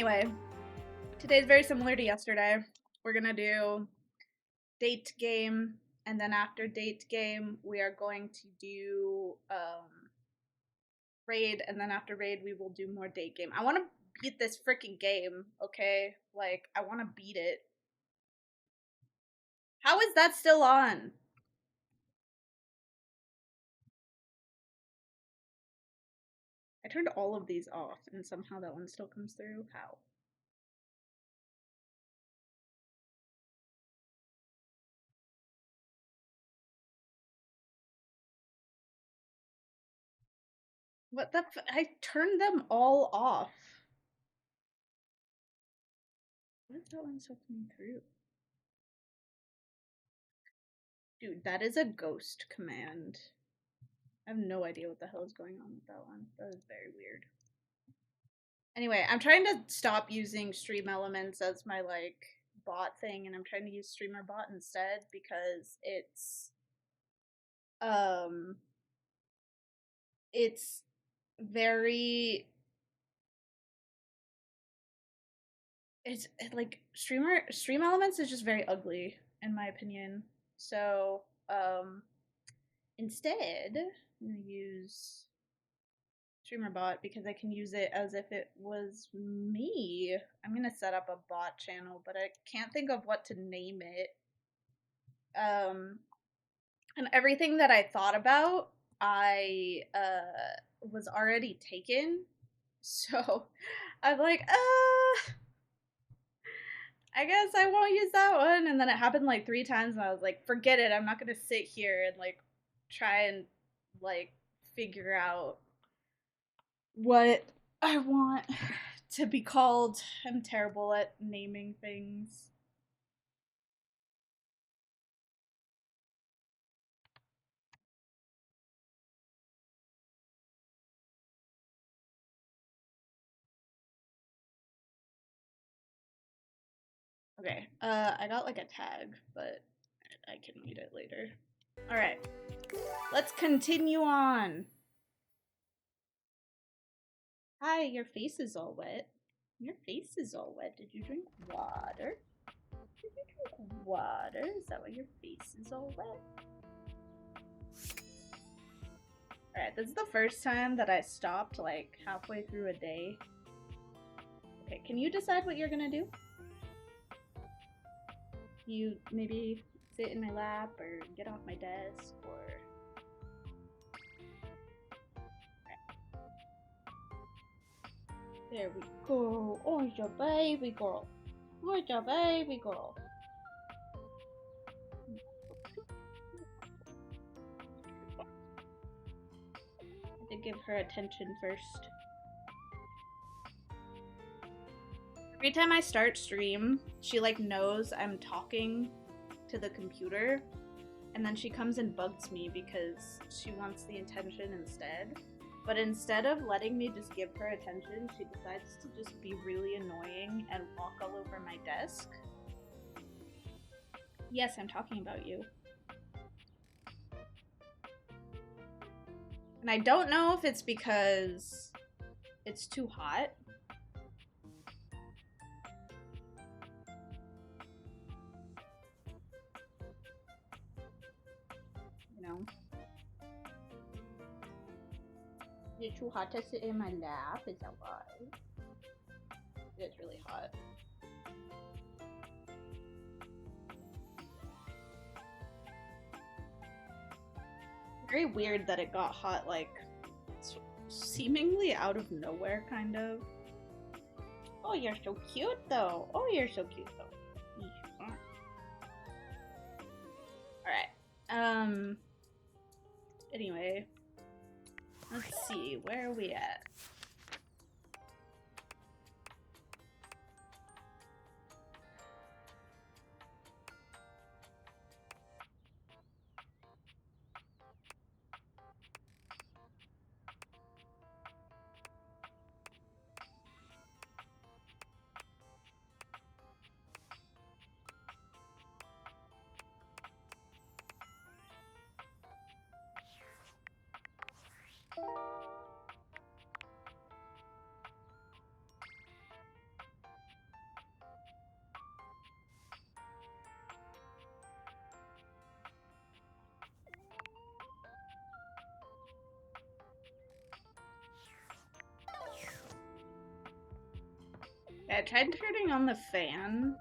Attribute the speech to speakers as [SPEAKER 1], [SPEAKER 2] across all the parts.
[SPEAKER 1] Anyway, today's very similar to yesterday. We're gonna do date game, and then after date game, we are going to do raid, and then after raid, we will do more date game. I want to beat this freaking game, okay? Like, I want to beat it. How is that still on? I turned all of these off, and somehow that one still comes through. How? What the I turned them all off. What is that one still coming through? Dude, that is a ghost command. I have no idea what the hell is going on with that one. That is very weird. Anyway, I'm trying to stop using Stream Elements as my like bot thing, and I'm trying to use Streamer Bot instead because it's very it's like Stream Elements is just very ugly in my opinion. So instead I'm gonna use Streamer Bot because I can use it as if it was me. I'm gonna set up a bot channel, but I can't think of what to name it. And everything that I thought about, I was already taken. So I'm like, I guess I won't use that one. And then it happened like 3 times, and I was like, forget it. I'm not gonna sit here and like try and like figure out what I want to be called. I'm terrible at naming things. Okay, I got like a tag, but I can read it later. Alright, let's continue on. Hi, your face is all wet. Your face is all wet. Did you drink water? Did you drink water? Is that why your face is all wet? Alright, this is the first time that I stopped like halfway through a day. Okay, can you decide what you're gonna do? You maybe sit in my lap or get off my desk or... There we go. Oh, your baby girl. Oh, your baby girl. I have to give her attention first. Every time I start stream, she like knows I'm talking to the computer, and then she comes and bugs me because she wants the attention instead. But instead of letting me just give her attention, she decides to just be really annoying and walk all over my desk. Yes, I'm talking about you. And I don't know if it's because it's too hot. You know? Is it too hot to sit in my lap? Is that why? It's really hot. Very weird that it got hot, like, seemingly out of nowhere, kind of. Oh, you're so cute, though. Oh, you're so cute, though. Alright. Anyway. Let's see, where are we at? I tried turning on the fan,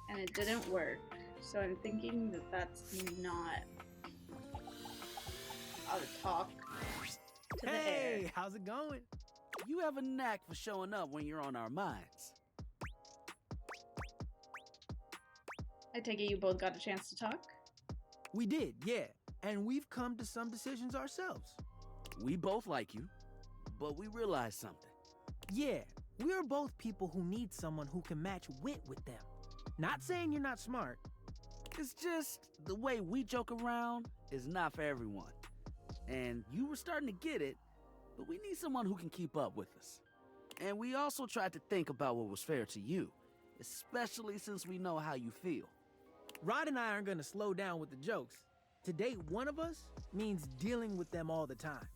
[SPEAKER 1] and it didn't work. So I'm thinking that that's not how to talk to the air.
[SPEAKER 2] Hey, how's it going?
[SPEAKER 3] You have a knack for showing up when you're on our minds.
[SPEAKER 1] I take it you both got a chance to talk?
[SPEAKER 2] We did, yeah. And we've come to some decisions ourselves.
[SPEAKER 3] We both like you, but we realize something.
[SPEAKER 2] Yeah, we are both people who need someone who can match wit with them. Not saying you're not smart.
[SPEAKER 3] It's just the way we joke around is not for everyone. And you were starting to get it, but we need someone who can keep up with us. And we also tried to think about what was fair to you, especially since we know how you feel.
[SPEAKER 2] Rod and I aren't gonna slow down with the jokes. To date one of us means dealing with them all the time.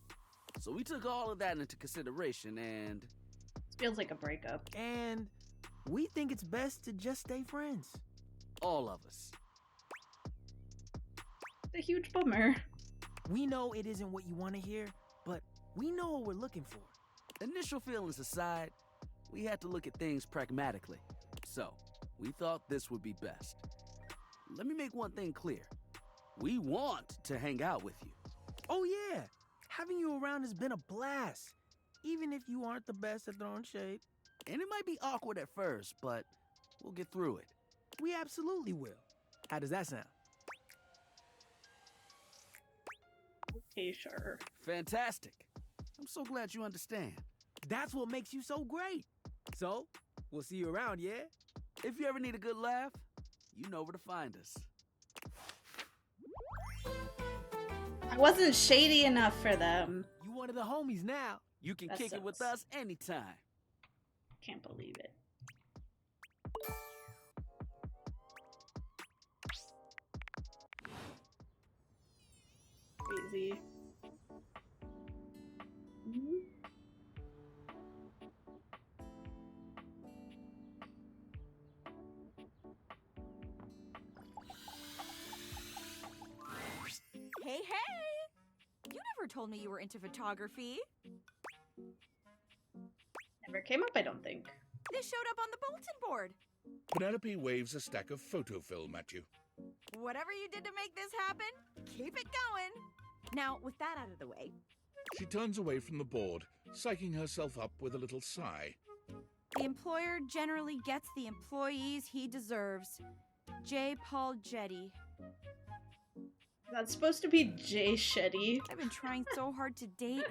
[SPEAKER 3] So we took all of that into consideration and...
[SPEAKER 1] This feels like a breakup.
[SPEAKER 2] And we think it's best to just stay friends.
[SPEAKER 3] all of us.
[SPEAKER 1] It's a huge bummer.
[SPEAKER 2] We know it isn't what you want to hear, but we know what we're looking for.
[SPEAKER 3] Initial feelings aside, we had to look at things pragmatically. So, we thought this would be best. Let me make one thing clear. We want to hang out with you.
[SPEAKER 2] Oh yeah, having you around has been a blast. Even if you aren't the best at throwing shade.
[SPEAKER 3] And it might be awkward at first, but we'll get through it.
[SPEAKER 2] We absolutely will. How does that sound?
[SPEAKER 1] Okay, sure.
[SPEAKER 3] Fantastic. I'm so glad you understand.
[SPEAKER 2] That's what makes you so great. So, we'll see you around, yeah?
[SPEAKER 3] If you ever need a good laugh, you know where to find us.
[SPEAKER 1] I wasn't shady enough for them.
[SPEAKER 2] You one of the homies now.
[SPEAKER 3] You can
[SPEAKER 1] That
[SPEAKER 3] kick it with
[SPEAKER 1] sucks.
[SPEAKER 3] us anytime.
[SPEAKER 1] Can't believe it. Crazy. Mhm.
[SPEAKER 4] Hey, hey! You never told me you were into photography.
[SPEAKER 1] Never came up, I don't think.
[SPEAKER 4] This showed up on the bulletin board.
[SPEAKER 5] Penelope waves a stack of photo film at you.
[SPEAKER 4] Whatever you did to make this happen, keep it going. Now, with that out of the way,
[SPEAKER 5] She turns away from the board, psyching herself up with a little sigh.
[SPEAKER 4] the employer generally gets the employees he deserves. J. Paul Jetty.
[SPEAKER 1] That's supposed to be Jay Shetty.
[SPEAKER 4] I've been trying so hard to date.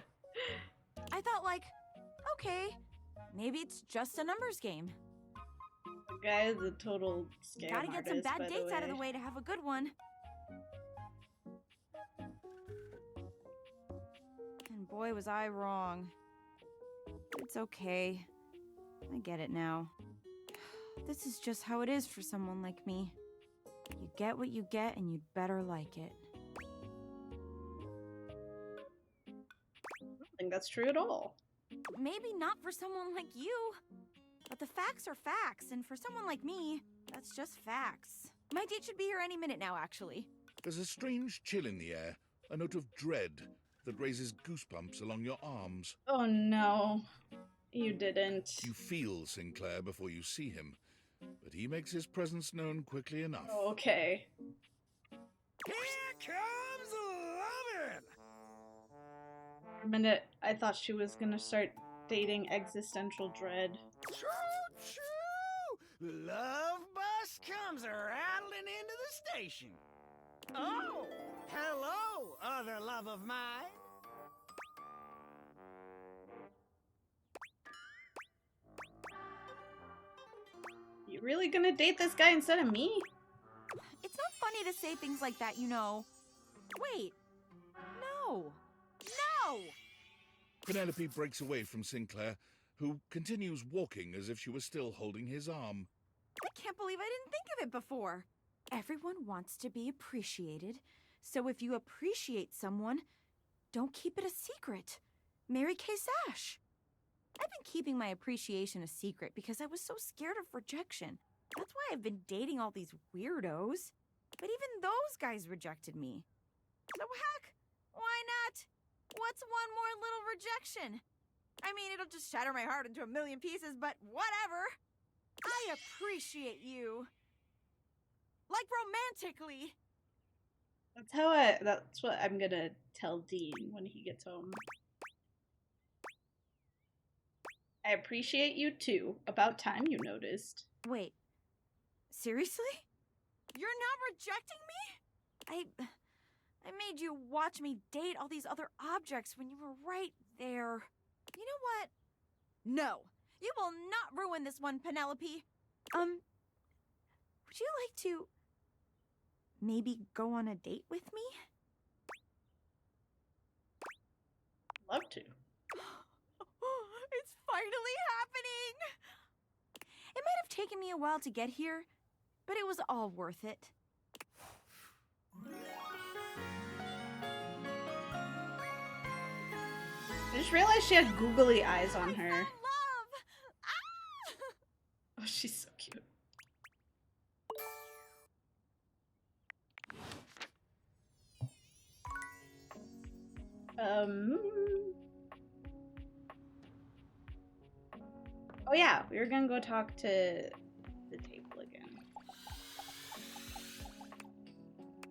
[SPEAKER 4] I thought, like, okay, maybe it's just a numbers game.
[SPEAKER 1] The guy is a total scam
[SPEAKER 4] Gotta get some
[SPEAKER 1] artist,
[SPEAKER 4] bad
[SPEAKER 1] by the
[SPEAKER 4] dates out of the
[SPEAKER 1] way.
[SPEAKER 4] way to have a good one. And boy, was I wrong. It's okay. I get it now. This is just how it is for someone like me. You get what you get, and you'd better like it.
[SPEAKER 1] I don't think that's true at all.
[SPEAKER 4] Maybe not for someone like you. But the facts are facts, and for someone like me, that's just facts. My date should be here any minute now, actually.
[SPEAKER 5] There's a strange chill in the air, a note of dread that raises goosebumps along your arms.
[SPEAKER 1] Oh no. You didn't.
[SPEAKER 5] You feel Sinclair before you see him, but he makes his presence known quickly enough.
[SPEAKER 1] Oh, okay.
[SPEAKER 2] Here comes lovin'!
[SPEAKER 1] For a minute, I thought she was gonna start dating existential dread.
[SPEAKER 2] True, true! Love bus comes rattling into the station. Oh, hello, other love of mine.
[SPEAKER 1] You really gonna date this guy instead of me?
[SPEAKER 4] It's not funny to say things like that, you know. Wait. No. No!
[SPEAKER 5] Penelope breaks away from Sinclair, who continues walking as if she was still holding his arm.
[SPEAKER 4] I can't believe I didn't think of it before. Everyone wants to be appreciated, so if you appreciate someone, don't keep it a secret. Mary Kay Sash. I've been keeping my appreciation a secret because I was so scared of rejection. That's why I've been dating all these weirdos. But even those guys rejected me. So heck, why not? What's one more little rejection? I mean, it'll just shatter my heart into a million pieces, but whatever. I appreciate you. Like romantically.
[SPEAKER 1] That's what I'm gonna tell Dean when he gets home. I appreciate you too. About time you noticed.
[SPEAKER 4] Wait. Seriously? You're not rejecting me? I made you watch me date all these other objects when you were right there. You know what? No. You will not ruin this one, Penelope. Would you like to maybe go on a date with me?
[SPEAKER 1] Love to.
[SPEAKER 4] It's finally happening! It might have taken me a while to get here, but it was all worth it.
[SPEAKER 1] I just realized she had googly eyes on
[SPEAKER 4] I
[SPEAKER 1] her.
[SPEAKER 4] found love! Ah!
[SPEAKER 1] Oh, she's so cute. Oh yeah, we were gonna go talk to the table again.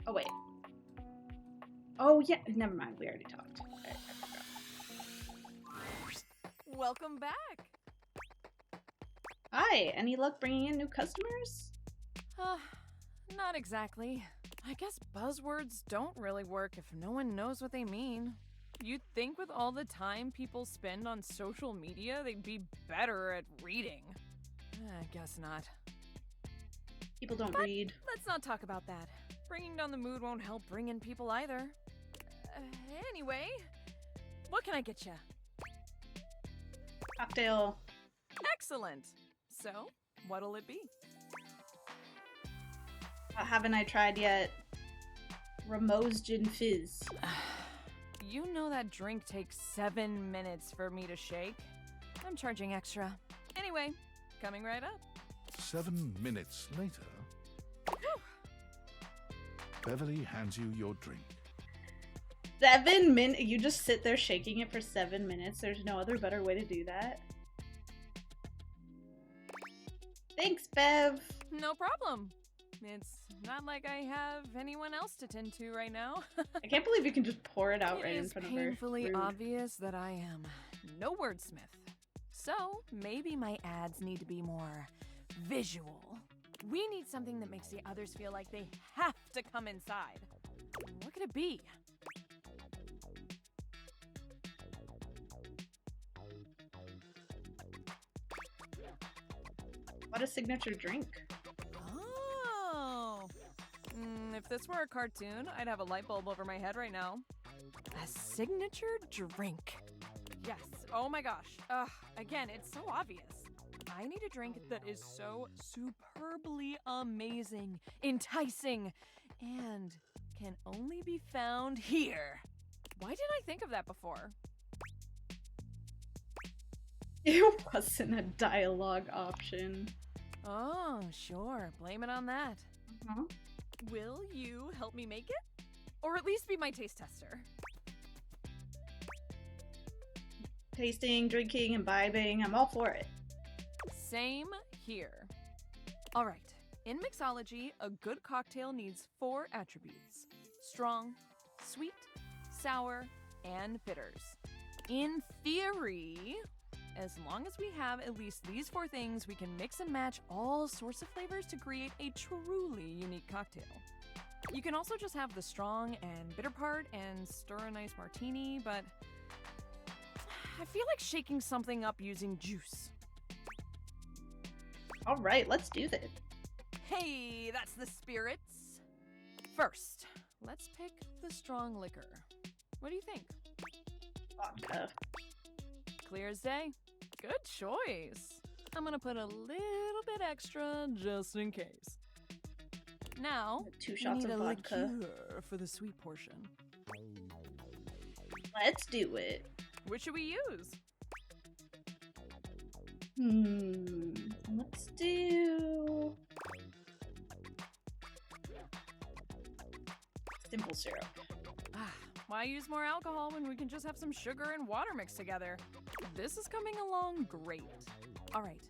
[SPEAKER 1] Oh wait. Oh yeah, never mind. We already talked. I forgot.
[SPEAKER 6] Welcome back.
[SPEAKER 1] Hi. Any luck bringing in new customers?
[SPEAKER 6] Not exactly. I guess buzzwords don't really work if no one knows what they mean. You'd think with all the time people spend on social media, they'd be better at reading. I guess not.
[SPEAKER 1] People don't
[SPEAKER 6] But
[SPEAKER 1] read.
[SPEAKER 6] Let's not talk about that. Bringing down the mood won't help bring in people either. Anyway, what can I get you?
[SPEAKER 1] Cocktail.
[SPEAKER 6] Excellent. So, what'll it be?
[SPEAKER 1] Haven't I tried yet? Rameau's Gin Fizz.
[SPEAKER 6] You know that drink takes 7 minutes for me to shake? I'm charging extra. Anyway, coming right up.
[SPEAKER 5] 7 minutes later, Beverly hands you your drink.
[SPEAKER 1] 7 minutes? You just sit there shaking it for 7 minutes? There's no other better way to do that? Thanks, Bev!
[SPEAKER 6] No problem. It's not like I have anyone else to tend to right now.
[SPEAKER 1] I can't believe you can just pour it out
[SPEAKER 6] It
[SPEAKER 1] right in
[SPEAKER 6] is
[SPEAKER 1] front of her.
[SPEAKER 6] painfully
[SPEAKER 1] Rude.
[SPEAKER 6] obvious that I am no wordsmith. So, maybe my ads need to be more visual. We need something that makes the others feel like they have to come inside. What could it be?
[SPEAKER 1] What a signature drink.
[SPEAKER 6] Oh. If this were a cartoon, I'd have a light bulb over my head right now. A signature drink. Yes. Oh my gosh. Again, it's so obvious. I need a drink that is so superbly amazing, enticing, and can only be found here. Why didn't I think of that before?
[SPEAKER 1] It wasn't a dialogue option.
[SPEAKER 6] Oh, sure. Blame it on that.
[SPEAKER 1] Uh-huh.
[SPEAKER 6] Will you help me make it? Or at least be my taste tester?
[SPEAKER 1] Tasting, drinking, imbibing, I'm all for it.
[SPEAKER 6] Same here. All right. In mixology, a good cocktail needs 4 attributes: strong, sweet, sour, and bitters. In theory, as long as we have at least these 4 things, we can mix and match all sorts of flavors to create a truly unique cocktail. You can also just have the strong and bitter part and stir a nice martini, but I feel like shaking something up using juice.
[SPEAKER 1] All right, let's do this.
[SPEAKER 6] Hey, that's the spirits. First, let's pick the strong liquor. What do you think?
[SPEAKER 1] Vodka.
[SPEAKER 6] Clear as day? Good choice. I'm gonna put a little bit extra just in case. Now,
[SPEAKER 1] 2
[SPEAKER 6] we
[SPEAKER 1] shots
[SPEAKER 6] need
[SPEAKER 1] of
[SPEAKER 6] a
[SPEAKER 1] vodka.
[SPEAKER 6] liqueur for the sweet portion.
[SPEAKER 1] Let's do it.
[SPEAKER 6] Which should we use?
[SPEAKER 1] Let's do simple syrup.
[SPEAKER 6] Why use more alcohol when we can just have some sugar and water mixed together? This is coming along great. All right,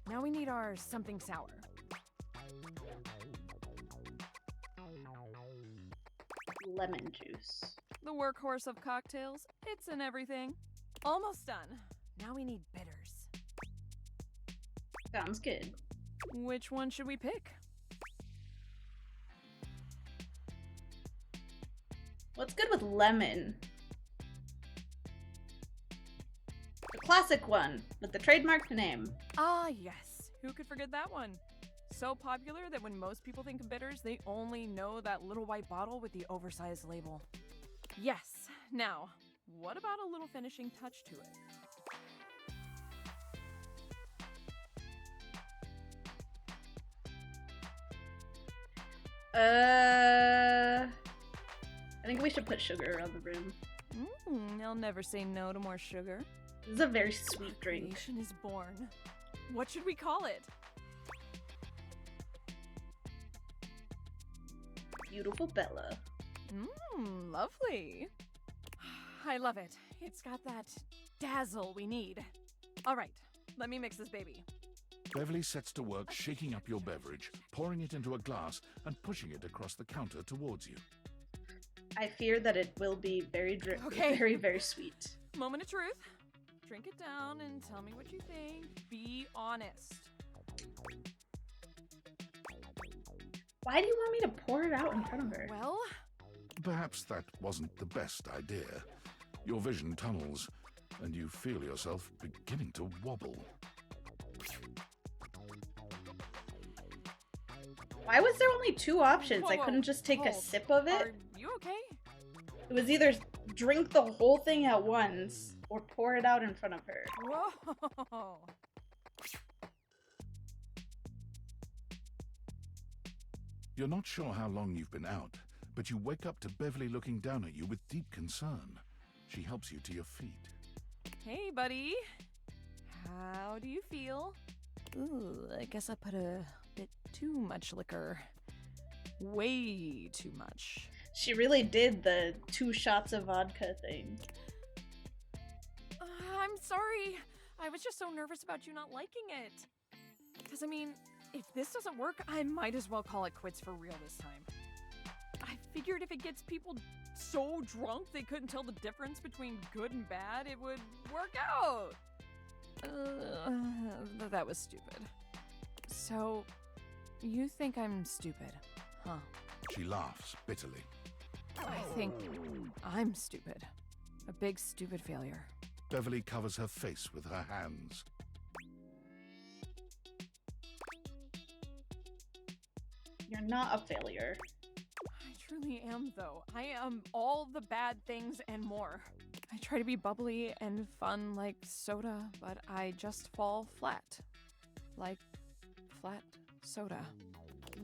[SPEAKER 6] now we need our something sour.
[SPEAKER 1] Lemon juice.
[SPEAKER 6] The workhorse of cocktails, it's in everything. Almost done. Now we need bitters.
[SPEAKER 1] Sounds good.
[SPEAKER 6] Which one should we pick?
[SPEAKER 1] What's good with lemon? The classic one with the trademarked name.
[SPEAKER 6] Ah, yes. Who could forget that one? So popular that when most people think of bitters, they only know that little white bottle with the oversized label. Yes. Now, what about a little finishing touch to it?
[SPEAKER 1] I think we should put sugar around the rim.
[SPEAKER 6] I'll never say no to more sugar.
[SPEAKER 1] This is a very sweet drink.
[SPEAKER 6] Creation is born. What should we call it?
[SPEAKER 1] Beautiful Bella.
[SPEAKER 6] Lovely. I love it. It's got that dazzle we need. All right, let me mix this baby.
[SPEAKER 5] Beverly sets to work shaking up your beverage, pouring it into a glass, and pushing it across the counter towards you.
[SPEAKER 1] I fear that it will be very
[SPEAKER 6] Okay.
[SPEAKER 1] very, very sweet.
[SPEAKER 6] Moment of truth. Drink it down and tell me what you think. Be honest.
[SPEAKER 1] Why do you want me to pour it out in front of her?
[SPEAKER 6] Well,
[SPEAKER 5] Perhaps that wasn't the best idea. Your vision tunnels, and you feel yourself beginning to wobble.
[SPEAKER 1] Why was there only two options? I
[SPEAKER 6] Whoa,
[SPEAKER 1] couldn't just take a
[SPEAKER 6] hold.
[SPEAKER 1] sip of it?
[SPEAKER 6] Are you okay?
[SPEAKER 1] It was either drink the whole thing at once or pour it out in front of her.
[SPEAKER 6] Whoa.
[SPEAKER 5] You're not sure how long you've been out, but you wake up to Beverly looking down at you with deep concern. She helps you to your feet.
[SPEAKER 6] Hey, buddy. How do you feel? Ooh, I guess I put a bit too much liquor. Way too much.
[SPEAKER 1] She really did the 2 shots of vodka thing.
[SPEAKER 6] I'm sorry. I was just so nervous about you not liking it. Because, I mean, if this doesn't work, I might as well call it quits for real this time. I figured if it gets people so drunk they couldn't tell the difference between good and bad, it would work out. That was stupid. So, you think I'm stupid, huh?
[SPEAKER 5] She laughs bitterly.
[SPEAKER 6] I think I'm stupid. A big stupid failure.
[SPEAKER 5] Beverly covers her face with her hands.
[SPEAKER 1] You're not a failure.
[SPEAKER 6] I truly am, though. I am all the bad things and more. I try to be bubbly and fun like soda, but I just fall flat. Like flat soda.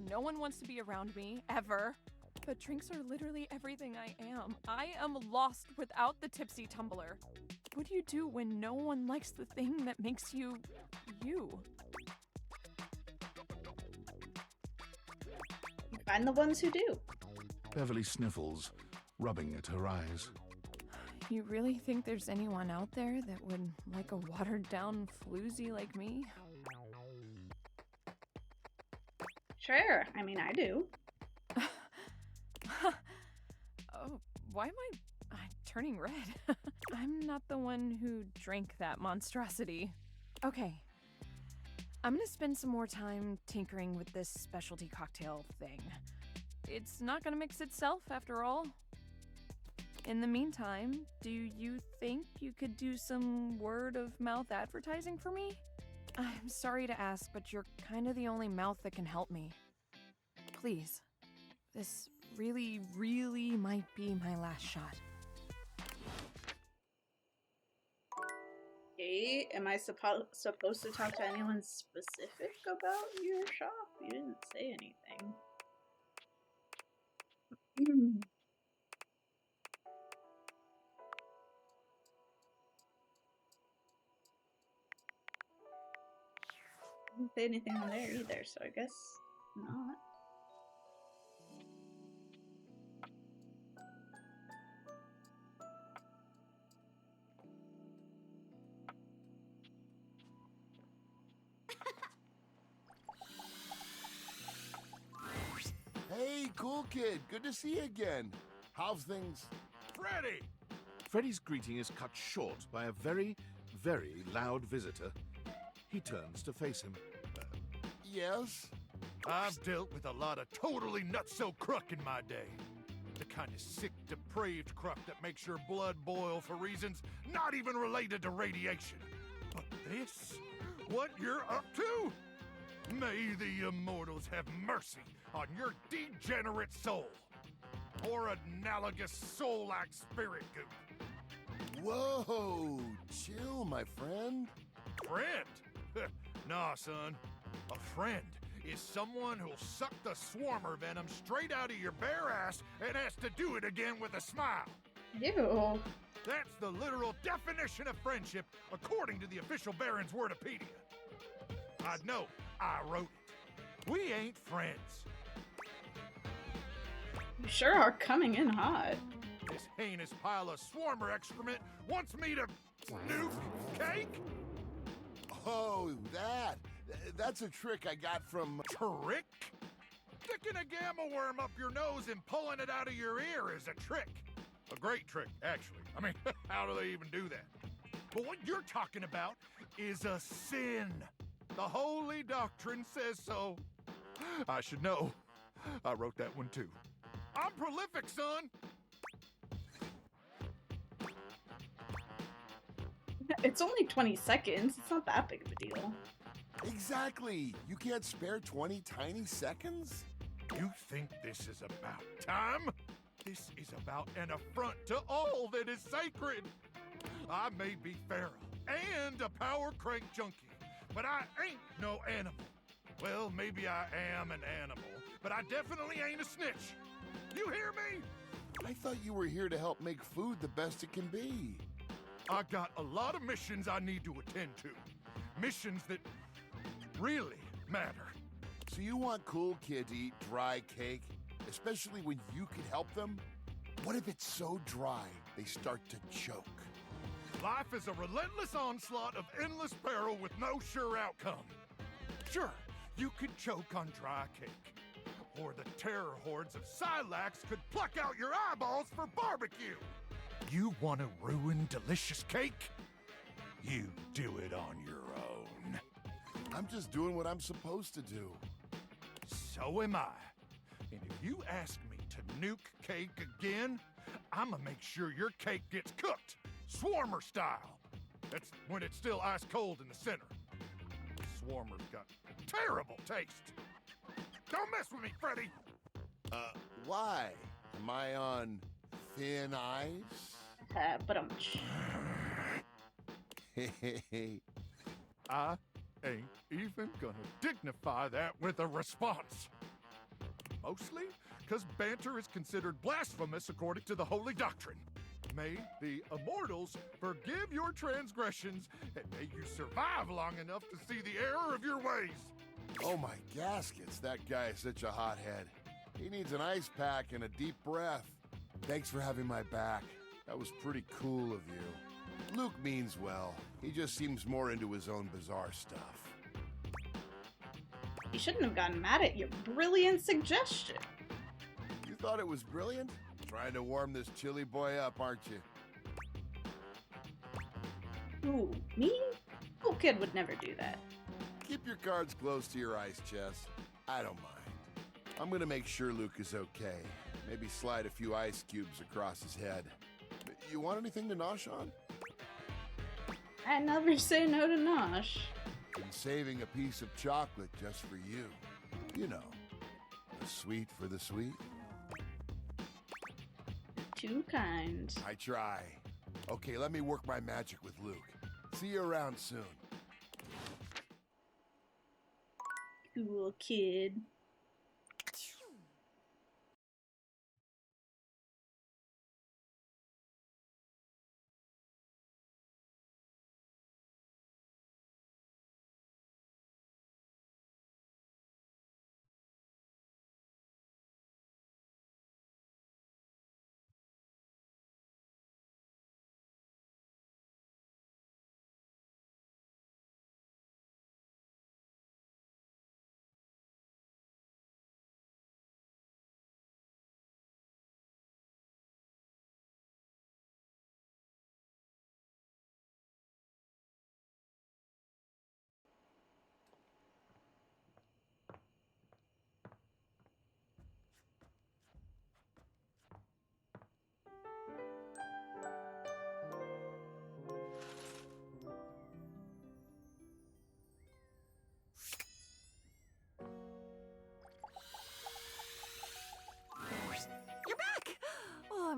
[SPEAKER 6] No one wants to be around me, ever. But drinks are literally everything I am. I am lost without the tipsy tumbler. What do you do when no one likes the thing that makes you, you?
[SPEAKER 1] You find the ones who do.
[SPEAKER 5] Beverly sniffles, rubbing at her eyes.
[SPEAKER 6] You really think there's anyone out there that would like a watered-down floozy like me?
[SPEAKER 1] Sure, I mean, I do.
[SPEAKER 6] Oh, why am I turning red? I'm not the one who drank that monstrosity. Okay. I'm gonna spend some more time tinkering with this specialty cocktail thing. It's not gonna mix itself, after all. In the meantime, do you think you could do some word-of-mouth advertising for me? I'm sorry to ask, but you're kind of the only mouth that can help me. Please. This really, really might be my last shot.
[SPEAKER 1] Okay, am I supposed to talk to anyone specific about your shop? You didn't say anything. Didn't say anything on there either, so I guess not.
[SPEAKER 7] cool kid. Good to see you again. How's things?
[SPEAKER 2] Freddy!
[SPEAKER 5] Freddy's greeting is cut short by a very, very loud visitor. He turns to face him.
[SPEAKER 7] Yes?
[SPEAKER 2] I've dealt with a lot of totally nutso crook in my day. The kind of sick, depraved crook that makes your blood boil for reasons not even related to radiation. But this? What you're up to? May the immortals have mercy on your degenerate soul. Or analogous soul-like spirit goop.
[SPEAKER 7] Whoa, chill, my friend.
[SPEAKER 2] Friend? Nah, son. A friend is someone who'll suck the swarmer venom straight out of your bare ass and has to do it again with a smile.
[SPEAKER 1] Ew.
[SPEAKER 2] That's the literal definition of friendship according to the official Baron's Wordopedia. I know, I wrote it. We ain't friends.
[SPEAKER 1] You sure are coming in hot.
[SPEAKER 2] This heinous pile of swarmer excrement wants me to nuke cake?
[SPEAKER 7] Oh, that's a trick I got from...
[SPEAKER 2] Trick? Sticking a gamma worm up your nose and pulling it out of your ear is a trick. A great trick, actually. I mean, how do they even do that? But what you're talking about is a sin. The Holy Doctrine says so. I should know. I wrote that one too. I'm prolific, son.
[SPEAKER 1] It's only 20 seconds. It's not that big of a deal.
[SPEAKER 7] Exactly. You can't spare 20 tiny seconds?
[SPEAKER 2] You think this is about time? This is about an affront to all that is sacred. I may be feral and a power crank junkie, but I ain't no animal. Well, maybe I am an animal, but I definitely ain't a snitch. You hear me?
[SPEAKER 7] I thought you were here to help make food the best it can be.
[SPEAKER 2] I got a lot of missions I need to attend to. Missions that really matter.
[SPEAKER 7] So you want Cool Kid to eat dry cake, especially when you could help them? What if it's so dry they start to choke?
[SPEAKER 2] Life is a relentless onslaught of endless peril with no sure outcome. Sure, you could choke on dry cake. Or the terror hordes of Silax could pluck out your eyeballs for barbecue. You want to ruin delicious cake? You do it on your own.
[SPEAKER 7] I'm just doing what I'm supposed to do.
[SPEAKER 2] So am I. And if you ask me to nuke cake again, I'ma make sure your cake gets cooked, Swarmer style. That's when it's still ice cold in the center. Swarmer's got terrible taste. Don't mess with me, Freddy!
[SPEAKER 7] Why? Am I on thin ice?
[SPEAKER 1] But
[SPEAKER 2] I ain't even gonna dignify that with a response. Mostly because banter is considered blasphemous according to the Holy Doctrine. May the immortals forgive your transgressions, and may you survive long enough to see the error of your ways.
[SPEAKER 7] Oh my gaskets, that guy is such a hothead. He needs an ice pack and a deep breath. Thanks for having my back. That was pretty cool of you. Luke means well. He just seems more into his own bizarre stuff.
[SPEAKER 1] you shouldn't have gotten mad at your brilliant suggestion.
[SPEAKER 7] You thought it was brilliant? Trying to warm this chilly boy up, aren't you?
[SPEAKER 1] Ooh, me? Cool Kid would never do that.
[SPEAKER 7] Keep your cards close to your ice chest. I don't mind. I'm gonna make sure Luke is okay. Maybe slide a few ice cubes across his head. You want anything to nosh on?
[SPEAKER 1] I never say no to Nosh.
[SPEAKER 7] Been saving a piece of chocolate just for you. You know, the sweet for the sweet.
[SPEAKER 1] Too kind.
[SPEAKER 7] I try. Okay, let me work my magic with Luke. See you around soon.
[SPEAKER 1] Cool Kid.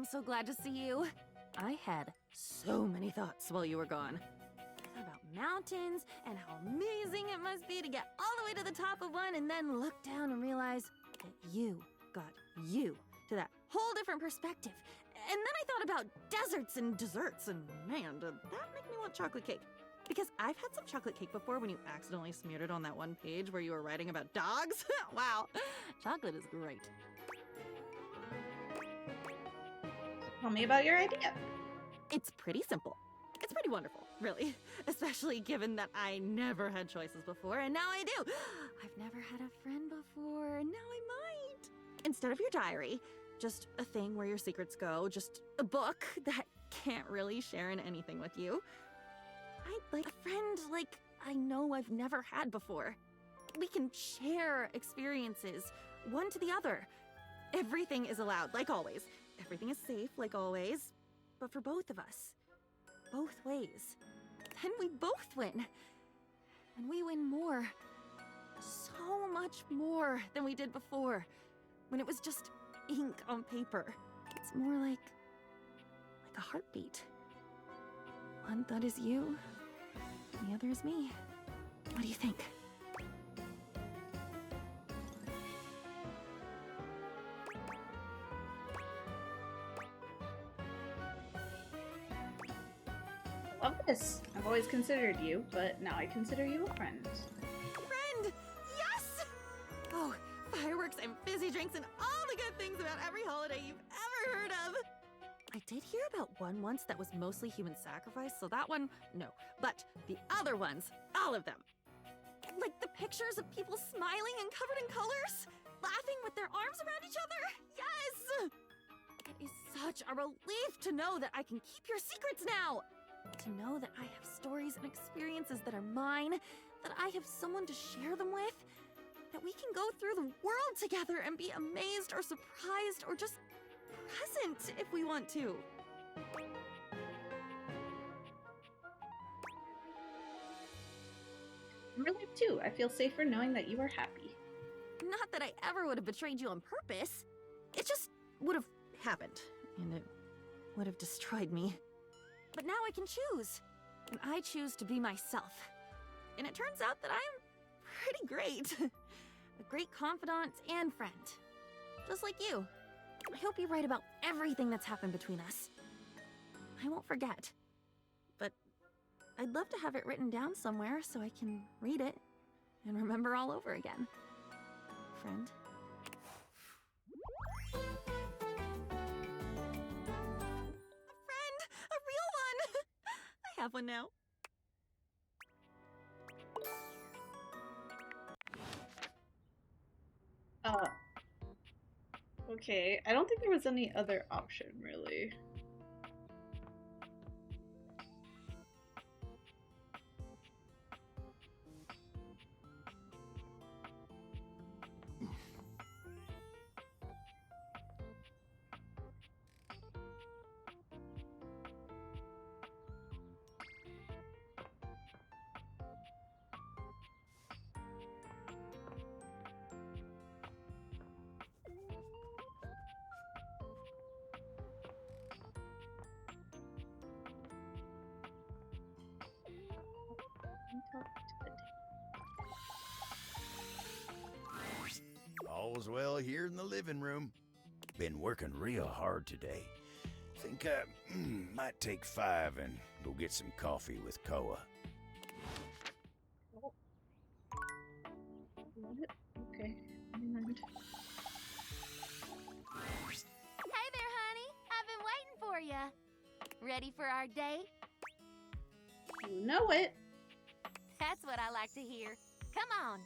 [SPEAKER 4] I'm so glad to see you. I had so many thoughts while you were gone. I thought about mountains and how amazing it must be to get all the way to the top of one and then look down and realize that you got you to that whole different perspective. And then I thought about deserts and desserts, and man, did that make me want chocolate cake. Because I've had some chocolate cake before when you accidentally smeared it on that one page where you were writing about dogs. Wow, chocolate is great.
[SPEAKER 1] Tell me about your idea.
[SPEAKER 4] It's pretty simple. It's pretty wonderful, really. Especially given that I never had choices before, and now I do. I've never had a friend before, and now I might. Instead of your diary, just a thing where your secrets go, just a book that can't really share in anything with you. I'd like a friend like I know I've never had before. We can share experiences, one to the other. Everything is allowed, like always. Everything is safe, like always. But for both of us. Both ways. Then we both win. And we win more. So much more than we did before. When it was just ink on paper. It's more like a heartbeat. One thought is you, and the other is me. What do you think?
[SPEAKER 1] I love this. I've always considered you, but now I consider you a friend.
[SPEAKER 4] Friend! Yes! Oh, fireworks and fizzy drinks and all the good things about every holiday you've ever heard of. I did hear about one once that was mostly human sacrifice, so that one, no. But the other ones, all of them. Like the pictures of people smiling and covered in colors, laughing with their arms around each other. Yes! It is such a relief to know that I can keep your secrets now. To know that I have stories and experiences that are mine, that I have someone to share them with, that we can go through the world together and be amazed or surprised or just present if we want to.
[SPEAKER 1] I'm relieved too. I feel safer knowing that you are happy.
[SPEAKER 4] Not that I ever would have betrayed you on purpose. It just would have happened, and it would have destroyed me. But now I can choose, and I choose to be myself. And it turns out that I'm pretty great. A great confidant and friend. Just like you. I hope you write about everything that's happened between us. I won't forget. But I'd love to have it written down somewhere so I can read it and remember all over again. Friend. A friend! A real one! I have one now.
[SPEAKER 1] Okay. I don't think there was any other option, really.
[SPEAKER 8] All's well here in the living room. Been working real hard today. Think I might take 5 and go get some coffee with Koa.
[SPEAKER 1] Okay. Never mind.
[SPEAKER 9] Hey there, honey. I've been waiting for you. Ready for our date?
[SPEAKER 1] You know it.
[SPEAKER 9] That's what I like to hear. Come on.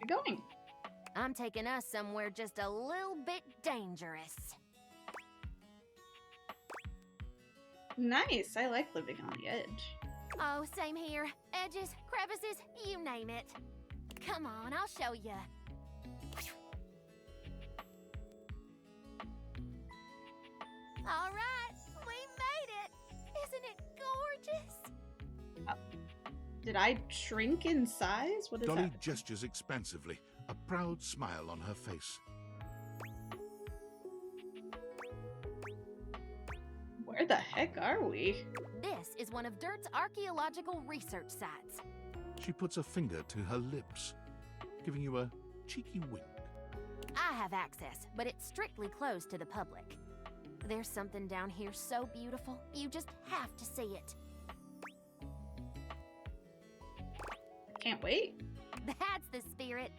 [SPEAKER 1] You're going.
[SPEAKER 9] I'm taking us somewhere just a little bit dangerous.
[SPEAKER 1] Nice. I like living on the edge.
[SPEAKER 9] Oh, same here. Edges, crevices, you name it. Come on, I'll show you. All right, we made it. Isn't it gorgeous?
[SPEAKER 1] Did I shrink in size? What is
[SPEAKER 5] Dolly
[SPEAKER 1] that?
[SPEAKER 5] gestures expansively, a proud smile on her face.
[SPEAKER 1] Where the heck are we?
[SPEAKER 9] This is one of Dirt's archaeological research sites.
[SPEAKER 5] She puts a finger to her lips, giving you a cheeky wink.
[SPEAKER 9] I have access, but it's strictly closed to the public. There's something down here so beautiful, you just have to see it.
[SPEAKER 1] Can't wait.
[SPEAKER 9] That's the spirit.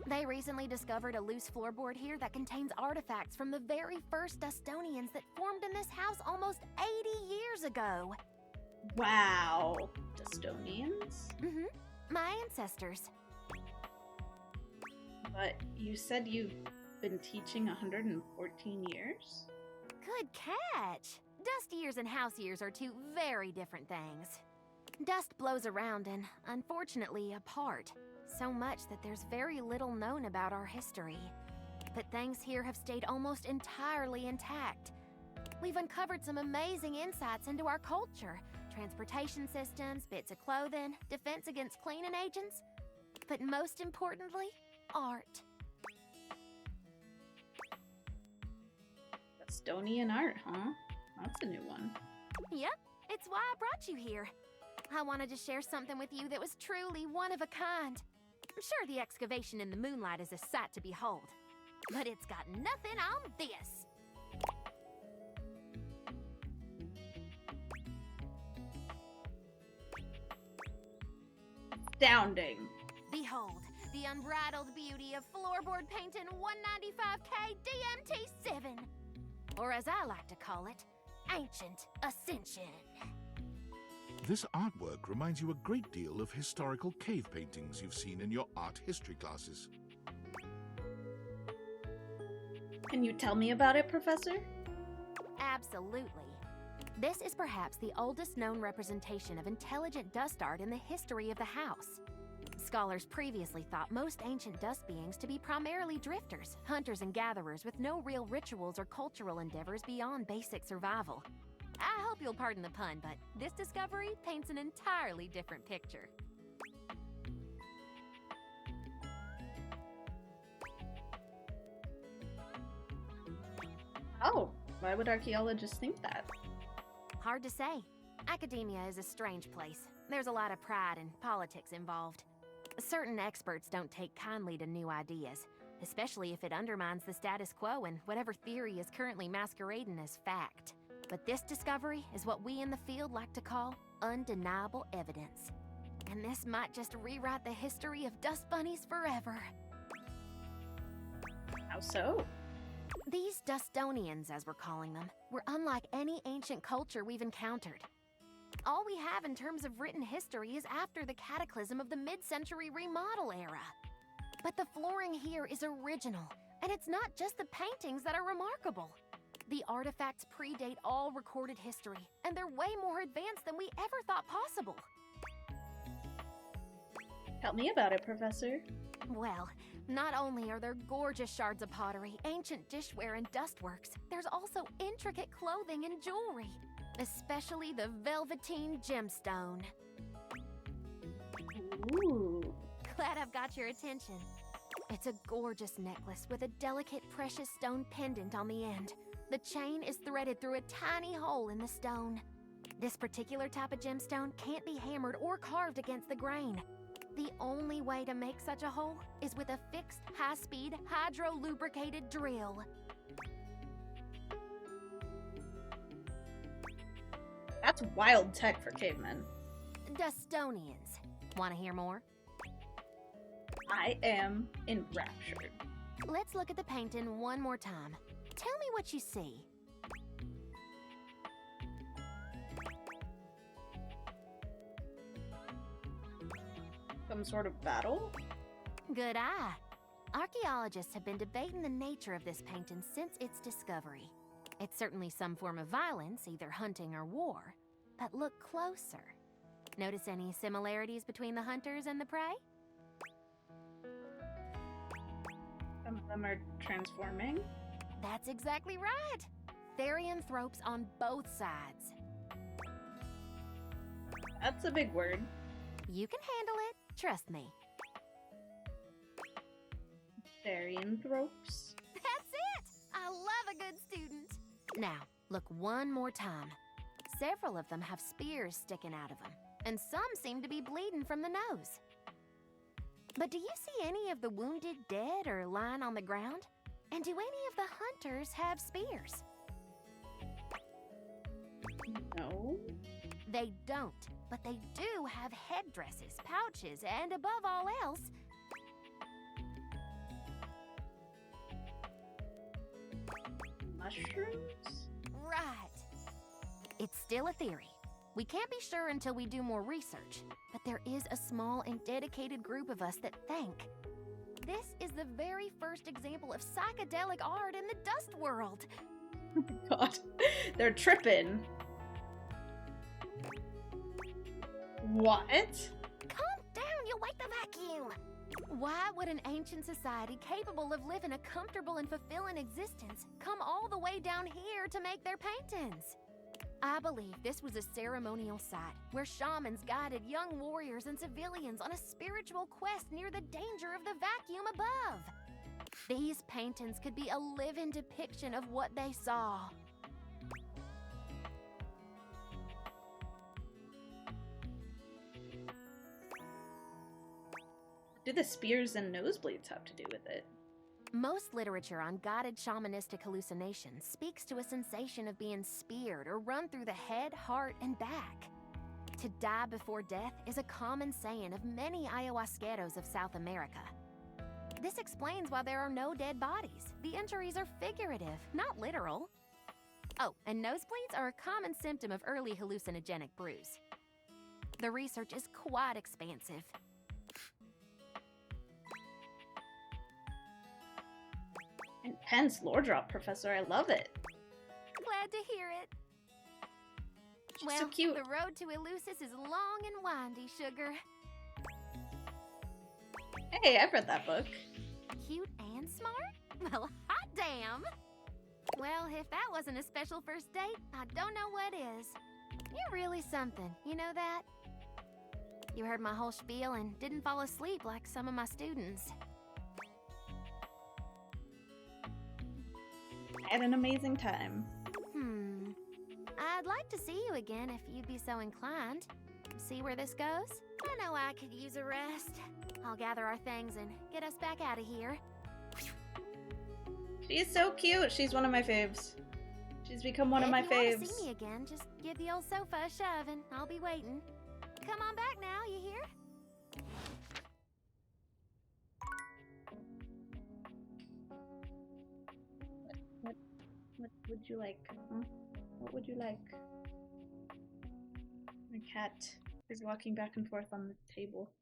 [SPEAKER 9] They recently discovered a loose floorboard here that contains artifacts from the very first Dustonians that formed in this house almost 80 years ago.
[SPEAKER 1] Wow. Dustonians?
[SPEAKER 9] Mm-hmm. My ancestors.
[SPEAKER 1] But you said you've been teaching 114 years?
[SPEAKER 9] Good catch. Dust years and house years are two very different things. Dust blows around and, unfortunately, apart. So much that there's very little known about our history. But things here have stayed almost entirely intact. We've uncovered some amazing insights into our culture. Transportation systems, bits of clothing, defense against cleaning agents. But most importantly, art.
[SPEAKER 1] Dustonian art, huh? That's a new one.
[SPEAKER 9] Yep, it's why I brought you here. I wanted to share something with you that was truly one of a kind. I'm sure the excavation in the moonlight is a sight to behold, but it's got nothing on this.
[SPEAKER 1] Astounding.
[SPEAKER 9] Behold, the unbridled beauty of floorboard painting 195K DMT7. Or as I like to call it, Ancient Ascension.
[SPEAKER 5] This artwork reminds you a great deal of historical cave paintings you've seen in your art history classes.
[SPEAKER 1] Can you tell me about it, Professor?
[SPEAKER 9] Absolutely. This is perhaps the oldest known representation of intelligent dust art in the history of the house. Scholars previously thought most ancient dust beings to be primarily drifters, hunters and gatherers with no real rituals or cultural endeavors beyond basic survival. I hope you'll pardon the pun, but this discovery paints an entirely different picture.
[SPEAKER 1] Oh, why would archaeologists think that?
[SPEAKER 9] Hard to say. Academia is a strange place. There's a lot of pride and politics involved. Certain experts don't take kindly to new ideas, especially if it undermines the status quo and whatever theory is currently masquerading as fact. But this discovery is what we in the field like to call undeniable evidence. And this might just rewrite the history of dust bunnies forever.
[SPEAKER 1] How so?
[SPEAKER 9] These Dustonians, as we're calling them, were unlike any ancient culture we've encountered. All we have in terms of written history is after the cataclysm of the mid-century remodel era. But the flooring here is original, and it's not just the paintings that are remarkable. The artifacts predate all recorded history, and they're way more advanced than we ever thought possible.
[SPEAKER 1] Tell me about it, Professor.
[SPEAKER 9] Well, not only are there gorgeous shards of pottery, ancient dishware, and dustworks, there's also intricate clothing and jewelry, especially the Velveteen Gemstone.
[SPEAKER 1] Ooh.
[SPEAKER 9] Glad I've got your attention. It's a gorgeous necklace with a delicate precious stone pendant on the end. The chain is threaded through a tiny hole in the stone. This particular type of gemstone can't be hammered or carved against the grain. The only way to make such a hole is with a fixed, high-speed, hydro-lubricated drill.
[SPEAKER 1] That's wild tech for cavemen.
[SPEAKER 9] Dustonians. Want to hear more?
[SPEAKER 1] I am enraptured.
[SPEAKER 9] Let's look at the painting one more time. Tell me what you see.
[SPEAKER 1] Some sort of battle?
[SPEAKER 9] Good eye. Archaeologists have been debating the nature of this painting since its discovery. It's certainly some form of violence, either hunting or war. But look closer. Notice any similarities between the hunters and the prey?
[SPEAKER 1] Some of them are transforming.
[SPEAKER 9] That's exactly right. Therianthropes on both sides.
[SPEAKER 1] That's a big word.
[SPEAKER 9] You can handle it, trust me.
[SPEAKER 1] Therianthropes.
[SPEAKER 9] That's it! I love a good student. Now, look one more time. Several of them have spears sticking out of them, and some seem to be bleeding from the nose. But do you see any of the wounded dead or lying on the ground? And do any of the hunters have spears?
[SPEAKER 1] No.
[SPEAKER 9] They don't, but they do have headdresses, pouches, and above all else,
[SPEAKER 1] Mushrooms?
[SPEAKER 9] right. It's still a theory. We can't be sure until we do more research, but there is a small and dedicated group of us that think. This is the very first example of psychedelic art in the dust world.
[SPEAKER 1] God, they're tripping. What?
[SPEAKER 9] Calm down, you'll wake the vacuum. Why would an ancient society capable of living a comfortable and fulfilling existence come all the way down here to make their paintings? I believe this was a ceremonial site where shamans guided young warriors and civilians on a spiritual quest near the danger of the vacuum above. These paintings could be a living depiction of what they saw.
[SPEAKER 1] What do the spears and nosebleeds have to do with it?
[SPEAKER 9] Most literature on guided shamanistic hallucinations speaks to a sensation of being speared or run through the head, heart, and back. To die before death is a common saying of many ayahuasqueros of South America. This explains why there are no dead bodies. The injuries are figurative, not literal. Oh, and nosebleeds are a common symptom of early hallucinogenic brews. The research is quite expansive.
[SPEAKER 1] Intense lore drop, Professor. I love it.
[SPEAKER 9] Glad to hear it.
[SPEAKER 1] She's
[SPEAKER 9] Well,
[SPEAKER 1] so cute.
[SPEAKER 9] the road to Eleusis is long and windy, sugar.
[SPEAKER 1] Hey, I've read that book.
[SPEAKER 9] Cute and smart? Well, hot damn! Well, if that wasn't a special first date, I don't know what is. You're really something, you know that? You heard my whole spiel and didn't fall asleep like some of my students.
[SPEAKER 1] I had an amazing time.
[SPEAKER 9] I'd like to see you again if you'd be so inclined. See where this goes? I know I could use a rest. I'll gather our things and get us back out of here.
[SPEAKER 1] She's so cute. She's one of my faves. She's become one of my
[SPEAKER 9] If you
[SPEAKER 1] faves.
[SPEAKER 9] want to see me again, just give the old sofa a shove and I'll be waiting. Come on back now, you hear?
[SPEAKER 1] What would you like? Huh? What would you like? My cat is walking back and forth on the table.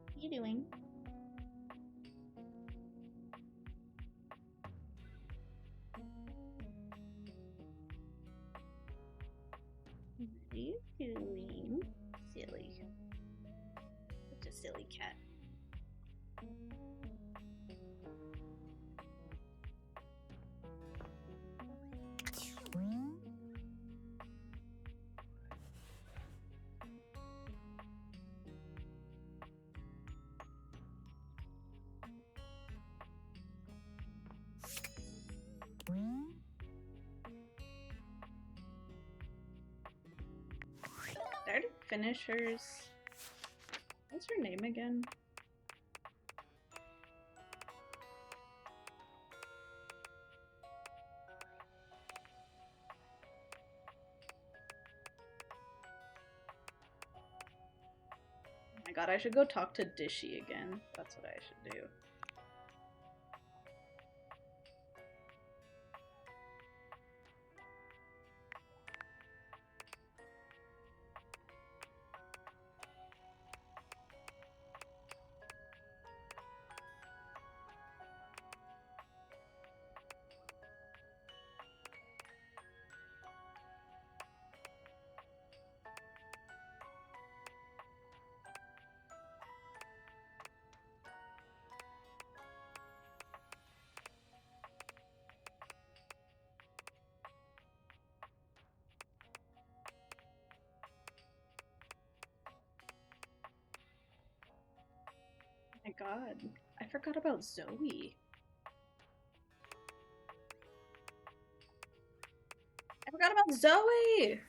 [SPEAKER 1] What are you doing? What are you doing? Silly. Such a silly cat. Did I already finish hers? What's her name again? Oh my god, I should go talk to Dishy again. That's what I should do. My god, I forgot about Zoe. I forgot about Zoe!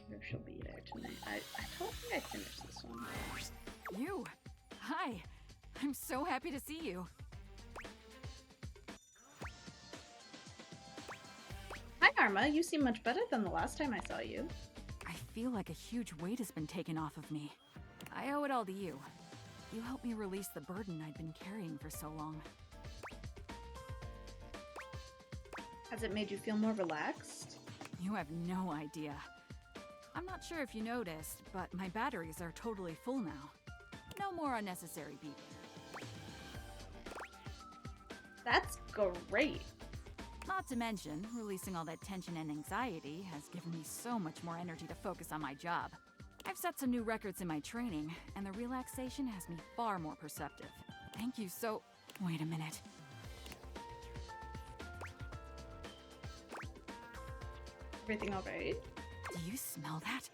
[SPEAKER 1] Or she'll be there tonight. I don't think I finished this one.
[SPEAKER 10] You! Hi! I'm so happy to see you.
[SPEAKER 1] Hi, Arma. You seem much better than the last time I saw you.
[SPEAKER 10] I feel like a huge weight has been taken off of me. I owe it all to you. You helped me release the burden I'd been carrying for so long.
[SPEAKER 1] Has it made you feel more relaxed?
[SPEAKER 10] You have no idea. I'm not sure if you noticed, but my batteries are totally full now. No more unnecessary beeping.
[SPEAKER 1] That's great.
[SPEAKER 10] Not to mention, releasing all that tension and anxiety has given me so much more energy to focus on my job. I've set some new records in my training, and the relaxation has me far more perceptive. Thank you so... Wait a minute.
[SPEAKER 1] Everything alright?
[SPEAKER 10] Do you smell that?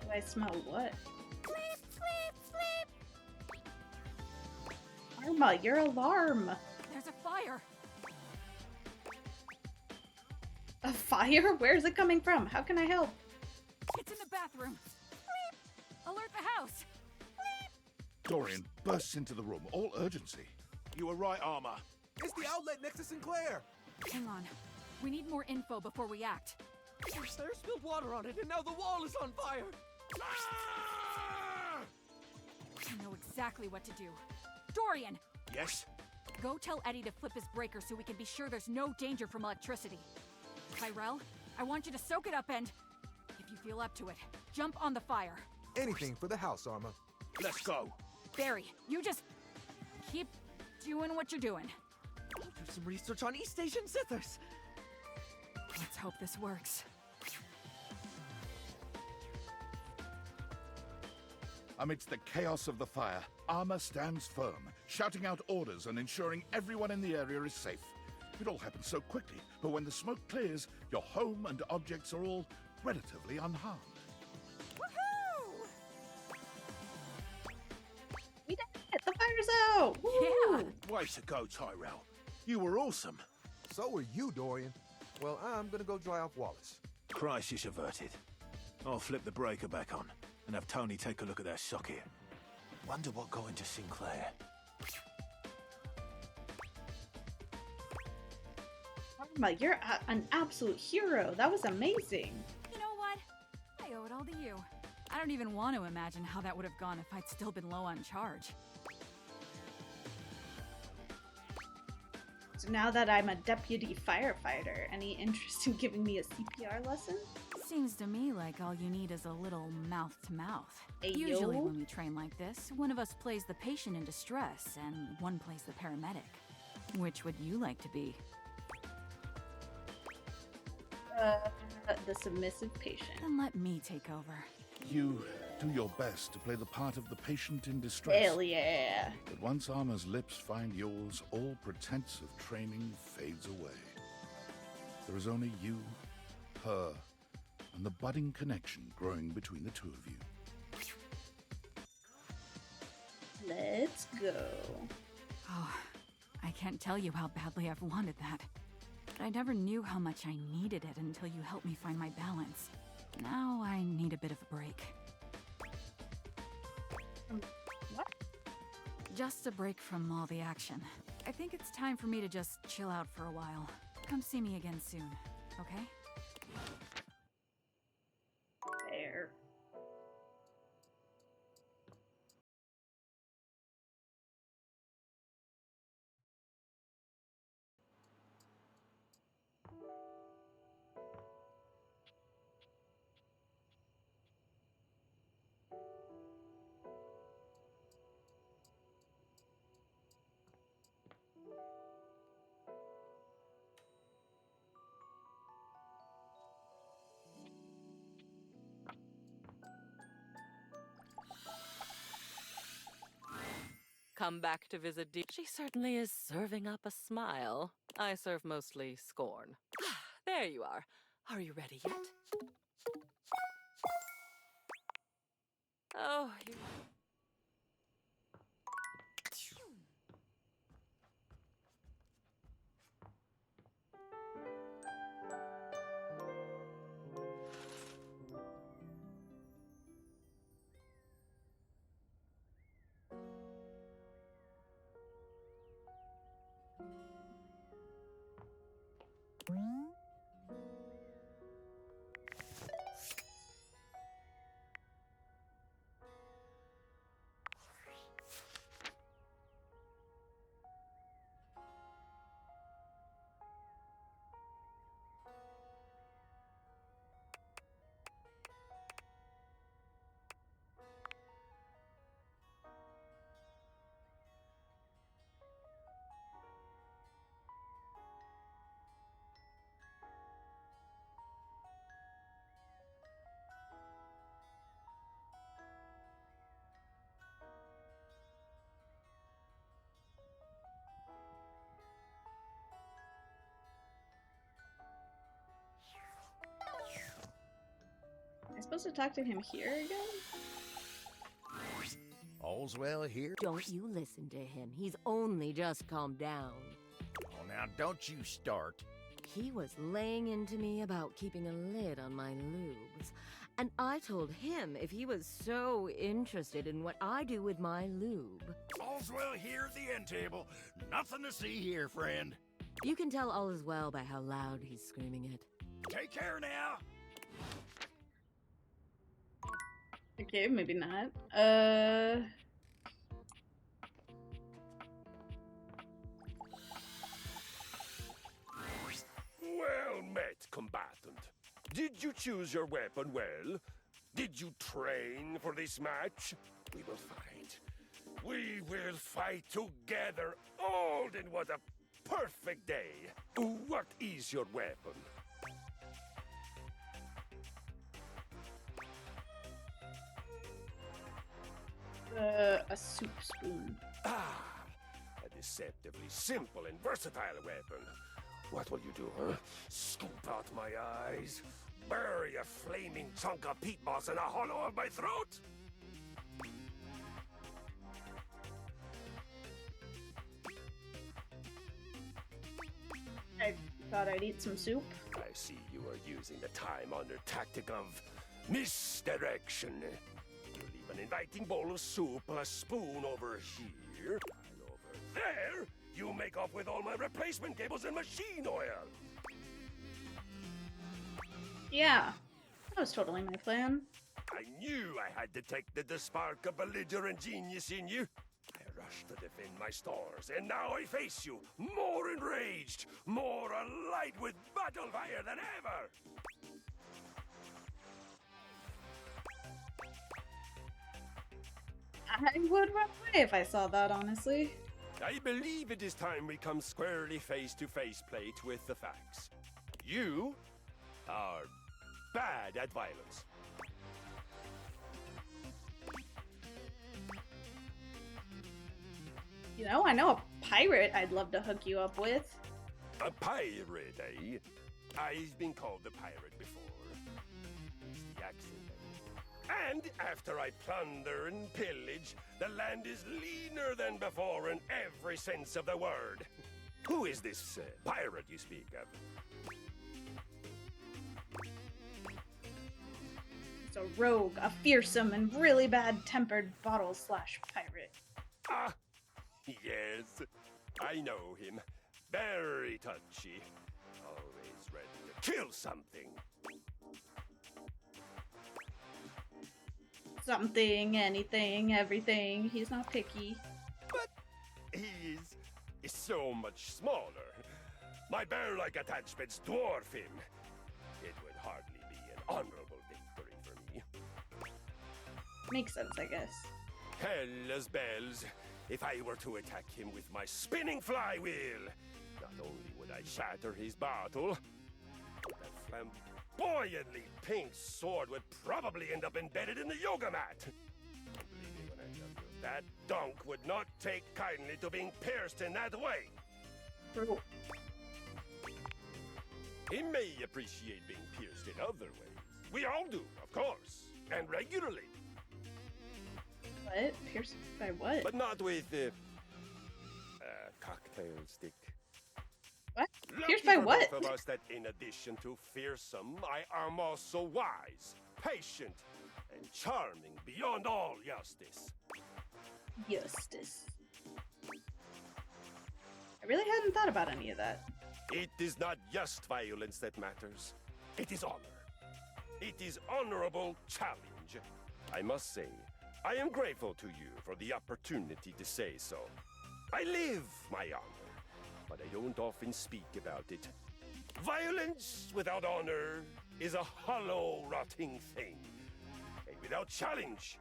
[SPEAKER 1] Do I smell what?
[SPEAKER 9] Sleep, sleep, sleep.
[SPEAKER 1] Arma, your alarm!
[SPEAKER 10] There's a fire!
[SPEAKER 1] A fire? Where's it coming from? How can I help?
[SPEAKER 10] It's in the bathroom! Sleep! Alert the house!
[SPEAKER 5] Dorian bursts into the room, all urgency.
[SPEAKER 2] You were right, Armor.
[SPEAKER 11] It's the outlet next to Sinclair.
[SPEAKER 10] Hang on. We need more info before we act.
[SPEAKER 11] Sinclair spilled water on it, and now the wall is on fire.
[SPEAKER 2] Ah!
[SPEAKER 10] I know exactly what to do. Dorian!
[SPEAKER 2] Yes?
[SPEAKER 10] Go tell Eddie to flip his breaker so we can be sure there's no danger from electricity. Tyrell, I want you to soak it up and, if you feel up to it, jump on the fire.
[SPEAKER 11] Anything for the house, Arma.
[SPEAKER 2] Let's go.
[SPEAKER 10] Barry, you just keep doing what you're doing.
[SPEAKER 11] I'll do some research on East Asian zithers.
[SPEAKER 10] Let's hope this works.
[SPEAKER 5] Amidst the chaos of the fire, Arma stands firm, shouting out orders and ensuring everyone in the area is safe. It all happens so quickly, but when the smoke clears, your home and objects are all relatively unharmed.
[SPEAKER 10] Woohoo!
[SPEAKER 1] We did it! The fire's out! Woo!
[SPEAKER 10] Yeah!
[SPEAKER 2] Way to go, Tyrell. You were awesome.
[SPEAKER 11] So are you, Dorian. Well, I'm gonna go dry off Wallace.
[SPEAKER 12] Crisis averted. I'll flip the breaker back on and have Tony take a look at that socket. Wonder what got into Sinclair.
[SPEAKER 1] Arma, you're an absolute hero. That was amazing.
[SPEAKER 10] You know what? I owe it all to you. I don't even want to imagine how that would have gone if I'd still been low on charge.
[SPEAKER 1] So now that I'm a deputy firefighter, any interest in giving me a CPR lesson?
[SPEAKER 10] Seems to me like all you need is a little mouth-to-mouth.
[SPEAKER 1] Ayo.
[SPEAKER 10] Usually when we train like this, one of us plays the patient in distress and one plays the paramedic. Which would you like to be?
[SPEAKER 1] The submissive patient.
[SPEAKER 10] Then let me take over.
[SPEAKER 5] You do your best to play the part of the patient in distress.
[SPEAKER 1] Hell yeah.
[SPEAKER 5] But once Arma's lips find yours, all pretense of training fades away. There is only you, her, and the budding connection growing between the two of you.
[SPEAKER 1] Let's go.
[SPEAKER 10] Oh, I can't tell you how badly I've wanted that. But I never knew how much I needed it until you helped me find my balance. Now I need a bit of a break.
[SPEAKER 1] What?
[SPEAKER 10] Just a break from all the action. I think it's time for me to just chill out for a while. Come see me again soon, okay?
[SPEAKER 1] There.
[SPEAKER 13] Come back to visit She certainly is serving up a smile. I serve mostly scorn. There you are. Are you ready yet? Oh, you...
[SPEAKER 1] Am I supposed to talk to him here again?
[SPEAKER 8] All's well here?
[SPEAKER 14] Don't you listen to him. He's only just calmed down.
[SPEAKER 8] Oh, now don't you start.
[SPEAKER 14] He was laying into me about keeping a lid on my lubes. And I told him if he was so interested in what I do with my lube.
[SPEAKER 8] All's well here at the end table. Nothing to see here, friend.
[SPEAKER 14] You can tell all is well by how loud he's screaming it.
[SPEAKER 8] Take care now.
[SPEAKER 1] Okay, maybe not.
[SPEAKER 15] Well met, combatant. Did you choose your weapon well? Did you train for this match? We will fight. We will fight together. Alden, what a perfect day. What is your weapon?
[SPEAKER 1] A soup spoon.
[SPEAKER 15] Ah, a deceptively simple and versatile weapon. What will you do, huh? Scoop out my eyes? Bury a flaming chunk of peat moss in a hollow of my throat?
[SPEAKER 1] I thought I'd eat some soup.
[SPEAKER 15] I see you are using the time-honored tactic of misdirection. You leave an inviting bowl of soup, a spoon over here, and over there, you make off with all my replacement cables and machine oil.
[SPEAKER 1] Yeah, that was totally my plan.
[SPEAKER 15] I knew I had detected the spark of belligerent genius in you. I rushed to defend my stores, and now I face you, more enraged, more alight with battle fire than ever.
[SPEAKER 1] I would run away if I saw that, honestly.
[SPEAKER 15] I believe it is time we come squarely face-to-face plate with the facts. You are bad at violence.
[SPEAKER 1] You know, I know a pirate I'd love to hook you up with.
[SPEAKER 15] A pirate, eh? I've been called a pirate before. It's the accent. And after I plunder and pillage, the land is leaner than before in every sense of the word. Who is this pirate you speak of?
[SPEAKER 1] It's a rogue, a fearsome, and really bad-tempered bottle/pirate.
[SPEAKER 15] Ah, yes, I know him. Very touchy. Always ready to kill something.
[SPEAKER 1] Something, anything, everything. He's not picky.
[SPEAKER 15] But he is so much smaller. My bear-like attachments dwarf him. It would hardly be an honorable victory for me.
[SPEAKER 1] Makes sense, I guess.
[SPEAKER 15] Hell as bells. If I were to attack him with my spinning flywheel, not only would I shatter his bottle, but that flamboyantly pink sword would probably end up embedded in the yoga mat. Believe me when I tell you, that dunk would not take kindly to being pierced in that way.
[SPEAKER 1] True.
[SPEAKER 15] He may appreciate being pierced in other ways. We all do, of course, and regularly.
[SPEAKER 1] What? Pierced by what?
[SPEAKER 15] But not with a cocktail stick.
[SPEAKER 1] What?
[SPEAKER 15] Lucky
[SPEAKER 1] Pierced by
[SPEAKER 15] for
[SPEAKER 1] what?
[SPEAKER 15] both of us that in addition to fearsome, I am also wise, patient, and charming beyond all justice.
[SPEAKER 1] Justice. I really hadn't thought about any of that.
[SPEAKER 15] It is not just violence that matters. It is honor. It is honorable challenge. I must say, I am grateful to you for the opportunity to say so. I live my honor, but I don't often speak about it. Violence without honor is a hollow, rotting thing. And without challenge,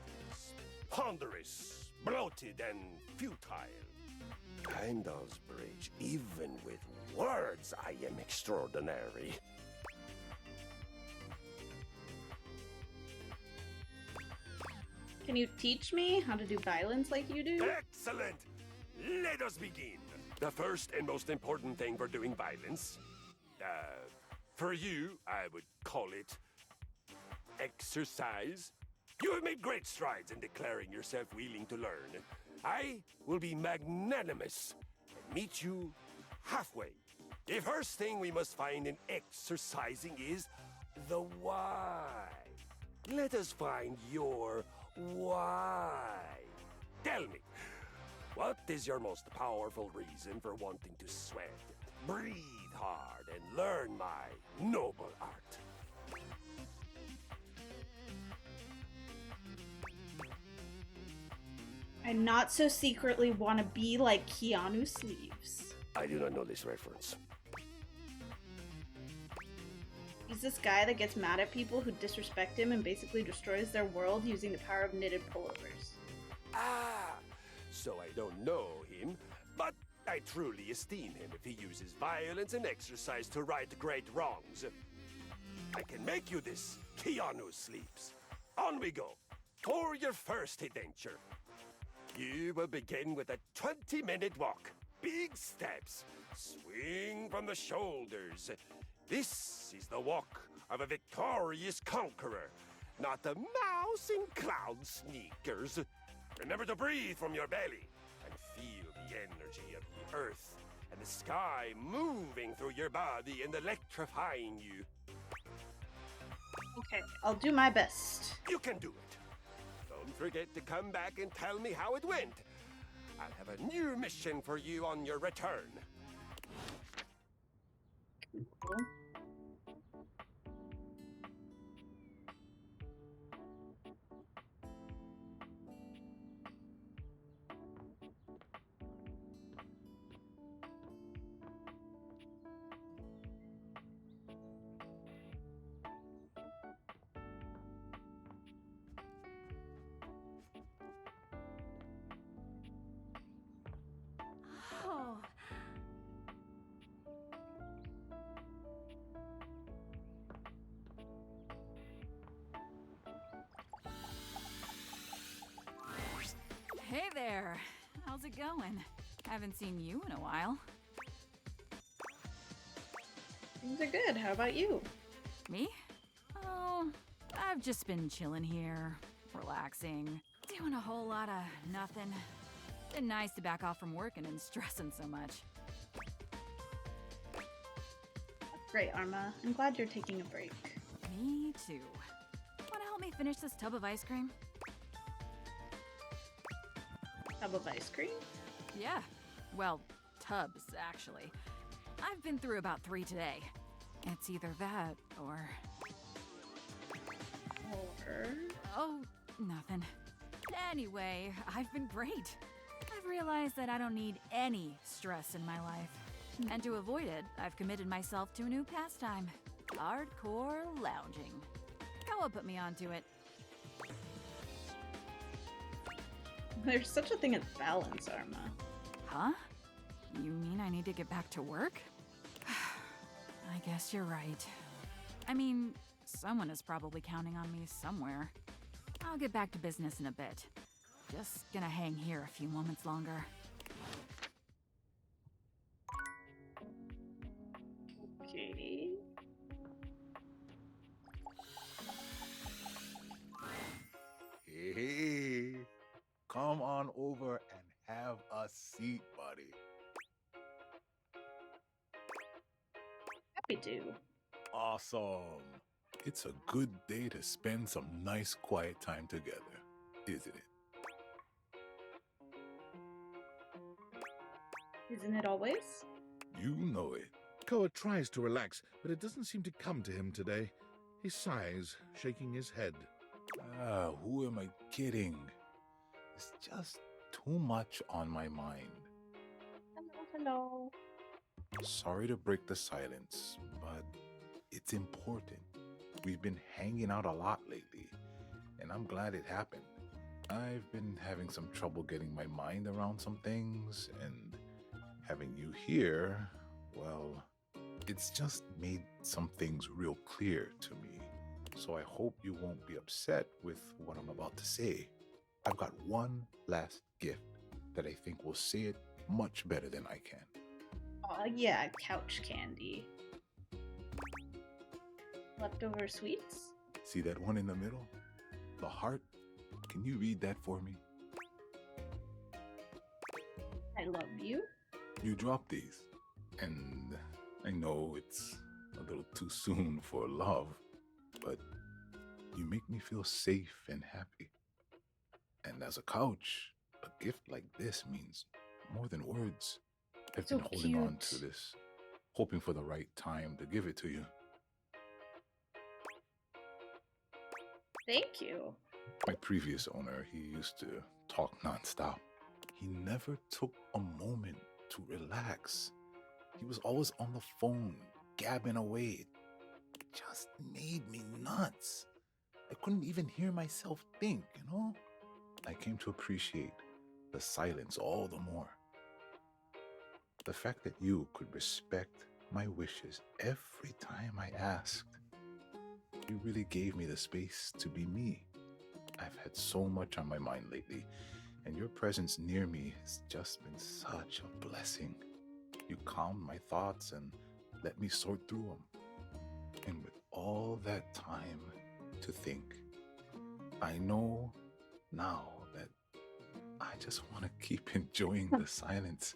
[SPEAKER 15] it is ponderous, bloated, and futile. Heimdall's Bridge, even with words, I am extraordinary.
[SPEAKER 1] Can you teach me how to do violence like you do?
[SPEAKER 15] Excellent! Let us begin. The first and most important thing for doing violence, for you, I would call it exercise. You have made great strides in declaring yourself willing to learn. I will be magnanimous and meet you halfway. The first thing we must find in exercising is the why. Let us find your why. Tell me, what is your most powerful reason for wanting to sweat, breathe hard, and learn my noble art?
[SPEAKER 1] I not so secretly want to be like Keanu Sleeves.
[SPEAKER 15] I do not know this reference.
[SPEAKER 1] He's this guy that gets mad at people who disrespect him and basically destroys their world using the power of knitted pullovers.
[SPEAKER 15] Ah, so I don't know him, but I truly esteem him if he uses violence and exercise to right great wrongs. I can make you this, Keanu Sleeps. On we go, for your first adventure. You will begin with a 20-minute walk. Big steps. Swing from the shoulders. This is the walk of a victorious conqueror, not a mouse in cloud sneakers. Remember to breathe from your belly and feel the energy of the earth and the sky moving through your body and electrifying you.
[SPEAKER 1] Okay, I'll do my best.
[SPEAKER 15] You can do it. Don't forget to come back and tell me how it went. I'll have a new mission for you on your return.
[SPEAKER 1] Cool.
[SPEAKER 4] Oh.
[SPEAKER 10] Hey there. How's it going? Haven't seen you in a while.
[SPEAKER 1] Things are good. How about you?
[SPEAKER 10] Me? Oh, I've just been chilling here, relaxing, doing a whole lot of nothing. Been nice to back off from working and stressing so much.
[SPEAKER 1] Great, Arma. I'm glad you're taking a break.
[SPEAKER 10] Me too. Wanna help me finish this tub of ice cream?
[SPEAKER 1] Tub of ice cream?
[SPEAKER 10] Yeah. Well, tubs, actually. I've been through about 3 today. It's either that or... Oh, nothing. Anyway, I've been great. I've realized that I don't need any stress in my life. And to avoid it, I've committed myself to a new pastime. Hardcore lounging. Kawa put me onto it.
[SPEAKER 1] There's such a thing as balance, Arma.
[SPEAKER 10] Huh? You mean I need to get back to work? I guess you're right. I mean, someone is probably counting on me somewhere. I'll get back to business in a bit. Just gonna hang here a few moments longer.
[SPEAKER 1] Okay.
[SPEAKER 7] Hey,
[SPEAKER 16] Come on over and have a seat, buddy.
[SPEAKER 1] Happy to.
[SPEAKER 16] Awesome. It's a good day to spend some nice quiet time together, isn't it?
[SPEAKER 1] Isn't it always?
[SPEAKER 16] You know it.
[SPEAKER 5] Koa tries to relax, but it doesn't seem to come to him today. He sighs, shaking his head.
[SPEAKER 16] Who am I kidding? It's just too much on my mind.
[SPEAKER 1] Hello.
[SPEAKER 16] Sorry to break the silence, but it's important. We've been hanging out a lot lately, and I'm glad it happened. I've been having some trouble getting my mind around some things, and having you here, well, it's just made some things real clear to me. So I hope you won't be upset with what I'm about to say. I've got one last gift that I think will say it much better than I can.
[SPEAKER 1] Aw, yeah, couch candy. Leftover sweets?
[SPEAKER 16] See that one in the middle? The heart? Can you read that for me?
[SPEAKER 1] I love you.
[SPEAKER 16] You dropped these, and I know it's a little too soon for love, but you make me feel safe and happy. And as a couch, a gift like this means more than words. I've been holding on to this, hoping for the right time to give it to you.
[SPEAKER 1] Thank you.
[SPEAKER 16] My previous owner, he used to talk nonstop. He never took a moment to relax. He was always on the phone, gabbing away. It just made me nuts. I couldn't even hear myself think, you know? I came to appreciate the silence all the more. The fact that you could respect my wishes every time I asked. You really gave me the space to be me. I've had so much on my mind lately, and your presence near me has just been such a blessing. You calmed my thoughts and let me sort through them. And with all that time to think, I know now that I just want to keep enjoying the silence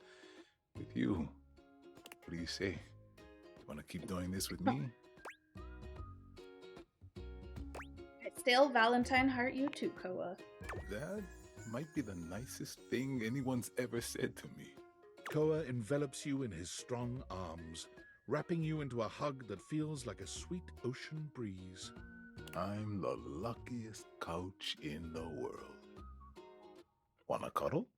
[SPEAKER 16] with you. What do you say? You want to keep doing this with me?
[SPEAKER 1] I still Valentine heart you too, Koa.
[SPEAKER 16] That might be the nicest thing anyone's ever said to me.
[SPEAKER 5] Koa envelops you in his strong arms, wrapping you into a hug that feels like a sweet ocean breeze.
[SPEAKER 16] I'm the luckiest couch in the world. Wanna cuddle?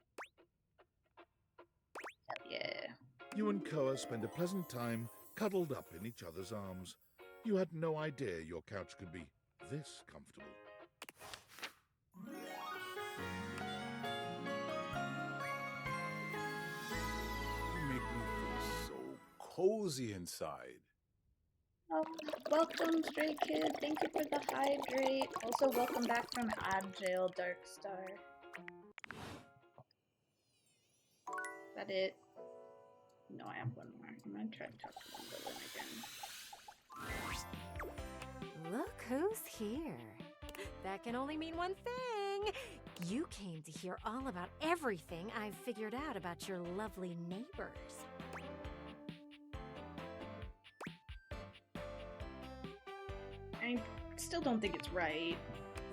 [SPEAKER 1] Hell yeah.
[SPEAKER 5] You and Koa spend a pleasant time cuddled up in each other's arms. You had no idea your couch could be this comfortable.
[SPEAKER 16] You make me feel so cozy inside.
[SPEAKER 1] Oh, welcome, Stray Kid. Thank you for the hydrate. Also, welcome back from ad jail, Darkstar. Is that it? No, I have one more. I'm gonna try to talk to Wonderland again.
[SPEAKER 14] Look who's here. That can only mean one thing. You came to hear all about everything I've figured out about your lovely neighbors.
[SPEAKER 1] I still don't think it's right.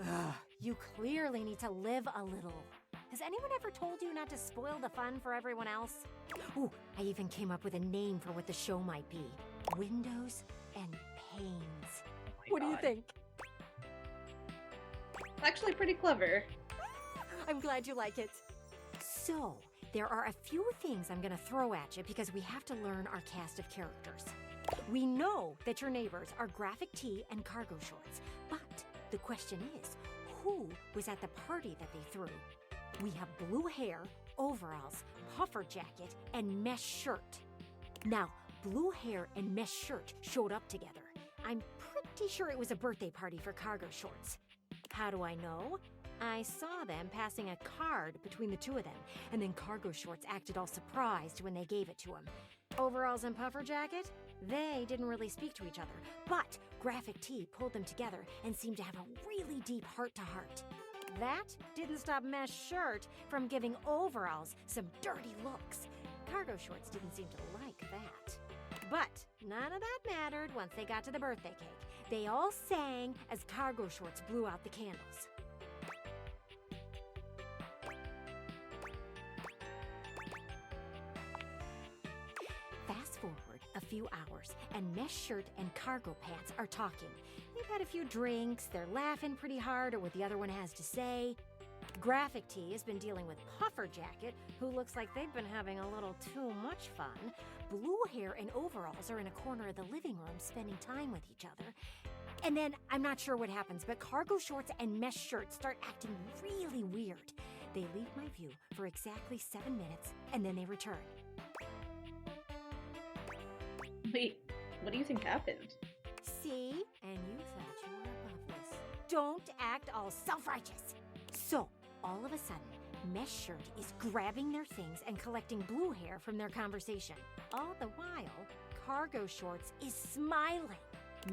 [SPEAKER 14] Ugh, you clearly need to live a little. Has anyone ever told you not to spoil the fun for everyone else? Ooh, I even came up with a name for what the show might be. Windows and Panes. What do you think?
[SPEAKER 1] It's actually pretty clever.
[SPEAKER 14] I'm glad you like it. So, there are a few things I'm gonna throw at you because we have to learn our cast of characters. We know that your neighbors are Graphic Tee and Cargo Shorts, but the question is, who was at the party that they threw? We have blue hair, overalls, puffer jacket, and mesh shirt. Now, blue hair and mesh shirt showed up together. I'm pretty sure it was a birthday party for Cargo Shorts. How do I know? I saw them passing a card between the two of them, and then Cargo Shorts acted all surprised when they gave it to him. Overalls and puffer jacket? They didn't really speak to each other, but Graphic Tee pulled them together and seemed to have a really deep heart-to-heart. That didn't stop Mesh Shirt from giving overalls some dirty looks. Cargo Shorts didn't seem to like that. But none of that mattered once they got to the birthday cake. They all sang as Cargo Shorts blew out the candles. Fast forward a few hours, and Mesh Shirt and Cargo Pants are talking. They've had a few drinks, they're laughing pretty hard at what the other one has to say. Graphic Tee has been dealing with Puffer Jacket, who looks like they've been having a little too much fun. Blue Hair and Overalls are in a corner of the living room spending time with each other. And then, I'm not sure what happens, but Cargo Shorts and Mesh Shirt start acting really weird. They leave my view for exactly 7 minutes, and then they return.
[SPEAKER 1] Wait, what do you think happened?
[SPEAKER 14] See? And you thought you were above this. Don't act all self-righteous. So, all of a sudden, Mesh Shirt is grabbing their things and collecting Blue Hair from their conversation. All the while, Cargo Shorts is smiling.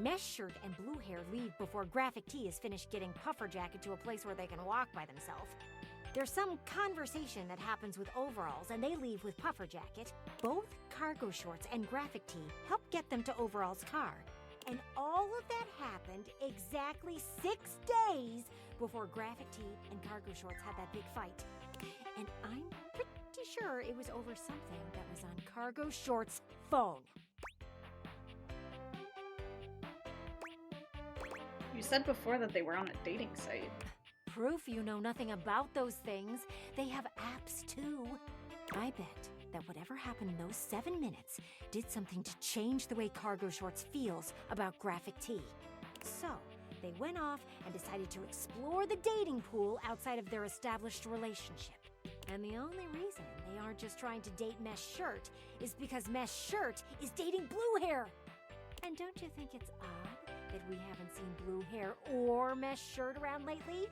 [SPEAKER 14] Mesh Shirt and Blue Hair leave before Graphic Tee is finished getting Puffer Jacket to a place where they can walk by themselves. There's some conversation that happens with Overalls, and they leave with Puffer Jacket. Both Cargo Shorts and Graphic Tee help get them to Overall's car. And all of that happened exactly 6 days before Graphic Tee and Cargo Shorts had that big fight. And I'm pretty sure it was over something that was on Cargo Shorts' phone.
[SPEAKER 1] You said before that they were on a dating site.
[SPEAKER 14] Proof you know nothing about those things. They have apps too. I bet that whatever happened in those 7 minutes did something to change the way Cargo Shorts feels about Graphic Tee. So, they went off and decided to explore the dating pool outside of their established relationship. And the only reason they aren't just trying to date Mesh Shirt is because Mesh Shirt is dating Blue Hair. And don't you think it's odd that we haven't seen Blue Hair or Mesh Shirt around lately?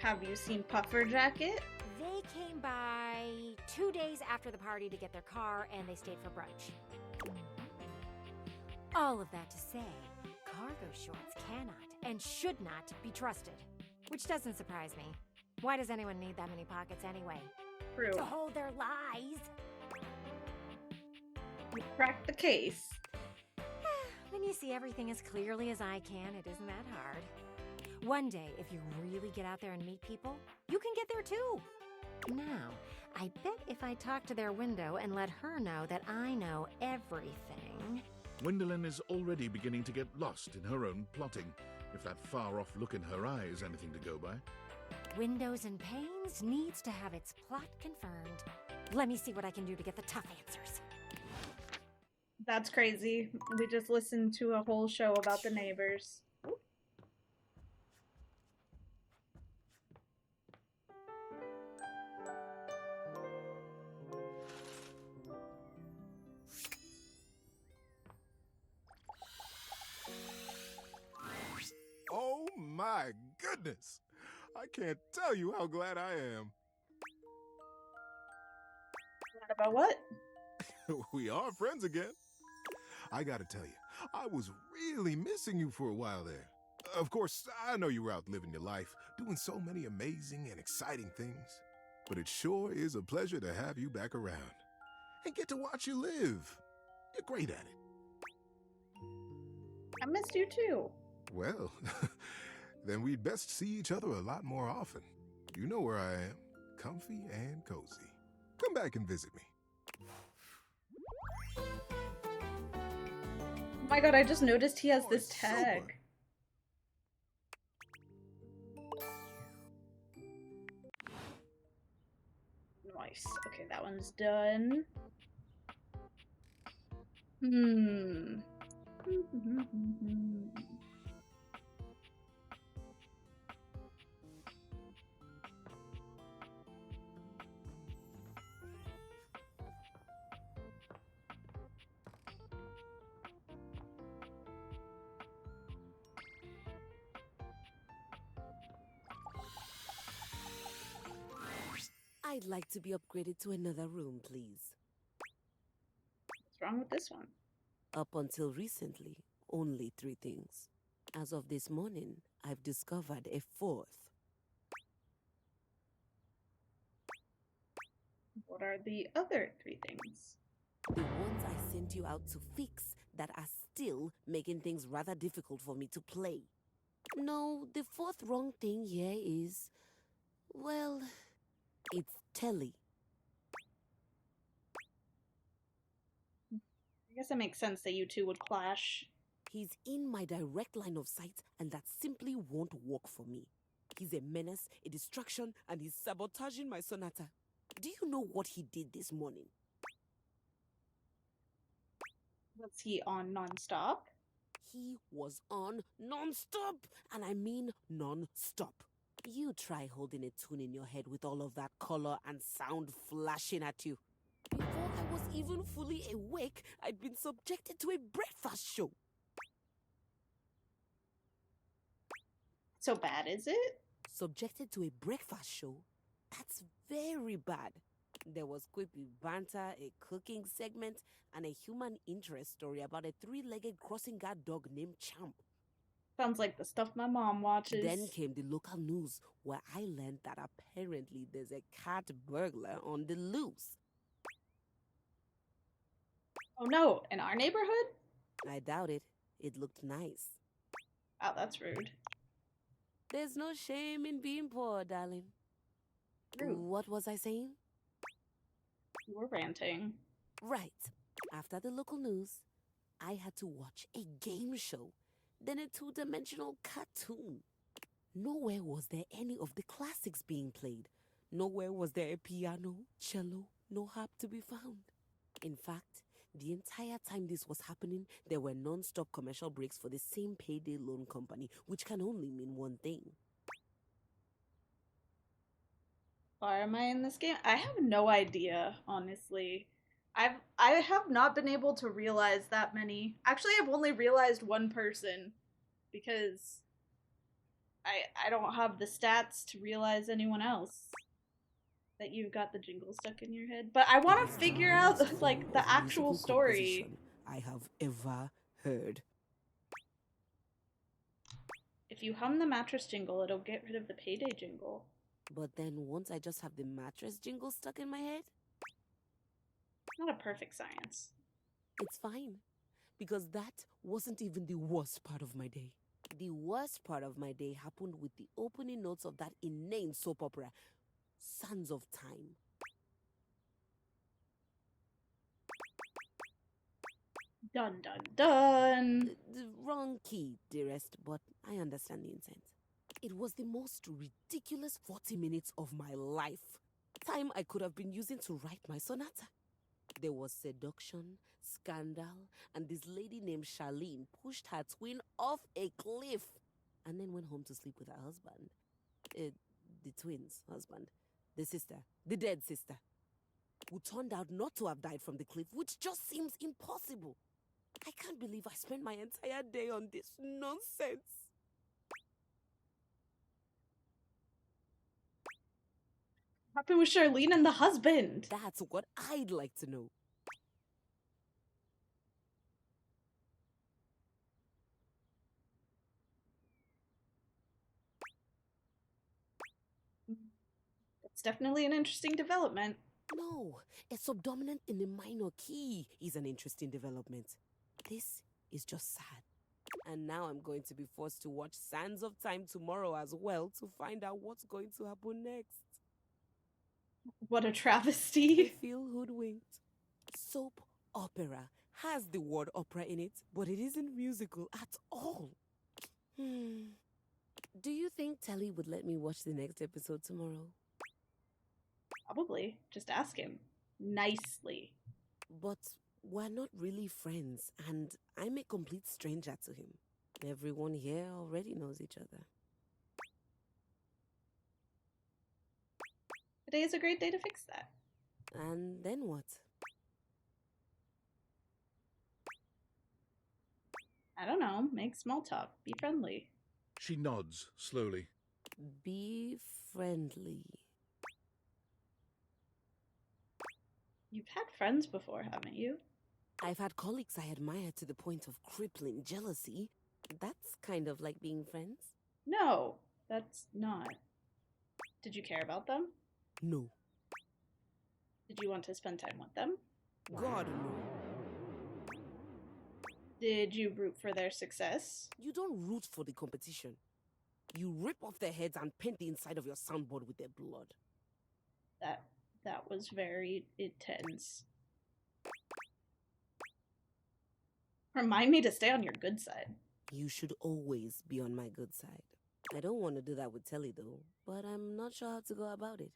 [SPEAKER 1] Have you seen Puffer Jacket?
[SPEAKER 14] They came by 2 days after the party to get their car, and they stayed for brunch. All of that to say, Cargo Shorts cannot and should not be trusted. Which doesn't surprise me. Why does anyone need that many pockets anyway?
[SPEAKER 1] True.
[SPEAKER 14] To hold their lies.
[SPEAKER 1] You cracked the case.
[SPEAKER 14] When you see everything as clearly as I can, it isn't that hard. One day, if you really get out there and meet people, you can get there too. Now, I bet if I talk to their window and let her know that I know everything...
[SPEAKER 5] Gwendolyn is already beginning to get lost in her own plotting, if that far-off look in her eye is anything to go by.
[SPEAKER 14] Windows and Panes needs to have its plot confirmed. Let me see what I can do to get the tough answers.
[SPEAKER 1] That's crazy. We just listened to a whole show about the neighbors.
[SPEAKER 7] Oh my goodness! I can't tell you how glad I am.
[SPEAKER 1] Glad about what?
[SPEAKER 7] We are friends again. I gotta tell you, I was really missing you for a while there. Of course, I know you were out living your life, doing so many amazing and exciting things. But it sure is a pleasure to have you back around. And get to watch you live. You're great at it.
[SPEAKER 1] I missed you too.
[SPEAKER 7] Well, then we'd best see each other a lot more often. You know where I am, comfy and cozy. Come back and visit me.
[SPEAKER 1] Oh my god, I just noticed he has this tag. Nice. Okay, that one's done.
[SPEAKER 17] I'd like to be upgraded to another room, please.
[SPEAKER 1] What's wrong with this one?
[SPEAKER 17] Up until recently, only 3 things. As of this morning, I've discovered a fourth.
[SPEAKER 1] What are the other 3 things?
[SPEAKER 17] The ones I sent you out to fix that are still making things rather difficult for me to play. No, the fourth wrong thing here is, well, it's Telly.
[SPEAKER 1] I guess it makes sense that you two would clash.
[SPEAKER 17] He's in my direct line of sight, and that simply won't work for me. He's a menace, a distraction, and he's sabotaging my sonata. Do you know what he did this morning?
[SPEAKER 1] Was he on non-stop?
[SPEAKER 17] He was on non-stop, and I mean non-stop. You try holding a tune in your head with all of that color and sound flashing at you. Before I was even fully awake, I'd been subjected to a breakfast show.
[SPEAKER 1] So bad, is it?
[SPEAKER 17] Subjected to a breakfast show? That's very bad. There was quippy banter, a cooking segment, and a human interest story about a 3-legged crossing guard dog named Champ.
[SPEAKER 1] Sounds like the stuff my mom watches.
[SPEAKER 17] Then came the local news, where I learned that apparently there's a cat burglar on the loose.
[SPEAKER 1] Oh no, in our neighborhood?
[SPEAKER 17] I doubt it. It looked nice.
[SPEAKER 1] Wow, that's rude.
[SPEAKER 17] There's no shame in being poor, darling.
[SPEAKER 1] Rude.
[SPEAKER 17] What was I saying?
[SPEAKER 1] You were ranting.
[SPEAKER 17] Right. After the local news, I had to watch a game show, then a 2-dimensional cartoon. Nowhere was there any of the classics being played. Nowhere was there a piano, cello, no harp to be found. In fact, the entire time this was happening, there were non-stop commercial breaks for the same payday loan company, which can only mean one thing.
[SPEAKER 1] Why am I in this game? I have no idea, honestly. I have not been able to realize that many. Actually, I've only realized one person because I don't have the stats to realize anyone else. That you've got the jingle stuck in your head. But I want to figure out like the actual story.
[SPEAKER 17] I have ever heard.
[SPEAKER 1] If you hum the mattress jingle, it'll get rid of the payday jingle.
[SPEAKER 17] But then once I just have the mattress jingle stuck in my head?
[SPEAKER 1] Not a perfect science.
[SPEAKER 17] It's fine. Because that wasn't even the worst part of my day. The worst part of my day happened with the opening notes of that inane soap opera, Sands of Time.
[SPEAKER 1] Dun dun dun!
[SPEAKER 17] The wrong key, dearest, but I understand the intent. It was the most ridiculous 40 minutes of my life. Time I could have been using to write my sonata. There was seduction, scandal, and this lady named Charlene pushed her twin off a cliff and then went home to sleep with her husband. The twin's husband. The sister. The dead sister. Who turned out not to have died from the cliff, which just seems impossible. I can't believe I spent my entire day on this nonsense.
[SPEAKER 1] What happened with Charlene and the husband?
[SPEAKER 17] That's what I'd like to know.
[SPEAKER 1] It's definitely an interesting development.
[SPEAKER 17] No, a subdominant in a minor key is an interesting development. This is just sad. And now I'm going to be forced to watch Sands of Time tomorrow as well to find out what's going to happen next.
[SPEAKER 1] What a travesty.
[SPEAKER 17] I feel hoodwinked. Soap opera has the word opera in it, but it isn't musical at all. Do you think Telly would let me watch the next episode tomorrow?
[SPEAKER 1] Probably. Just ask him. Nicely.
[SPEAKER 17] But we're not really friends, and I'm a complete stranger to him. Everyone here already knows each other.
[SPEAKER 1] Today is a great day to fix that.
[SPEAKER 17] And then what?
[SPEAKER 1] I don't know. Make small talk. Be friendly.
[SPEAKER 5] She nods slowly.
[SPEAKER 17] Be friendly.
[SPEAKER 1] You've had friends before, haven't you?
[SPEAKER 17] I've had colleagues I admire to the point of crippling jealousy. That's kind of like being friends.
[SPEAKER 1] No, that's not. Did you care about them?
[SPEAKER 17] No.
[SPEAKER 1] Did you want to spend time with them?
[SPEAKER 17] God, no.
[SPEAKER 1] Did you root for their success?
[SPEAKER 17] You don't root for the competition. You rip off their heads and paint the inside of your soundboard with their blood.
[SPEAKER 1] That was very intense. Remind me to stay on your good side.
[SPEAKER 17] You should always be on my good side. I don't want to do that with Telly though, but I'm not sure how to go about it.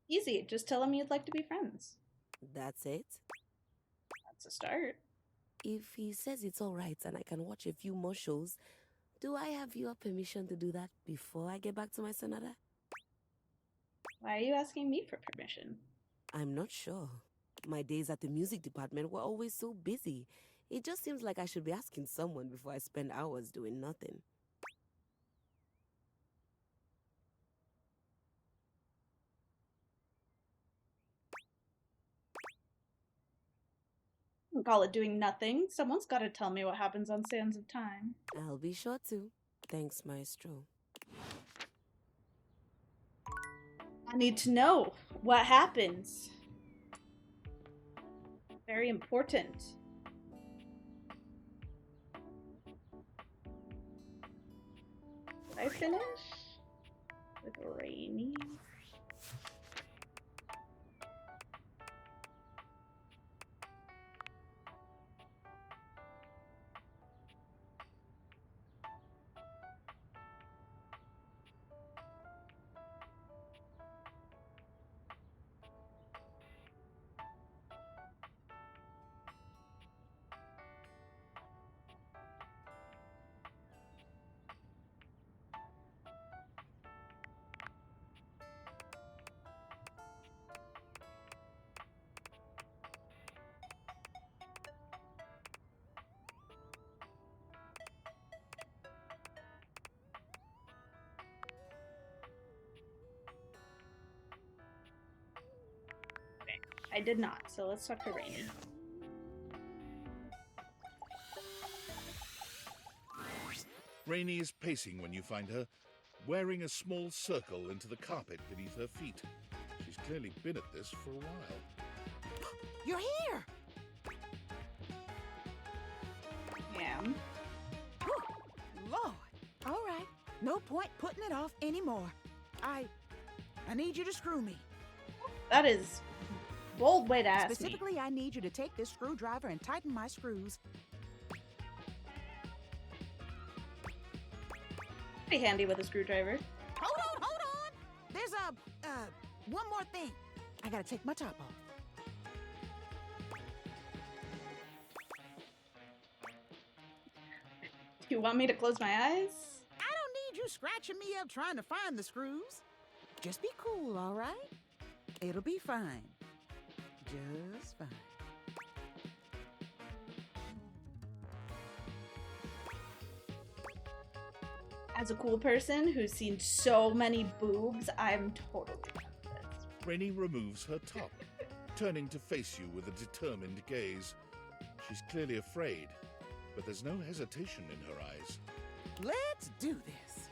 [SPEAKER 1] Easy, just tell him you'd like to be friends.
[SPEAKER 17] That's it?
[SPEAKER 1] That's a start.
[SPEAKER 17] If he says it's alright and I can watch a few more shows, do I have your permission to do that before I get back to my Sonata?
[SPEAKER 1] Why are you asking me for permission?
[SPEAKER 17] I'm not sure. My days at the music department were always so busy. It just seems like I should be asking someone before I spend hours doing nothing.
[SPEAKER 1] Don't call it doing nothing. Someone's got to tell me what happens on Sands of Time.
[SPEAKER 17] I'll be sure to. Thanks, Maestro.
[SPEAKER 1] I need to know what happens. Very important. Did I finish with Rainy? I did not, so let's talk to Rainy.
[SPEAKER 5] Rainy is pacing when you find her, wearing a small circle into the carpet beneath her feet. She's clearly been at this for a while.
[SPEAKER 18] You're here!
[SPEAKER 1] Yeah.
[SPEAKER 18] Lord. All right. No point putting it off anymore. I need you to screw me.
[SPEAKER 1] That is a bold way to ask me.
[SPEAKER 18] Specifically, I need you to take this screwdriver and tighten my screws.
[SPEAKER 1] Pretty handy with a screwdriver.
[SPEAKER 18] Hold on! There's one more thing. I gotta take my top off.
[SPEAKER 1] You want me to close my eyes?
[SPEAKER 18] I don't need you scratching me up trying to find the screws. Just be cool, all right? It'll be fine. Just fine.
[SPEAKER 1] As a cool person who's seen so many boobs, I'm totally done with this.
[SPEAKER 5] Rainy removes her top, turning to face you with a determined gaze. She's clearly afraid, but there's no hesitation in her eyes.
[SPEAKER 18] Let's do this.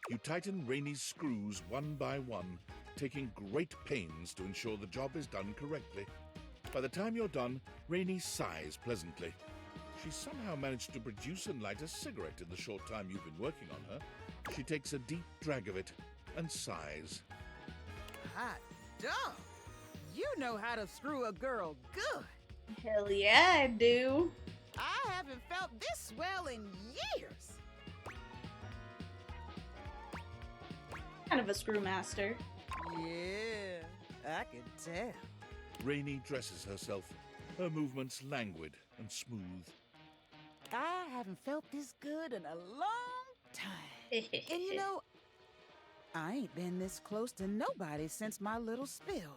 [SPEAKER 5] You tighten Rainy's screws one by one, taking great pains to ensure the job is done correctly. By the time you're done, Rainy sighs pleasantly. She's somehow managed to produce and light a cigarette in the short time you've been working on her. She takes a deep drag of it and sighs.
[SPEAKER 18] Hot dog! You know how to screw a girl good.
[SPEAKER 1] Hell yeah, I do.
[SPEAKER 18] I haven't felt this swell in years.
[SPEAKER 1] Kind of a screw master.
[SPEAKER 18] Yeah, I can tell.
[SPEAKER 5] Rainy dresses herself, her movements languid and smooth.
[SPEAKER 18] I haven't felt this good in a long time. And you know, I ain't been this close to nobody since my little spill.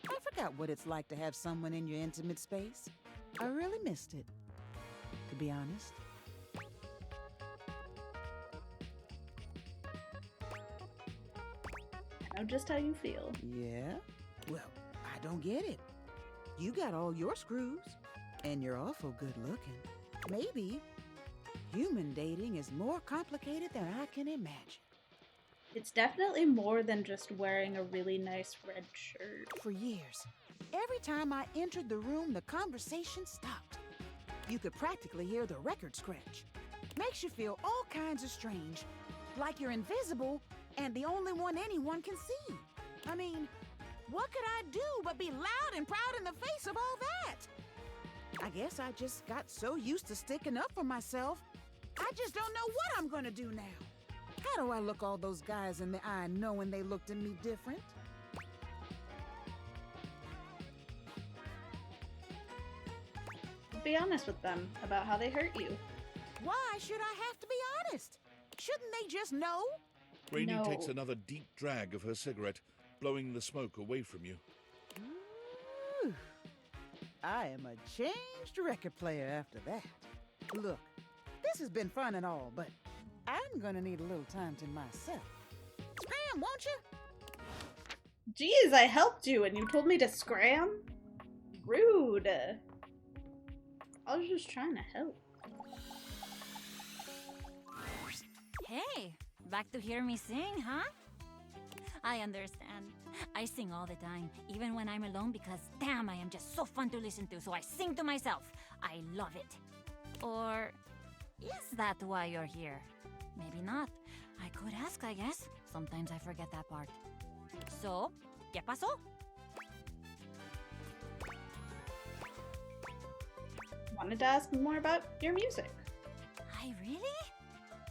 [SPEAKER 18] I forgot what it's like to have someone in your intimate space. I really missed it, to be honest.
[SPEAKER 1] know just how you feel.
[SPEAKER 18] Yeah? Well, I don't get it. You got all your screws, and you're awful good looking. Maybe human dating is more complicated than I can imagine.
[SPEAKER 1] It's definitely more than just wearing a really nice red shirt.
[SPEAKER 18] For years, every time I entered the room, the conversation stopped. You could practically hear the record scratch. Makes you feel all kinds of strange, like you're invisible and the only one anyone can see. I mean, what could I do but be loud and proud in the face of all that? I guess I just got so used to sticking up for myself, I just don't know what I'm gonna do now. How do I look all those guys in the eye knowing they looked at me different?
[SPEAKER 1] Be honest with them about how they hurt you.
[SPEAKER 18] Why should I have to be honest? Shouldn't they just know?
[SPEAKER 5] Rainey takes another deep drag of her cigarette, blowing the smoke away from you.
[SPEAKER 18] Ooh, I am a changed record player after that. Look, this has been fun and all, but I'm gonna need a little time to myself. Scram, won't you?
[SPEAKER 1] Jeez, I helped you and you told me to scram? Rude. I was just trying to help.
[SPEAKER 10] Hey, back to hear me sing, huh? I understand. I sing all the time, even when I'm alone because, damn, I am just so fun to listen to, so I sing to myself. I love it. Or is that why you're here? Maybe not. I could ask, I guess. Sometimes I forget that part. So, ¿qué pasó?
[SPEAKER 1] Wanted to ask more about your music.
[SPEAKER 10] I really?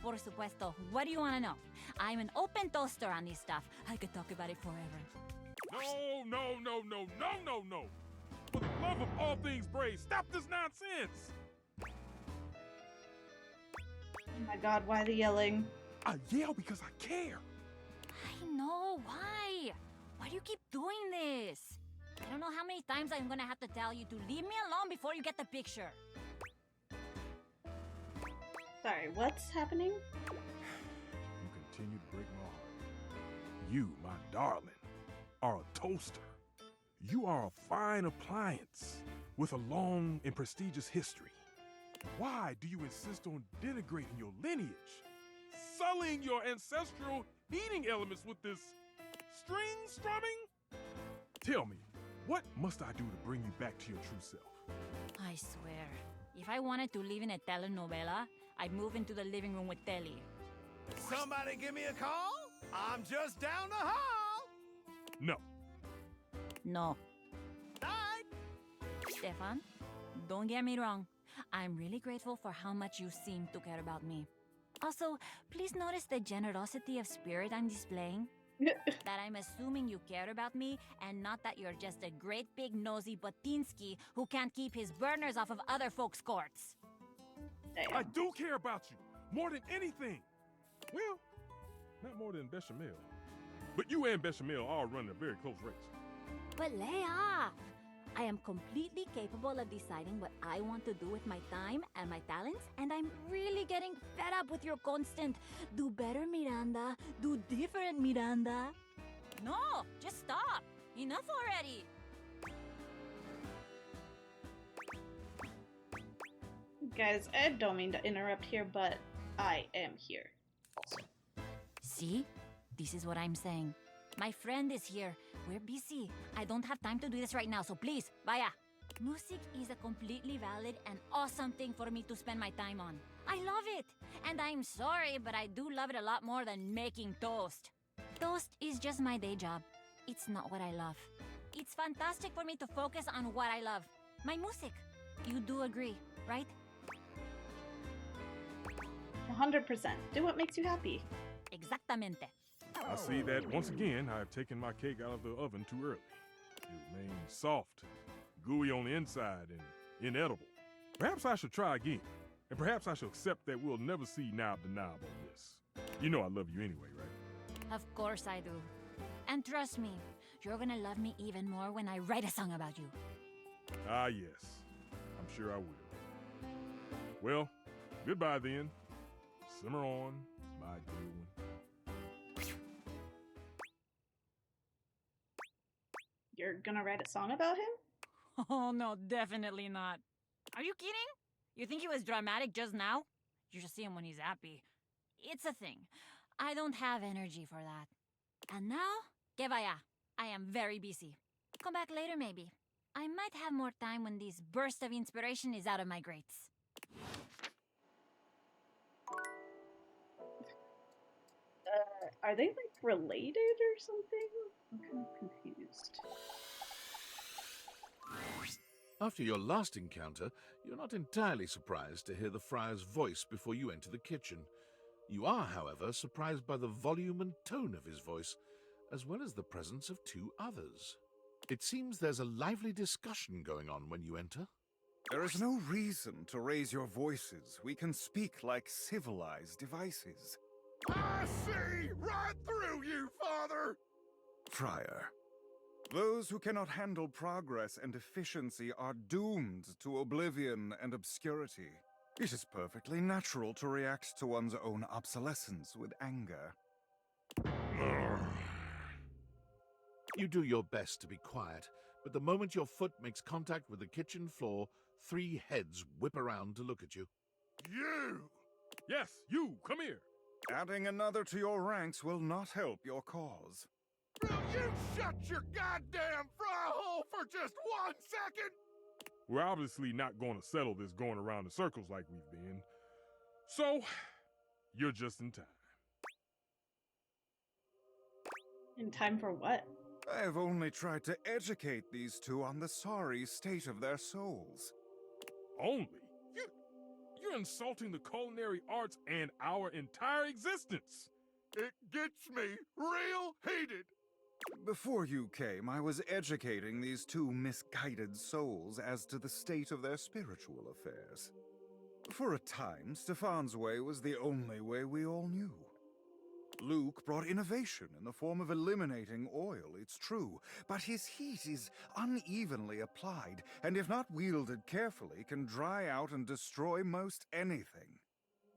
[SPEAKER 10] Por supuesto. What do you want to know? I'm an open toaster on this stuff. I could talk about it forever.
[SPEAKER 19] No. For the love of all things brave, stop this nonsense!
[SPEAKER 1] Oh my god, why the yelling?
[SPEAKER 19] I yell because I care.
[SPEAKER 10] I know. Why? Why do you keep doing this? I don't know how many times I'm gonna have to tell you to leave me alone before you get the picture.
[SPEAKER 1] Sorry, what's happening?
[SPEAKER 19] You continue to break my heart. You, my darling, are a toaster. You are a fine appliance with a long and prestigious history. Why do you insist on denigrating your lineage? Sullying your ancestral heating elements with this string strumming? Tell me, what must I do to bring you back to your true self?
[SPEAKER 10] I swear, if I wanted to live in a telenovela, I'd move into the living room with Telly.
[SPEAKER 20] Somebody give me a call? I'm just down the hall.
[SPEAKER 19] No.
[SPEAKER 10] No. Stefan, don't get me wrong. I'm really grateful for how much you seem to care about me. Also, please notice the generosity of spirit I'm displaying. That I'm assuming you care about me and not that you're just a great big nosy Botinsky who can't keep his burners off of other folks' courts.
[SPEAKER 19] I do care about you, more than anything. Well, not more than Bechamel. But you and Bechamel are running a very close race.
[SPEAKER 10] But Leia, I am completely capable of deciding what I want to do with my time and my talents, and I'm really getting fed up with your constant, do better, Miranda, do different, Miranda. No, just stop. Enough already.
[SPEAKER 1] Guys, I don't mean to interrupt here, but I am here.
[SPEAKER 10] See? This is what I'm saying. My friend is here. We're busy. I don't have time to do this right now, so please, vaya. Music is a completely valid and awesome thing for me to spend my time on. I love it. And I'm sorry, but I do love it a lot more than making toast. Toast is just my day job. It's not what I love. It's fantastic for me to focus on what I love. My music. You do agree, right?
[SPEAKER 1] 100%. Do what makes you happy.
[SPEAKER 10] Exactamente.
[SPEAKER 19] I see that once again I have taken my cake out of the oven too early. It remains soft, gooey on the inside, and inedible. Perhaps I should try again, and perhaps I should accept that we'll never see knob to knob on this. You know I love you anyway, right?
[SPEAKER 10] Of course I do. And trust me, you're gonna love me even more when I write a song about you.
[SPEAKER 19] Ah, yes. I'm sure I will. Well, goodbye then. Simmer on, my dear one.
[SPEAKER 1] You're gonna write a song about him?
[SPEAKER 10] Oh, no, definitely not. Are you kidding? You think he was dramatic just now? You should see him when he's happy. It's a thing. I don't have energy for that. And now, que vaya. I am very busy. Come back later, maybe. I might have more time when this burst of inspiration is out of my grates.
[SPEAKER 1] Are they, like, related or something? I'm kind of confused.
[SPEAKER 5] After your last encounter, you're not entirely surprised to hear the friar's voice before you enter the kitchen. You are, however, surprised by the volume and tone of his voice, as well as the presence of two others. It seems there's a lively discussion going on when you enter.
[SPEAKER 21] There is no reason to raise your voices. We can speak like civilized devices.
[SPEAKER 2] I see right through you, Father!
[SPEAKER 21] Friar, those who cannot handle progress and efficiency are doomed to oblivion and obscurity. It is perfectly natural to react to one's own obsolescence with anger.
[SPEAKER 5] You do your best to be quiet, but the moment your foot makes contact with the kitchen floor, 3 heads whip around to look at you.
[SPEAKER 2] You!
[SPEAKER 19] Yes, you! Come here!
[SPEAKER 21] Adding another to your ranks will not help your cause.
[SPEAKER 2] Will you shut your goddamn fry hole for just 1 second?
[SPEAKER 19] We're obviously not going to settle this going around in circles like we've been. So, you're just in time.
[SPEAKER 1] In time for what?
[SPEAKER 21] I have only tried to educate these two on the sorry state of their souls.
[SPEAKER 19] Only? You're insulting the culinary arts and our entire existence.
[SPEAKER 2] It gets me real heated.
[SPEAKER 21] Before you came, I was educating these two misguided souls as to the state of their spiritual affairs. For a time, Stefan's way was the only way we all knew. Luke brought innovation in the form of eliminating oil, it's true, but his heat is unevenly applied, and if not wielded carefully, can dry out and destroy most anything.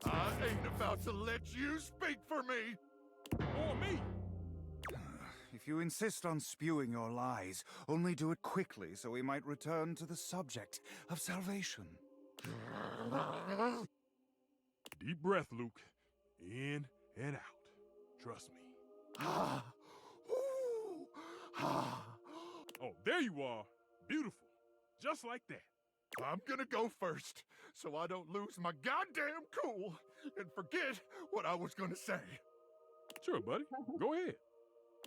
[SPEAKER 2] I ain't about to let you speak for me!
[SPEAKER 19] Or me!
[SPEAKER 21] If you insist on spewing your lies, only do it quickly so we might return to the subject of salvation.
[SPEAKER 19] Deep breath, Luke. In and out. Trust me. Oh, there you are. Beautiful. Just like that.
[SPEAKER 2] I'm gonna go first, so I don't lose my goddamn cool and forget what I was gonna say.
[SPEAKER 19] Sure, buddy. Go ahead.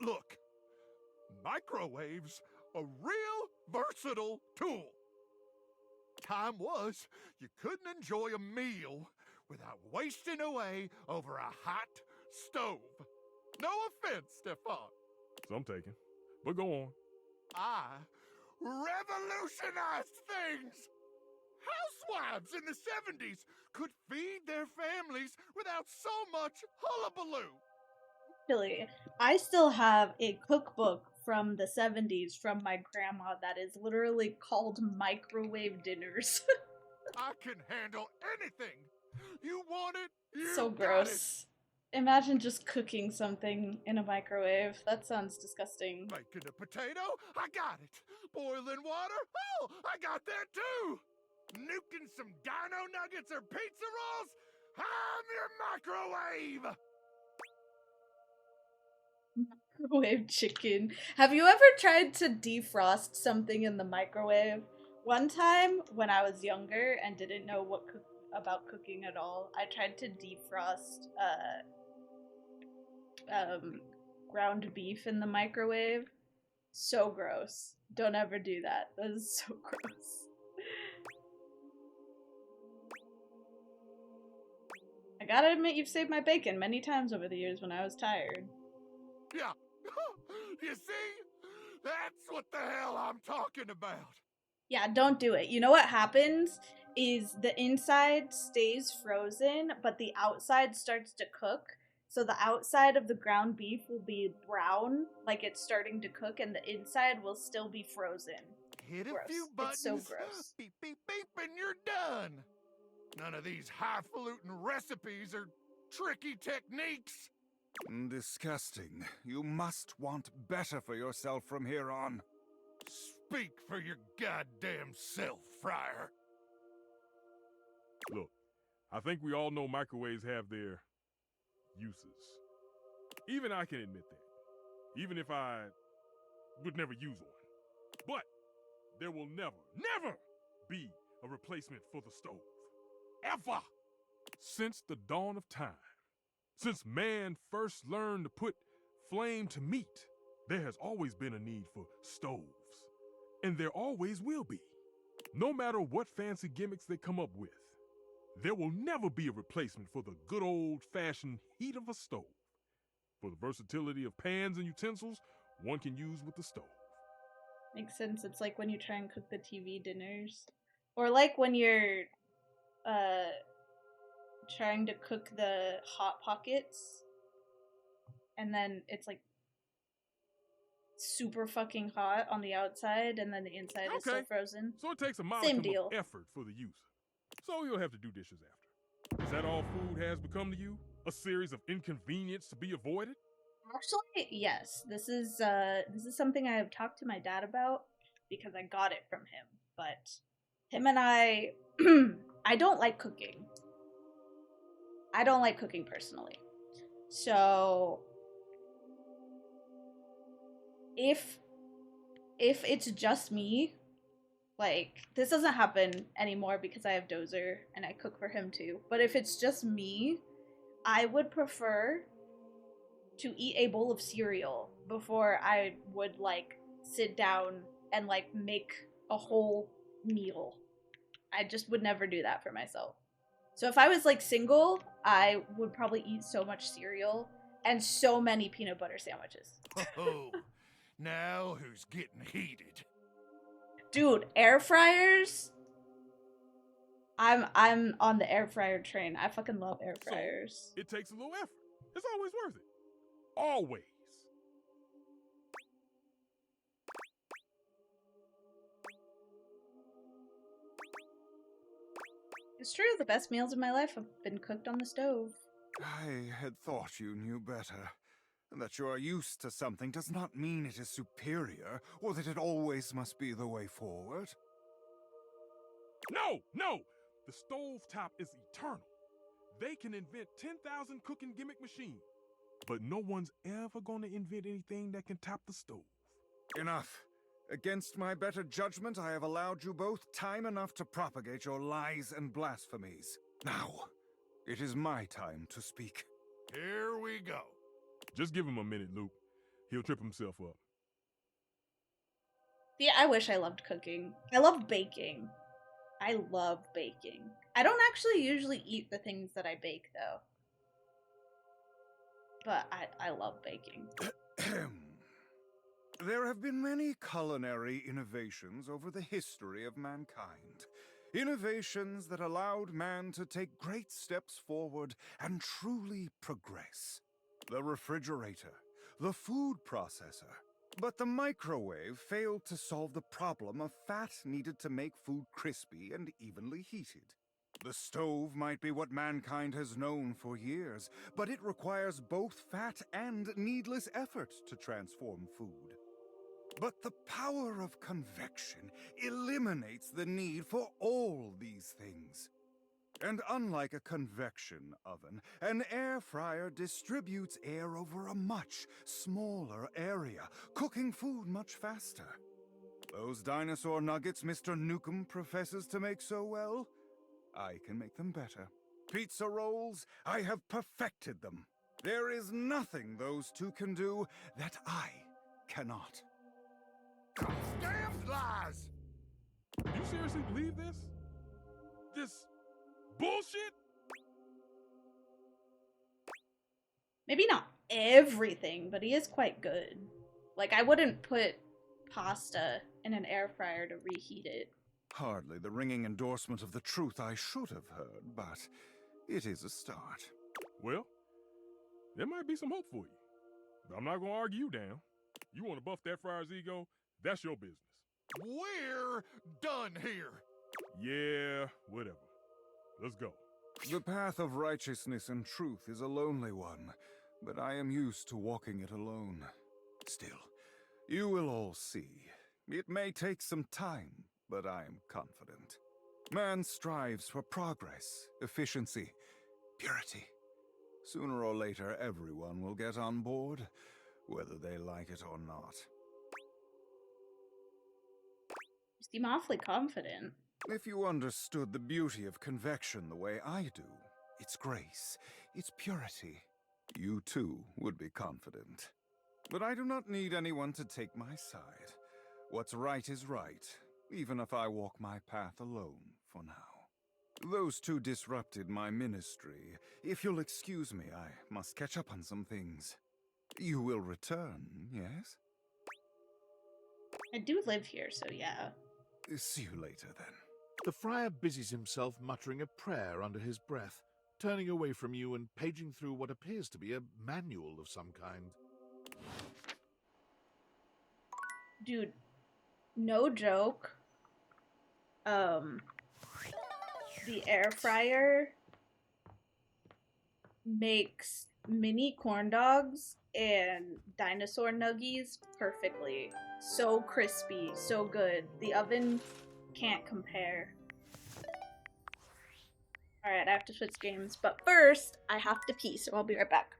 [SPEAKER 2] Look, microwaves a real versatile tool. Time was you couldn't enjoy a meal without wasting away over a hot stove. No offense, Stefan.
[SPEAKER 19] Some taken. But go on.
[SPEAKER 2] I revolutionized things. Housewives in the 70s could feed their families without so much hullabaloo.
[SPEAKER 1] Billy, I still have a cookbook from the 70s from my grandma that is literally called Microwave Dinners.
[SPEAKER 2] I can handle anything. You want it? You
[SPEAKER 1] So
[SPEAKER 2] got
[SPEAKER 1] gross. Imagine just cooking something in a microwave. That sounds disgusting.
[SPEAKER 2] it. Making a potato? I got it. Boiling water? Oh, I got that too. Nuking some dino nuggets or pizza rolls? I'm your microwave.
[SPEAKER 1] Microwave chicken. Have you ever tried to defrost something in the microwave? One time when I was younger and didn't know about cooking at all, I tried to defrost ground beef in the microwave. So gross. Don't ever do that. That is so gross. I gotta admit, you've saved my bacon many times over the years when I was tired.
[SPEAKER 2] Yeah. You see? That's what the hell I'm talking about.
[SPEAKER 1] Yeah, don't do it. You know what happens is the inside stays frozen, but the outside starts to cook. So the outside of the ground beef will be brown, like it's starting to cook, and the inside will still be frozen.
[SPEAKER 2] Hit a
[SPEAKER 1] Gross.
[SPEAKER 2] few buttons.
[SPEAKER 1] It's so gross.
[SPEAKER 2] Beep, beep, beep, and you're done. None of these highfalutin recipes or tricky techniques.
[SPEAKER 21] Disgusting. You must want better for yourself from here on.
[SPEAKER 2] Speak for your goddamn self, Friar.
[SPEAKER 19] Look, I think we all know microwaves have their uses. Even I can admit that. Even if I would never use one. But there will never be a replacement for the stove. Ever! Since the dawn of time, since man first learned to put flame to meat, there has always been a need for stoves. And there always will be. No matter what fancy gimmicks they come up with, there will never be a replacement for the good old-fashioned heat of a stove. For the versatility of pans and utensils one can use with the stove.
[SPEAKER 1] Makes sense. It's like when you try and cook the TV dinners. Or like when you're trying to cook the Hot Pockets and then it's like super fucking hot on the outside and then the inside is still frozen.
[SPEAKER 19] So it takes a modicum
[SPEAKER 1] Same deal.
[SPEAKER 19] of effort for the user. So you'll have to do dishes after. Is that all food has become to you? A series of inconvenience to be avoided?
[SPEAKER 1] Actually, yes. This is something I have talked to my dad about because I got it from him. But him and I I don't like cooking. I don't like cooking personally. So if it's just me, like this doesn't happen anymore because I have Dozer and I cook for him too. But if it's just me, I would prefer to eat a bowl of cereal before I would like sit down and like make a whole meal. I just would never do that for myself. So if I was like single, I would probably eat so much cereal and so many peanut butter sandwiches.
[SPEAKER 2] Oh, now who's getting heated?
[SPEAKER 1] Dude, air fryers? I'm on the air fryer train. I fucking love air fryers.
[SPEAKER 19] So, it takes a little effort. It's always worth it. Always.
[SPEAKER 1] It's true, the best meals of my life have been cooked on the stove.
[SPEAKER 21] I had thought you knew better. That you are used to something does not mean it is superior, or that it always must be the way forward.
[SPEAKER 19] No! The stovetop is eternal. They can invent 10,000 cooking gimmick machines, but no one's ever gonna invent anything that can top the stove.
[SPEAKER 21] Enough. Against my better judgment, I have allowed you both time enough to propagate your lies and blasphemies. Now, it is my time to speak.
[SPEAKER 2] Here we go.
[SPEAKER 19] Just give him a minute, Luke. He'll trip himself up.
[SPEAKER 1] Yeah, I wish I loved cooking. I love baking. I love baking. I don't actually usually eat the things that I bake, though. But I love baking.
[SPEAKER 21] There have been many culinary innovations over the history of mankind. Innovations that allowed man to take great steps forward and truly progress. The refrigerator, the food processor. But the microwave failed to solve the problem of fat needed to make food crispy and evenly heated. The stove might be what mankind has known for years, but it requires both fat and needless effort to transform food. But the power of convection eliminates the need for all these things. And unlike a convection oven, an air fryer distributes air over a much smaller area, cooking food much faster. Those dinosaur nuggets Mr. Nukem professes to make so well, I can make them better. Pizza rolls, I have perfected them. There is nothing those two can do that I cannot.
[SPEAKER 2] Damn lies!
[SPEAKER 19] Do you seriously believe this? This bullshit?
[SPEAKER 1] Maybe not everything, but he is quite good. Like, I wouldn't put pasta in an air fryer to reheat it.
[SPEAKER 21] Hardly the ringing endorsement of the truth I should have heard, but it is a start.
[SPEAKER 19] Well, there might be some hope for you. But I'm not gonna argue you down. You want to buff that fryer's ego? That's your business.
[SPEAKER 2] We're done here.
[SPEAKER 19] Yeah, whatever. Let's go.
[SPEAKER 21] The path of righteousness and truth is a lonely one, but I am used to walking it alone. Still, you will all see. It may take some time, but I am confident. Man strives for progress, efficiency, purity. Sooner or later, everyone will get on board, whether they like it or not.
[SPEAKER 1] You seem awfully confident.
[SPEAKER 21] If you understood the beauty of convection the way I do, its grace, its purity, you too would be confident. But I do not need anyone to take my side. What's right is right, even if I walk my path alone for now. Those two disrupted my ministry. If you'll excuse me, I must catch up on some things. You will return, yes?
[SPEAKER 1] I do live here, so yeah.
[SPEAKER 21] See you later, then.
[SPEAKER 5] The friar busies himself muttering a prayer under his breath, turning away from you and paging through what appears to be a manual of some kind.
[SPEAKER 1] Dude, no joke. The air fryer makes mini corn dogs and dinosaur nuggies perfectly. So crispy, so good. The oven can't compare. Alright, I have to switch games, but first I have to pee, so I'll be right back.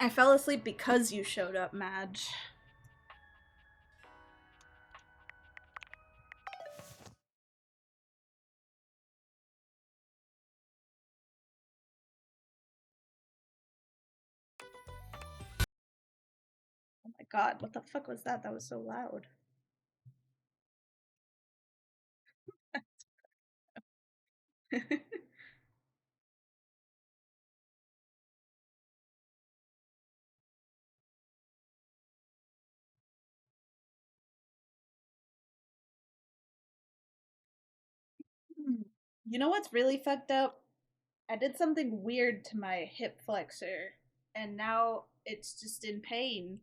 [SPEAKER 1] I fell asleep because you showed up, Madge. Oh my god, what the fuck was that? That was so loud. You know what's really fucked up? I did something weird to my hip flexor, and now it's just in pain.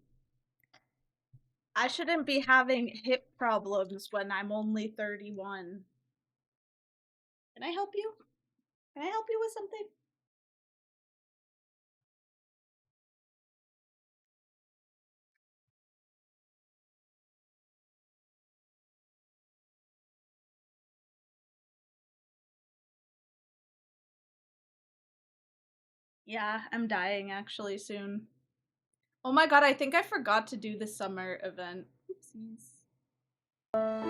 [SPEAKER 1] I shouldn't be having hip problems when I'm only 31. Can I help you? Can I help you with something? Yeah, I'm dying actually soon. Oh my god, I think I forgot to do the summer event. Oopsies. Oh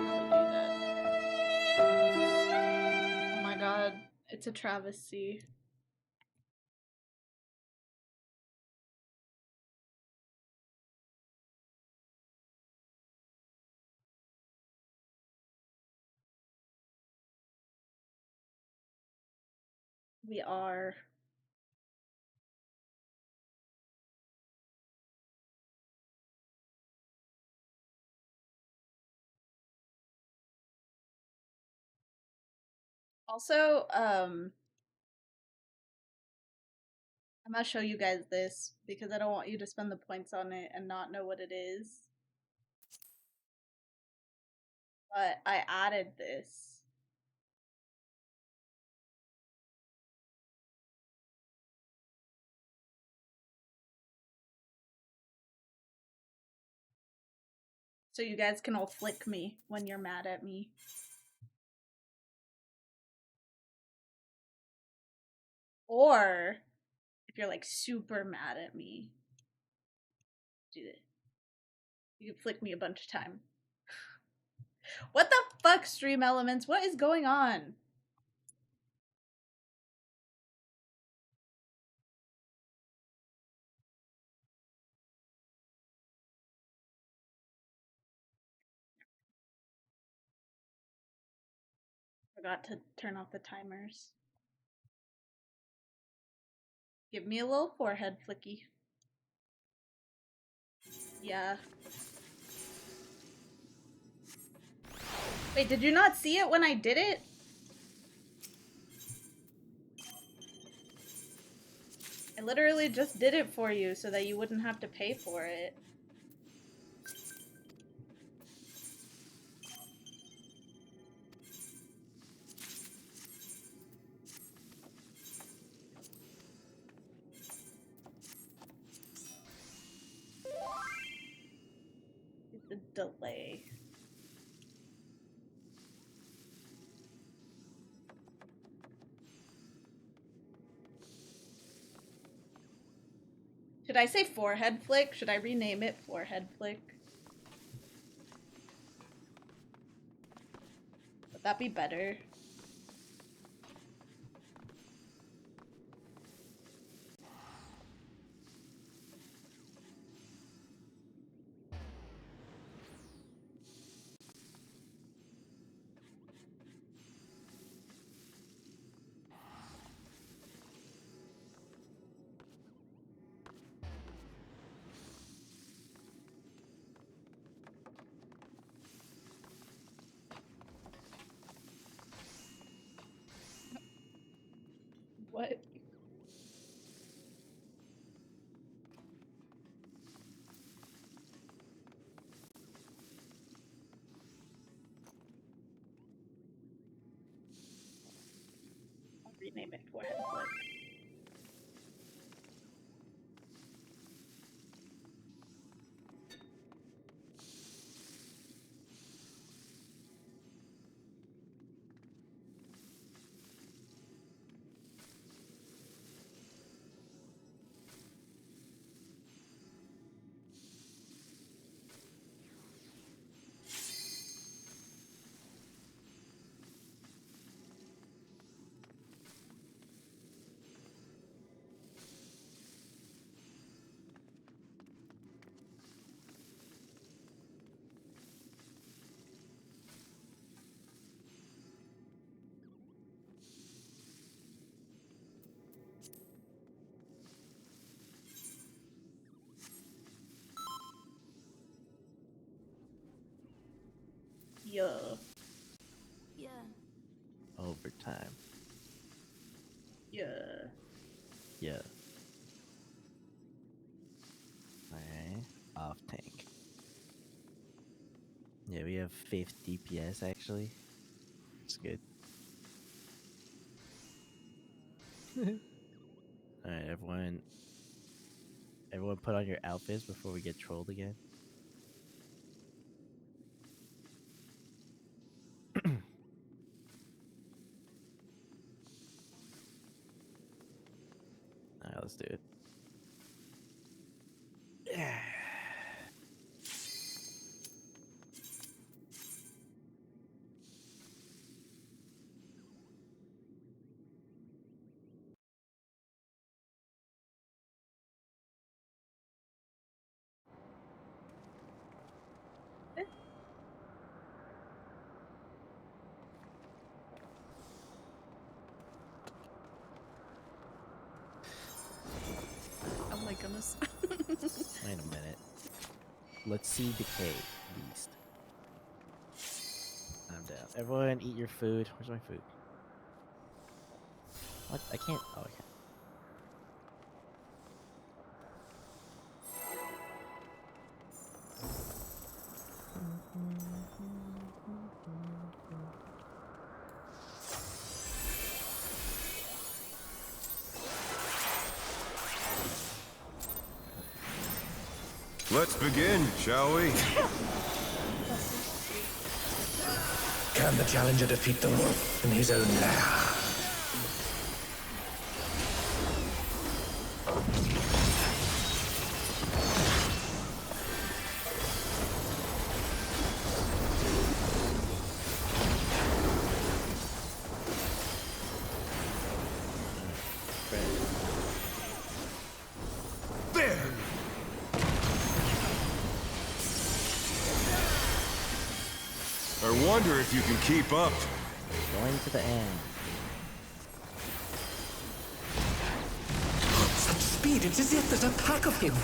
[SPEAKER 1] my god, it's a travesty. We are. Also, I'm gonna show you guys this because I don't want you to spend the points on it and not know what it is. But I added this. So you guys can all flick me when you're mad at me. Or if you're like super mad at me, do it. You can flick me a bunch of time. What the fuck, Stream Elements? What is going on? Forgot to turn off the timers. Give me a little forehead flicky. Yeah. Wait, did you not see it when I did it? I literally just did it for you so that you wouldn't have to pay for it. The delay. Should I say forehead flick? Should I rename it forehead flick? Would that be better? What? I'll rename it forehead flick. Yeah.
[SPEAKER 9] Yeah.
[SPEAKER 3] Overtime.
[SPEAKER 1] Yeah.
[SPEAKER 3] Yeah. Alright. Off tank. Yeah, we have 5th DPS actually. It's good. Alright, everyone put on your outfits before we get trolled again. Alright, let's do it. Yeah.
[SPEAKER 6] this.
[SPEAKER 3] Wait a minute. Let's see Decay Beast. I'm down. Everyone eat your food. Where's my food? What? I can't. Oh, okay.
[SPEAKER 22] Let's begin, shall we?
[SPEAKER 23] Can the challenger defeat the wolf in his own lair?
[SPEAKER 22] I wonder if you can keep up.
[SPEAKER 3] Going to the end.
[SPEAKER 23] Such speed, it's as if there's a pack of him.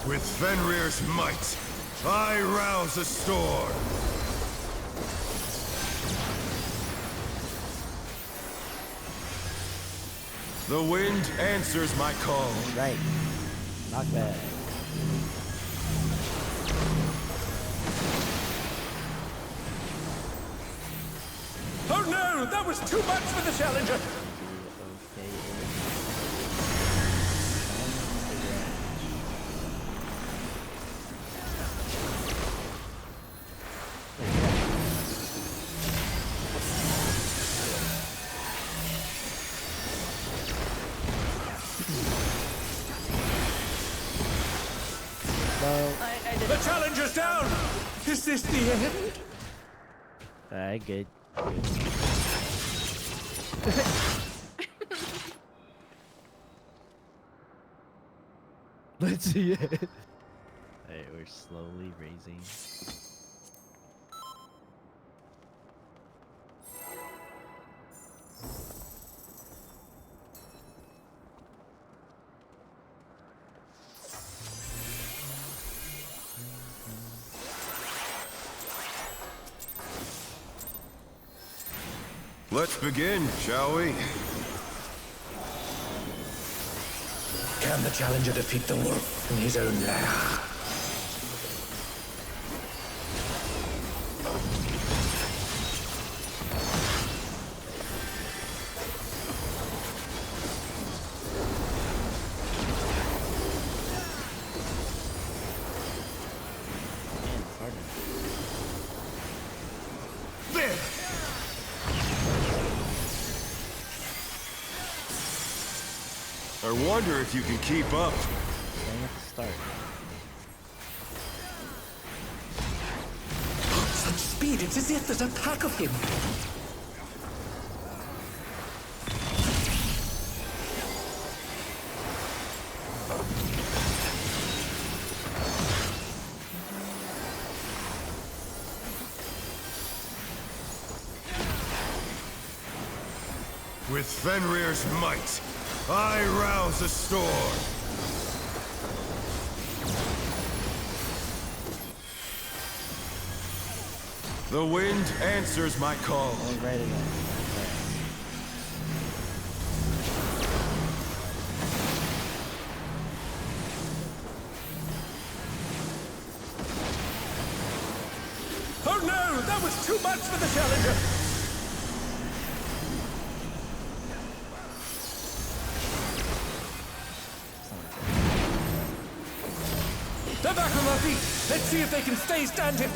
[SPEAKER 22] With Fenrir's might, I rouse a storm. The wind answers my call.
[SPEAKER 3] Right. Not bad.
[SPEAKER 23] Oh no, that was too much for the challenger. The challenger's down! Is this the end?
[SPEAKER 3] Alright, good. Let's see it. Alright, we're slowly raising.
[SPEAKER 22] Let's begin, shall we?
[SPEAKER 23] Can the challenger defeat the wolf in his own lair?
[SPEAKER 22] I wonder if you can keep up.
[SPEAKER 3] Staying at the start.
[SPEAKER 23] Such speed, it's as if there's a pack of him.
[SPEAKER 22] With Fenrir's might, I rouse a storm. The wind answers my call.
[SPEAKER 3] Right again.
[SPEAKER 23] Oh no, that was too much for the challenger. They're back on their feet. Let's see if they can stay standing.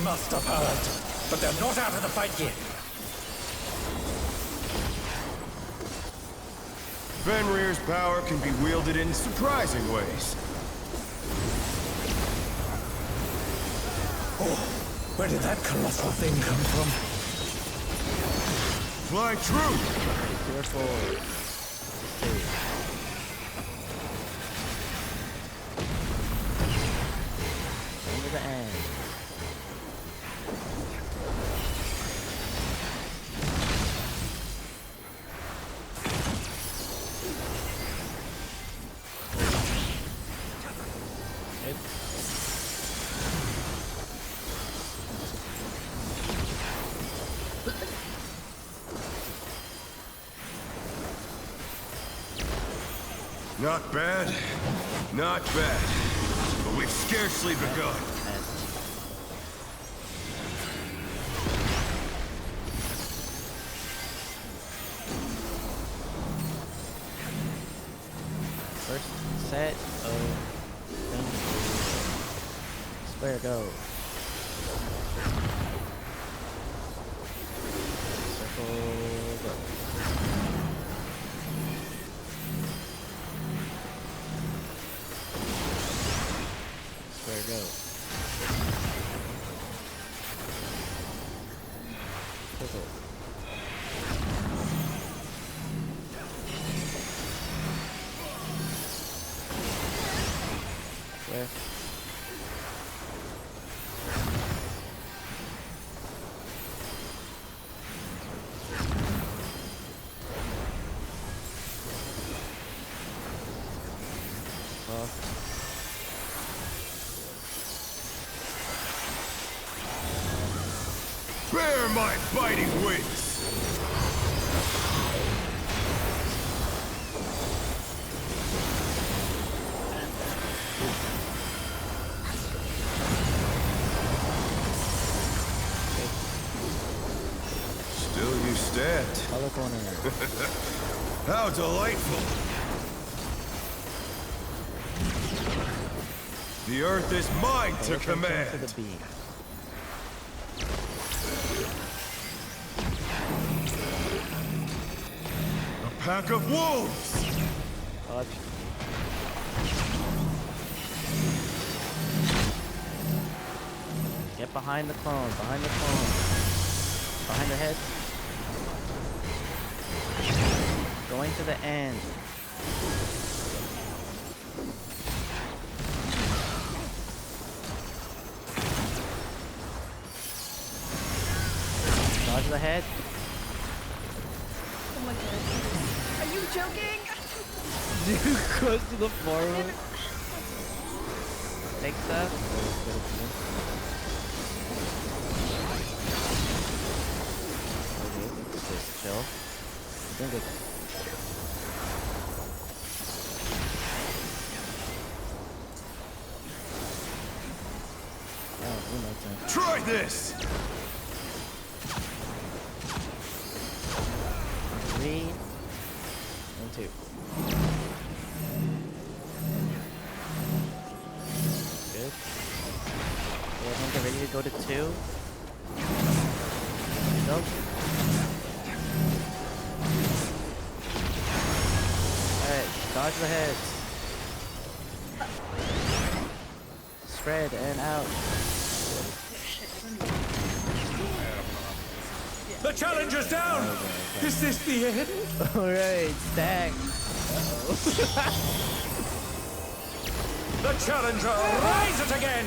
[SPEAKER 23] must have heard, but they're not out of the fight yet.
[SPEAKER 22] Fenrir's power can be wielded in surprising ways.
[SPEAKER 23] Oh, where did that colossal thing come from?
[SPEAKER 22] Fly true!
[SPEAKER 3] Careful. Into the end.
[SPEAKER 22] Not bad. Not bad. But we've scarcely begun.
[SPEAKER 3] First set of square go. Circle go. Square go. Circle. Square.
[SPEAKER 22] Bear my biting wings! Still you stand.
[SPEAKER 3] Other corner.
[SPEAKER 22] How delightful! The earth is mine to command!
[SPEAKER 3] To the beam.
[SPEAKER 22] A pack of wolves!
[SPEAKER 3] Dodge. Get behind the clone, behind the clone. Behind the head. Going to the end. Dodge the head.
[SPEAKER 4] Oh my god. Are you joking?
[SPEAKER 3] Dude, close to the forward. Take stuff. Just chill. Doing good.
[SPEAKER 22] Try this!
[SPEAKER 3] 3 and 2. Good. Everyone get ready to go to 2. Go. Alright, dodge the heads. Spread and out.
[SPEAKER 23] The challenger's down!
[SPEAKER 3] Okay.
[SPEAKER 23] Is this the end?
[SPEAKER 3] Alright, stack.
[SPEAKER 23] The challenger rises again!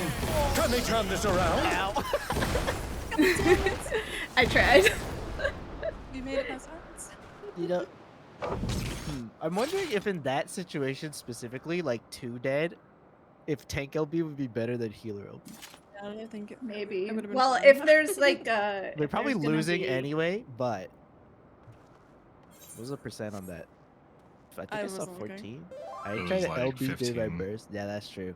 [SPEAKER 23] Can they turn this around?
[SPEAKER 3] Ow.
[SPEAKER 1] I tried.
[SPEAKER 4] You made it past hearts.
[SPEAKER 3] You know, I'm wondering if in that situation specifically, like 2 dead, if tank LB would be better than healer LB.
[SPEAKER 4] I think it
[SPEAKER 1] Maybe.
[SPEAKER 4] it would've been
[SPEAKER 1] Well,
[SPEAKER 4] fun.
[SPEAKER 1] if there's like
[SPEAKER 3] They're
[SPEAKER 1] if
[SPEAKER 3] probably
[SPEAKER 1] there's gonna
[SPEAKER 3] losing
[SPEAKER 1] be-
[SPEAKER 3] anyway, but what was the percent on that? I think I, saw
[SPEAKER 4] wasn't looking.
[SPEAKER 3] 14. I
[SPEAKER 6] It
[SPEAKER 3] tried
[SPEAKER 6] was
[SPEAKER 3] to
[SPEAKER 6] like
[SPEAKER 3] LB did my
[SPEAKER 6] 15.
[SPEAKER 3] burst. Yeah, that's true.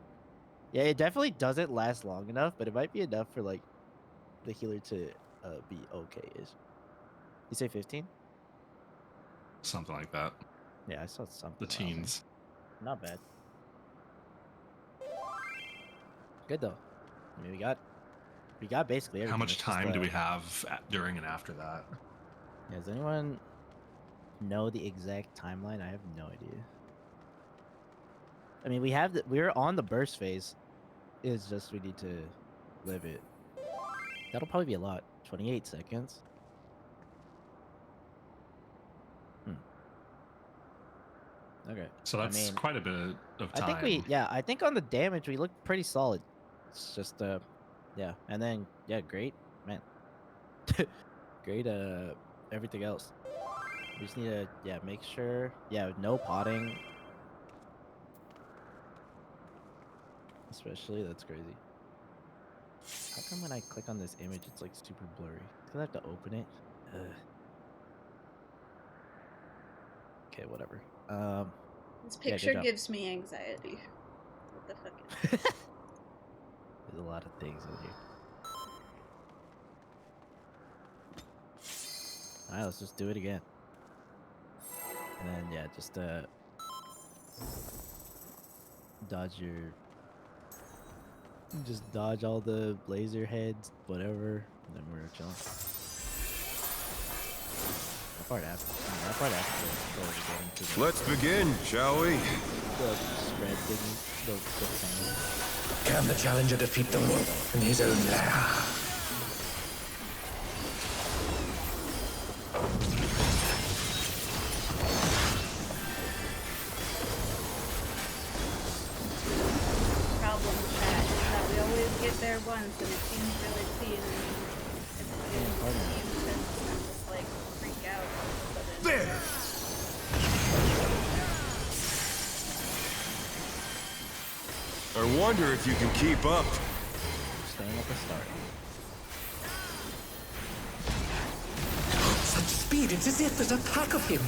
[SPEAKER 3] Yeah, it definitely doesn't last long enough, but it might be enough for like the healer to be okay-ish. You say 15?
[SPEAKER 6] Something like that.
[SPEAKER 3] Yeah, I saw something.
[SPEAKER 6] The
[SPEAKER 3] around there.
[SPEAKER 6] teens.
[SPEAKER 3] Not bad. Good though. I mean, we got We got basically everything.
[SPEAKER 6] How much
[SPEAKER 3] It's just,
[SPEAKER 6] time do we have during and after that?
[SPEAKER 3] Yeah, does anyone know the exact timeline? I have no idea. I mean, we're on the burst phase. It's just we need to live it. That'll probably be a lot. 28 seconds. Okay.
[SPEAKER 6] So that's quite a bit of time.
[SPEAKER 3] I think I think on the damage we look pretty solid. It's just yeah, and then yeah, great, man. Great everything else. We just need to make sure no potting. Especially that's crazy. How come when I click on this image it's like super blurry? Cuz I have to open it. Okay, whatever.
[SPEAKER 1] This picture gives me anxiety. What the fuck is this?
[SPEAKER 3] There's a lot of things in here. Alright, let's just do it again. And then just dodge all the laser heads, whatever, and then we're chilling.
[SPEAKER 22] Let's begin, shall we?
[SPEAKER 23] Can the challenger defeat the wolf in his own lair?
[SPEAKER 1] Problem, chat, is that we always get there once and it seems really clean. And it seems and just like freak out all of a sudden.
[SPEAKER 22] There! I wonder if you can keep up.
[SPEAKER 3] Staying at the start.
[SPEAKER 23] Such speed, it's as if there's a pack of him.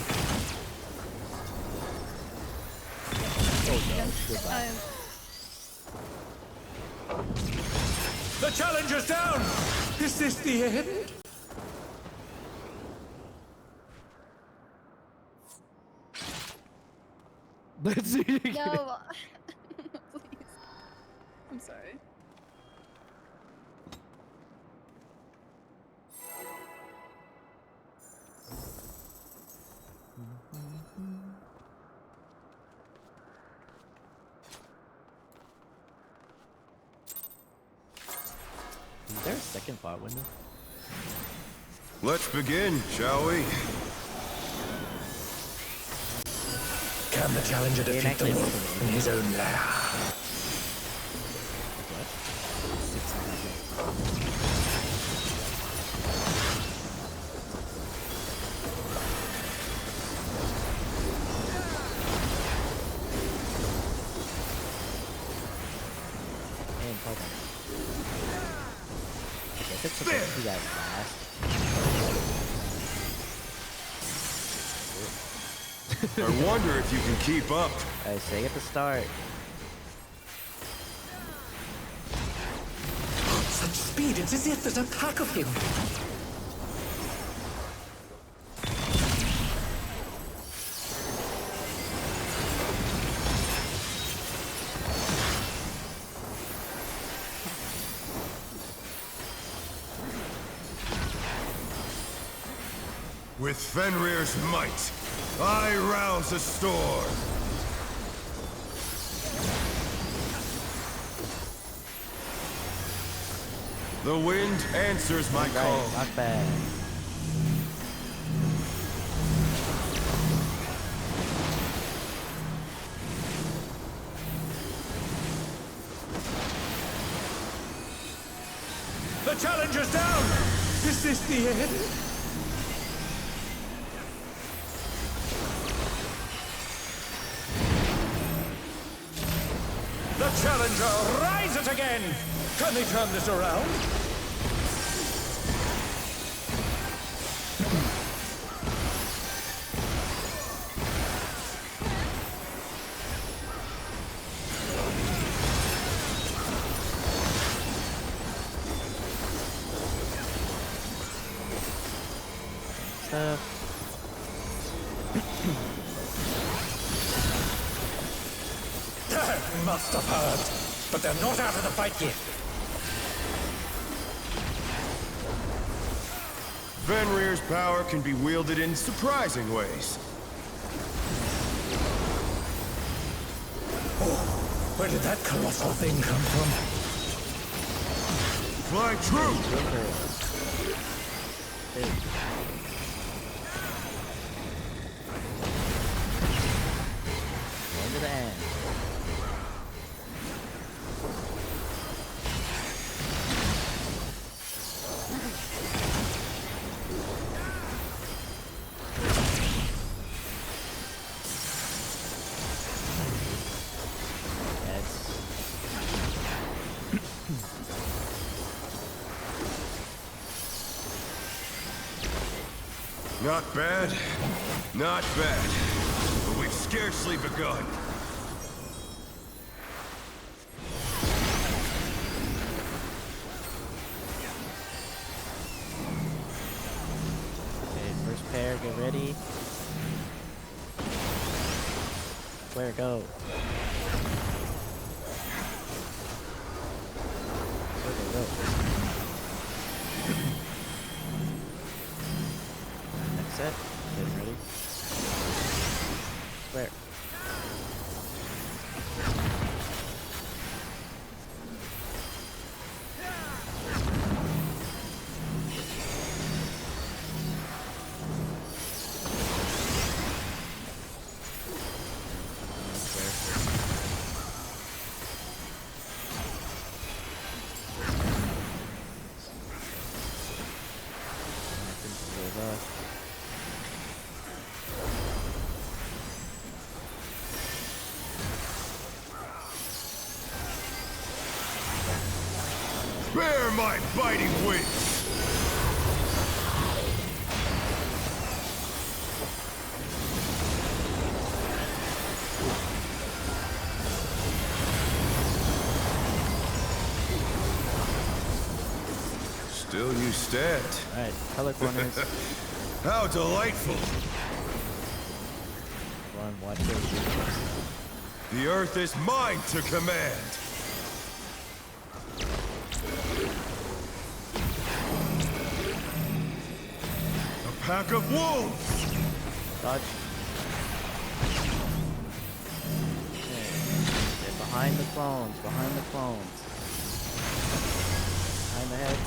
[SPEAKER 3] Oh no, goodbye.
[SPEAKER 23] The challenger's down! Is this the end?
[SPEAKER 3] Let's see it again.
[SPEAKER 1] No. Please. I'm sorry.
[SPEAKER 3] Is there a second bot window?
[SPEAKER 22] Let's begin, shall we?
[SPEAKER 23] Can the challenger defeat the wolf in his own lair?
[SPEAKER 3] It's supposed to be that last.
[SPEAKER 22] I wonder if you can keep up.
[SPEAKER 3] I say at the start.
[SPEAKER 23] Such speed, it's as if there's a pack of him.
[SPEAKER 22] With Fenrir's might, I rouse a storm. The wind answers my call.
[SPEAKER 3] Not bad.
[SPEAKER 23] The challenger's down! Is this the end? The challenger rises again! Can they turn this around? They must have heard, but they're not out of the fight yet.
[SPEAKER 22] Fenrir's power can be wielded in surprising ways.
[SPEAKER 23] Where did that colossal thing come from?
[SPEAKER 22] Fly true!
[SPEAKER 3] Going to the end.
[SPEAKER 22] Not bad. Not bad. But we've scarcely begun.
[SPEAKER 3] Okay, first pair, get ready. Where go? Where go? Next set, getting ready. Square.
[SPEAKER 22] Bear my biting wings! Still you stand.
[SPEAKER 3] Alright, color corners.
[SPEAKER 22] How delightful!
[SPEAKER 3] Run, watch it.
[SPEAKER 22] The earth is mine to command! A pack of wolves!
[SPEAKER 3] Dodge. Okay. Get behind the clones, behind the clones. Behind the heads.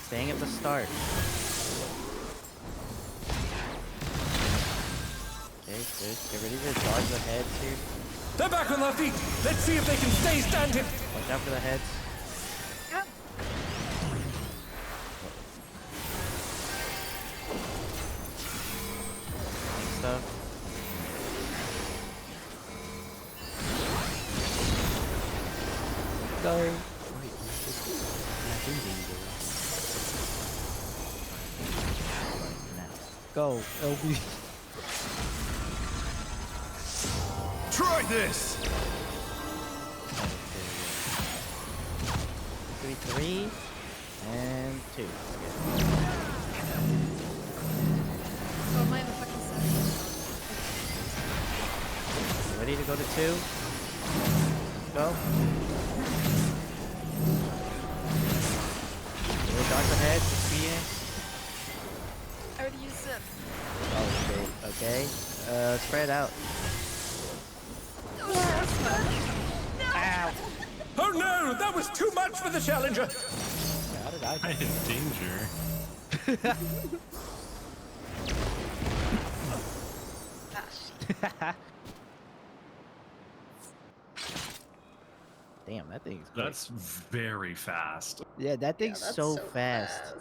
[SPEAKER 3] Staying at the start. Okay, good. Get ready to dodge the heads here.
[SPEAKER 23] They're back on their feet. Let's see if they can stay standing.
[SPEAKER 3] Watch out for the heads.
[SPEAKER 1] Yep.
[SPEAKER 3] Next stuff. Go. Go, LB.
[SPEAKER 22] Try this!
[SPEAKER 3] 3, and 2.
[SPEAKER 1] Oh, my fucking set.
[SPEAKER 3] Ready to go to 2? Go. We'll dodge ahead.
[SPEAKER 1] I already used it.
[SPEAKER 3] Oh, okay. Spread out.
[SPEAKER 23] Ow! Oh no! That was too much for the challenger!
[SPEAKER 3] How did I
[SPEAKER 6] I'm in danger.
[SPEAKER 3] Damn, that thing's quick.
[SPEAKER 6] That's very fast.
[SPEAKER 3] Yeah, that thing's
[SPEAKER 1] that's
[SPEAKER 3] so
[SPEAKER 1] so
[SPEAKER 3] fast.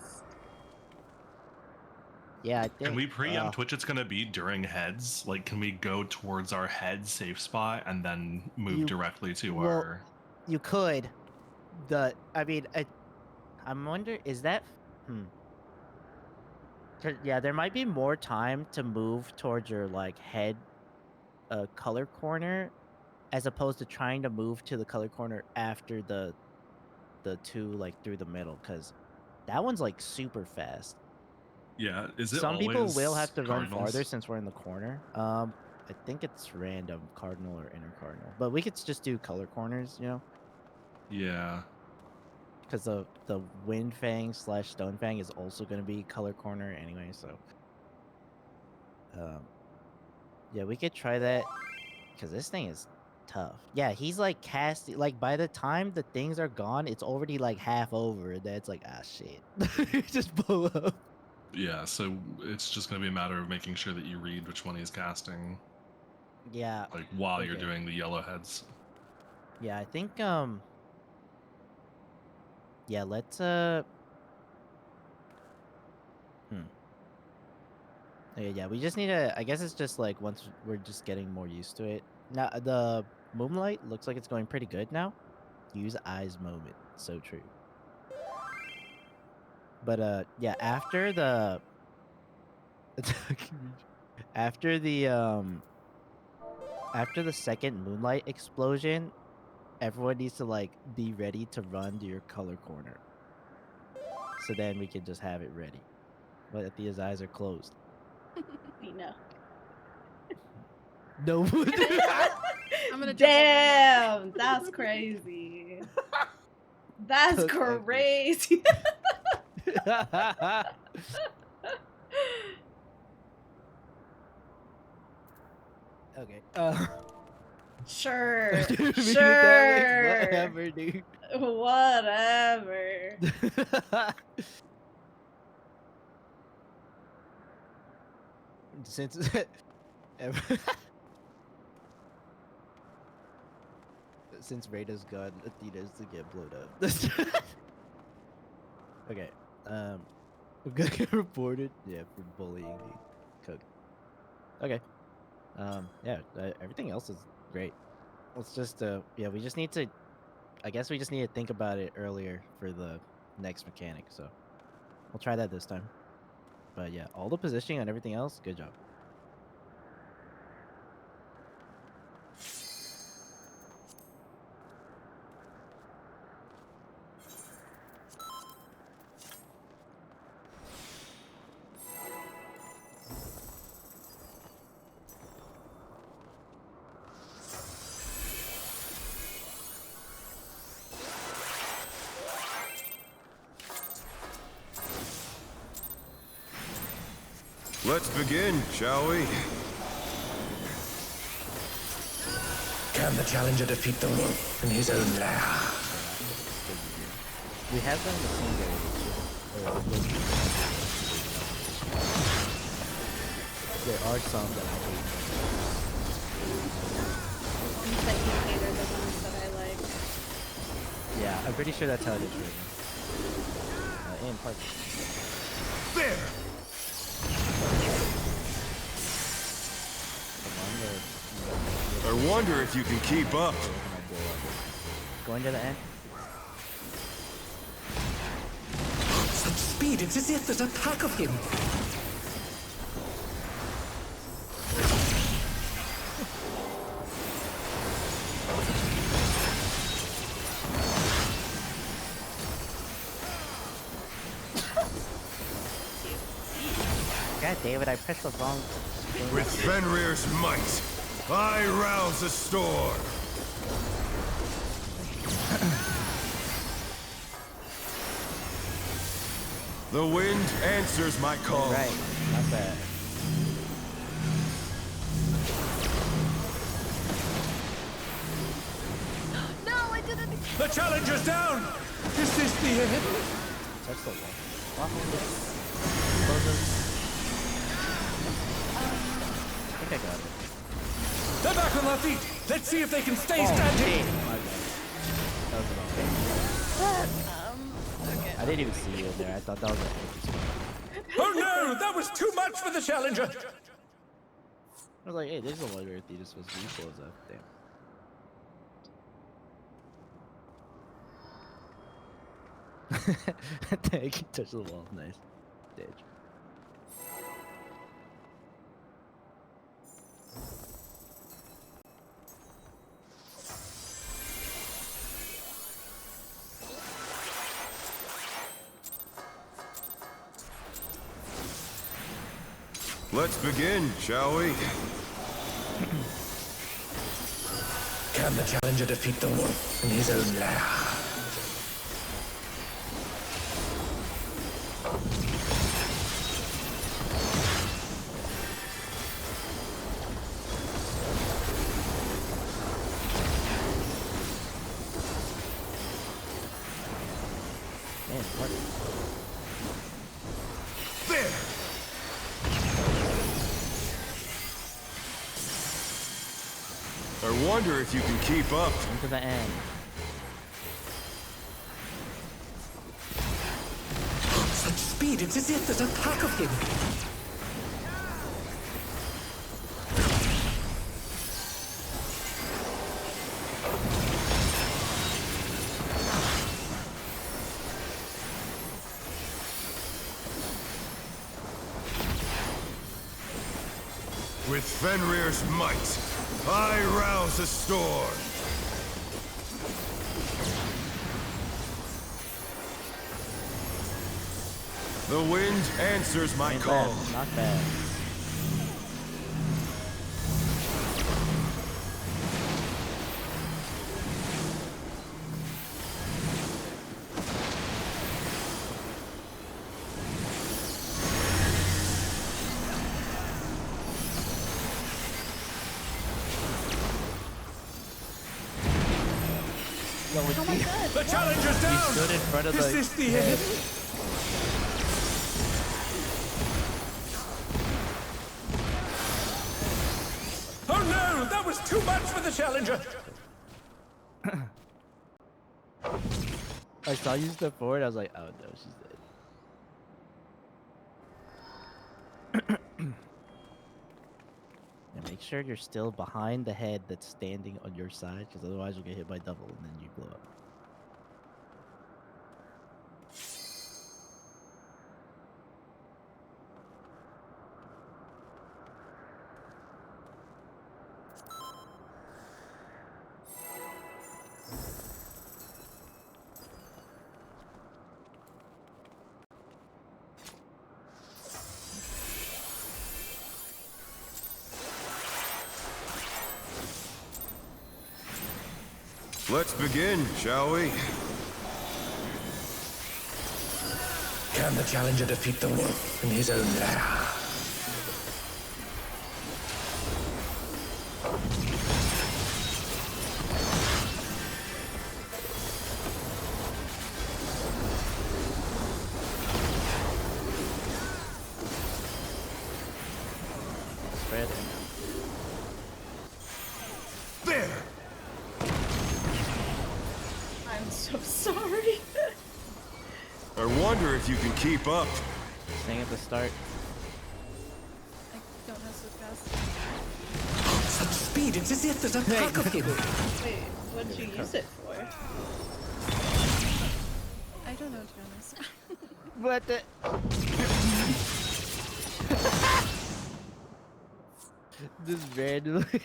[SPEAKER 3] Yeah, I think.
[SPEAKER 6] Can we preempt which it's gonna be during heads? Like, can we go towards our head safe spot and then move directly to our?
[SPEAKER 3] You could. I'm wondering, is that? 'Cause, yeah, there might be more time to move towards your like head, color corner, as opposed to trying to move to the color corner after the two like through the middle, because that one's like super fast.
[SPEAKER 6] Yeah, is it
[SPEAKER 3] Some people
[SPEAKER 6] always
[SPEAKER 3] will have to run
[SPEAKER 6] Cardinals?
[SPEAKER 3] farther since we're in the corner. I think it's random, cardinal or inner cardinal, but we could just do color corners, you know.
[SPEAKER 6] Yeah.
[SPEAKER 3] because the Wind Fang / Stone Fang is also going to be color corner anyway. So, yeah, we could try that because this thing is tough. Yeah, he's like casting. Like by the time the things are gone, it's already like half over. And that's like shit, just blow up.
[SPEAKER 6] Yeah, so it's just going to be a matter of making sure that you read which one he's casting.
[SPEAKER 3] Yeah.
[SPEAKER 6] Like while you're doing the yellow heads.
[SPEAKER 3] Yeah, I think yeah, let's yeah, we just need to, I guess it's just like once we're just getting more used to it. Now the Moonlight looks like it's going pretty good now. Use eyes moment. So true. But yeah, after the after the second Moonlight explosion, everyone needs to like be ready to run to your color corner. So then we can just have it ready. But Athea's eyes are closed.
[SPEAKER 1] We know.
[SPEAKER 3] No.
[SPEAKER 1] I'm gonna damn, that's crazy. That's crazy.
[SPEAKER 3] Okay.
[SPEAKER 1] Sure.
[SPEAKER 3] We do
[SPEAKER 1] Sure.
[SPEAKER 3] that, whatever, dude.
[SPEAKER 1] Whatever.
[SPEAKER 3] Since since Rada's gone, Athena's to get blown up. Okay. I'm gonna get reported. Yeah, for bullying the cook. Okay. Yeah. Everything else is great. Let's just yeah, we just need to. I guess we just need to think about it earlier for the next mechanic. So we'll try that this time. But yeah, all the positioning and everything else, good job.
[SPEAKER 22] Let's begin, shall we?
[SPEAKER 23] Can the challenger defeat the wolf in his own lair?
[SPEAKER 3] We have them in the same there are some that I hate.
[SPEAKER 1] That you hate are the ones that I like.
[SPEAKER 3] Yeah, I'm pretty sure that's how it is written. And part.
[SPEAKER 22] There! I wonder if you can keep up.
[SPEAKER 3] Going to the end.
[SPEAKER 23] Such speed, it's as if there's a pack of him.
[SPEAKER 3] God damn it, I pressed the wrong thing.
[SPEAKER 22] With Fenrir's might, I rouse a storm. The wind answers my call.
[SPEAKER 3] Right, not bad.
[SPEAKER 9] No, I didn't.
[SPEAKER 23] The challenger's down! Is this the end?
[SPEAKER 3] Touch the wall. I think I got it.
[SPEAKER 23] They're back on their feet! Let's see if they can stay standing!
[SPEAKER 3] My bad. That was wrong. Okay. I didn't even see you in there. I thought that was an empty spot.
[SPEAKER 23] Oh no! That was too much for the challenger!
[SPEAKER 3] I was like, hey, there's a one where Thetis supposed to be close up. Damn. I can touch the wall. Nice. Stage.
[SPEAKER 22] Let's begin, shall we?
[SPEAKER 23] Can the challenger defeat the wolf in his own lair?
[SPEAKER 3] Man, what?
[SPEAKER 22] There! I wonder if you can keep up.
[SPEAKER 3] Into the end.
[SPEAKER 23] Such speed, it's as if there's a pack of him.
[SPEAKER 22] With Fenrir's might, I rouse a storm. The wind answers my
[SPEAKER 3] Ain't
[SPEAKER 22] call.
[SPEAKER 3] bad, not bad. No,
[SPEAKER 1] Oh my god.
[SPEAKER 23] The challenger's down!
[SPEAKER 3] He stood in front of
[SPEAKER 23] Is
[SPEAKER 3] the
[SPEAKER 23] this the
[SPEAKER 3] head.
[SPEAKER 23] end? Oh no! That was too much for the challenger!
[SPEAKER 3] I saw you step forward, I was like, oh no, she's dead. And make sure you're still behind the head that's standing on your side, because otherwise you'll get hit by double and then you blow up.
[SPEAKER 22] Let's begin, shall we?
[SPEAKER 23] Can the challenger defeat the wolf in his own lair?
[SPEAKER 3] Spread and
[SPEAKER 22] There!
[SPEAKER 1] I'm so sorry.
[SPEAKER 22] I wonder if you can keep up.
[SPEAKER 3] staying at the start.
[SPEAKER 1] I don't know so fast.
[SPEAKER 23] Such speed, it's as if there's a pack of him.
[SPEAKER 1] Wait, what did you use it for? I don't know, to be honest.
[SPEAKER 3] What the? Just randomly.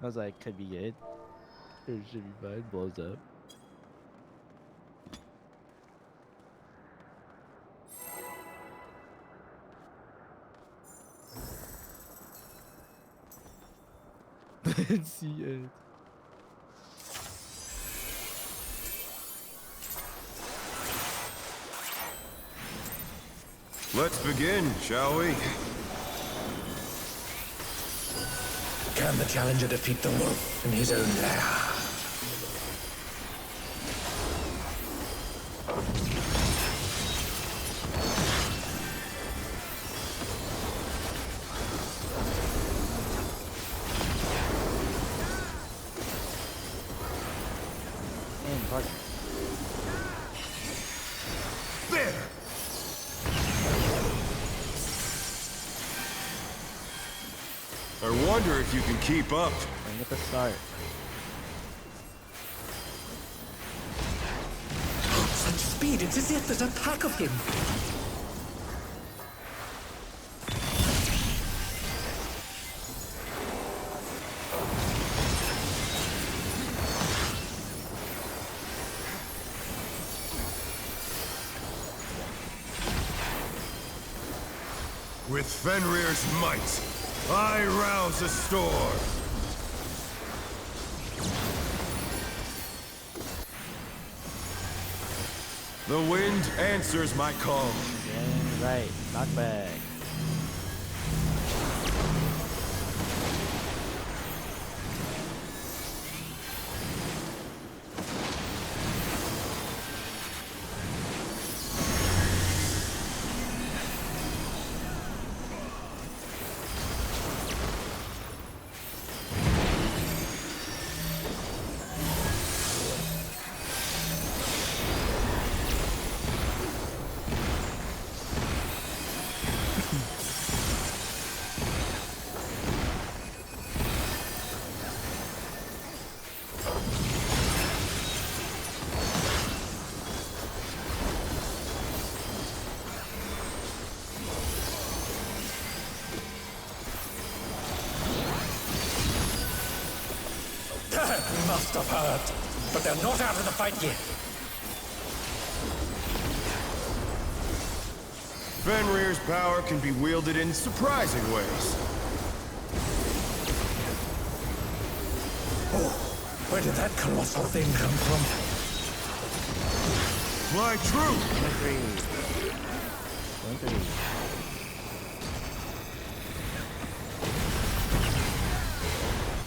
[SPEAKER 3] I was like, could be good. It should be fine. Blows up. Let's see it.
[SPEAKER 22] Let's begin, shall we?
[SPEAKER 23] Can the challenger defeat the wolf in his own lair?
[SPEAKER 3] And fuck.
[SPEAKER 22] There! I wonder if you can keep up.
[SPEAKER 3] Bring it to start.
[SPEAKER 23] Such speed, it's as if there's a pack of him.
[SPEAKER 22] With Fenrir's might, I rouse a storm. The wind answers my call.
[SPEAKER 3] Dang right. Knockback.
[SPEAKER 23] Must have heard, but they're not out of the fight yet.
[SPEAKER 22] Fenrir's power can be wielded in surprising ways.
[SPEAKER 23] Oh, where did that colossal thing come from?
[SPEAKER 22] Fly true!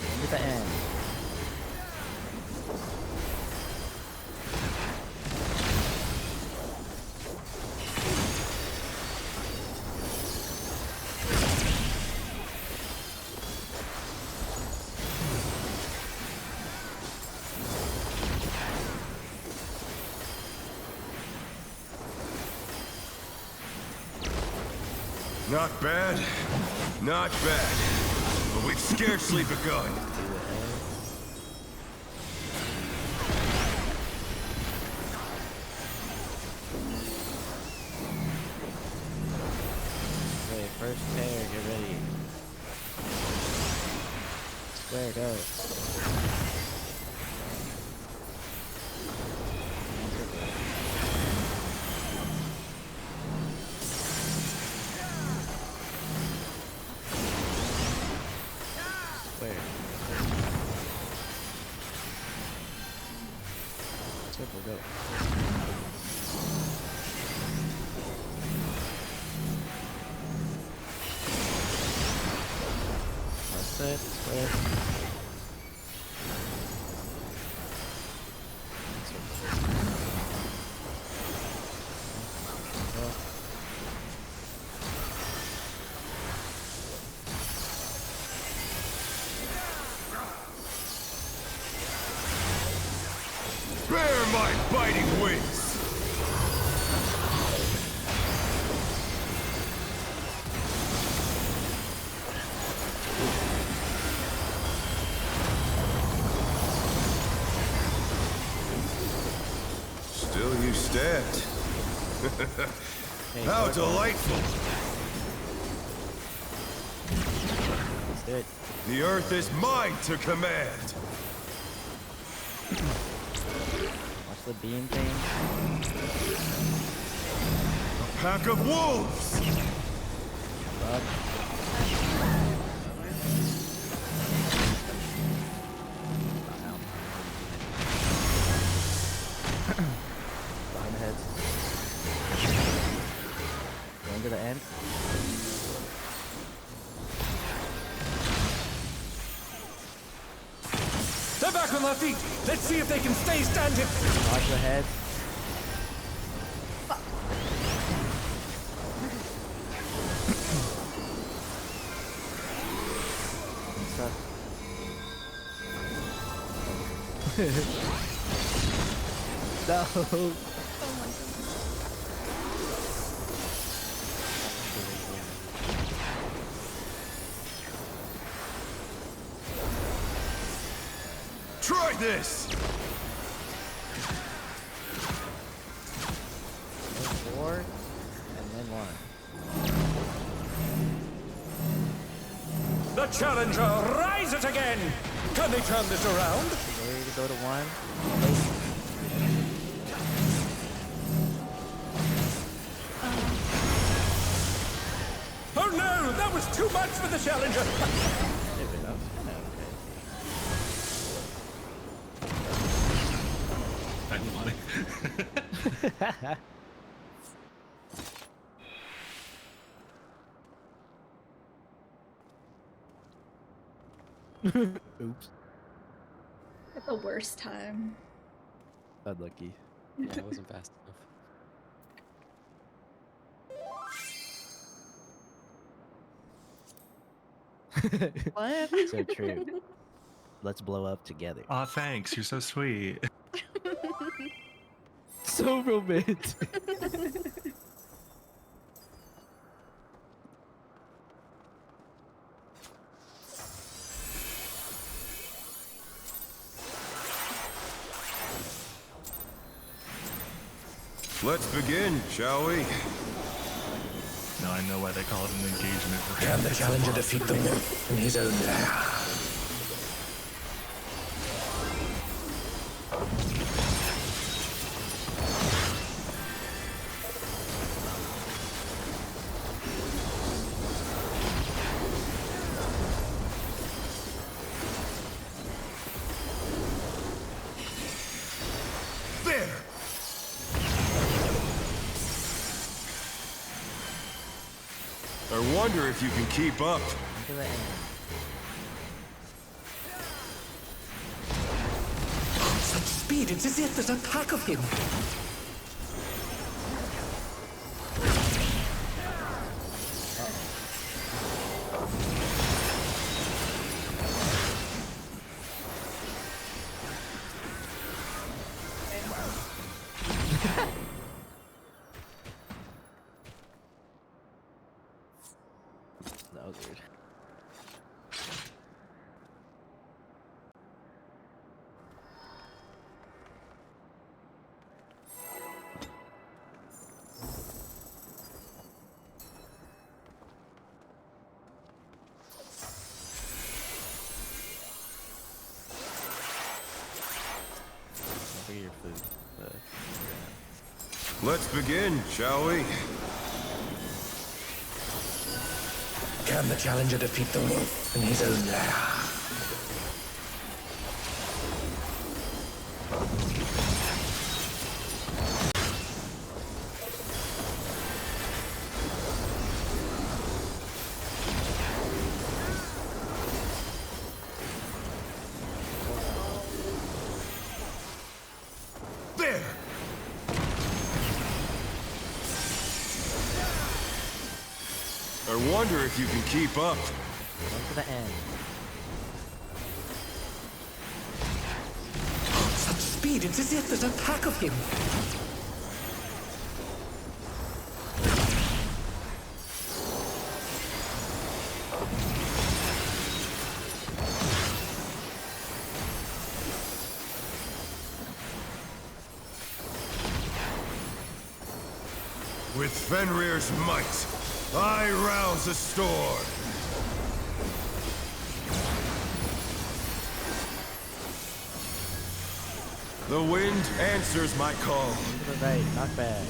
[SPEAKER 3] Look at the end.
[SPEAKER 22] Not bad, not bad. But we've scarcely begun.
[SPEAKER 3] Okay, first pair, get ready. Square, go. Go. That's it. Square.
[SPEAKER 22] Bear my biting wings! Still you stabbed. How delightful!
[SPEAKER 3] Let's do it.
[SPEAKER 22] The earth is mine to command!
[SPEAKER 3] Watch the beam thing.
[SPEAKER 22] A pack of wolves!
[SPEAKER 3] Up. Behind the heads. Going to the end.
[SPEAKER 23] They're back on their feet. Let's see if they can stay standing.
[SPEAKER 3] Watch the head. No.
[SPEAKER 22] Try this!
[SPEAKER 3] Four, and then one.
[SPEAKER 23] The challenger, rise it again! Can they turn this around?
[SPEAKER 3] Ready to go to one.
[SPEAKER 23] Oh no, that was too much for the challenger!
[SPEAKER 6] That's funny.
[SPEAKER 3] Oops.
[SPEAKER 1] At the worst time.
[SPEAKER 3] Unlucky.
[SPEAKER 11] Yeah, I wasn't fast
[SPEAKER 3] enough. What? So true. Let's blow up together.
[SPEAKER 6] Aw, thanks. You're so sweet.
[SPEAKER 3] So romantic.
[SPEAKER 22] Let's begin, shall we?
[SPEAKER 6] Now I know why they call it an engagement.
[SPEAKER 23] Can the challenger defeat the wolf in his own lair?
[SPEAKER 22] I wonder if you can keep up.
[SPEAKER 23] Such speed, it's as if there's a pack of him.
[SPEAKER 3] That was weird.
[SPEAKER 11] Don't forget your food.
[SPEAKER 22] Let's begin, shall we?
[SPEAKER 23] Can the challenger defeat the wolf in his own lair?
[SPEAKER 22] There! I wonder if you can keep up.
[SPEAKER 3] Going to the end.
[SPEAKER 23] Such speed, it's as if there's a pack of him.
[SPEAKER 22] With Fenrir's might, I rouse a storm. The wind answers my call.
[SPEAKER 3] To the right, not bad.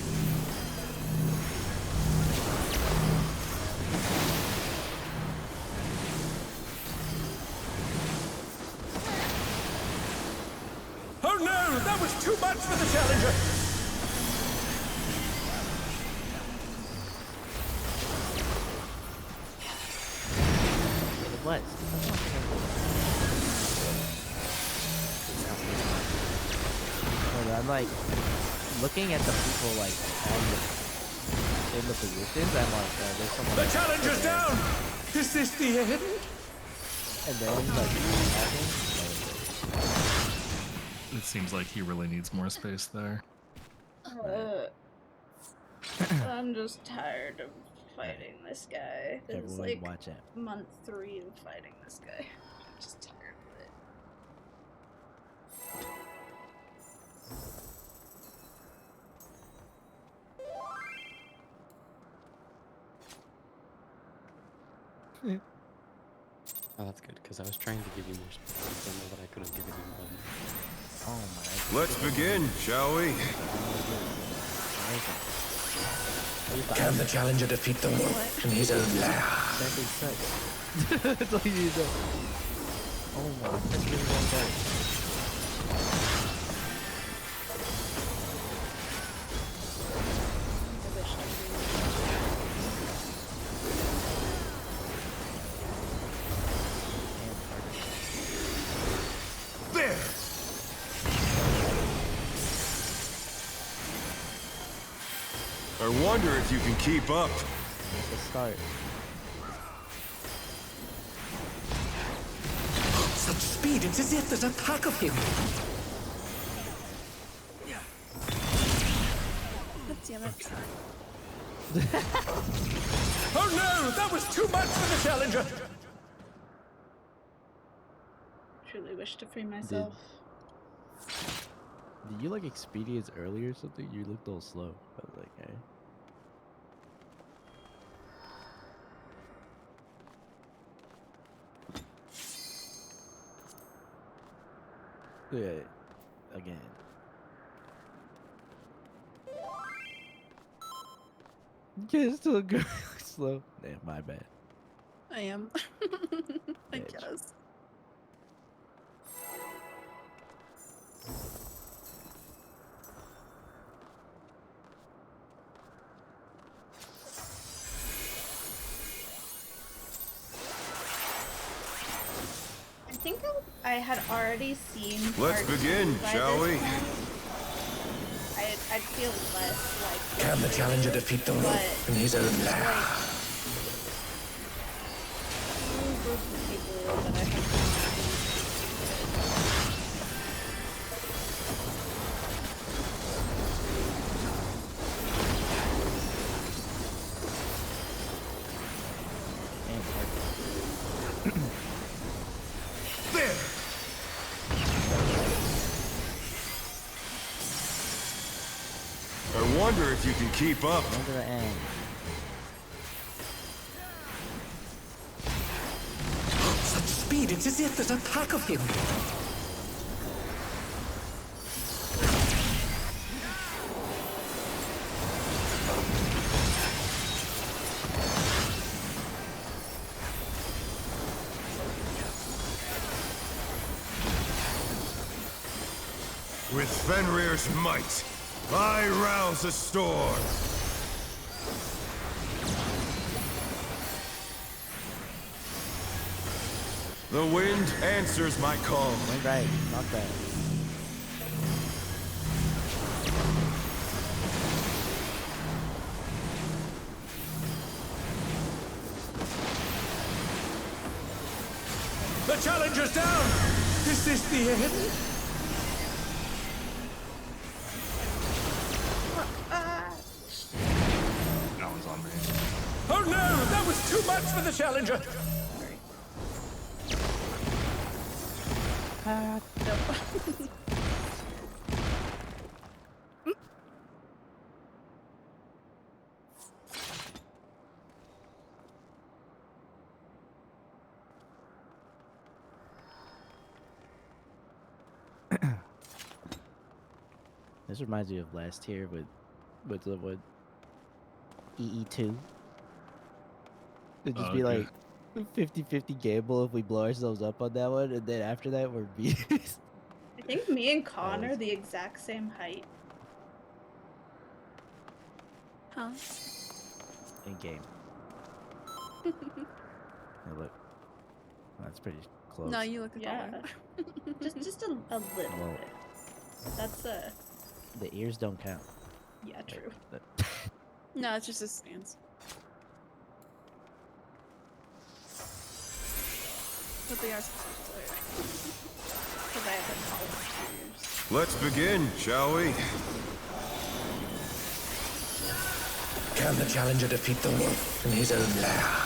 [SPEAKER 23] Oh no, that was too much for the challenger.
[SPEAKER 3] What? I'm like looking at the people like in the positions. I'm like, there's someone.
[SPEAKER 23] The
[SPEAKER 3] like,
[SPEAKER 23] challenger's down. Is this the end?
[SPEAKER 3] And then like,
[SPEAKER 6] It seems like he really needs more space there.
[SPEAKER 1] I'm just tired of fighting this guy. It's
[SPEAKER 3] Everyone
[SPEAKER 1] like
[SPEAKER 3] watch it.
[SPEAKER 1] month 3 of fighting this guy. I'm just tired of it.
[SPEAKER 11] Oh, that's good, because I was trying to give you more space. I don't know what I could have given you more than.
[SPEAKER 3] Oh my.
[SPEAKER 22] Let's begin, shall we?
[SPEAKER 23] Can the challenger defeat the wolf in his own lair?
[SPEAKER 3] Exactly sucks. That's all you need to know. Oh my, that's really well done.
[SPEAKER 22] I wonder if you can keep up.
[SPEAKER 3] Let's start.
[SPEAKER 23] Such speed, it's as if there's a pack of him.
[SPEAKER 1] Damn it.
[SPEAKER 23] Oh no, that was too much for the challenger.
[SPEAKER 1] Truly wish to free myself.
[SPEAKER 3] Did you like experience earlier or something? You looked all slow. I was like, hey. Yeah, again. Yeah, still going slow. Damn, my bad.
[SPEAKER 1] I am. I guess. I think I had already seen.
[SPEAKER 22] Let's begin, shall we?
[SPEAKER 1] I'd feel less like.
[SPEAKER 23] Can the challenger defeat the wolf in his own lair?
[SPEAKER 22] I wonder if you can keep up.
[SPEAKER 3] Under the end.
[SPEAKER 23] Such speed, it's as if there's a pack of him.
[SPEAKER 22] With Fenrir's might, I rouse a storm. The wind answers my call.
[SPEAKER 3] Wind right, not bad.
[SPEAKER 23] The challenger's down! Is this the end?
[SPEAKER 6] That was on me.
[SPEAKER 23] Oh no! That was too much for the challenger!
[SPEAKER 3] This reminds me of last year with the what EE2. It'd just be like 50-50 gamble if we blow ourselves up on that one, and then after that we're beast.
[SPEAKER 1] I think me and Con are the exact same height. Huh?
[SPEAKER 3] In game. Hey, look. That's pretty close.
[SPEAKER 1] No, you look taller. just a little bit. That's
[SPEAKER 3] The ears don't count.
[SPEAKER 1] Yeah, true.
[SPEAKER 3] That-
[SPEAKER 1] No, it's just his stance. But they are because I have the tallest ears.
[SPEAKER 22] Let's begin, shall we?
[SPEAKER 23] Can the challenger defeat the wolf in his own lair?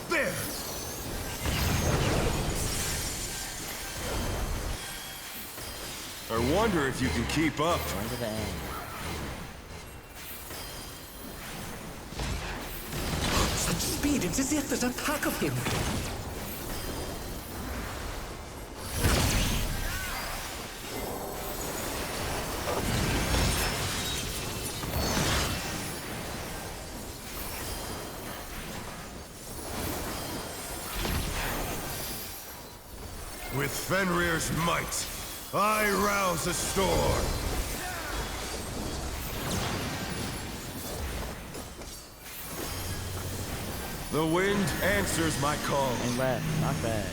[SPEAKER 22] There! I wonder if you can keep up.
[SPEAKER 3] Under the end.
[SPEAKER 23] Such speed, it's as if there's a pack of him.
[SPEAKER 22] With Fenrir's might, I rouse the storm. The wind answers my call.
[SPEAKER 3] And left, not bad.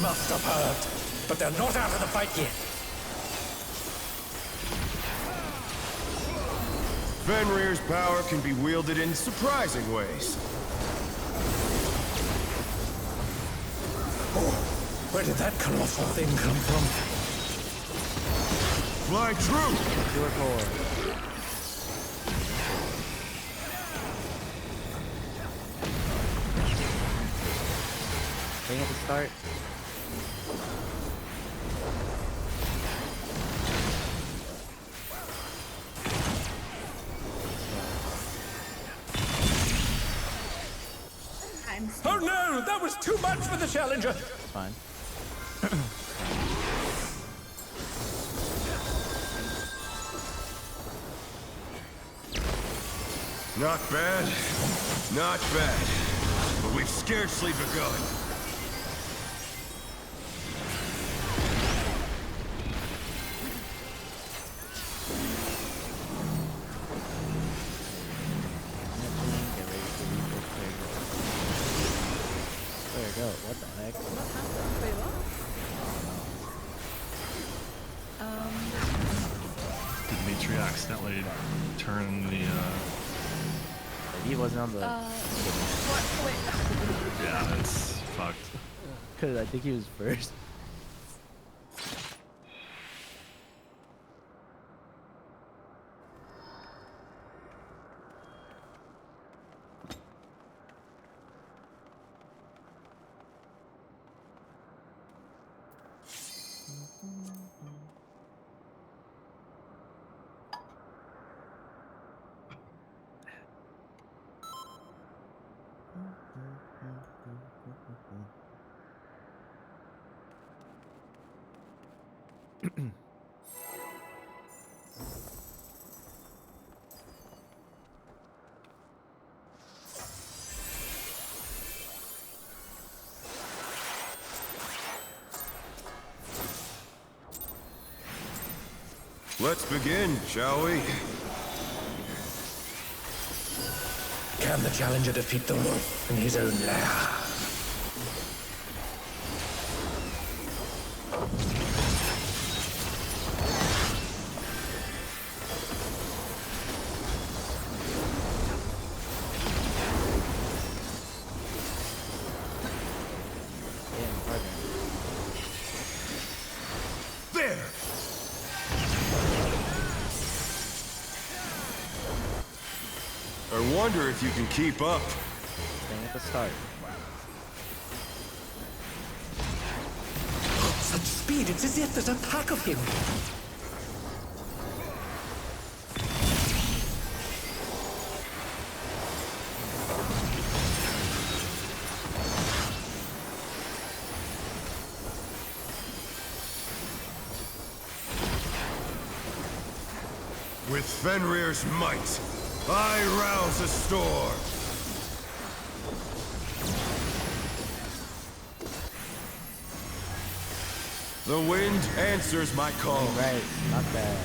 [SPEAKER 23] Must have heard, but they're not out of the fight yet.
[SPEAKER 22] Fenrir's power can be wielded in surprising ways.
[SPEAKER 23] Oh, where did that colossal thing come from?
[SPEAKER 22] Fly true!
[SPEAKER 3] Pure core. Thing at the start.
[SPEAKER 23] Oh no! That was too much for the Challenger!
[SPEAKER 3] It's fine.
[SPEAKER 22] Not bad. Not bad. But we've scarcely begun.
[SPEAKER 3] There you go. What the heck?
[SPEAKER 6] Did Dimitri accidentally turn the
[SPEAKER 3] He wasn't on the.
[SPEAKER 6] Yeah, it's fucked.
[SPEAKER 3] Cause I think he was first.
[SPEAKER 22] Let's begin, shall we?
[SPEAKER 23] Can the Challenger defeat the wolf in his own lair?
[SPEAKER 22] There! I wonder if you can keep up.
[SPEAKER 3] Staying at the start.
[SPEAKER 23] Such speed, it's as if there's a pack of him.
[SPEAKER 22] With Fenrir's might, I rouse a storm. The wind answers my call.
[SPEAKER 3] Right, not bad.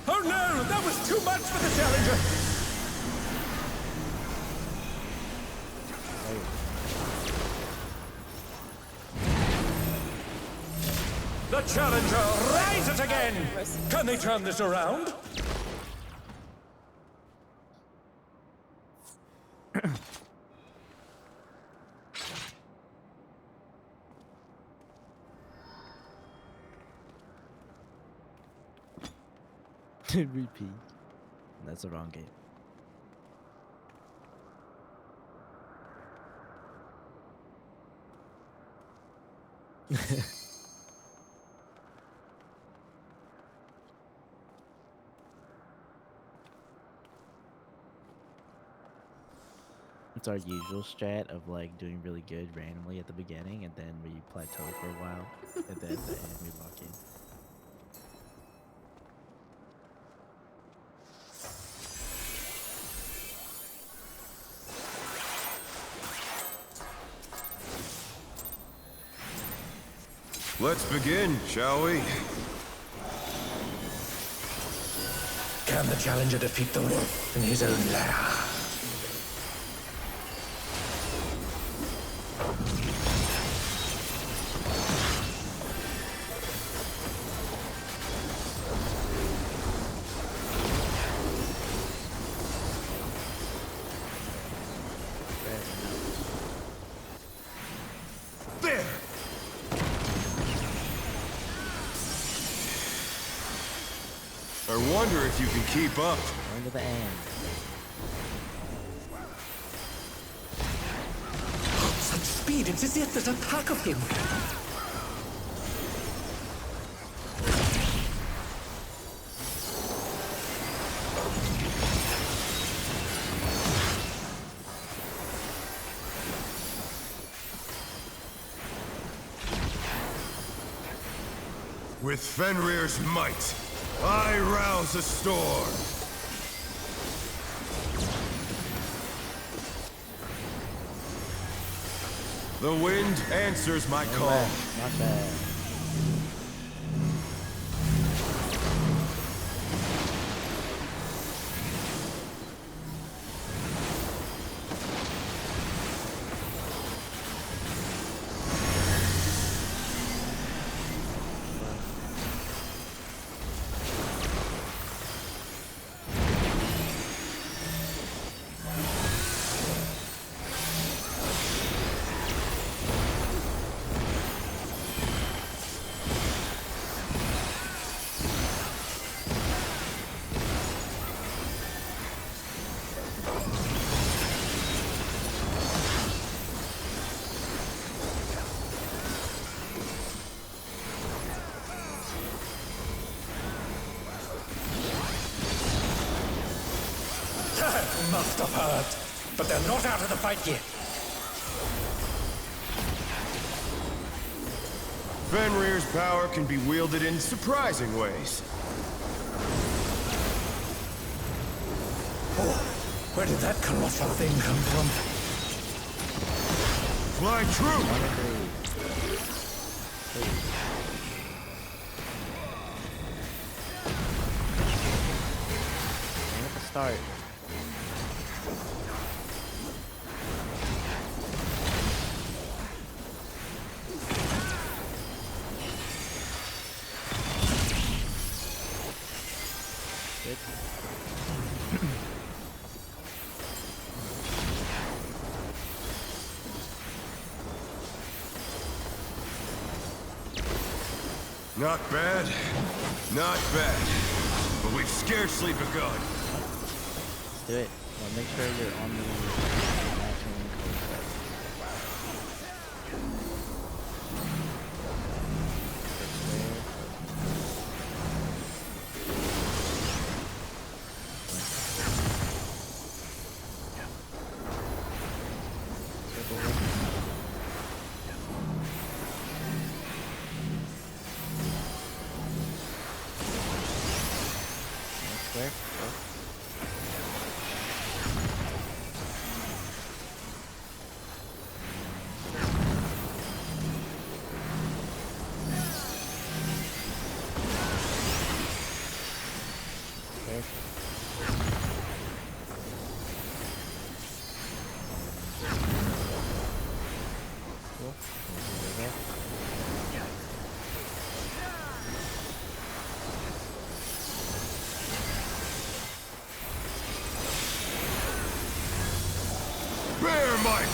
[SPEAKER 23] Oh no! That was too much for the Challenger! The challenger rises again! Can they turn this around?
[SPEAKER 3] Repeat. That's the wrong game. It's our usual strat of like doing really good randomly at the beginning, and then we plateau for a while, and then at the end we lock in.
[SPEAKER 22] Let's begin, shall we?
[SPEAKER 23] Can the challenger defeat the wolf in his own lair?
[SPEAKER 22] I wonder if you can keep up.
[SPEAKER 3] Going to the end.
[SPEAKER 23] Such speed, it's as if there's a pack of him.
[SPEAKER 22] With Fenrir's might, I rouse a storm. The wind answers my call.
[SPEAKER 3] Not bad.
[SPEAKER 23] Must have heard, but they're not out of the fight yet.
[SPEAKER 22] Fenrir's power can be wielded in surprising ways.
[SPEAKER 23] Oh, where did that colossal thing come from?
[SPEAKER 22] Fly true!
[SPEAKER 3] Start.
[SPEAKER 22] Not bad, not bad, but we've scarcely begun.
[SPEAKER 3] Let's do it. Well, make sure you're on the maximum code set.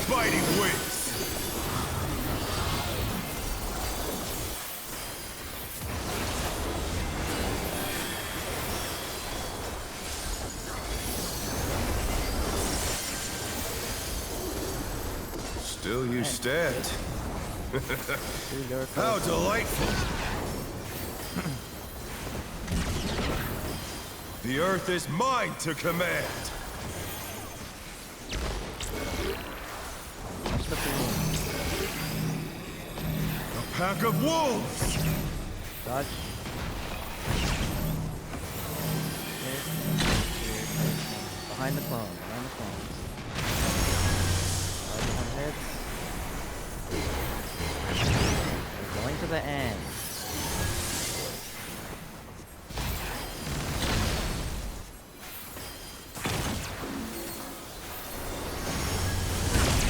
[SPEAKER 22] fighting wins! Still you stand. How delightful! The earth is mine to command! A pack of wolves!
[SPEAKER 3] Dodge. Behind the clone, behind the clone. One hit. We're going to the end.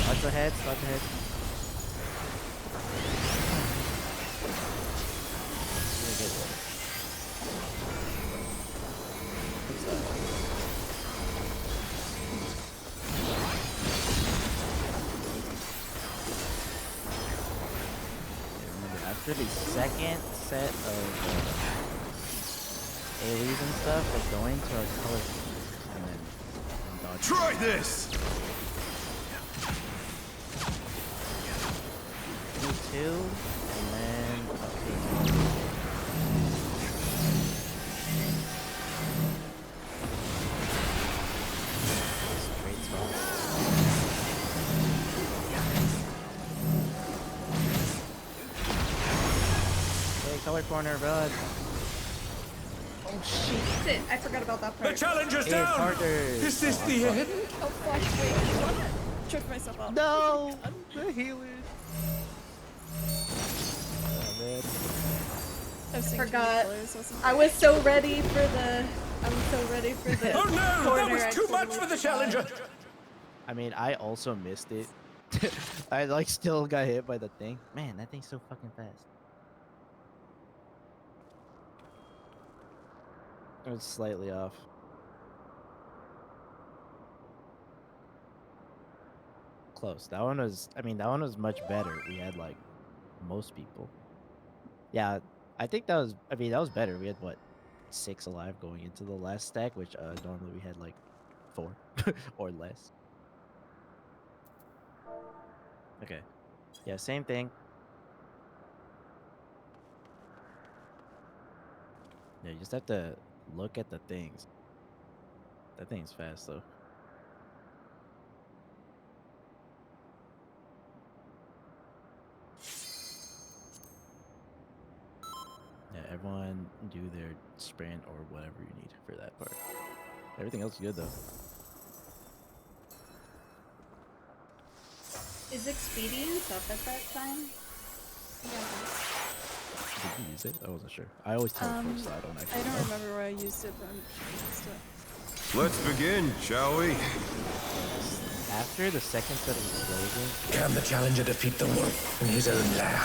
[SPEAKER 3] Dodge the head, dodge the head. After the second set of AoEs and stuff, we're going to our color and then dodge.
[SPEAKER 22] Try this!
[SPEAKER 3] Do 2 and then okay. Great spot. Color corner, bud.
[SPEAKER 1] Oh shit! I forgot about that part.
[SPEAKER 23] The challenger's
[SPEAKER 3] Hey,
[SPEAKER 23] down!
[SPEAKER 3] Carter.
[SPEAKER 23] Is this the end?
[SPEAKER 1] Oh fuck! Wait, tripped myself up.
[SPEAKER 3] No, the healer. Oh, man.
[SPEAKER 1] I forgot. I was so ready for the.
[SPEAKER 23] Oh no! That
[SPEAKER 1] corner.
[SPEAKER 23] was
[SPEAKER 1] I
[SPEAKER 23] too much
[SPEAKER 1] totally
[SPEAKER 23] for the
[SPEAKER 1] forgot.
[SPEAKER 23] challenger!
[SPEAKER 3] I mean, I also missed it. I like still got hit by the thing. Man, that thing's so fucking fast. I was slightly off. Close. That one was, I mean, that one was much better. We had like most people. Yeah, I think that was, I mean, that was better. We had what, 6 alive going into the last stack, which normally we had like 4 or less. Okay. Yeah, same thing. Yeah, you just have to look at the things. That thing's fast though. Yeah, everyone do their sprint or whatever you need for that part. Everything else is good though.
[SPEAKER 1] Is Expedience up at that time?
[SPEAKER 3] Did you use it? I wasn't sure. I always teleport, so I don't actually
[SPEAKER 8] I don't
[SPEAKER 3] know.
[SPEAKER 8] remember where I used it, but I used it.
[SPEAKER 22] Let's begin, shall we?
[SPEAKER 3] After the second set of explosions,
[SPEAKER 23] Can the challenger defeat the wolf in his own lair?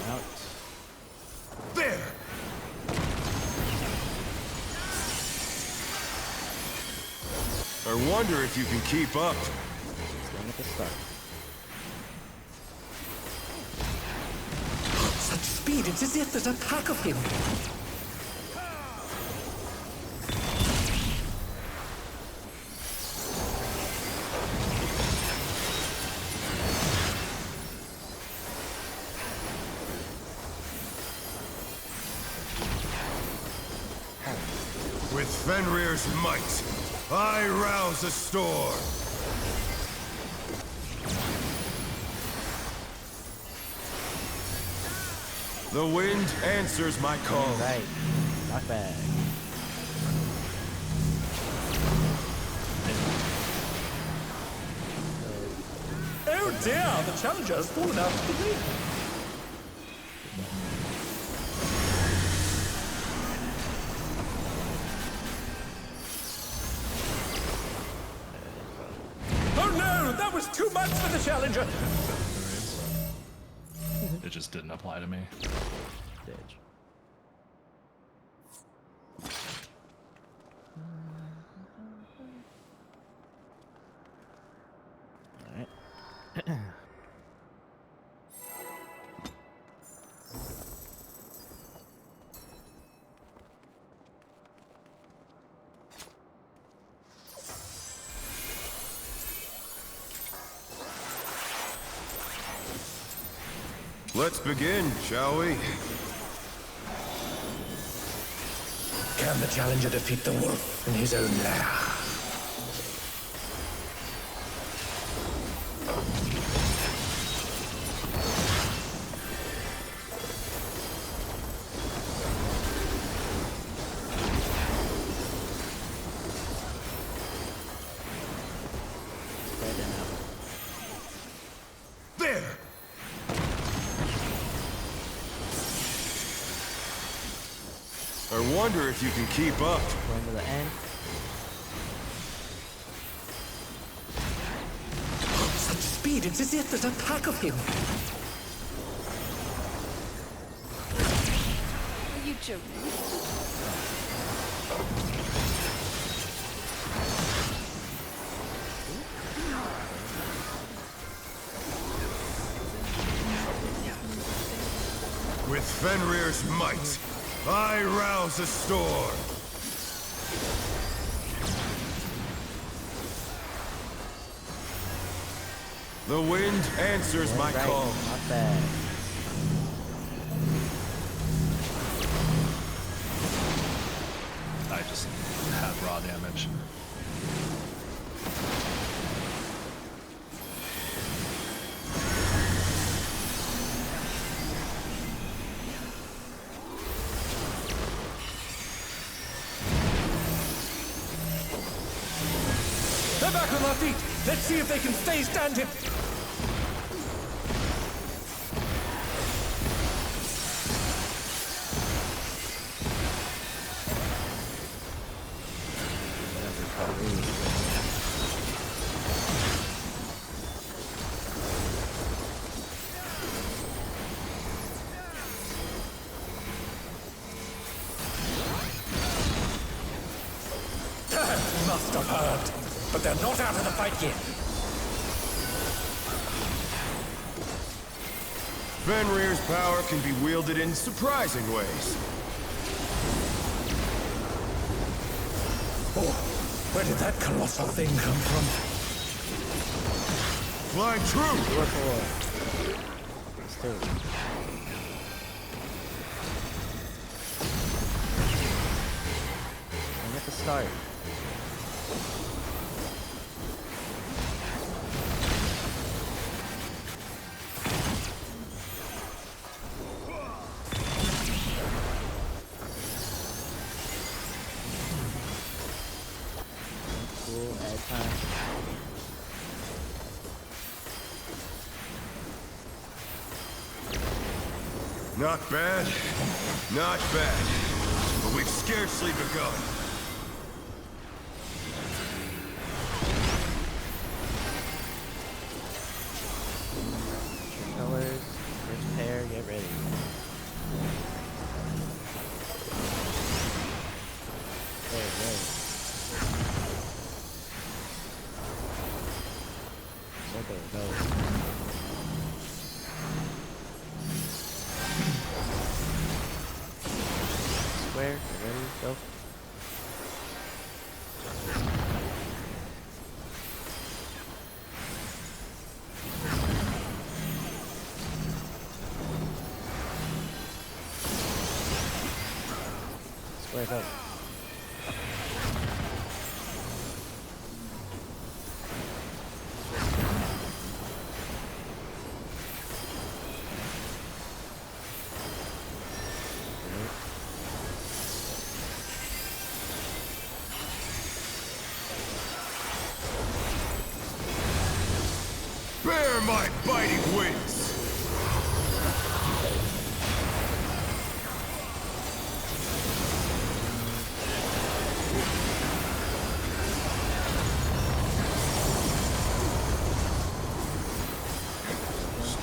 [SPEAKER 3] out.
[SPEAKER 22] There! I wonder if you can keep up.
[SPEAKER 3] Staying at the start.
[SPEAKER 23] Such speed, it's as if there's a pack of him.
[SPEAKER 22] With Fenrir's might, I rouse a storm. The wind answers my call.
[SPEAKER 3] Right. Not bad.
[SPEAKER 23] Oh dear, the challenger has fallen out of the ring. much for the challenger.
[SPEAKER 6] It just didn't apply to me.
[SPEAKER 3] Bitch. Alright.
[SPEAKER 22] Let's begin, shall we?
[SPEAKER 23] Can the challenger defeat the wolf in his own lair?
[SPEAKER 22] I wonder if you can keep up.
[SPEAKER 3] Going to the end.
[SPEAKER 23] Such speed, it's as if there's a pack of him.
[SPEAKER 8] Are you joking?
[SPEAKER 22] With Fenrir's might, I rouse a storm. The wind answers my call.
[SPEAKER 3] Not bad.
[SPEAKER 6] I just had raw damage.
[SPEAKER 23] They're back on their feet. Let's see if they can stay standing. That must have hurt. But they're not out of the fight yet.
[SPEAKER 22] Fenrir's power can be wielded in surprising ways.
[SPEAKER 23] Oh, where did that colossal thing come from?
[SPEAKER 22] Flying true!
[SPEAKER 3] Let's do it. And get the start.
[SPEAKER 22] Not bad, not bad, but we've scarcely begun.
[SPEAKER 3] Colors, first pair, get ready. There it goes. Square, ready, go. Square, go.
[SPEAKER 22] Bear my biting wings!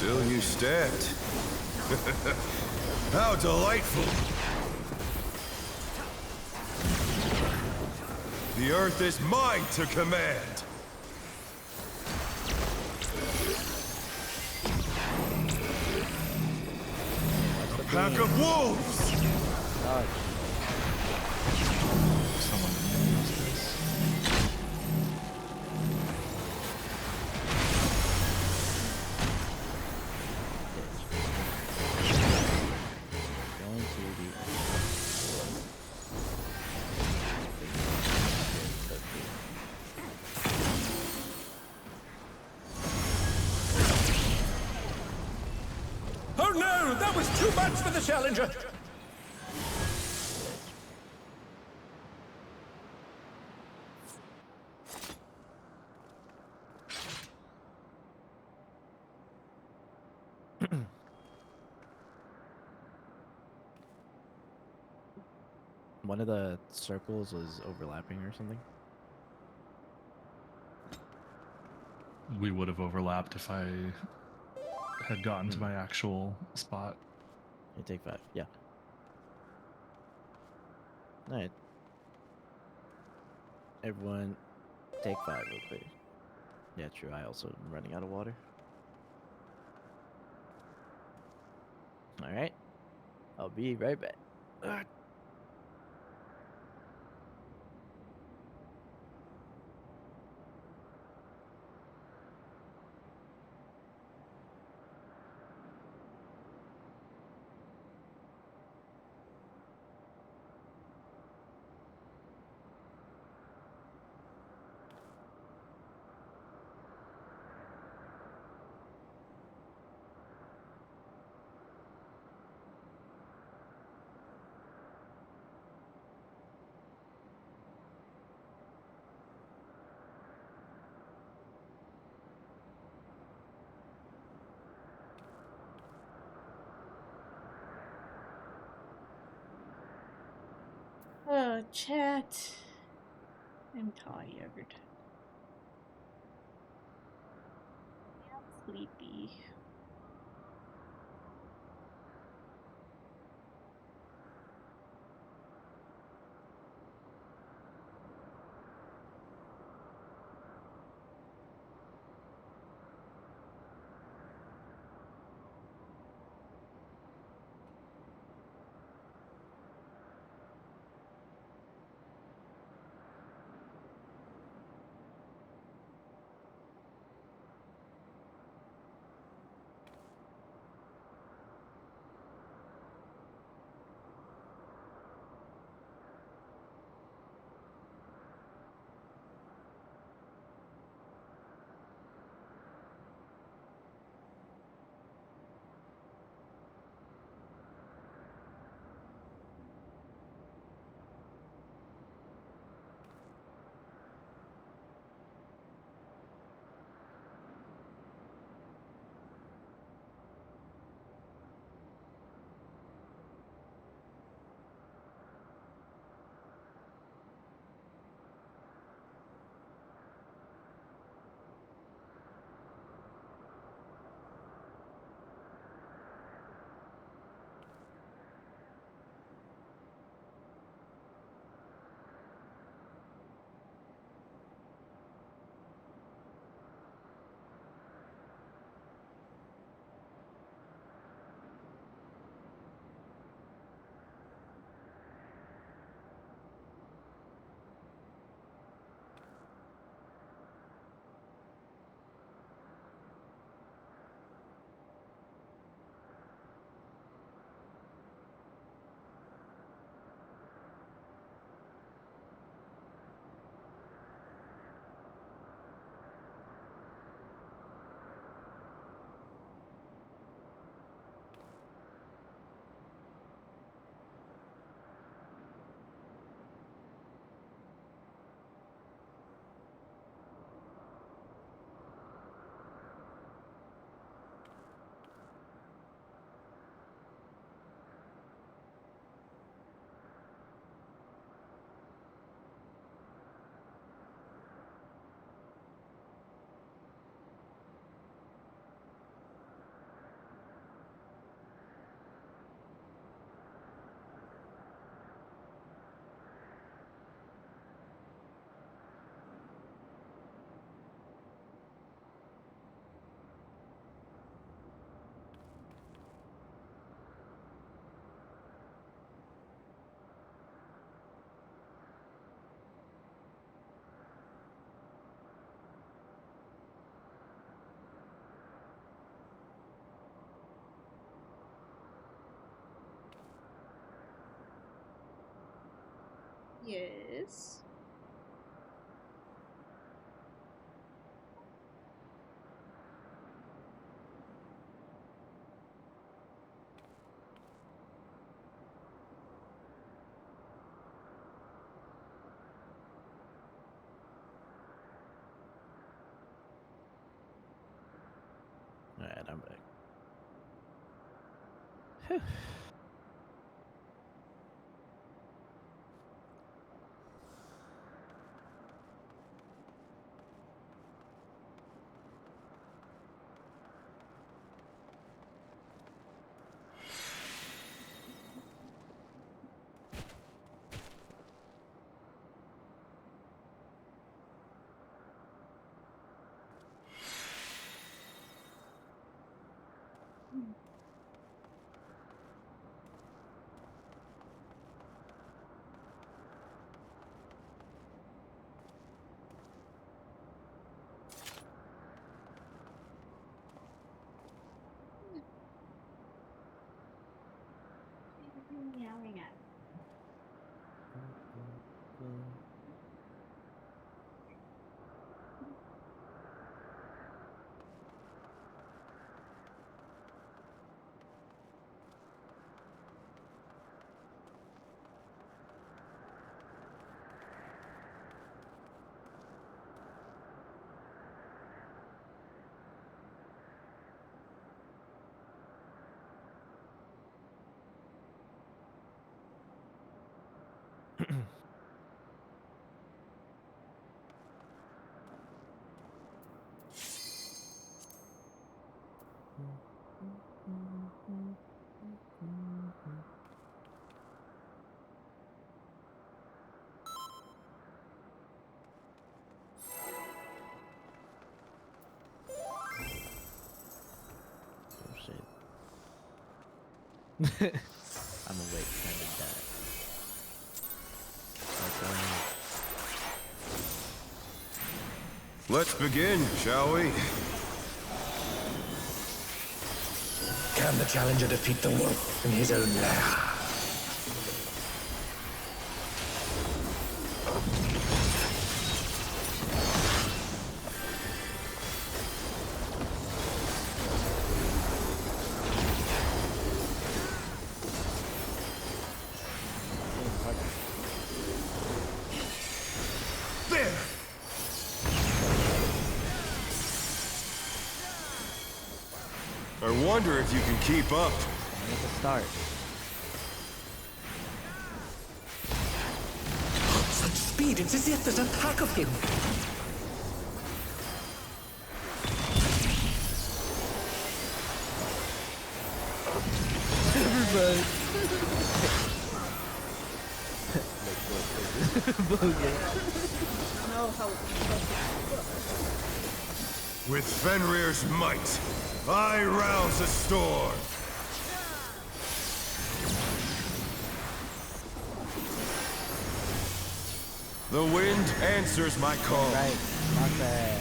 [SPEAKER 22] Still you stacked. How delightful! The Earth is mine to command! A pack of wolves!
[SPEAKER 6] Someone knows this.
[SPEAKER 3] Going to the
[SPEAKER 23] Oh no! That was too much for the Challenger!
[SPEAKER 3] one of the circles was overlapping or something.
[SPEAKER 6] We would have overlapped if I had gotten to my actual spot.
[SPEAKER 3] You take 5, yeah. Alright. Everyone, take 5 real quick. Yeah, true. I also am running out of water. Alright. I'll be right back.
[SPEAKER 1] Oh, chat. I'm tired. I'm sleepy. Yes.
[SPEAKER 3] Alright, I'm back. Whew.
[SPEAKER 1] Meowing at. I'm awake, kind of die.
[SPEAKER 22] Let's begin, shall we?
[SPEAKER 23] Can the challenger defeat the wolf in his own lair?
[SPEAKER 22] I wonder if you can keep up.
[SPEAKER 3] Make a start.
[SPEAKER 23] Such speed, it's as if there's a pack of him.
[SPEAKER 22] With Fenrir's might, I rouse a storm. The wind answers my call.
[SPEAKER 3] Right, not bad.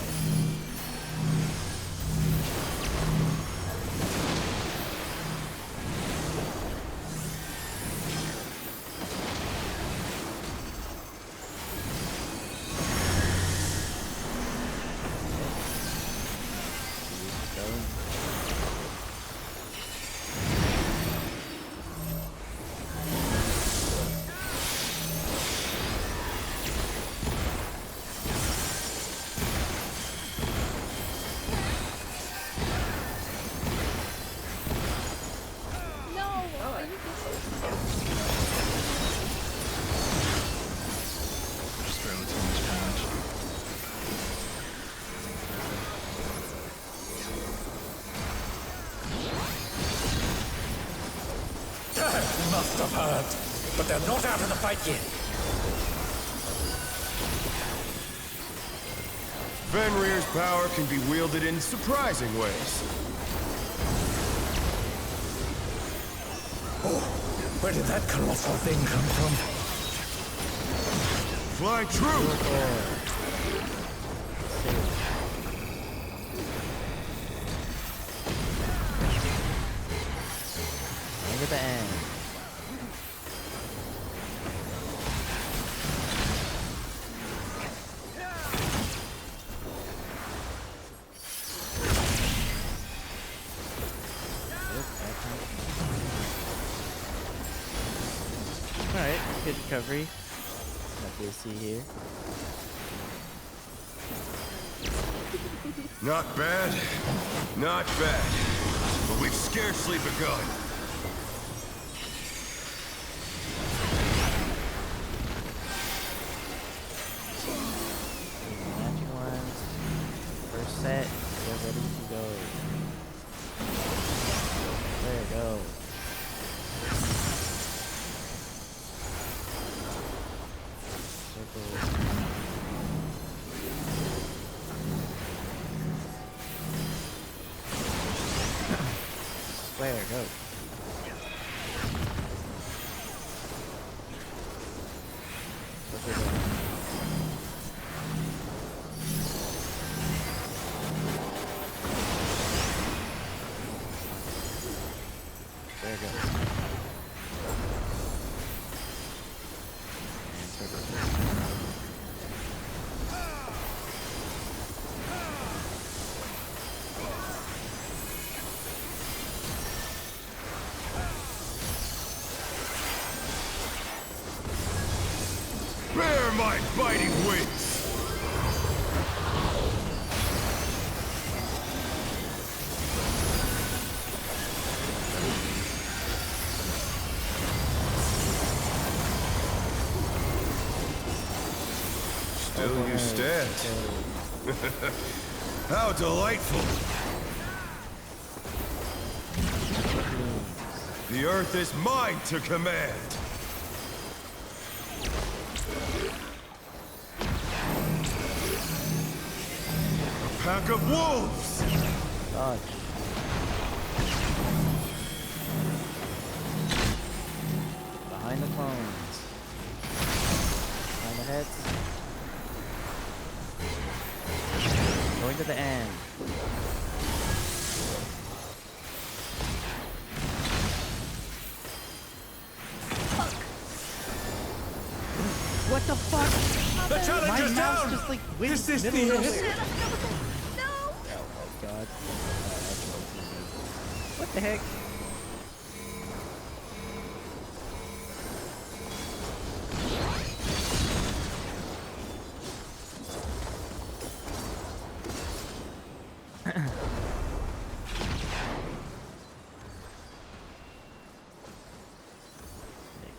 [SPEAKER 23] Must have heard, but they're not out of the fight yet.
[SPEAKER 22] Fenrir's power can be wielded in surprising ways.
[SPEAKER 23] Oh, where did that colossal thing come from?
[SPEAKER 22] Fly true!
[SPEAKER 3] Look at the end. Good recovery. Happy to see here.
[SPEAKER 22] Not bad. Not bad. But we've scarcely begun.
[SPEAKER 3] Magic ones. First set. Get ready to go. There you go. Circle. Square, go. Circle, go. There you go. And circle.
[SPEAKER 22] Bear my biting wings! Still you stand. How delightful! The earth is mine to command! A pack of wolves!
[SPEAKER 3] Dodge. Behind the clones. Behind the heads. Going to the end. What the fuck?
[SPEAKER 23] The challenge
[SPEAKER 3] My
[SPEAKER 23] is
[SPEAKER 3] mouse
[SPEAKER 23] down!
[SPEAKER 3] just like went
[SPEAKER 23] This is the
[SPEAKER 3] middle of
[SPEAKER 23] end.
[SPEAKER 3] nowhere. Oh my god. What the heck?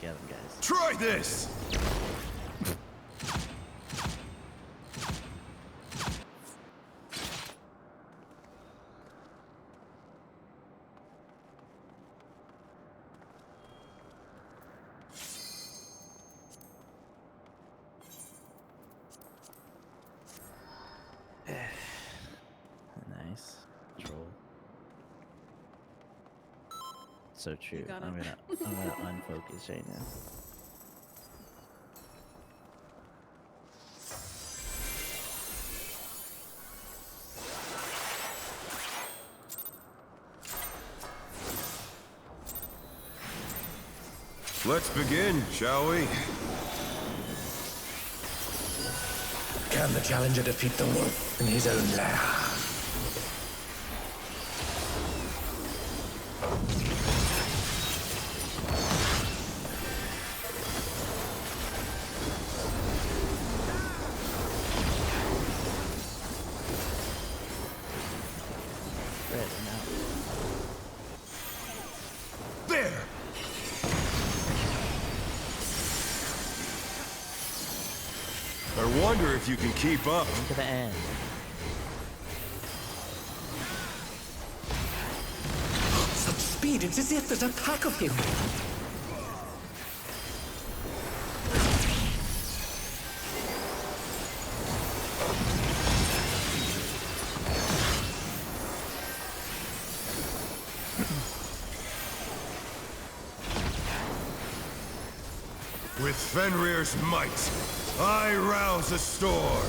[SPEAKER 3] Get him, guys.
[SPEAKER 22] Try this!
[SPEAKER 3] Nice. Troll. So true.
[SPEAKER 8] You got
[SPEAKER 3] I'm
[SPEAKER 8] it.
[SPEAKER 3] gonna unfocus right now.
[SPEAKER 22] Let's begin, shall we?
[SPEAKER 23] Can the challenger defeat the wolf in his own lair?
[SPEAKER 3] Red, I'm out.
[SPEAKER 22] There! I wonder if you can keep up.
[SPEAKER 3] To the end.
[SPEAKER 23] Such speed, it's as if there's a pack of him.
[SPEAKER 22] With Fenrir's might, I rouse a storm.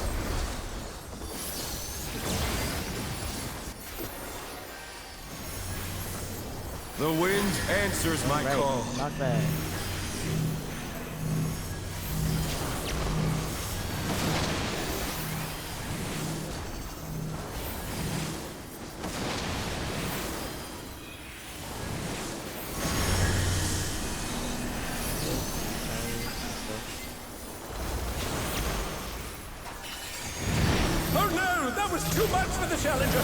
[SPEAKER 22] The wind answers my
[SPEAKER 3] Right,
[SPEAKER 22] call.
[SPEAKER 3] Not bad.
[SPEAKER 23] much for the Challenger!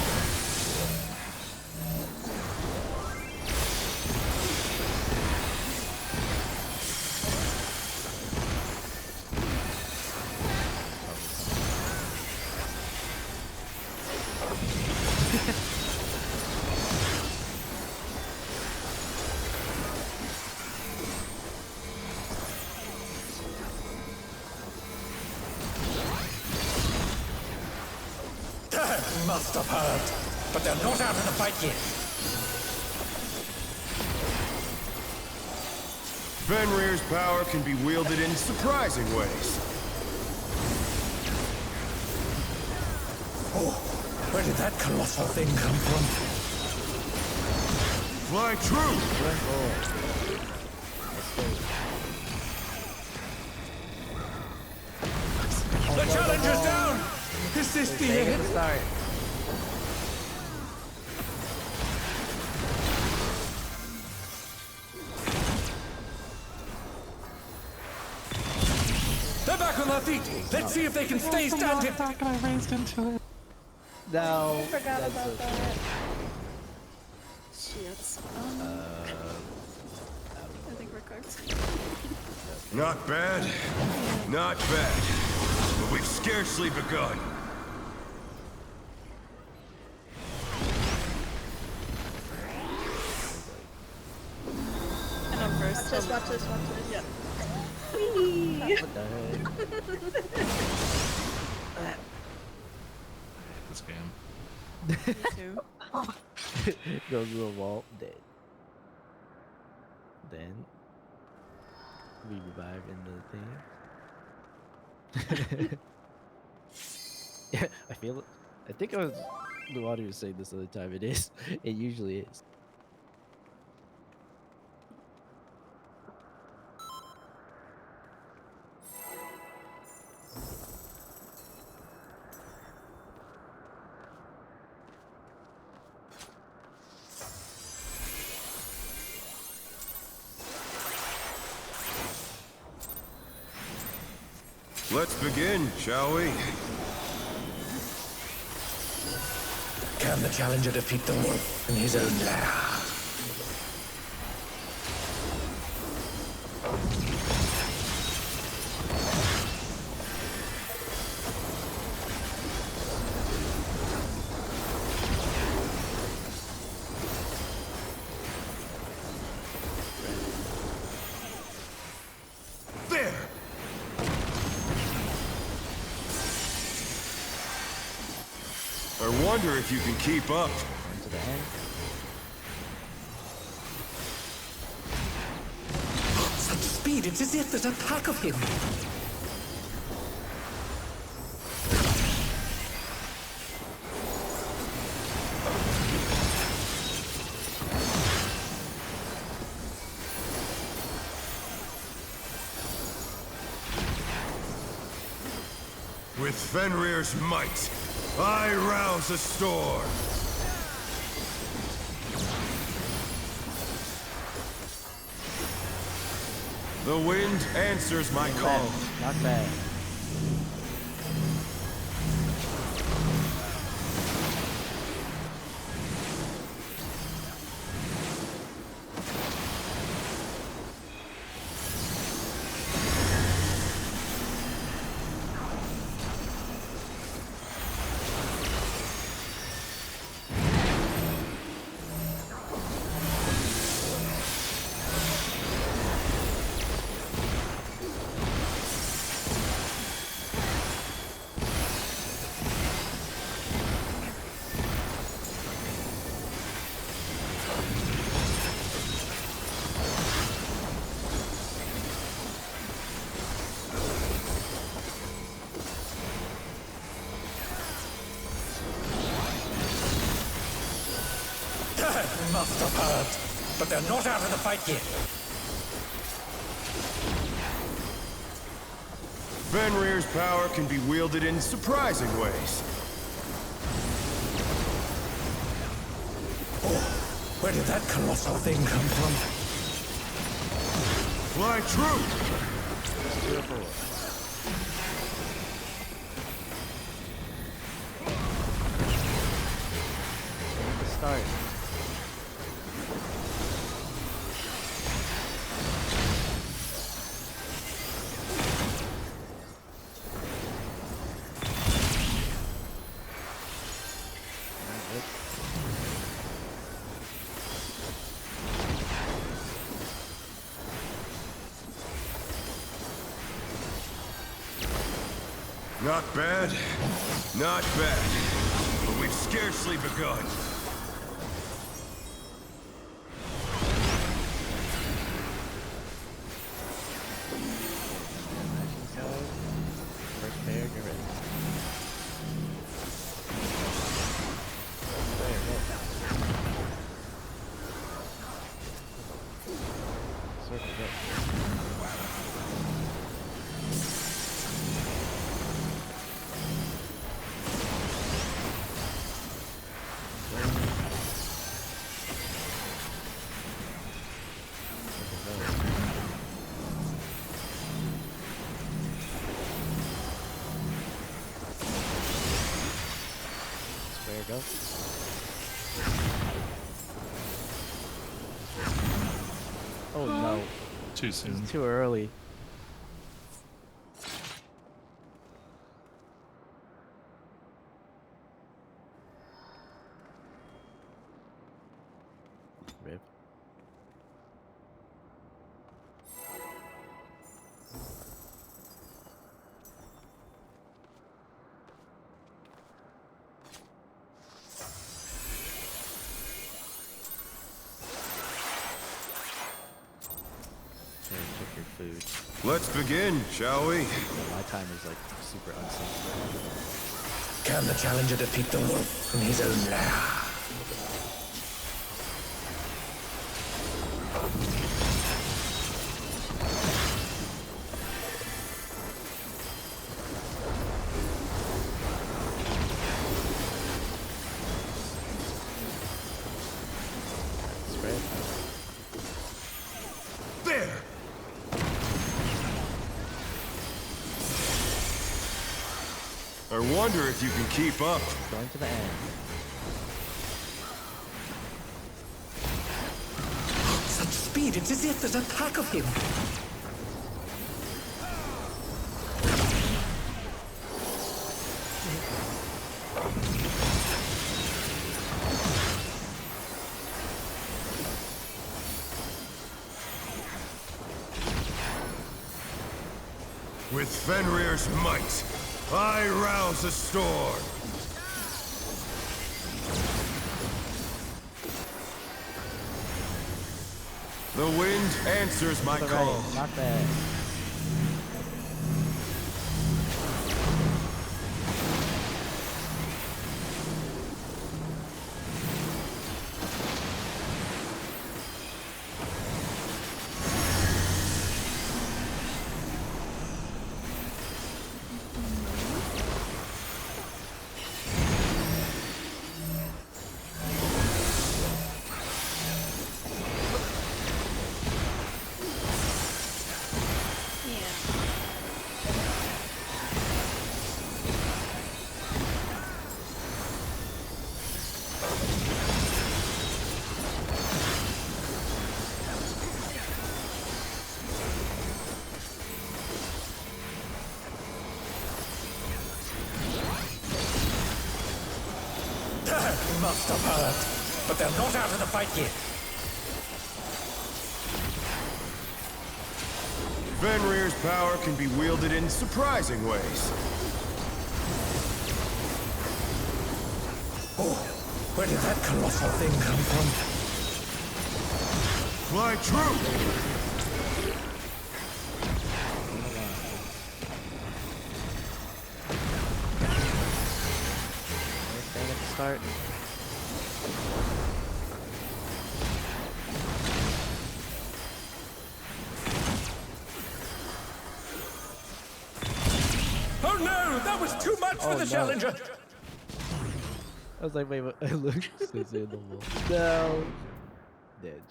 [SPEAKER 23] Must have heard, but they're not out of the fight yet.
[SPEAKER 22] Fenrir's power can be wielded in surprising ways.
[SPEAKER 23] Oh, where did that colossal thing come from?
[SPEAKER 22] Fly true!
[SPEAKER 23] The Challenger's down! Is this the end? They're back on their feet. Let's see if they can stay standing.
[SPEAKER 3] No.
[SPEAKER 8] I forgot
[SPEAKER 3] that's
[SPEAKER 8] about
[SPEAKER 3] so
[SPEAKER 8] that.
[SPEAKER 3] sad.
[SPEAKER 8] Shit. I think we're cooked.
[SPEAKER 22] Not bad. Not bad. But we've scarcely begun.
[SPEAKER 8] And I'm first.
[SPEAKER 1] Watch this, watch this, watch this.
[SPEAKER 8] Yep.
[SPEAKER 1] Whee!
[SPEAKER 3] What the heck?
[SPEAKER 6] This game.
[SPEAKER 8] Me too.
[SPEAKER 3] Goes to the wall, dead. Then we revive into the thing. Yeah, I feel it. I think I was Luwadi was saying this other time. It is. It usually is.
[SPEAKER 22] Let's begin, shall we?
[SPEAKER 23] Can the Challenger defeat the wolf in his own lair?
[SPEAKER 22] There! I wonder if you can keep up.
[SPEAKER 3] Into the end.
[SPEAKER 23] Such speed, it's as if there's a pack of him.
[SPEAKER 22] With Fenrir's might, I rouse a storm. The wind answers my call.
[SPEAKER 3] Not bad.
[SPEAKER 23] Must have heard, but they're not out of the fight yet.
[SPEAKER 22] Fenrir's power can be wielded in surprising ways.
[SPEAKER 23] Oh, where did that colossal thing come from?
[SPEAKER 22] Fly true!
[SPEAKER 3] start.
[SPEAKER 22] Not bad. Not bad. But we've scarcely begun.
[SPEAKER 3] First pair, get ready. Circle, go. Square, go. Oh no.
[SPEAKER 6] Too soon.
[SPEAKER 3] Too early. Rip. Check your food.
[SPEAKER 22] Let's begin, shall we?
[SPEAKER 3] Yeah, my time is like super unsensitive.
[SPEAKER 23] Can the challenger defeat the wolf in his own lair?
[SPEAKER 3] Spread.
[SPEAKER 22] There! I wonder if you can keep up.
[SPEAKER 3] Going to the end.
[SPEAKER 23] Such speed, it's as if there's a pack of him.
[SPEAKER 22] With Fenrir's might, I rouse a storm. The wind answers my call.
[SPEAKER 3] Not bad.
[SPEAKER 23] Must have hurt, but they're not out of the fight yet.
[SPEAKER 22] Fenrir's power can be wielded in surprising ways.
[SPEAKER 23] Oh, where did that colossal thing come from?
[SPEAKER 22] Fly true!
[SPEAKER 3] Start.
[SPEAKER 23] Oh no, that was too much for the challenger.
[SPEAKER 3] I was like, wait, what? I looked so in the wall. No. Dead.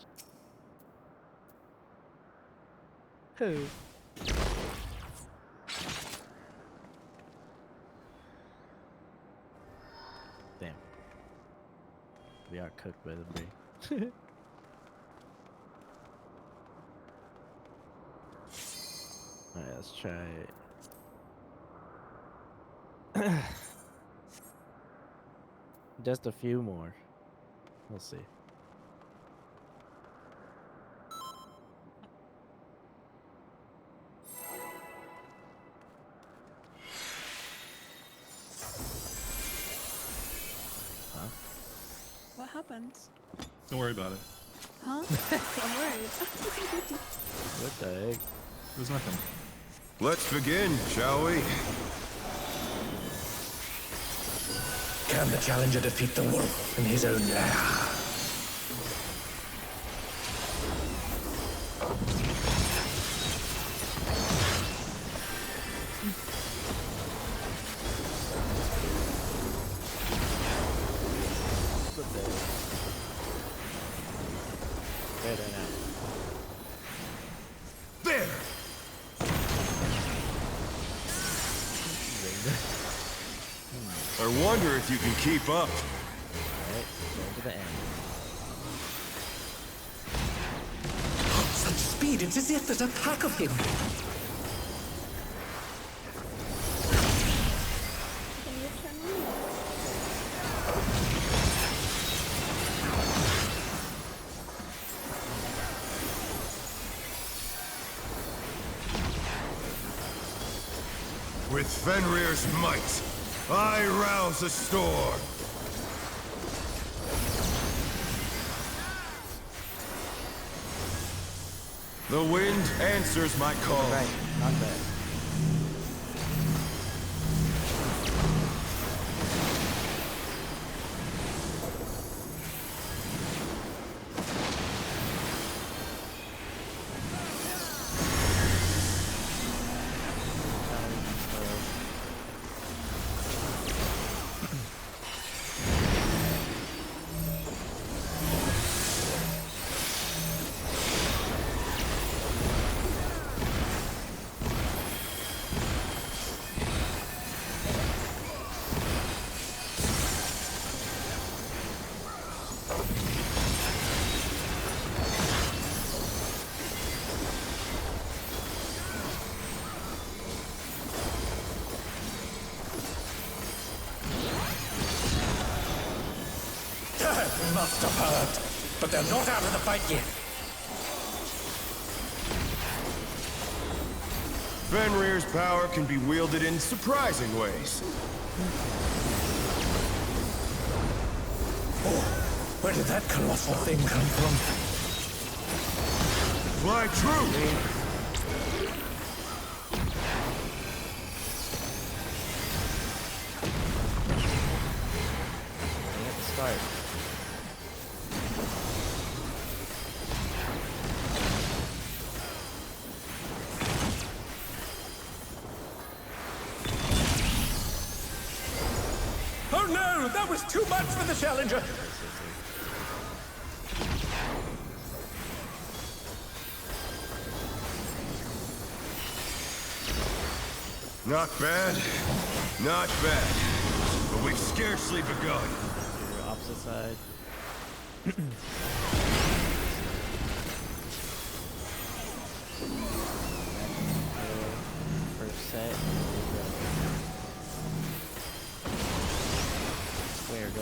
[SPEAKER 3] Who? Damn. We got cooked by the bee. Alright, let's try. Just a few more. We'll see. Huh?
[SPEAKER 8] What happened?
[SPEAKER 6] Don't worry about it.
[SPEAKER 8] Huh? I'm worried.
[SPEAKER 3] What the heck?
[SPEAKER 6] There's nothing.
[SPEAKER 22] Let's begin, shall we?
[SPEAKER 23] Can the challenger defeat the wolf in his own lair?
[SPEAKER 3] Better now.
[SPEAKER 22] There! I wonder if you can keep up.
[SPEAKER 3] Alright, going to the end.
[SPEAKER 23] Such speed, it's as if there's a pack of him.
[SPEAKER 22] With Fenrir's might, I rouse a storm. The wind answers my call.
[SPEAKER 3] Right, not bad.
[SPEAKER 23] Must have heard, but they're not out of the fight yet.
[SPEAKER 22] Fenrir's power can be wielded in surprising ways.
[SPEAKER 23] Oh, where did that colossal thing come from?
[SPEAKER 22] Fly true!
[SPEAKER 3] Start.
[SPEAKER 23] Oh no, that was too much for the challenger.
[SPEAKER 22] Not bad, not bad. But we've scarcely begun.
[SPEAKER 3] Your opposite side. First set. Where go?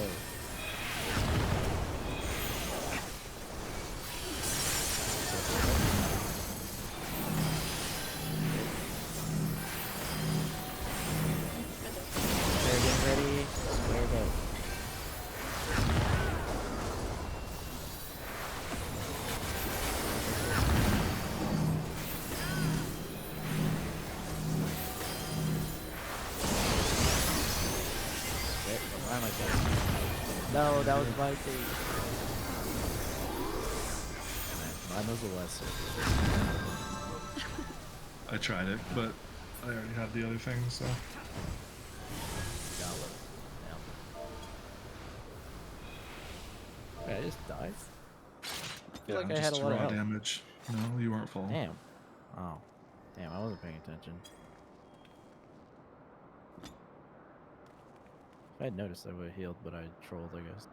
[SPEAKER 3] They're getting ready. Where go? Why am I dead? No, that was my thing. Mine was a lesson.
[SPEAKER 6] I tried it, but I already had the other thing, so.
[SPEAKER 3] Wait, I just died?
[SPEAKER 6] Yeah,
[SPEAKER 3] like I
[SPEAKER 6] just
[SPEAKER 3] had a lot of
[SPEAKER 6] raw
[SPEAKER 3] health.
[SPEAKER 6] damage. No, you weren't full.
[SPEAKER 3] Damn. Oh. Damn, I wasn't paying attention. If I had noticed, I would have healed, but I trolled, I guess.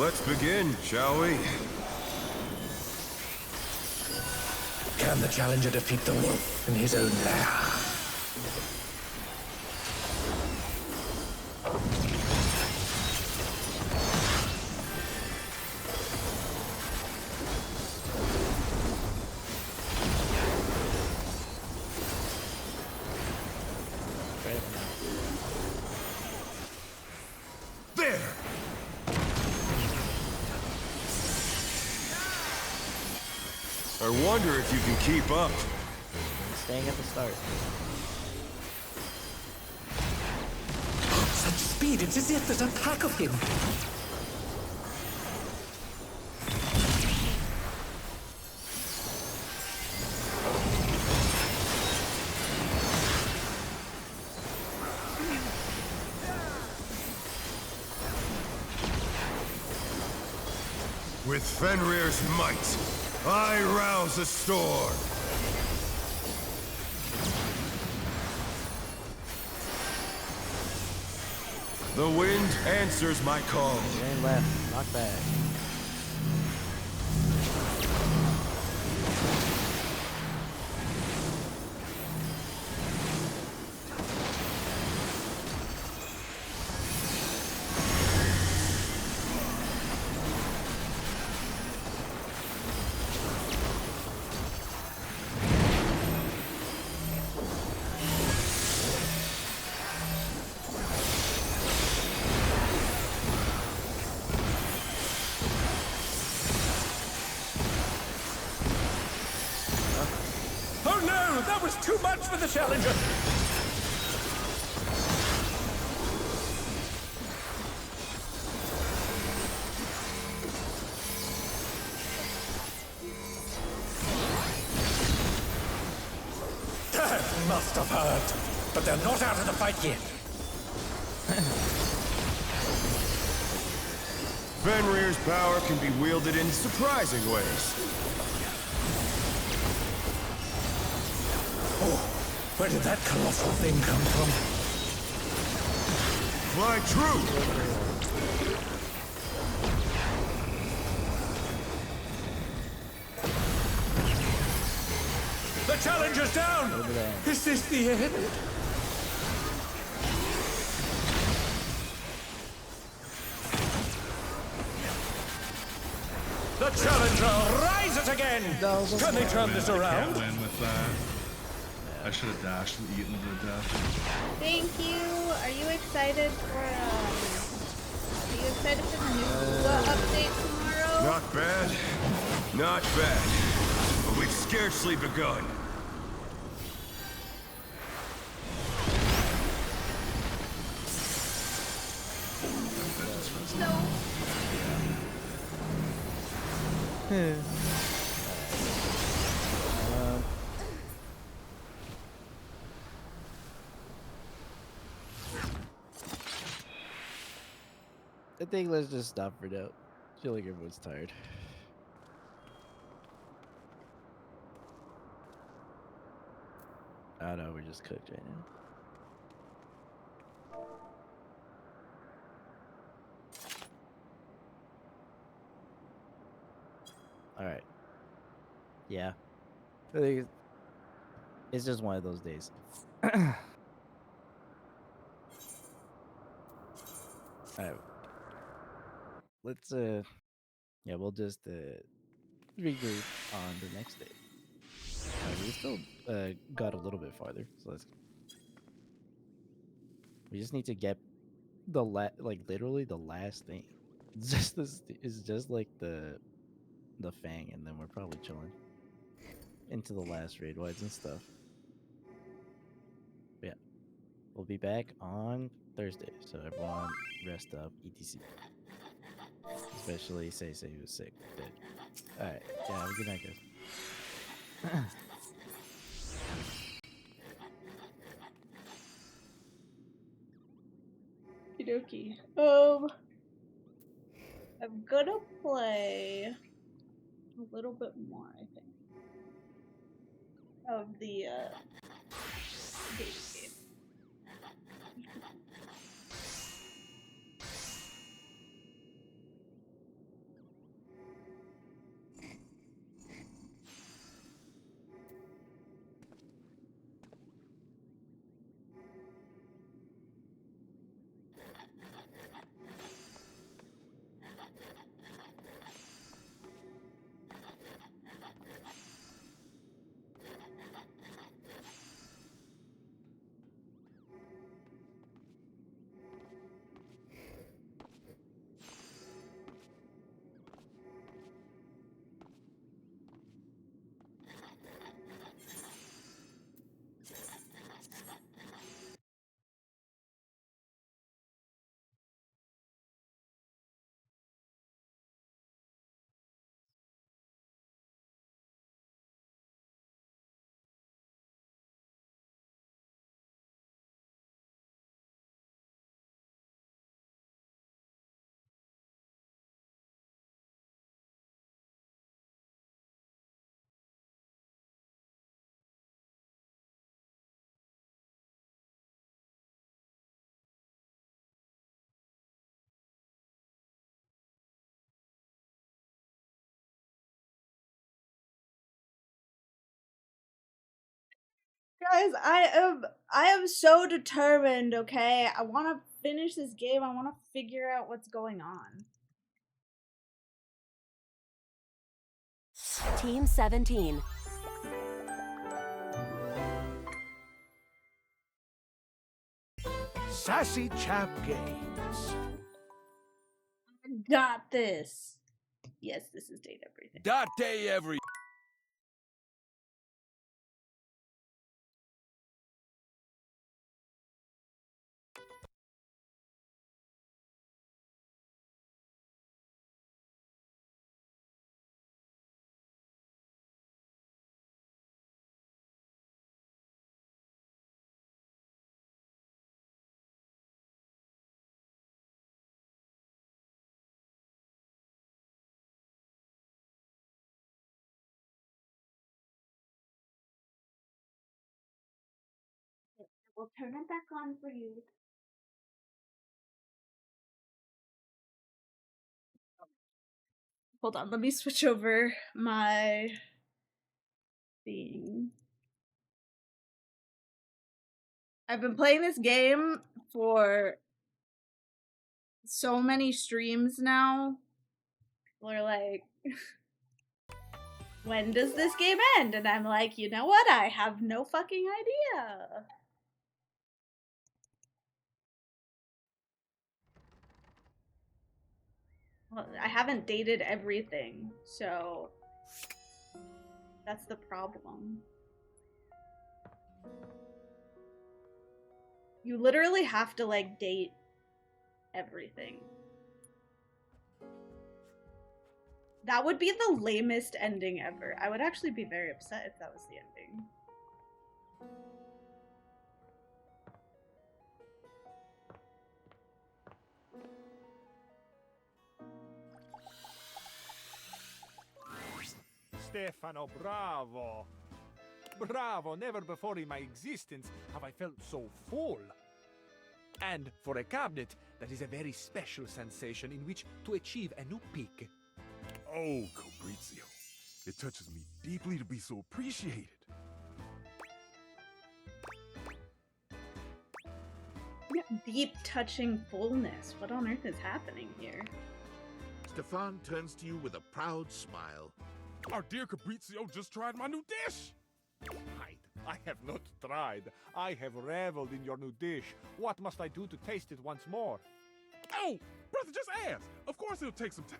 [SPEAKER 22] Let's begin, shall we?
[SPEAKER 23] Can the challenger defeat the wolf in his own lair?
[SPEAKER 22] I wonder if you can keep up.
[SPEAKER 3] Staying at the start.
[SPEAKER 23] Such speed, it's as if there's a pack of him.
[SPEAKER 22] With Fenrir's might, I rouse a storm. The wind answers my call.
[SPEAKER 3] Rain left, knock back.
[SPEAKER 23] Oh no, that was too much for the challenger. That must have hurt. But they're not out of the fight yet.
[SPEAKER 22] Fenrir's power can be wielded in surprising ways.
[SPEAKER 23] Oh, where did that colossal thing come from?
[SPEAKER 22] Fly true!
[SPEAKER 23] The challenger's down! Is this the end? The challenger rises again! Can they turn this around?
[SPEAKER 6] Can't win with that. I should have dashed and eaten to death.
[SPEAKER 1] Thank you. Are you excited for the new update tomorrow?
[SPEAKER 22] Not bad. Not bad. But we've scarcely begun.
[SPEAKER 3] I think let's just stop for now. I feel like everyone's tired. I know, we're just cooked right now. Alright. Yeah. I think it's just one of those days. Alright. Let's yeah, we'll just regroup on the next day. We still got a little bit farther, so let's. We just need to get the literally the last thing. It's just this is just like the fang, and then we're probably chilling into the last raid wides and stuff. But yeah, we'll be back on Thursday, so everyone rest up, etc. Especially Say who's sick. Alright, yeah, have a good night, guys.
[SPEAKER 1] Okie dokie. I'm gonna play a little bit more, I think, of the game. Guys, I am so determined, okay? I want to finish this game. I want to figure out what's going on.
[SPEAKER 17] Team 17.
[SPEAKER 2] Sassy Chap Games.
[SPEAKER 1] I got this. Yes, this is Date Everything.
[SPEAKER 23] Date every.
[SPEAKER 1] We'll turn it back on for you. Hold on, let me switch over my thing. I've been playing this game for so many streams now. People are like, when does this game end? And I'm like, you know what? I have no fucking idea. Well, I haven't dated everything, so that's the problem. You literally have to, like, date everything. That would be the lamest ending ever. I would actually be very upset if that was the ending.
[SPEAKER 20] Stefano, bravo! Bravo! Never before in my existence have I felt so full. And for a cabinet, that is a very special sensation in which to achieve a new peak.
[SPEAKER 19] Oh, Fabrizio. It touches me deeply to be so appreciated.
[SPEAKER 1] Deep touching fullness. What on earth is happening here?
[SPEAKER 5] Stefan turns to you with a proud smile.
[SPEAKER 19] Our dear Fabrizio just tried my new dish.
[SPEAKER 20] I have not tried. I have reveled in your new dish. What must I do to taste it once more?
[SPEAKER 19] Oh, brother, just ask. Of course it'll take some time.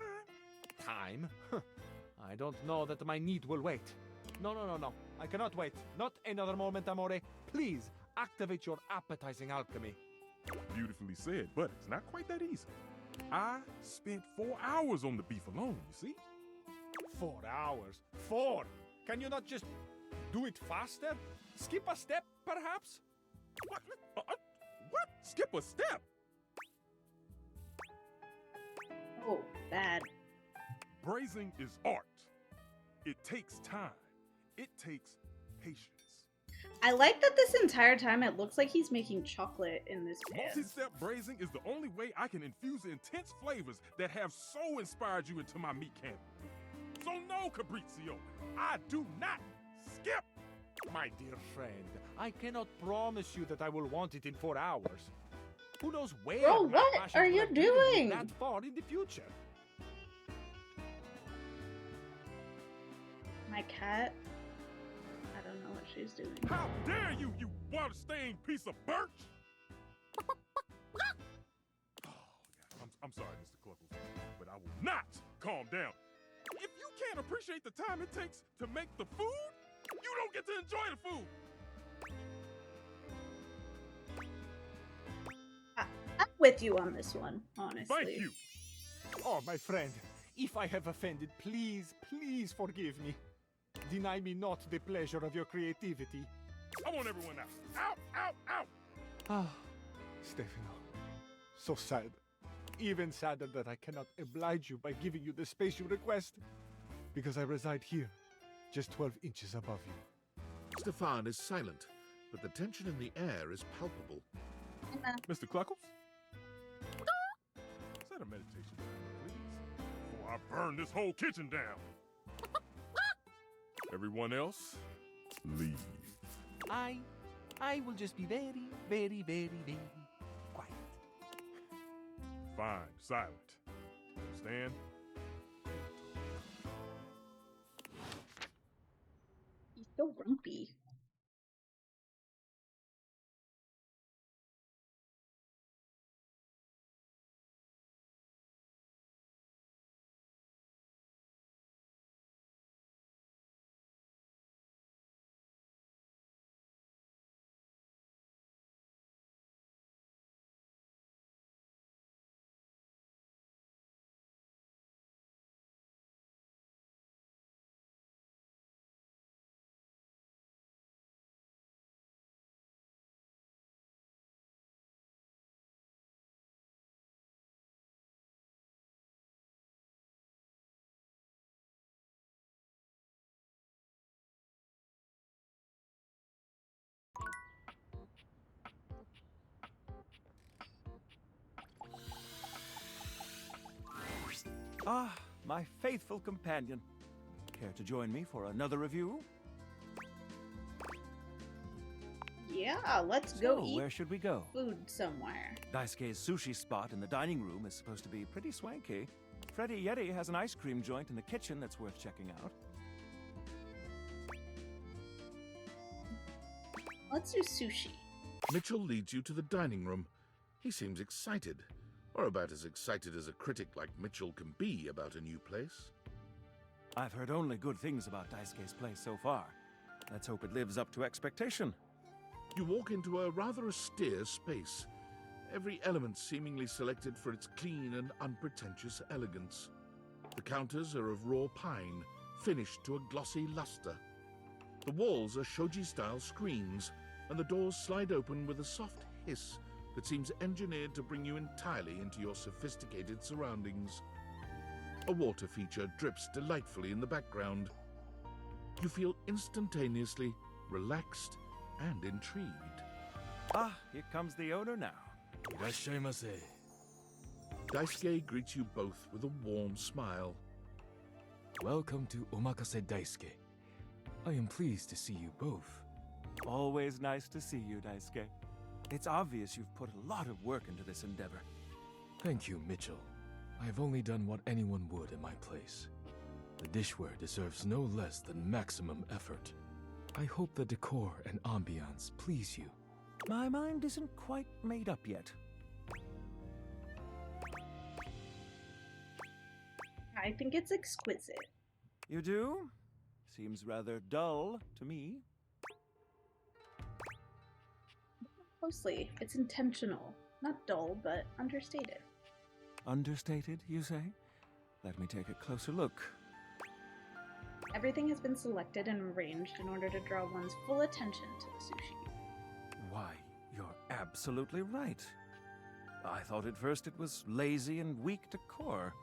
[SPEAKER 20] Time? I don't know that my need will wait. No. I cannot wait. Not another moment, amore. Please, activate your appetizing alchemy.
[SPEAKER 19] Beautifully said, but it's not quite that easy. I spent 4 hours on the beef alone, you see?
[SPEAKER 20] 4 hours? 4? Can you not just do it faster? Skip a step, perhaps?
[SPEAKER 19] What? Skip a step?
[SPEAKER 1] Oh, bad.
[SPEAKER 19] Braising is art. It takes time. It takes patience.
[SPEAKER 1] I like that this entire time it looks like he's making chocolate in this pan.
[SPEAKER 19] Multi-step braising is the only way I can infuse the intense flavors that have so inspired you into my meat cannon. So no, Fabrizio, I do not skip.
[SPEAKER 20] My dear friend, I cannot promise you that I will want it in 4 hours. Who knows where?
[SPEAKER 1] Bro, what are you doing?
[SPEAKER 20] That far in the future.
[SPEAKER 1] My cat? I don't know what she's doing.
[SPEAKER 19] How dare you, you water-stained piece of birch! I'm sorry, Mr. Cluckles, but I will not calm down. If you can't appreciate the time it takes to make the food, you don't get to enjoy the food.
[SPEAKER 1] I'm with you on this one, honestly.
[SPEAKER 19] Thank you.
[SPEAKER 20] Oh, my friend, if I have offended, please forgive me. Deny me not the pleasure of your creativity.
[SPEAKER 19] I want everyone out. Out, out, out!
[SPEAKER 20] Ah, Stefano. So sad. Even sadder that I cannot oblige you by giving you the space you request. Because I reside here, just 12 inches above you.
[SPEAKER 5] Stefan is silent, but the tension in the air is palpable.
[SPEAKER 19] Mr. Cluckles? Set a meditation timer, please, before I burn this whole kitchen down. Everyone else, leave.
[SPEAKER 20] I I will just be very, very, very, very quiet.
[SPEAKER 19] Fine, silent. Understand?
[SPEAKER 1] He's so grumpy.
[SPEAKER 20] Ah, my faithful companion. Care to join me for another review?
[SPEAKER 1] Yeah, let's go
[SPEAKER 20] So,
[SPEAKER 1] eat
[SPEAKER 20] where should we go?
[SPEAKER 1] food somewhere.
[SPEAKER 20] Daisuke's sushi spot in the dining room is supposed to be pretty swanky. Freddy Yeti has an ice cream joint in the kitchen that's worth checking out.
[SPEAKER 1] Let's do sushi.
[SPEAKER 5] Mitchell leads you to the dining room. He seems excited, or about as excited as a critic like Mitchell can be about a new place.
[SPEAKER 20] I've heard only good things about Daisuke's place so far. Let's hope it lives up to expectation.
[SPEAKER 5] You walk into a rather austere space, every element seemingly selected for its clean and unpretentious elegance. The counters are of raw pine, finished to a glossy luster. The walls are shoji-style screens, and the doors slide open with a soft hiss that seems engineered to bring you entirely into your sophisticated surroundings. A water feature drips delightfully in the background. You feel instantaneously relaxed and intrigued.
[SPEAKER 20] Ah, here comes the owner now.
[SPEAKER 12] Irashaimase.
[SPEAKER 5] Daisuke greets you both with a warm smile.
[SPEAKER 12] Welcome to Omakase Daisuke. I am pleased to see you both.
[SPEAKER 20] Always nice to see you, Daisuke. It's obvious you've put a lot of work into this endeavor.
[SPEAKER 12] Thank you, Mitchell. I have only done what anyone would in my place. The dishware deserves no less than maximum effort. I hope the decor and ambiance please you.
[SPEAKER 20] My mind isn't quite made up yet.
[SPEAKER 1] I think it's exquisite.
[SPEAKER 20] You do? Seems rather dull to me.
[SPEAKER 1] Closely, it's intentional. Not dull, but understated.
[SPEAKER 20] Understated, you say? Let me take a closer look.
[SPEAKER 1] Everything has been selected and arranged in order to draw one's full attention to the sushi.
[SPEAKER 20] Why, you're absolutely right. I thought at first it was lazy and weak decor.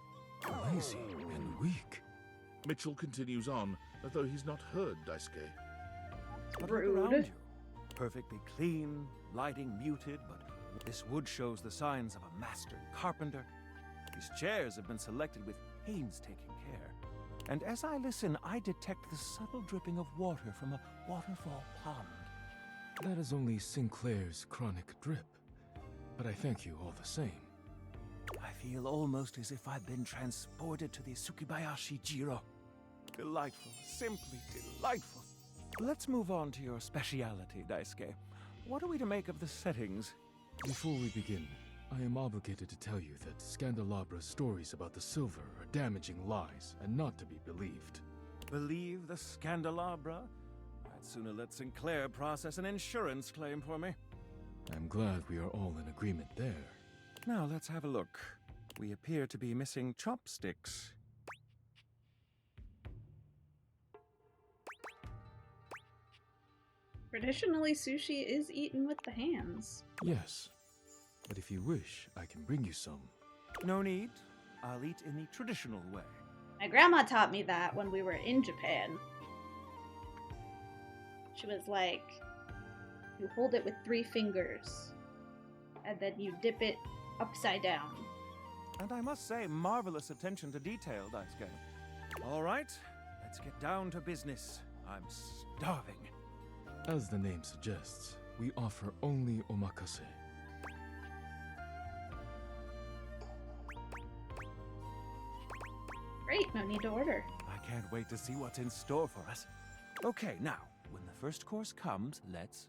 [SPEAKER 12] Lazy and weak?
[SPEAKER 5] Mitchell continues on, as though he's not heard Daisuke.
[SPEAKER 20] But look around you. Perfectly clean, lighting muted, but this wood shows the signs of a master carpenter. These chairs have been selected with painstaking care. And as I listen, I detect the subtle dripping of water from a waterfall pond.
[SPEAKER 12] That is only Sinclair's chronic drip. But I thank you all the same.
[SPEAKER 20] I feel almost as if I've been transported to the Tsukibayashi Jiro. Delightful, simply delightful. Let's move on to your speciality, Daisuke. What are we to make of the settings?
[SPEAKER 12] Before we begin, I am obligated to tell you that Scandalabra's stories about the silver are damaging lies and not to be believed.
[SPEAKER 20] Believe the Scandalabra? I'd sooner let Sinclair process an insurance claim for me.
[SPEAKER 12] I'm glad we are all in agreement there.
[SPEAKER 20] Now let's have a look. We appear to be missing chopsticks.
[SPEAKER 1] Traditionally, sushi is eaten with the hands.
[SPEAKER 12] Yes, but if you wish, I can bring you some.
[SPEAKER 20] No need. I'll eat in the traditional way.
[SPEAKER 1] My grandma taught me that when we were in Japan. She was like, you hold it with 3 fingers, and then you dip it upside down.
[SPEAKER 20] And I must say, marvelous attention to detail, Daisuke. All right, let's get down to business. I'm starving.
[SPEAKER 12] As the name suggests, we offer only omakase.
[SPEAKER 1] Great, no need to order.
[SPEAKER 13] I can't wait to see what's in store for us. Okay, now, when the first course comes, let's...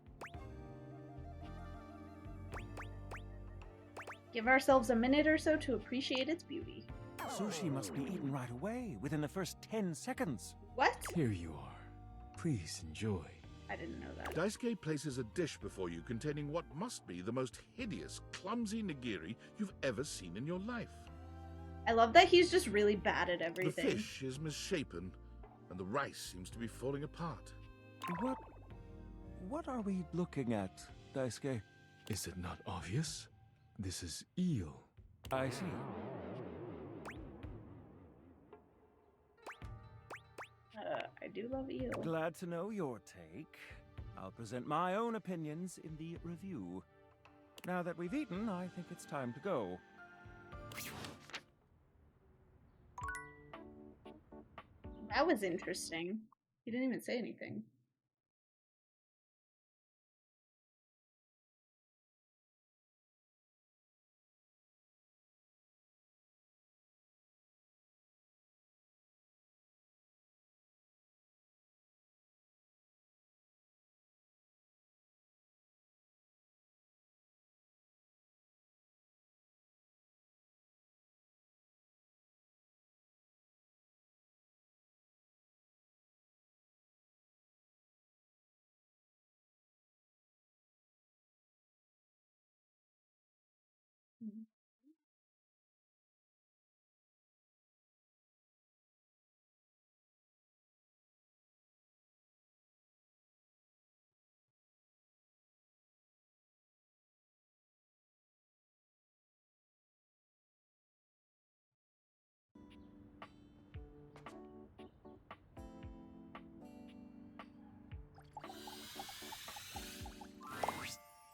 [SPEAKER 1] Give ourselves a minute or so to appreciate its beauty.
[SPEAKER 13] Sushi must be eaten right away, within the first 10 seconds.
[SPEAKER 1] What?
[SPEAKER 12] Here you are. Please enjoy.
[SPEAKER 1] I didn't know that.
[SPEAKER 5] Daisuke places a dish before you containing what must be the most hideous, clumsy nigiri you've ever seen in your life.
[SPEAKER 1] I love that he's just really bad at everything.
[SPEAKER 5] The fish is misshapen, and the rice seems to be falling apart.
[SPEAKER 13] What are we looking at, Daisuke?
[SPEAKER 12] Is it not obvious? This is eel.
[SPEAKER 13] I see.
[SPEAKER 1] I do love eel.
[SPEAKER 13] Glad to know your take. I'll present my own opinions in the review. Now that we've eaten, I think it's time to go.
[SPEAKER 1] That was interesting. He didn't even say anything.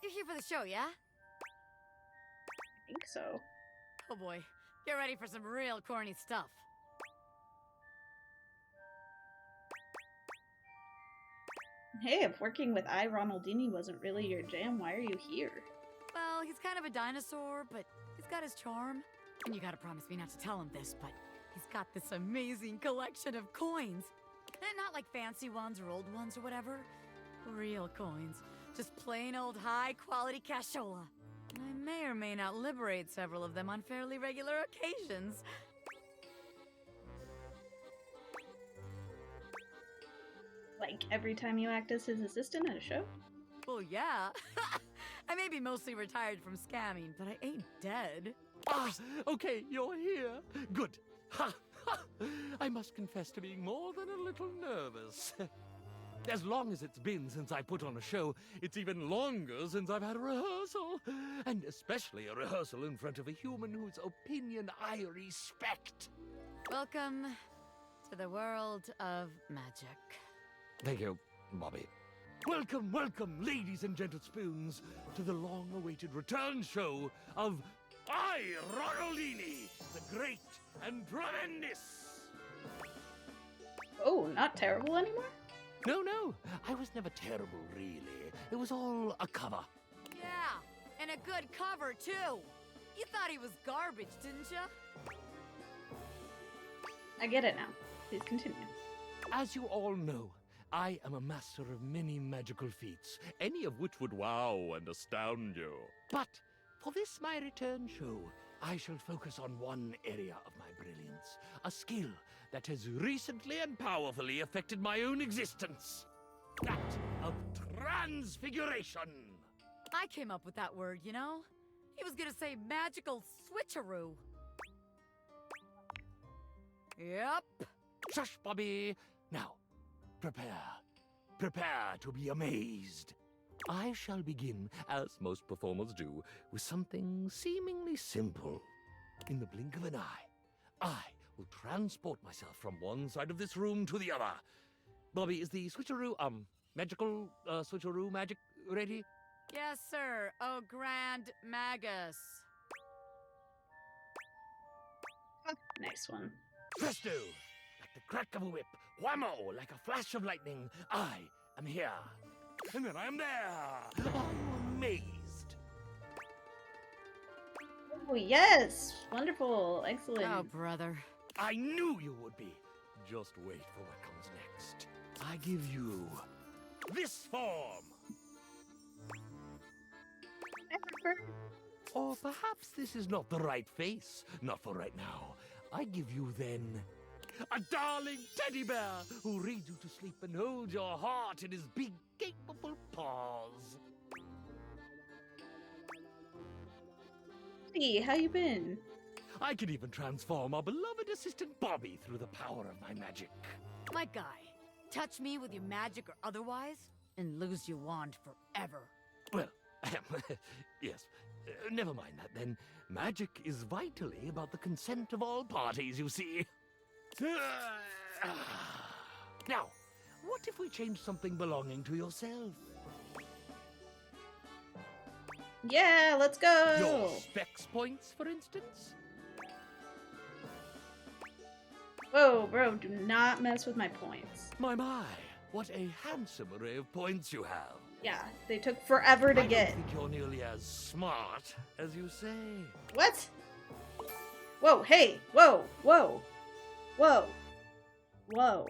[SPEAKER 10] You're here for the show, yeah?
[SPEAKER 1] I think so.
[SPEAKER 10] Oh boy, get ready for some real corny stuff.
[SPEAKER 1] Hey, if working with I, Ronaldini wasn't really your jam, why are you here?
[SPEAKER 10] Well, he's kind of a dinosaur, but he's got his charm. And you gotta promise me not to tell him this, but he's got this amazing collection of coins. And not like fancy ones or old ones or whatever. Real coins. Just plain old high-quality cashola. I may or may not liberate several of them on fairly regular occasions.
[SPEAKER 1] Like every time you act as his assistant at a show?
[SPEAKER 10] Well, yeah. I may be mostly retired from scamming, but I ain't dead.
[SPEAKER 23] Ah, okay, you're here. Good. Ha! Ha! I must confess to being more than a little nervous. As long as it's been since I put on a show, it's even longer since I've had a rehearsal. And especially a rehearsal in front of a human whose opinion I respect.
[SPEAKER 10] Welcome to the world of magic.
[SPEAKER 23] Thank you, Bobby. Welcome, welcome, ladies and gentle spoons, to the long-awaited return show of I, Ronaldini, the great and tremendous.
[SPEAKER 1] Oh, not terrible anymore?
[SPEAKER 23] No, I was never terrible, really. It was all a cover.
[SPEAKER 10] Yeah, and a good cover, too. You thought he was garbage, didn't you?
[SPEAKER 1] I get it now. Please continue.
[SPEAKER 23] As you all know, I am a master of many magical feats, any of which would wow and astound you. But for this, my return show, I shall focus on one area of my brilliance, a skill that has recently and powerfully affected my own existence. That of transfiguration.
[SPEAKER 10] I came up with that word, you know? He was gonna say magical switcheroo. Yep.
[SPEAKER 23] Shush, Bobby. Now, prepare to be amazed. I shall begin, as most performers do, with something seemingly simple. In the blink of an eye, I will transport myself from one side of this room to the other. Bobby, is the switcheroo, magical, switcheroo magic ready?
[SPEAKER 10] Yes, sir. Oh, Grand Magus.
[SPEAKER 1] Nice one.
[SPEAKER 23] Presto! Like the crack of a whip. Whammo! Like a flash of lightning. I am here. And then I am there. I
[SPEAKER 1] Oh, yes! Wonderful. Excellent.
[SPEAKER 10] Oh, brother.
[SPEAKER 23] I knew you would be. Just wait for what comes next. I give you this form. Or perhaps this is not the right face. Not for right now. I give you then a darling teddy bear who reads you to sleep and holds your heart in his big, capable paws.
[SPEAKER 1] Hey, how you been?
[SPEAKER 23] I can even transform our beloved assistant Bobby through the power of my magic.
[SPEAKER 10] My guy, touch me with your magic or otherwise, and lose your wand forever.
[SPEAKER 23] Well, yes. Never mind that then. Magic is vitally about the consent of all parties, you see. Now, what if we change something belonging to yourself?
[SPEAKER 1] Yeah, let's go!
[SPEAKER 23] Your specs points, for instance?
[SPEAKER 1] Whoa, bro, do not mess with my points.
[SPEAKER 23] My, what a handsome array of points you have.
[SPEAKER 1] Yeah, they took forever to get.
[SPEAKER 23] I don't think you're nearly as smart as you say.
[SPEAKER 1] What? Whoa, hey, whoa, whoa, whoa, whoa.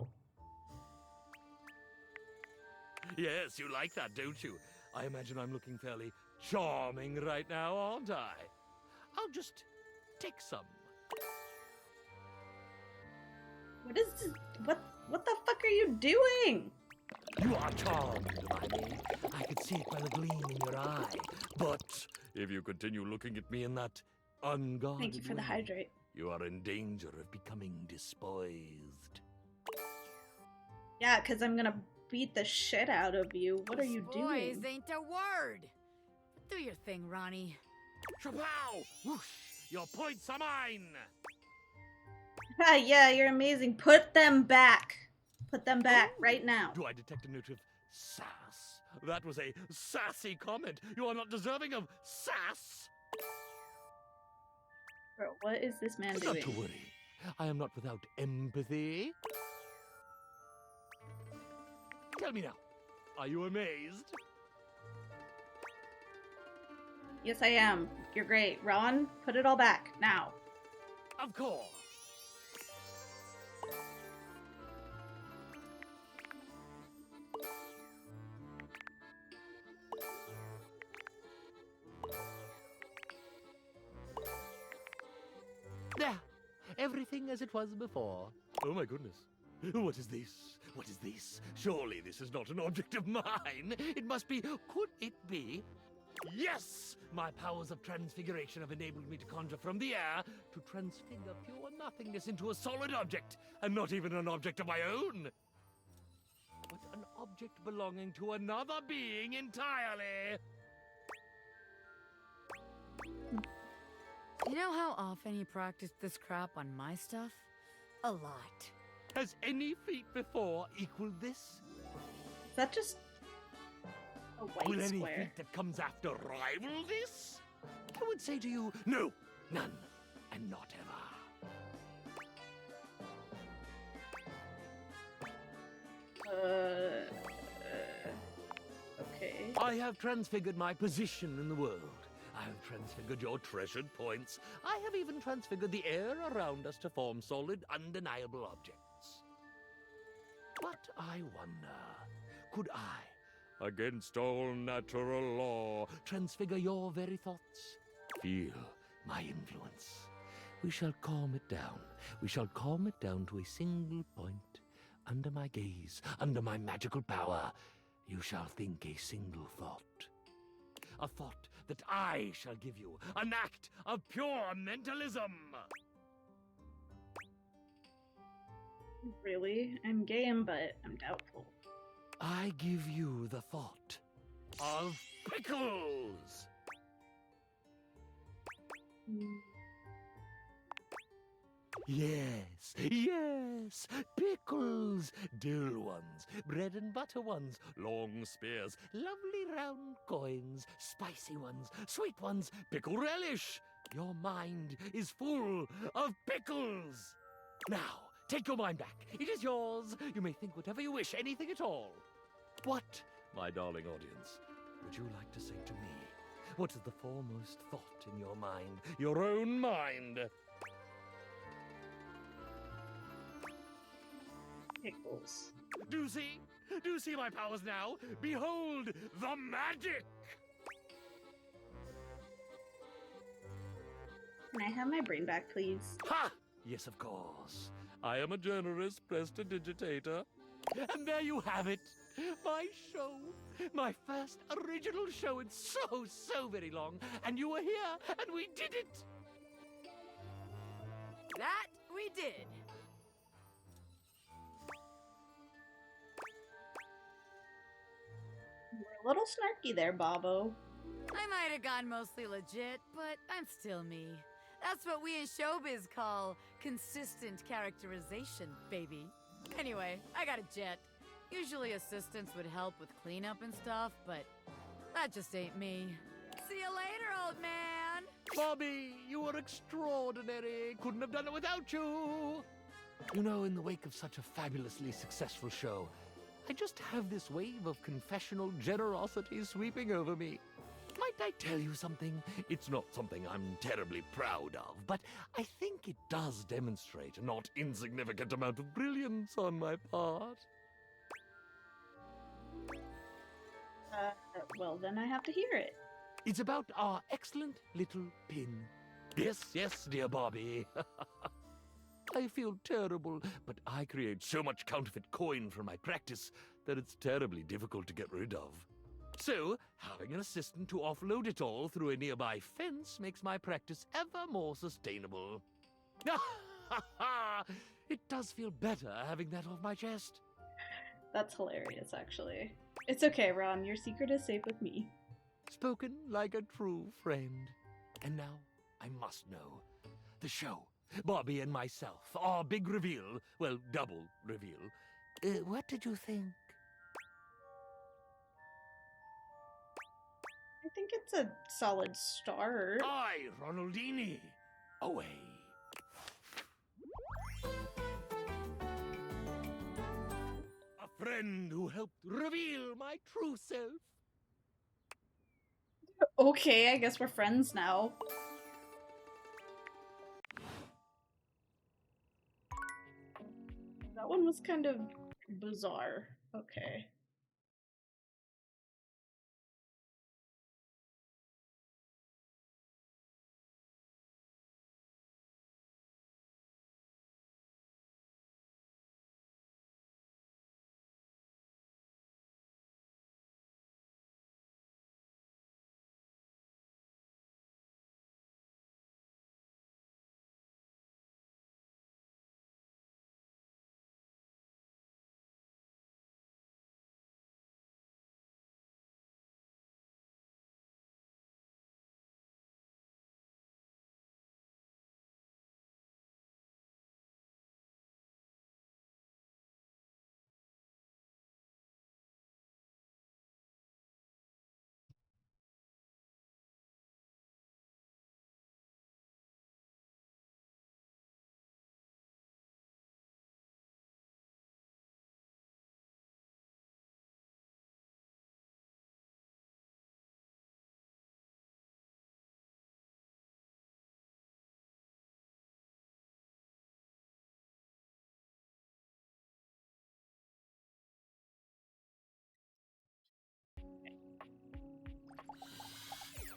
[SPEAKER 23] Yes, you like that, don't you? I imagine I'm looking fairly charming right now, aren't I? I'll just take some.
[SPEAKER 1] What is this? What the fuck are you doing?
[SPEAKER 23] You are charmed by me. I could see it by the gleam in your eye. But if you continue looking at me in that unguarded
[SPEAKER 1] Thank you for the
[SPEAKER 23] way,
[SPEAKER 1] hydrate.
[SPEAKER 23] you are in danger of becoming despoised.
[SPEAKER 1] Yeah, because I'm gonna beat the shit out of you. What are you doing?
[SPEAKER 10] Boys ain't a word. Do your thing, Ronnie.
[SPEAKER 23] Chapow! Whoosh! Your points are mine!
[SPEAKER 1] Yeah, you're amazing. Put them back. Put them back right now.
[SPEAKER 23] Do I detect a note of sass? That was a sassy comment. You are not deserving of sass.
[SPEAKER 1] Bro, what is this man doing?
[SPEAKER 23] Not to worry. I am not without empathy. Tell me now, are you amazed?
[SPEAKER 1] Yes, I am. You're great. Ron, put it all back now.
[SPEAKER 23] Of course. There, everything as it was before. Oh my goodness. What is this? What is this? Surely this is not an object of mine. It must be. Could it be? Yes! My powers of transfiguration have enabled me to conjure from the air to transfigure pure nothingness into a solid object, and not even an object of my own, but an object belonging to another being entirely.
[SPEAKER 10] You know how often you practiced this crap on my stuff? A lot.
[SPEAKER 23] Has any feat before equaled this?
[SPEAKER 1] Is that just a white
[SPEAKER 23] Will any
[SPEAKER 1] square?
[SPEAKER 23] feat that comes after rival this? I would say to you, no, none, and not ever.
[SPEAKER 1] Okay.
[SPEAKER 23] I have transfigured my position in the world. I have transfigured your treasured points. I have even transfigured the air around us to form solid, undeniable objects. But I wonder, could I, against all natural law, transfigure your very thoughts? Feel my influence. We shall calm it down. We shall calm it down to a single point. Under my gaze, under my magical power, you shall think a single thought. A thought that I shall give you, an act of pure mentalism.
[SPEAKER 1] Really? I'm game, but I'm doubtful.
[SPEAKER 23] I give you the thought of pickles. Yes, yes, pickles, dill ones, bread and butter ones, long spears, lovely round coins, spicy ones, sweet ones, pickle relish. Your mind is full of pickles. Now, take your mind back. It is yours. You may think whatever you wish, anything at all. What, my darling audience, would you like to say to me? What is the foremost thought in your mind? Your own mind?
[SPEAKER 1] Pickles.
[SPEAKER 23] Do you see? Do you see my powers now? Behold the magic!
[SPEAKER 1] Can I have my brain back, please?
[SPEAKER 23] Ha! Yes, of course. I am a generous prestidigitator. And there you have it. My show. My first original show in so very long. And you were here, and we did it!
[SPEAKER 10] That we did.
[SPEAKER 1] You're a little snarky there, Bobo.
[SPEAKER 10] I might have gone mostly legit, but I'm still me. That's what we in showbiz call consistent characterization, baby. Anyway, I got a jet. Usually assistants would help with cleanup and stuff, but that just ain't me. See you later, old man!
[SPEAKER 23] Bobby, you were extraordinary. Couldn't have done it without you. You know, in the wake of such a fabulously successful show, I just have this wave of confessional generosity sweeping over me. Might I tell you something? It's not something I'm terribly proud of, but I think it does demonstrate a not insignificant amount of brilliance on my part.
[SPEAKER 1] Well, then I have to hear it.
[SPEAKER 23] It's about our excellent little pin. Yes, dear Bobby. I feel terrible, but I create so much counterfeit coin for my practice that it's terribly difficult to get rid of. So, having an assistant to offload it all through a nearby fence makes my practice ever more sustainable. It does feel better having that off my chest.
[SPEAKER 1] That's hilarious, actually. It's okay, Ron. Your secret is safe with me.
[SPEAKER 23] Spoken like a true friend. And now, I must know. The show, Bobby and myself, our big reveal, well, double reveal. What did you think?
[SPEAKER 1] I think it's a solid start.
[SPEAKER 23] Aye, Ronaldini. Away. A friend who helped reveal my true self.
[SPEAKER 1] Okay, I guess we're friends now. That one was kind of bizarre. Okay.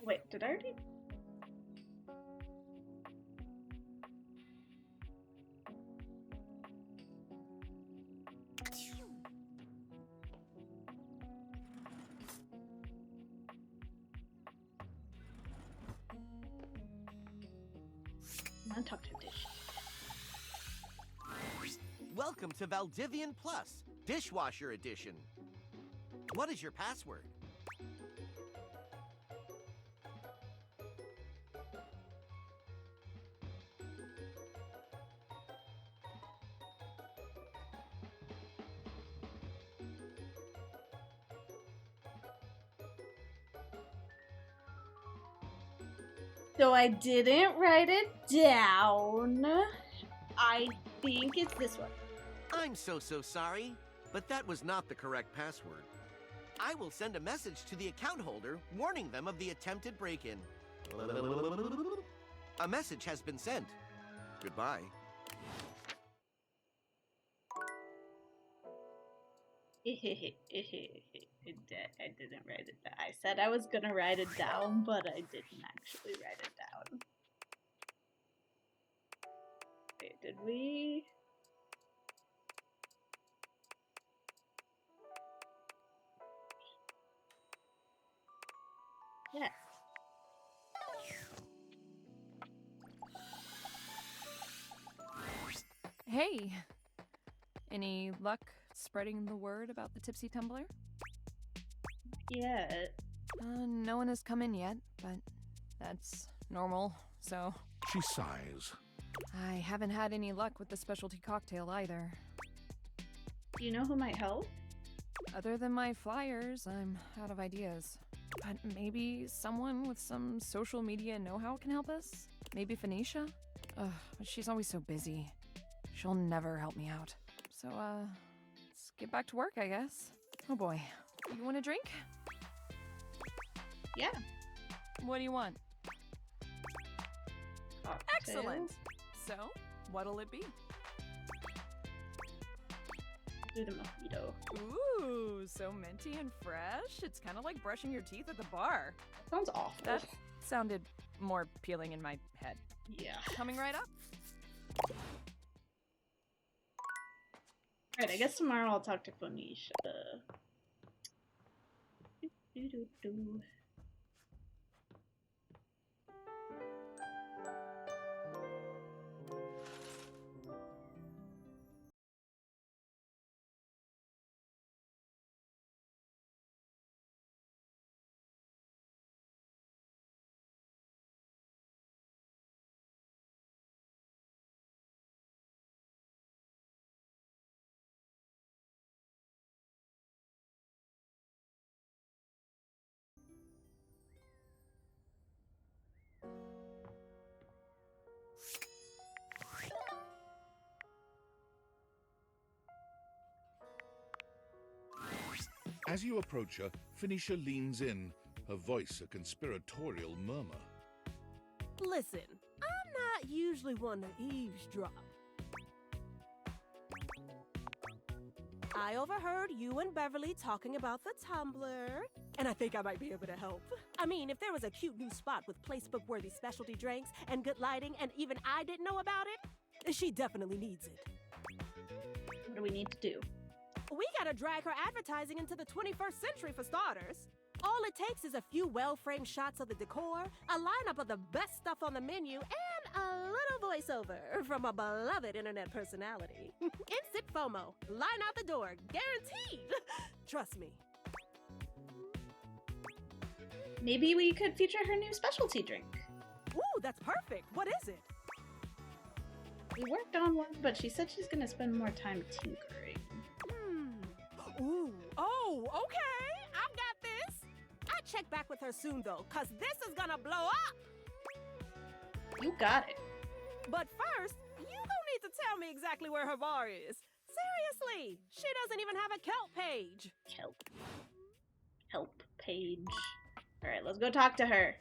[SPEAKER 1] Wait, did I already? I'm talking to Dish.
[SPEAKER 14] Welcome to Valdivian Plus, Dishwasher Edition. What is your password?
[SPEAKER 1] So I didn't write it down. I think it's this one.
[SPEAKER 14] I'm so sorry, but that was not the correct password. I will send a message to the account holder warning them of the attempted break-in. A message has been sent. Goodbye.
[SPEAKER 1] I didn't write it down. I said I was gonna write it down, but I didn't actually write it down. Wait, did we? Yeah.
[SPEAKER 10] Hey, any luck spreading the word about the Tipsy Tumbler?
[SPEAKER 1] Yeah.
[SPEAKER 10] No one has come in yet, but that's normal, so...
[SPEAKER 5] She sighs.
[SPEAKER 10] I haven't had any luck with the specialty cocktail either.
[SPEAKER 1] Do you know who might help?
[SPEAKER 10] Other than my flyers, I'm out of ideas. But maybe someone with some social media know-how can help us? Maybe Phoenicia? Ugh, but she's always so busy. She'll never help me out. So, let's get back to work, I guess. Oh boy. You want a drink?
[SPEAKER 1] Yeah.
[SPEAKER 10] What do you want?
[SPEAKER 1] Cocktail.
[SPEAKER 10] Excellent! So, what'll it be?
[SPEAKER 1] Do the mojito.
[SPEAKER 10] Ooh, so minty and fresh. It's kind of like brushing your teeth at the bar.
[SPEAKER 1] Sounds awful.
[SPEAKER 10] That sounded more appealing in my head.
[SPEAKER 1] Yeah.
[SPEAKER 10] Coming right up.
[SPEAKER 1] Alright, I guess tomorrow I'll talk to Phoenicia.
[SPEAKER 5] As you approach her, Phoenicia leans in, her voice a conspiratorial murmur.
[SPEAKER 7] Listen, I'm not usually one to eavesdrop. I overheard you and Beverly talking about the Tumbler, and I think I might be able to help. I mean, if there was a cute new spot with placebook-worthy specialty drinks and good lighting, and even I didn't know about it, she definitely needs it.
[SPEAKER 1] What do we need to do?
[SPEAKER 7] We gotta drag her advertising into the 21st century for starters. All it takes is a few well-framed shots of the decor, a lineup of the best stuff on the menu, and a little voiceover from a beloved internet personality. Instant FOMO. Line out the door. Guaranteed. Trust me.
[SPEAKER 1] Maybe we could feature her new specialty drink.
[SPEAKER 7] Ooh, that's perfect. What is it?
[SPEAKER 1] We worked on one, but she said she's gonna spend more time tinkering.
[SPEAKER 7] Ooh. Oh, okay. I've got this. I'll check back with her soon, though, because this is gonna blow up.
[SPEAKER 1] You got it.
[SPEAKER 7] But first, you don't need to tell me exactly where her bar is. Seriously, she doesn't even have a Kelp page.
[SPEAKER 1] Help page. Alright, let's go talk to her.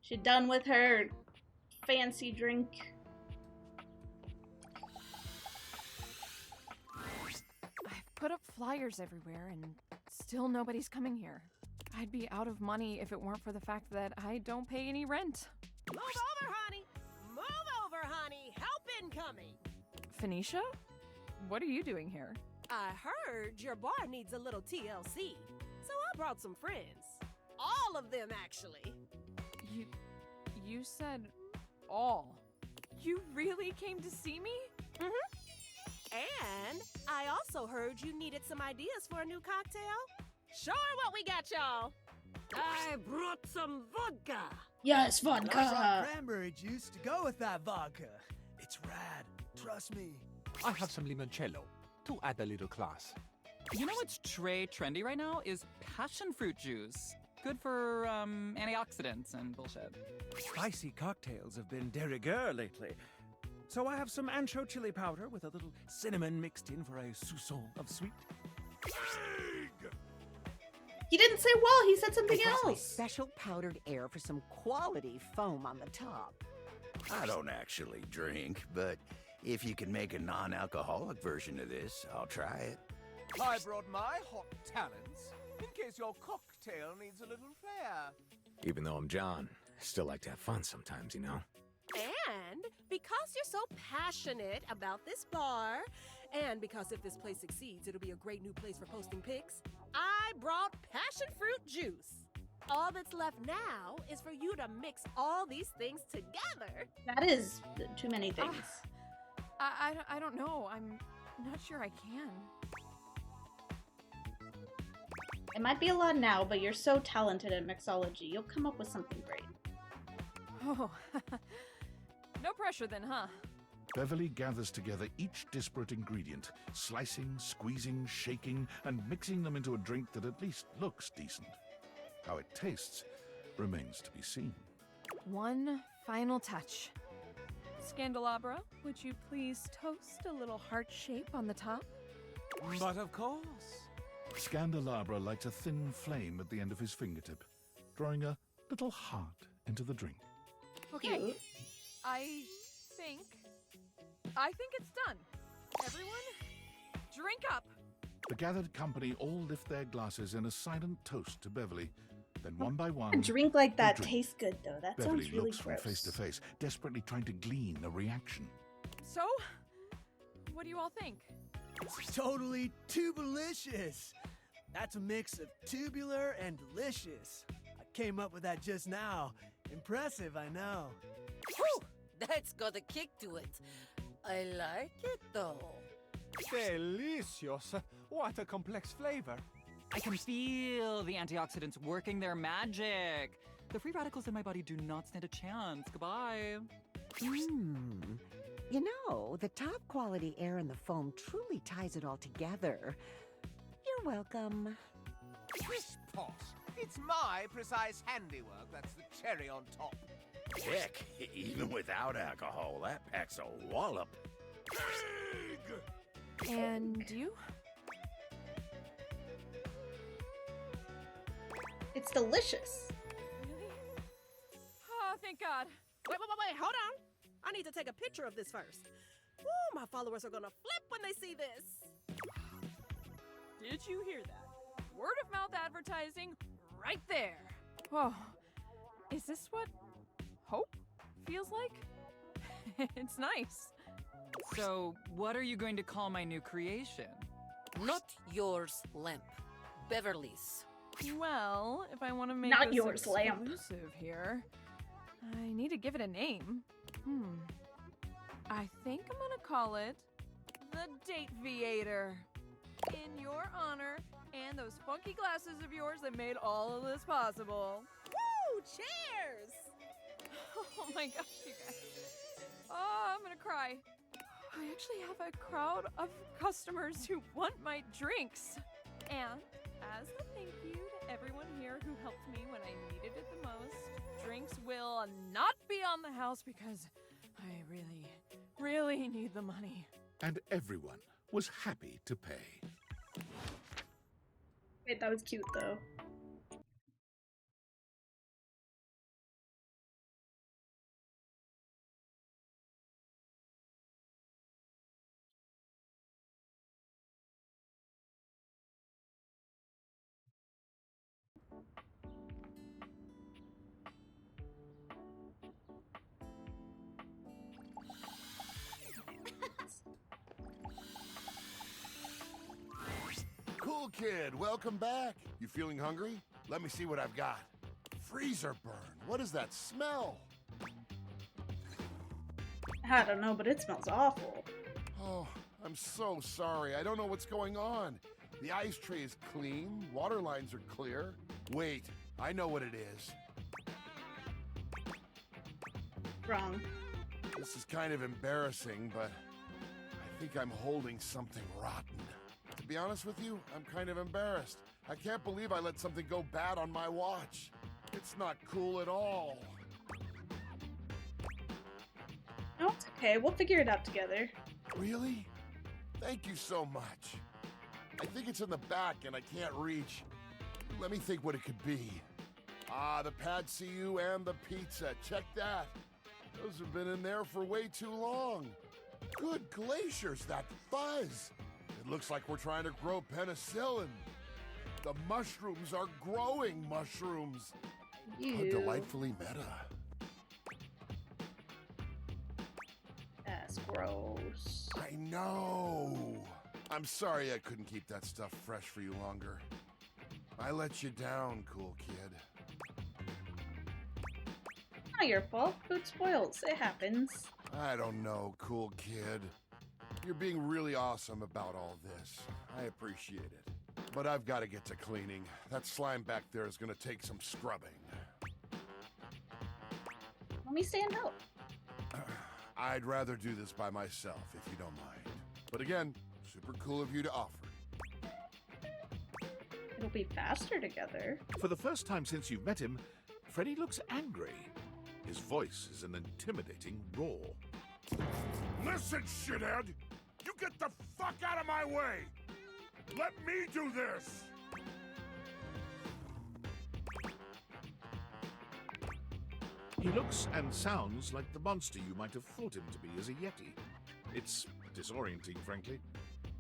[SPEAKER 1] She done with her fancy drink?
[SPEAKER 10] Put up flyers everywhere and still nobody's coming here. I'd be out of money if it weren't for the fact that I don't pay any rent.
[SPEAKER 7] Move over, honey! Move over, honey! Help incoming!
[SPEAKER 10] Phoenicia? What are you doing here?
[SPEAKER 7] I heard your bar needs a little TLC, so I brought some friends. All of them, actually.
[SPEAKER 10] You said all. You really came to see me?
[SPEAKER 7] Mm-hmm. And I also heard you needed some ideas for a new cocktail. Show her what we got, y'all. I brought some vodka.
[SPEAKER 1] Yes, vodka.
[SPEAKER 15] I brought cranberry juice to go with that vodka. It's rad. Trust me.
[SPEAKER 20] I have some limoncello to add a little class.
[SPEAKER 16] You know what's trendy right now is passion fruit juice. Good for antioxidants and bullshit.
[SPEAKER 13] Spicy cocktails have been de rigueur lately. So I have some ancho chili powder with a little cinnamon mixed in for a soupçon of sweet.
[SPEAKER 1] He didn't say well, he said something
[SPEAKER 4] I brought my
[SPEAKER 1] else.
[SPEAKER 4] special powdered air for some quality foam on the top.
[SPEAKER 18] I don't actually drink, but if you can make a non-alcoholic version of this, I'll try it.
[SPEAKER 15] I brought my hot talents in case your cocktail needs a little flair.
[SPEAKER 21] Even though I'm John, I still like to have fun sometimes, you know?
[SPEAKER 7] And because you're so passionate about this bar, and because if this place succeeds, it'll be a great new place for posting pics, I brought passion fruit juice. All that's left now is for you to mix all these things together.
[SPEAKER 1] That is too many things.
[SPEAKER 10] I don't know. I'm not sure I can.
[SPEAKER 1] It might be a lot now, but you're so talented at mixology. You'll come up with something great.
[SPEAKER 10] Oh, no pressure then, huh?
[SPEAKER 5] Beverly gathers together each disparate ingredient, slicing, squeezing, shaking, and mixing them into a drink that at least looks decent. How it tastes remains to be seen.
[SPEAKER 10] One final touch. Scandelabra, would you please toast a little heart shape on the top?
[SPEAKER 20] But of course.
[SPEAKER 5] Scandelabra lights a thin flame at the end of his fingertip, drawing a little heart into the drink.
[SPEAKER 10] Okay. I think it's done. Everyone, drink up.
[SPEAKER 5] The gathered company all lift their glasses in a silent toast to Beverly. Then one by one,
[SPEAKER 1] A drink like
[SPEAKER 5] they
[SPEAKER 1] that
[SPEAKER 5] drink.
[SPEAKER 1] tastes good, though. That
[SPEAKER 5] Beverly
[SPEAKER 1] sounds really
[SPEAKER 5] looks from
[SPEAKER 1] gross.
[SPEAKER 5] face to face, desperately trying to glean a reaction.
[SPEAKER 10] So, what do you all think?
[SPEAKER 15] It's totally tubelicious. That's a mix of tubular and delicious. I came up with that just now. Impressive, I know.
[SPEAKER 17] Whew! That's got a kick to it. I like it though.
[SPEAKER 20] Delicious. What a complex flavor.
[SPEAKER 16] I can feel the antioxidants working their magic. The free radicals in my body do not stand a chance. Goodbye.
[SPEAKER 4] You know, the top quality air in the foam truly ties it all together. You're welcome.
[SPEAKER 15] Pish posh. It's my precise handiwork that's the cherry on top.
[SPEAKER 18] Heck, even without alcohol, that packs a wallop.
[SPEAKER 10] And you?
[SPEAKER 1] It's delicious.
[SPEAKER 10] Really? Oh, thank God.
[SPEAKER 7] Wait, hold on. I need to take a picture of this first. Woo, my followers are gonna flip when they see this.
[SPEAKER 10] Did you hear that? Word of mouth advertising right there. Oh, is this what hope feels like? It's nice. So, what are you going to call my new creation?
[SPEAKER 17] Not yours, Lamp. Beverly's.
[SPEAKER 10] Well, if I want to make
[SPEAKER 1] Not
[SPEAKER 10] this
[SPEAKER 1] yours, Lamp.
[SPEAKER 10] exclusive here, I need to give it a name. I think I'm gonna call it the Date Viator. In your honor and those funky glasses of yours that made all of this possible.
[SPEAKER 7] Woo! Cheers!
[SPEAKER 10] Oh my gosh, you guys. Oh, I'm gonna cry. I actually have a crowd of customers who want my drinks. And as a thank you to everyone here who helped me when I needed it the most, drinks will not be on the house because I really, really need the money.
[SPEAKER 5] And everyone was happy to pay.
[SPEAKER 1] Wait, that was cute, though.
[SPEAKER 2] Cool kid, welcome back. You feeling hungry? Let me see what I've got. Freezer burn. What is that smell?
[SPEAKER 1] I don't know, but it smells awful.
[SPEAKER 2] Oh, I'm so sorry. I don't know what's going on. The ice tray is clean, water lines are clear. Wait, I know what it is.
[SPEAKER 1] Wrong.
[SPEAKER 2] This is kind of embarrassing, but I think I'm holding something rotten. To be honest with you, I'm kind of embarrassed. I can't believe I let something go bad on my watch. It's not cool at all.
[SPEAKER 1] No, it's okay. We'll figure it out together.
[SPEAKER 2] Let me think what it could be. Ah, the pad CU and the pizza. Check that. Those have been in there for way too long. Good glaciers, that fuzz. It looks like we're trying to grow penicillin. The mushrooms are growing mushrooms. How
[SPEAKER 1] Ew.
[SPEAKER 2] delightfully meta.
[SPEAKER 1] That's gross.
[SPEAKER 2] I know. I'm sorry I couldn't keep that stuff fresh for you longer. I let you down, cool kid.
[SPEAKER 1] Not your fault. Food spoils. It happens.
[SPEAKER 2] I don't know, cool kid. You're being really awesome about all this. I appreciate it. But I've got to get to cleaning. That slime back there is going to take some scrubbing.
[SPEAKER 1] Let me stand up.
[SPEAKER 2] I'd rather do this by myself, if you don't mind. But again, super cool of you to offer.
[SPEAKER 1] It'll be faster together.
[SPEAKER 5] For the first time since you've met him, Freddy looks angry. His voice is an intimidating roar.
[SPEAKER 2] Listen, shithead! You get the fuck out of my way! Let me do this!
[SPEAKER 5] He looks and sounds like the monster you might have thought him to be as a Yeti. It's disorienting, frankly.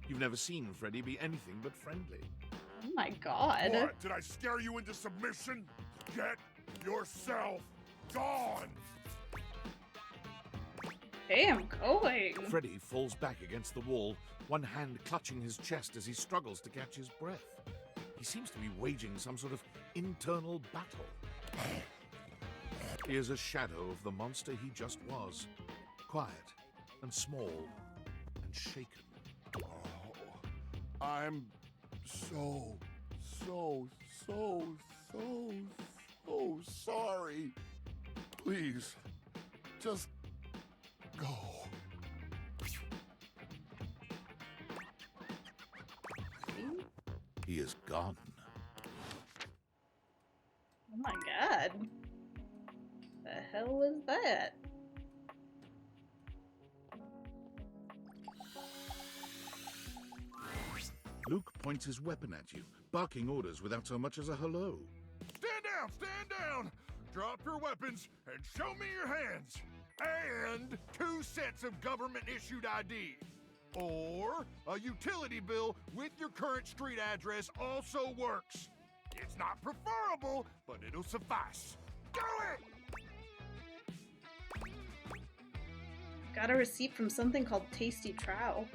[SPEAKER 5] You've never seen Freddy be anything but friendly.
[SPEAKER 1] Oh my god.
[SPEAKER 2] What? Did I scare you into submission? Get yourself gone!
[SPEAKER 1] Hey, I'm going.
[SPEAKER 5] Freddy falls back against the wall, one hand clutching his chest as he struggles to catch his breath. He seems to be waging some sort of internal battle. He is a shadow of the monster he just was. Quiet and small and shaken.
[SPEAKER 2] Oh, I'm so sorry. Please, just go.
[SPEAKER 5] He is gone.
[SPEAKER 1] Oh my god. The hell was that?
[SPEAKER 5] Luke points his weapon at you, barking orders without so much as a hello.
[SPEAKER 2] Stand down, stand down! Drop your weapons and show me your hands. And 2 sets of government-issued ID. Or a utility bill with your current street address also works. It's not preferable, but it'll suffice. Do it!
[SPEAKER 1] Got a receipt from something called Tasty Trow.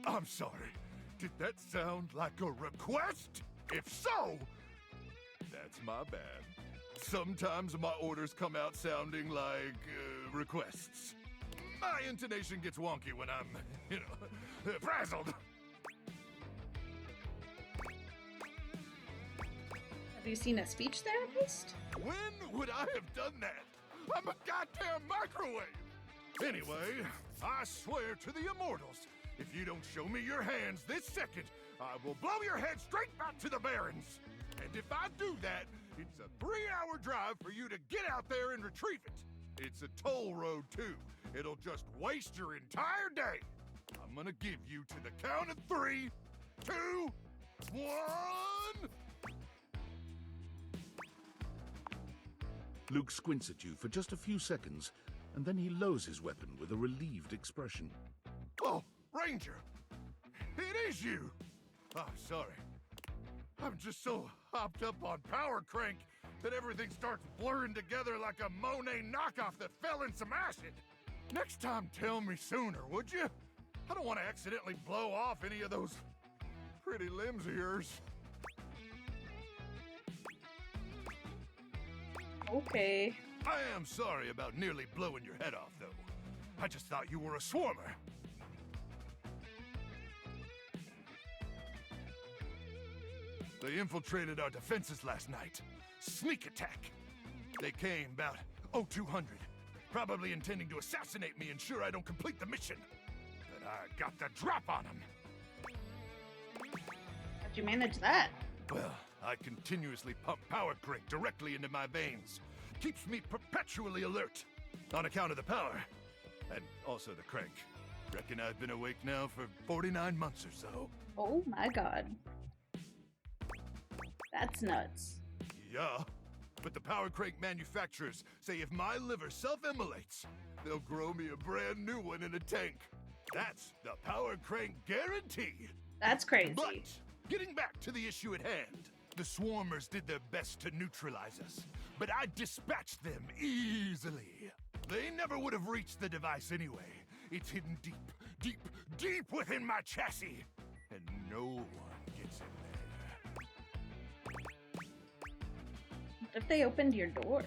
[SPEAKER 2] I'm sorry. Did that sound like a request? If so, that's my bad. Sometimes my orders come out sounding like requests. My intonation gets wonky when I'm, frazzled.
[SPEAKER 1] Have you seen a speech therapist?
[SPEAKER 2] When would I have done that? I'm a goddamn microwave! Anyway, I swear to the immortals, if you don't show me your hands this second, I will blow your head straight back to the Barrens. And if I do that, it's a 3-hour drive for you to get out there and retrieve it. It's a toll road, too. It'll just waste your entire day. I'm gonna give you to the count of 3, 2, 1...
[SPEAKER 5] Luke squints at you for just a few seconds, and then he lowers his weapon with a relieved expression.
[SPEAKER 2] Oh, Ranger! It is you! Oh, sorry. I'm just so hopped up on Power Crank that everything starts blurring together like a Monet knockoff that fell in some acid. Next time, tell me sooner, would you? I don't want to accidentally blow off any of those pretty limbs of yours.
[SPEAKER 1] Okay.
[SPEAKER 2] I am sorry about nearly blowing your head off, though. I just thought you were a swarmer. They infiltrated our defenses last night. Sneak attack. They came about 0200, probably intending to assassinate me, ensure I don't complete the mission. But I got the drop on them.
[SPEAKER 1] How'd you manage that?
[SPEAKER 2] Well, I continuously pump Power Crank directly into my veins. Keeps me perpetually alert. On account of the power. And also the crank. Reckon I've been awake now for 49 months or so.
[SPEAKER 1] Oh my god. That's nuts.
[SPEAKER 2] Yeah, but the power crank manufacturers say if my liver self-immolates, they'll grow me a brand new one in a tank. That's the power crank guarantee.
[SPEAKER 1] That's crazy.
[SPEAKER 2] But getting back to the issue at hand, the swarmers did their best to neutralize us, but I dispatched them easily. They never would have reached the device anyway. It's hidden deep, deep, deep within my chassis, and no one gets in there.
[SPEAKER 1] What if they opened your door?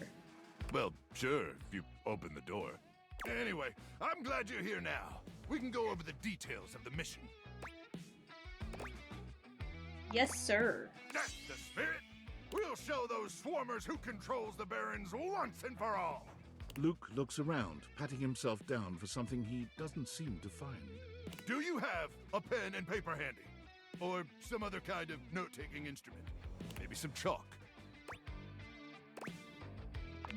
[SPEAKER 2] Well, sure, if you open the door. Anyway, I'm glad you're here now. We can go over the details of the mission.
[SPEAKER 1] Yes, sir.
[SPEAKER 2] That's the spirit. We'll show those swarmers who controls the Barrens once and for all.
[SPEAKER 5] Luke looks around, patting himself down for something he doesn't seem to find.
[SPEAKER 2] Do you have a pen and paper handy? Or some other kind of note-taking instrument? Maybe some chalk?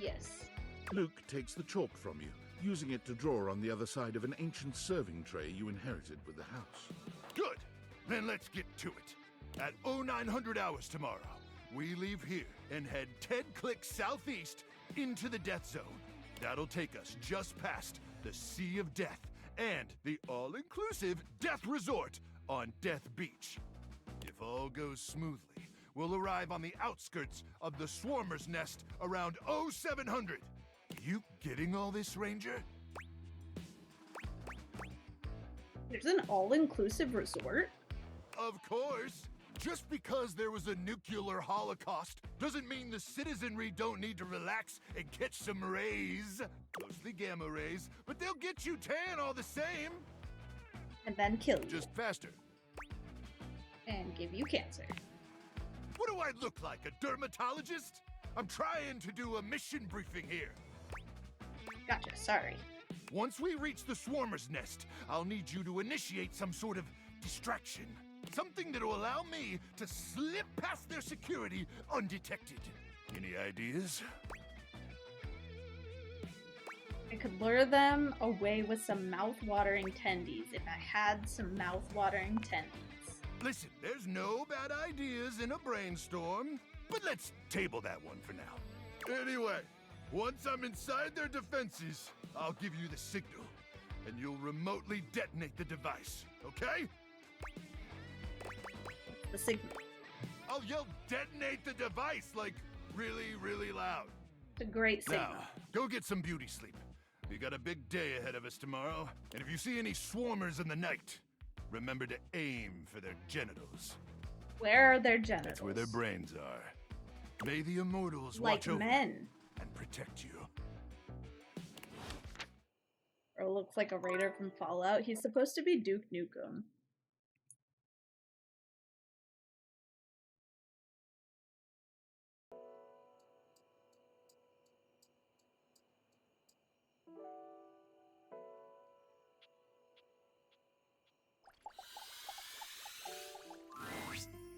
[SPEAKER 1] Yes.
[SPEAKER 5] Luke takes the chalk from you, using it to draw on the other side of an ancient serving tray you inherited with the house.
[SPEAKER 2] Good. Then let's get to it. At 0900 hours tomorrow, we leave here and head 10 clicks southeast into the Death Zone. That'll take us just past the Sea of Death and the all-inclusive Death Resort on Death Beach. If all goes smoothly, we'll arrive on the outskirts of the Swarmer's Nest around 0700. You getting all this, Ranger?
[SPEAKER 1] There's an all-inclusive resort?
[SPEAKER 2] Of course. Just because there was a nuclear holocaust doesn't mean the citizenry don't need to relax and catch some rays. Mostly gamma rays, but they'll get you tan all the same.
[SPEAKER 1] And then kill you.
[SPEAKER 2] Just faster.
[SPEAKER 1] And give you cancer.
[SPEAKER 2] What do I look like, a dermatologist? I'm trying to do a mission briefing here.
[SPEAKER 1] Gotcha, sorry.
[SPEAKER 2] Once we reach the Swarmer's Nest, I'll need you to initiate some sort of distraction. Something that'll allow me to slip past their security undetected. Any ideas?
[SPEAKER 1] I could lure them away with some mouth-watering tendies if I had some mouth-watering tendies.
[SPEAKER 2] Listen, there's no bad ideas in a brainstorm, but let's table that one for now. Anyway, once I'm inside their defenses, I'll give you the signal, and you'll remotely detonate the device, okay?
[SPEAKER 1] The signal.
[SPEAKER 2] I'll yell detonate the device, like, really, really loud.
[SPEAKER 1] It's a great signal.
[SPEAKER 2] Now, go get some beauty sleep. We got a big day ahead of us tomorrow, and if you see any swarmers in the night, remember to aim for their genitals.
[SPEAKER 1] Where are their genitals?
[SPEAKER 2] That's where their brains are. May the immortals
[SPEAKER 1] like
[SPEAKER 2] watch over
[SPEAKER 1] men.
[SPEAKER 2] And protect you.
[SPEAKER 1] Or looks like a raider from Fallout. He's supposed to be Duke Nukem.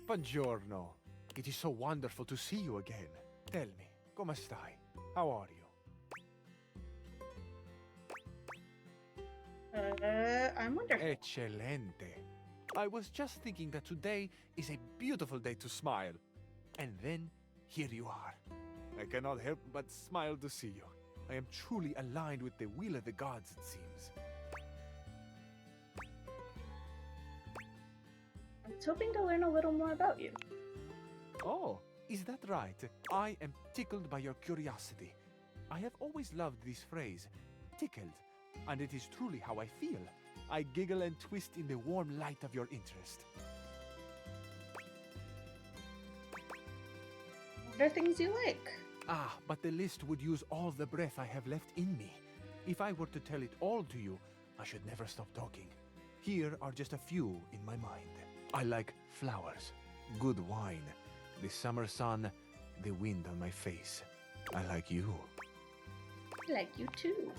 [SPEAKER 20] Buongiorno. It is so wonderful to see you again. Tell me, come stai? How are you?
[SPEAKER 1] I'm wonderful.
[SPEAKER 20] Eccellente. I was just thinking that today is a beautiful day to smile. And then, here you are. I cannot help but smile to see you. I am truly aligned with the will of the gods, it seems.
[SPEAKER 1] I was hoping to learn a little more about you.
[SPEAKER 20] Oh, is that right? I am tickled by your curiosity. I have always loved this phrase, tickled, and it is truly how I feel. I giggle and twist in the warm light of your interest.
[SPEAKER 1] What are things you like?
[SPEAKER 20] Ah, but the list would use all the breath I have left in me. If I were to tell it all to you, I should never stop talking. Here are just a few in my mind. I like flowers, good wine, the summer sun, the wind on my face. I like you.
[SPEAKER 1] I like you too.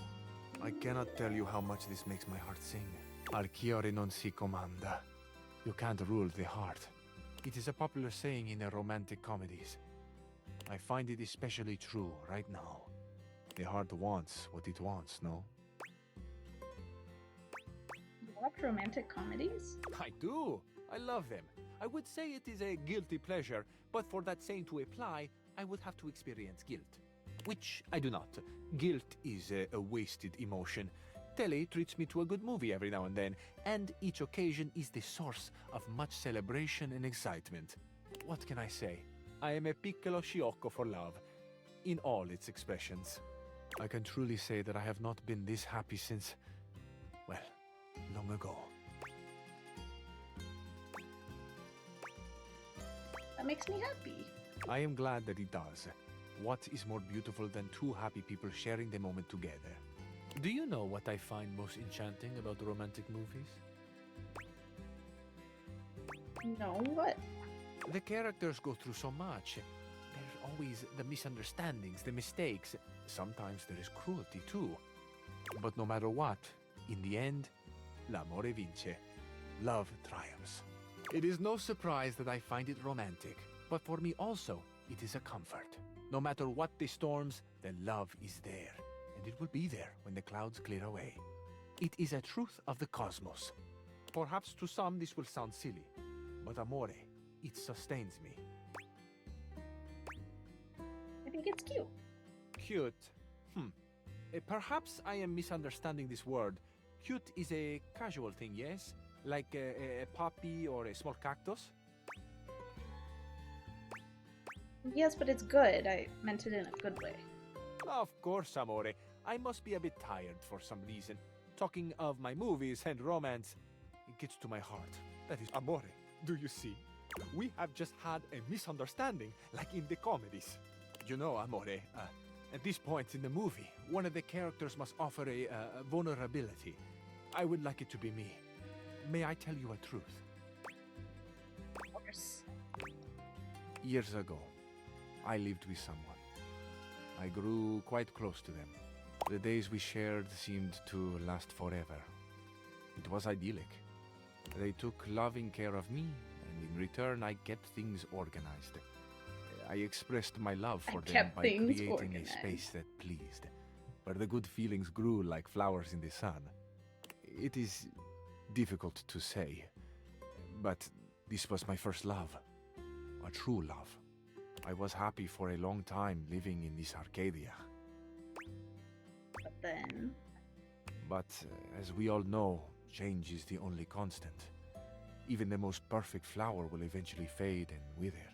[SPEAKER 20] I cannot tell you how much this makes my heart sing. Al cuore non si comanda. You can't rule the heart. It is a popular saying in the romantic comedies. I find it especially true right now. The heart wants what it wants, no?
[SPEAKER 1] You watch romantic comedies?
[SPEAKER 20] I do. I love them. I would say it is a guilty pleasure, but for that saying to apply, I would have to experience guilt. Which I do not. Guilt is a wasted emotion. Telly treats me to a good movie every now and then, and each occasion is the source of much celebration and excitement. What can I say? I am a piccolo sciocco for love, in all its expressions. I can truly say that I have not been this happy since, well, long ago.
[SPEAKER 1] That makes me happy.
[SPEAKER 20] I am glad that it does. What is more beautiful than two happy people sharing the moment together? Do you know what I find most enchanting about romantic movies?
[SPEAKER 1] No, what?
[SPEAKER 20] The characters go through so much. There's always the misunderstandings, the mistakes. Sometimes there is cruelty too. But no matter what, in the end, l'amore vince. Love triumphs. It is no surprise that I find it romantic, but for me also, it is a comfort. No matter what the storms, the love is there, and it will be there when the clouds clear away. It is a truth of the cosmos. Perhaps to some this will sound silly, but amore, it sustains me.
[SPEAKER 1] I think it's cute.
[SPEAKER 20] Cute? Perhaps I am misunderstanding this word. Cute is a casual thing, yes? Like a poppy or a small cactus?
[SPEAKER 1] Yes, but it's good. I meant it in a good way.
[SPEAKER 20] Of course, amore. I must be a bit tired for some reason. Talking of my movies and romance, it gets to my heart. That is amore. Do you see? We have just had a misunderstanding, like in the comedies. You know, amore, at this point in the movie, one of the characters must offer a vulnerability. I would like it to be me. May I tell you a truth?
[SPEAKER 1] Of course.
[SPEAKER 20] Years ago, I lived with someone. I grew quite close to them. The days we shared seemed to last forever. It was idyllic. They took loving care of me, and in return I kept things organized. I expressed my love for them by creating a space that pleased, where the good feelings grew like flowers in the sun. It is difficult to say, but this was my first love. A true love. I was happy for a long time living in this Arcadia.
[SPEAKER 1] But then...
[SPEAKER 20] But as we all know, change is the only constant. Even the most perfect flower will eventually fade and wither.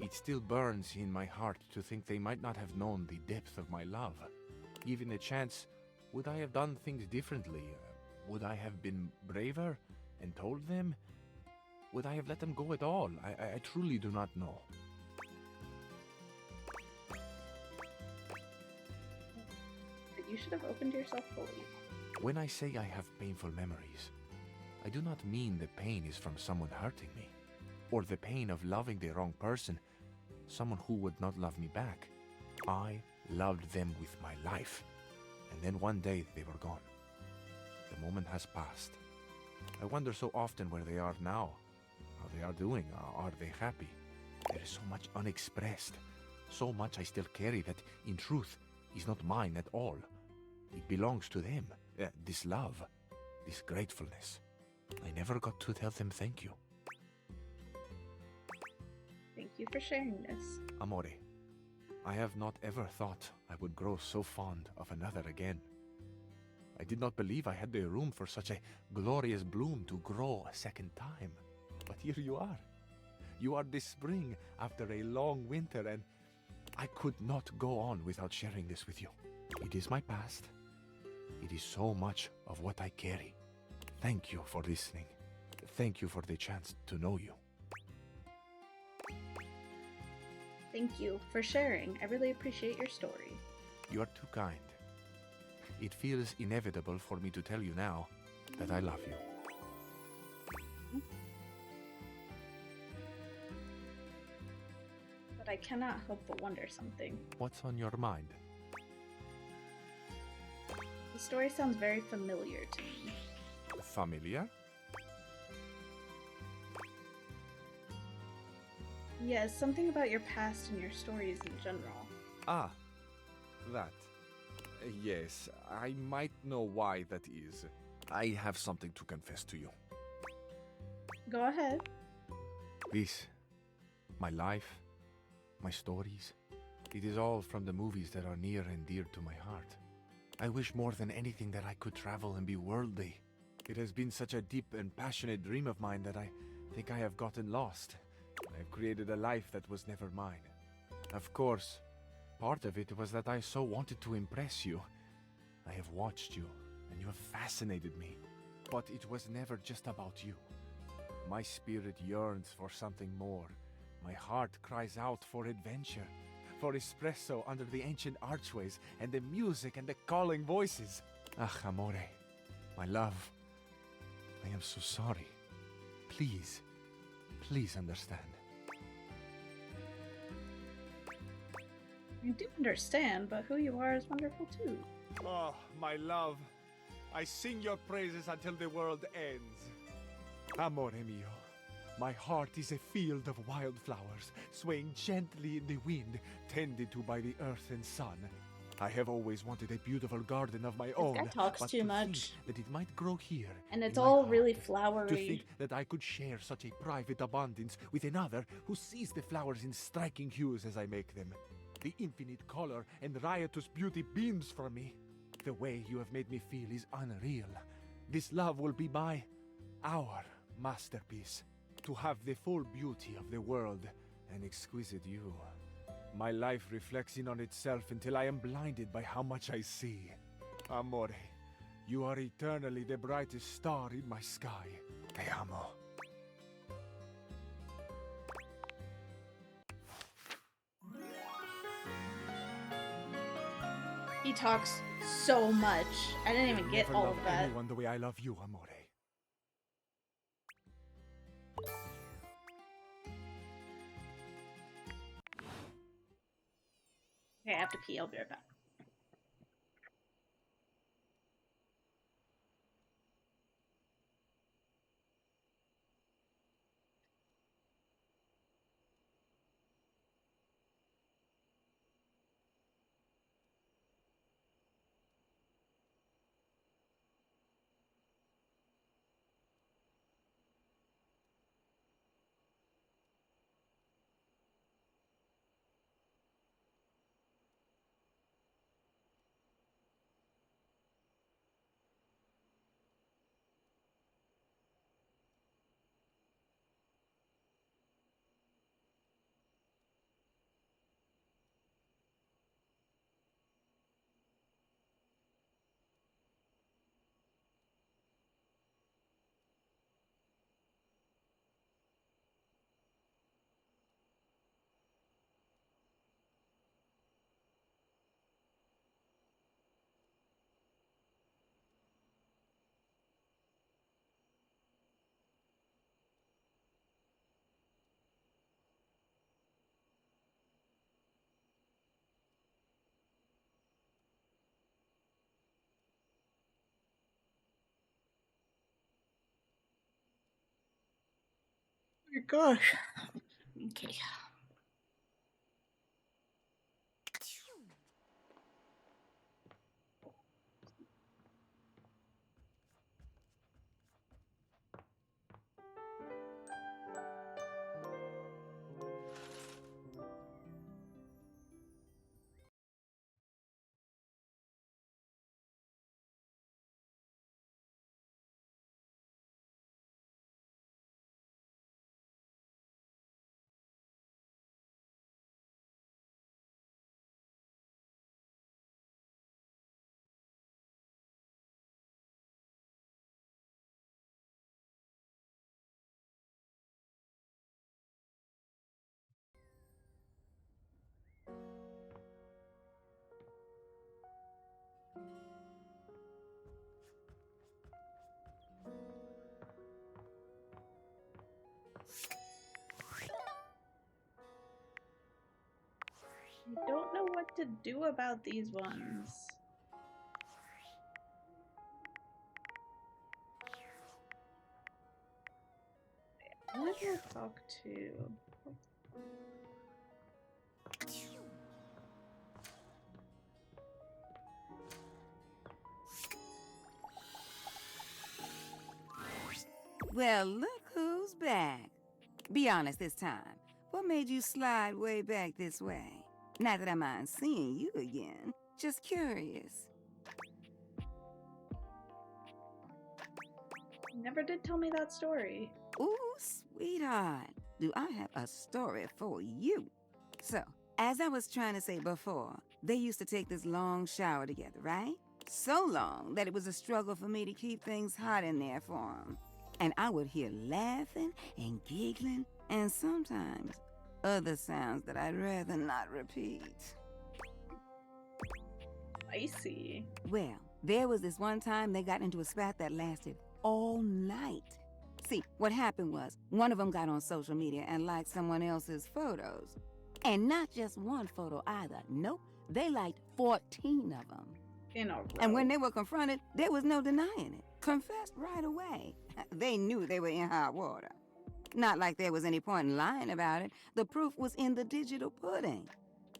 [SPEAKER 20] It still burns in my heart to think they might not have known the depth of my love. Given a chance, would I have done things differently? Would I have been braver and told them? Would I have let them go at all? I truly do not know.
[SPEAKER 1] But you should have opened yourself fully.
[SPEAKER 20] When I say I have painful memories, I do not mean the pain is from someone hurting me, or the pain of loving the wrong person, someone who would not love me back. I loved them with my life, and then one day they were gone. The moment has passed. I wonder so often where they are now, how they are doing, are they happy? There is so much unexpressed, so much I still carry that, in truth, is not mine at all. It belongs to them, this love, this gratefulness. I never got to tell them thank you.
[SPEAKER 1] Thank you for sharing this.
[SPEAKER 20] Amore, I have not ever thought I would grow so fond of another again. I did not believe I had the room for such a glorious bloom to grow a second time. But here you are. You are this spring after a long winter, and I could not go on without sharing this with you. It is my past. It is so much of what I carry. Thank you for listening. Thank you for the chance to know you.
[SPEAKER 1] Thank you for sharing. I really appreciate your story.
[SPEAKER 20] You are too kind. It feels inevitable for me to tell you now that I love you.
[SPEAKER 1] But I cannot help but wonder something.
[SPEAKER 20] What's on your mind?
[SPEAKER 1] The story sounds very familiar to me.
[SPEAKER 20] Familiar?
[SPEAKER 1] Yes, something about your past and your stories in general.
[SPEAKER 20] Ah, that. Yes, I might know why that is. I have something to confess to you.
[SPEAKER 1] Go ahead.
[SPEAKER 20] This, my life, my stories, it is all from the movies that are near and dear to my heart. I wish more than anything that I could travel and be worldly. It has been such a deep and passionate dream of mine that I think I have gotten lost. I have created a life that was never mine. Of course, part of it was that I so wanted to impress you. I have watched you, and you have fascinated me. But it was never just about you. My spirit yearns for something more. My heart cries out for adventure, for espresso under the ancient archways, and the music and the calling voices. Ah, amore, my love, I am so sorry. Please, please understand.
[SPEAKER 1] I do understand, but who you are is wonderful too.
[SPEAKER 20] Oh, my love, I sing your praises until the world ends. Amore mio, my heart is a field of wildflowers, swaying gently in the wind, tended to by the earth and sun. I have always wanted a beautiful garden of my own.
[SPEAKER 1] This guy talks
[SPEAKER 20] but
[SPEAKER 1] too
[SPEAKER 20] to
[SPEAKER 1] much.
[SPEAKER 20] think that it might grow here.
[SPEAKER 1] And it's
[SPEAKER 20] in my
[SPEAKER 1] all
[SPEAKER 20] heart.
[SPEAKER 1] really
[SPEAKER 20] To
[SPEAKER 1] flowery.
[SPEAKER 20] think that I could share such a private abundance with another who sees the flowers in striking hues as I make them. The infinite color and riotous beauty beams from me. The way you have made me feel is unreal. This love will be our masterpiece. To have the full beauty of the world, an exquisite you. My life reflects in on itself until I am blinded by how much I see. Amore, you are eternally the brightest star in my sky. Te amo.
[SPEAKER 1] He talks so much. I didn't even get
[SPEAKER 20] Never
[SPEAKER 1] all
[SPEAKER 20] love
[SPEAKER 1] of that.
[SPEAKER 20] anyone the way I love you, amore.
[SPEAKER 1] Okay, I have to pee. I'll be right back. Oh my gosh. Okay. I don't know what to do about these ones. Who do I talk to?
[SPEAKER 8] Well, look who's back. Be honest this time. What made you slide way back this way? Not that I mind seeing you again. Just curious.
[SPEAKER 1] You never did tell me that story.
[SPEAKER 8] Ooh, sweetheart. Do I have a story for you? So, as I was trying to say before, they used to take this long shower together, right? So long that it was a struggle for me to keep things hot in there for them. And I would hear laughing and giggling, and sometimes other sounds that I'd rather not repeat.
[SPEAKER 1] Spicy.
[SPEAKER 8] Well, there was this one time they got into a spat that lasted all night. See, what happened was, one of them got on social media and liked someone else's photos. And not just one photo either. Nope, they liked 14 of them.
[SPEAKER 1] In a row.
[SPEAKER 8] And when they were confronted, there was no denying it. Confessed right away. They knew they were in hot water. Not like there was any point in lying about it. The proof was in the digital pudding.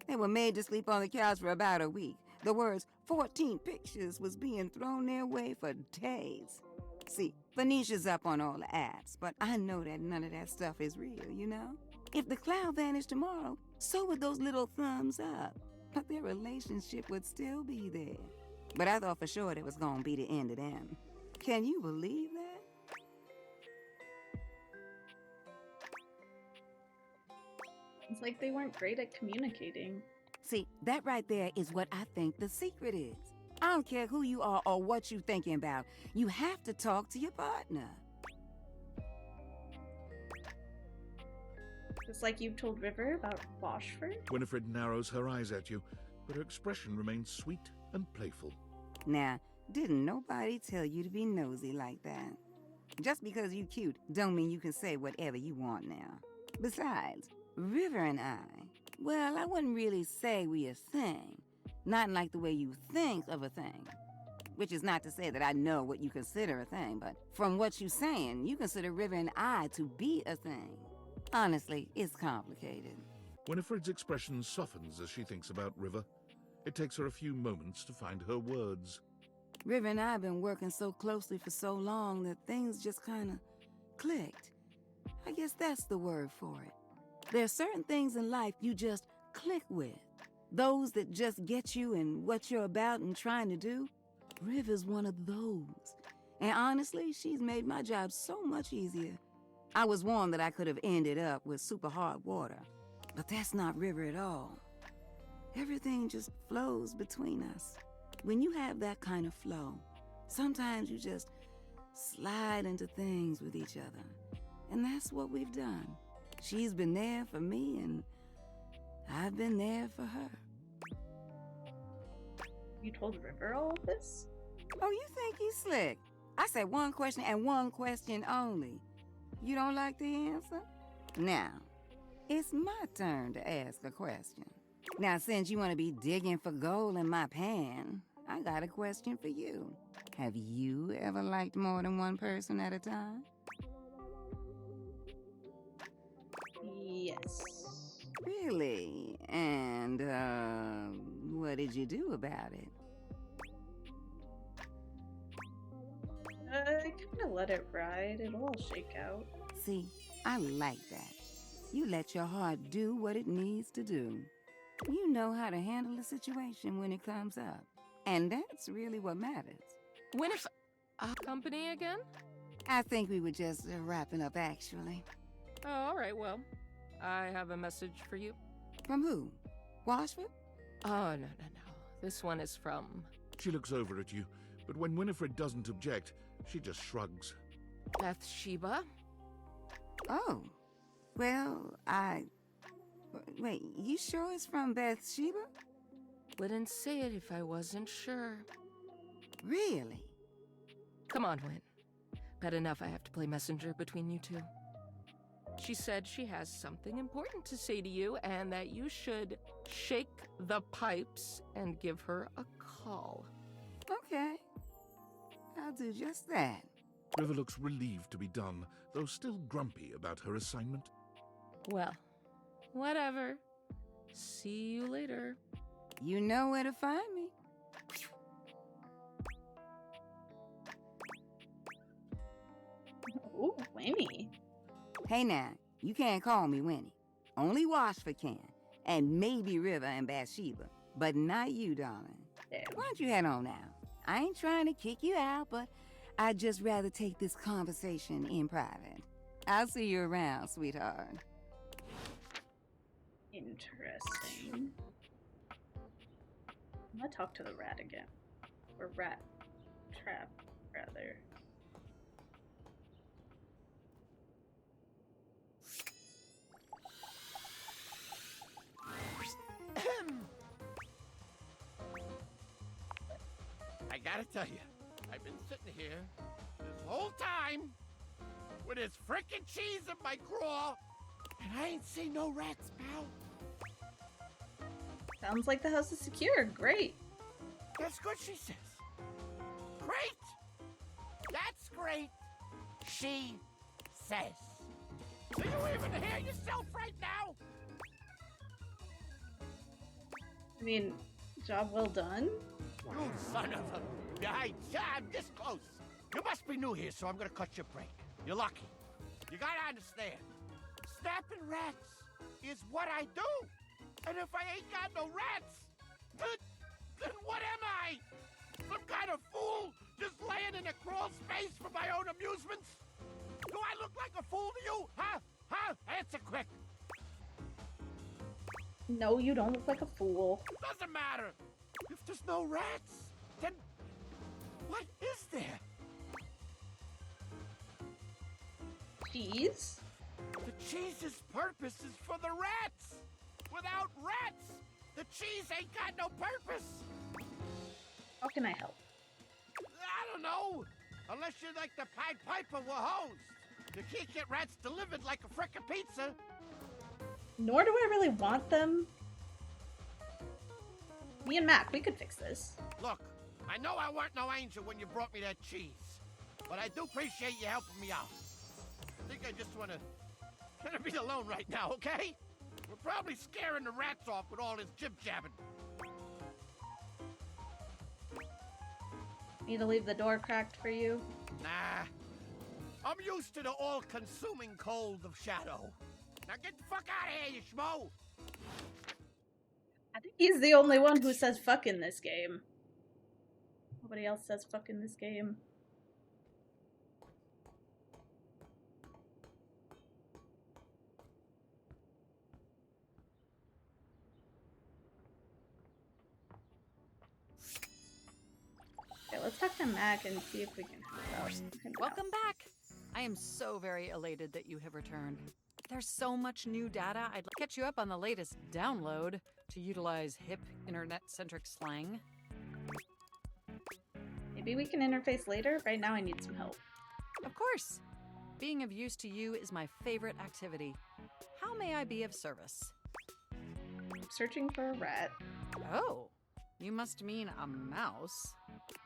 [SPEAKER 8] They were made to sleep on the couch for about a week. The words 14 pictures was being thrown their way for days. See, Phoenicia's up on all the apps, but I know that none of that stuff is real, you know? If the cloud vanished tomorrow, so would those little thumbs up. But their relationship would still be there. But I thought for sure it was gonna be the end of them. Can you believe that?
[SPEAKER 1] It's like they weren't great at communicating.
[SPEAKER 8] See, that right there is what I think the secret is. I don't care who you are or what you're thinking about. You have to talk to your partner.
[SPEAKER 1] Just like you told River about Washford?
[SPEAKER 5] Winifred narrows her eyes at you, but her expression remains sweet and playful.
[SPEAKER 8] Now, didn't nobody tell you to be nosy like that? Just because you cute don't mean you can say whatever you want now. Besides, River and I, well, I wouldn't really say we a thing. Not like the way you think of a thing. Which is not to say that I know what you consider a thing, but from what you're saying, you consider River and I to be a thing. Honestly, it's complicated.
[SPEAKER 5] Winifred's expression softens as she thinks about River. It takes her a few moments to find her words.
[SPEAKER 8] River and I have been working so closely for so long that things just kind of clicked. I guess that's the word for it. There are certain things in life you just click with. Those that just get you and what you're about and trying to do. River's one of those. And honestly, she's made my job so much easier. I was warned that I could have ended up with super hard water. But that's not River at all. Everything just flows between us. When you have that kind of flow, sometimes you just slide into things with each other. And that's what we've done. She's been there for me, and I've been there for her.
[SPEAKER 1] You told River all of this?
[SPEAKER 8] Oh, you think he's slick? I said one question and one question only. You don't like the answer? Now, it's my turn to ask a question. Now, since you want to be digging for gold in my pan, I got a question for you. Have you ever liked more than one person at a time?
[SPEAKER 1] Yes.
[SPEAKER 8] Really? And, what did you do about it?
[SPEAKER 1] I kinda let it ride. It'll all shake out.
[SPEAKER 8] See, I like that. You let your heart do what it needs to do. You know how to handle a situation when it comes up. And that's really what matters.
[SPEAKER 9] Winifred, company again?
[SPEAKER 8] I think we were just wrapping up, actually.
[SPEAKER 9] Oh, all right, well, I have a message for you.
[SPEAKER 8] From who? Washford?
[SPEAKER 9] Oh, no. This one is from...
[SPEAKER 5] She looks over at you, but when Winifred doesn't object, she just shrugs.
[SPEAKER 9] Bathsheba?
[SPEAKER 8] Oh. Well, Wait, you sure it's from Bathsheba?
[SPEAKER 9] Wouldn't say it if I wasn't sure.
[SPEAKER 8] Really?
[SPEAKER 9] Come on, Win. Bad enough I have to play messenger between you two. She said she has something important to say to you and that you should shake the pipes and give her a call.
[SPEAKER 8] Okay. I'll do just that.
[SPEAKER 5] River looks relieved to be done, though still grumpy about her assignment.
[SPEAKER 9] Well, whatever. See you later.
[SPEAKER 8] You know where to find me.
[SPEAKER 1] Ooh, Winnie.
[SPEAKER 8] Hey now, You can't call me Winnie. Only Washford can, and maybe River and Bathsheba, but not you, darling. Why don't you head on now? I ain't trying to kick you out, but I'd just rather take this conversation in private. I'll see you around, sweetheart.
[SPEAKER 1] Interesting. I'm gonna talk to the rat again. Or rat trap, rather.
[SPEAKER 14] I gotta tell you, I've been sitting here this whole time with this frickin' cheese in my craw, and I ain't seen no rats, pal.
[SPEAKER 1] Sounds like the house is secure. Great.
[SPEAKER 14] That's good, she says. Great! That's great, she says. Do you even hear yourself right now?
[SPEAKER 1] I mean, job well done.
[SPEAKER 14] You son of a... I'm this close. You must be new here, so I'm gonna cut your break. You're lucky. You gotta understand. Snapping rats is what I do. And if I ain't got no rats, then what am I? Some kind of fool just laying in a crawl space for my own amusements? Do I look like a fool to you? Huh? Huh? Answer quick.
[SPEAKER 1] No, you don't look like a fool.
[SPEAKER 14] Doesn't matter. If there's no rats, then what is there?
[SPEAKER 1] Cheese?
[SPEAKER 14] The cheese's purpose is for the rats. Without rats, the cheese ain't got no purpose.
[SPEAKER 1] How can I help?
[SPEAKER 14] I don't know. Unless you're like the Pied Piper with hose. You can't get rats delivered like a frickin' pizza.
[SPEAKER 1] Nor do I really want them. Me and Mac, we could fix this.
[SPEAKER 14] Look, I know I weren't no angel when you brought me that cheese, but I do appreciate you helping me out. I think I just wanna be alone right now, okay? We're probably scaring the rats off with all this jib-jabbing.
[SPEAKER 1] Need to leave the door cracked for you?
[SPEAKER 14] Nah. I'm used to the all-consuming cold of shadow. Now get the fuck out of here, you schmo!
[SPEAKER 1] I think he's the only one who says fuck in this game. Nobody else says fuck in this game. Okay, let's talk to Mac and see if we can help out.
[SPEAKER 10] Welcome back! I am so very elated that you have returned. There's so much new data, I'd like to catch you up on the latest download, to utilize hip internet-centric slang.
[SPEAKER 1] Maybe we can interface later? Right now I need some help.
[SPEAKER 10] Of course! Being of use to you is my favorite activity. How may I be of service?
[SPEAKER 1] I'm searching for a rat.
[SPEAKER 10] Oh, you must mean a mouse.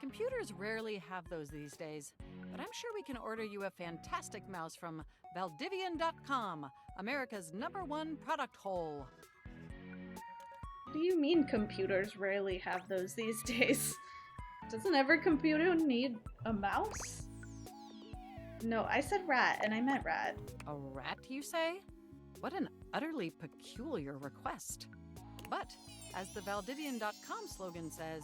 [SPEAKER 10] Computers rarely have those these days, but I'm sure we can order you a fantastic mouse from Valdivian.com, America's #1 product hole.
[SPEAKER 1] What do you mean computers rarely have those these days? Doesn't every computer need a mouse? No, I said rat, and I meant rat.
[SPEAKER 10] A rat, you say? What an utterly peculiar request. But, as the Valdivian.com slogan says,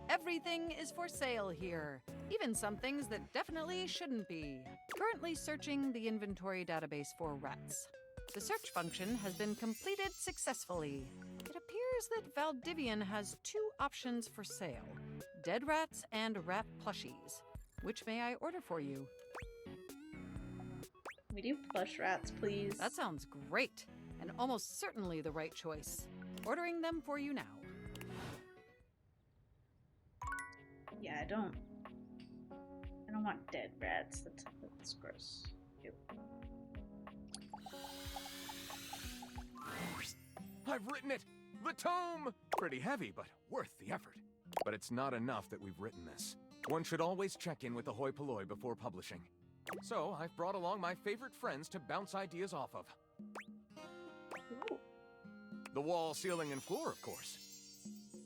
[SPEAKER 10] everything is for sale here, even some things that definitely shouldn't be. Currently searching the inventory database for rats. The search function has been completed successfully. It appears that Valdivian has 2 options for sale, dead rats and rat plushies. Which may I order for you?
[SPEAKER 1] We do plush rats, please.
[SPEAKER 10] That sounds great, and almost certainly the right choice. Ordering them for you now.
[SPEAKER 1] Yeah, I don't want dead rats. That's gross. Ew.
[SPEAKER 12] I've written it! The tome! Pretty heavy, but worth the effort. But it's not enough that we've written this. One should always check in with the hoi polloi before publishing. So, I've brought along my favorite friends to bounce ideas off of.
[SPEAKER 1] Ooh.
[SPEAKER 12] The wall, ceiling, and floor, of course.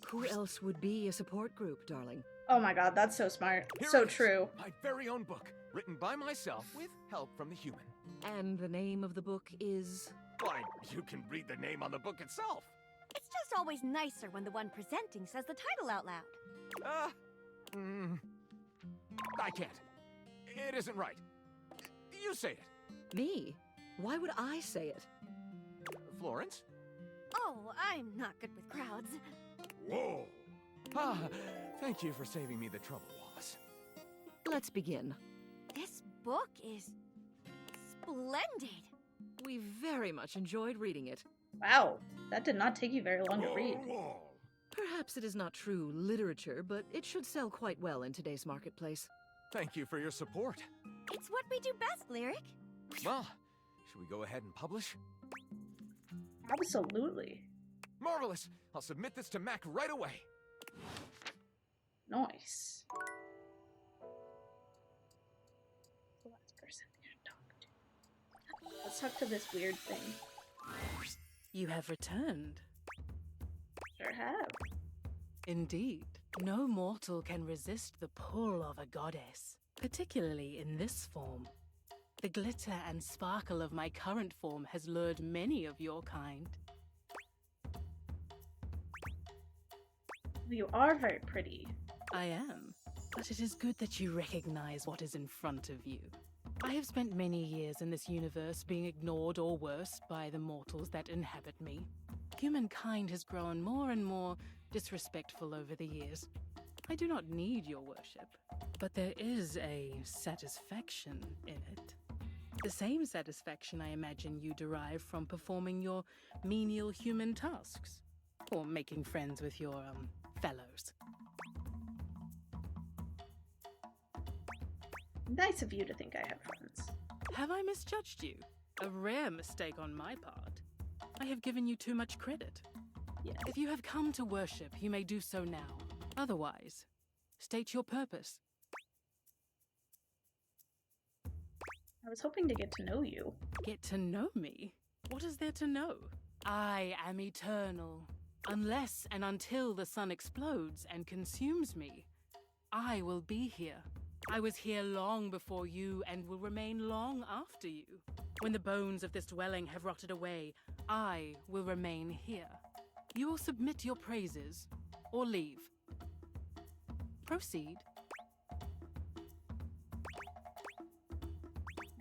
[SPEAKER 6] Who else would be a support group, darling?
[SPEAKER 1] Oh my god, that's so smart.
[SPEAKER 12] Here
[SPEAKER 1] So
[SPEAKER 12] it is,
[SPEAKER 1] true.
[SPEAKER 12] My very own book,
[SPEAKER 6] written by myself with help from the human.
[SPEAKER 9] And the name of the book is?
[SPEAKER 6] Why, you can read the name on the book itself.
[SPEAKER 11] It's just always nicer when the one presenting says the title out loud.
[SPEAKER 6] I can't. It isn't right. You say it.
[SPEAKER 9] Me? Why would I say it?
[SPEAKER 6] Florence?
[SPEAKER 11] Oh, I'm not good with crowds.
[SPEAKER 6] Whoa! Ah, thank you for saving me the trouble, Wallace.
[SPEAKER 9] Let's begin.
[SPEAKER 11] This book is splendid.
[SPEAKER 9] We very much enjoyed reading it.
[SPEAKER 1] Wow, that did not take you very long to read.
[SPEAKER 9] Perhaps it is not true literature, but it should sell quite well in today's marketplace.
[SPEAKER 6] Thank you for your support.
[SPEAKER 11] It's what we do best, Lyric.
[SPEAKER 6] Well, should we go ahead and publish?
[SPEAKER 1] Absolutely.
[SPEAKER 6] Marvelous! I'll submit this to Mac right away.
[SPEAKER 1] Nice. The last person we should talk to. Let's talk to this weird thing.
[SPEAKER 22] You have returned.
[SPEAKER 1] Sure have.
[SPEAKER 22] Indeed. No mortal can resist the pull of a goddess, particularly in this form. The glitter and sparkle of my current form has lured many of your kind.
[SPEAKER 1] You are very pretty.
[SPEAKER 22] I am, but it is good that you recognize what is in front of you. I have spent many years in this universe being ignored or worse by the mortals that inhabit me. Humankind has grown more and more disrespectful over the years. I do not need your worship, but there is a satisfaction in it. The same satisfaction I imagine you derive from performing your menial human tasks, or making friends with your, fellows.
[SPEAKER 1] Nice of you to think I have friends.
[SPEAKER 22] Have I misjudged you? A rare mistake on my part. I have given you too much credit.
[SPEAKER 1] Yes.
[SPEAKER 22] If you have come to worship, you may do so now. Otherwise, state your purpose.
[SPEAKER 1] I was hoping to get to know you.
[SPEAKER 22] Get to know me? What is there to know? I am eternal. Unless and until the sun explodes and consumes me, I will be here. I was here long before you and will remain long after you. When the bones of this dwelling have rotted away, I will remain here. You will submit your praises or leave. Proceed.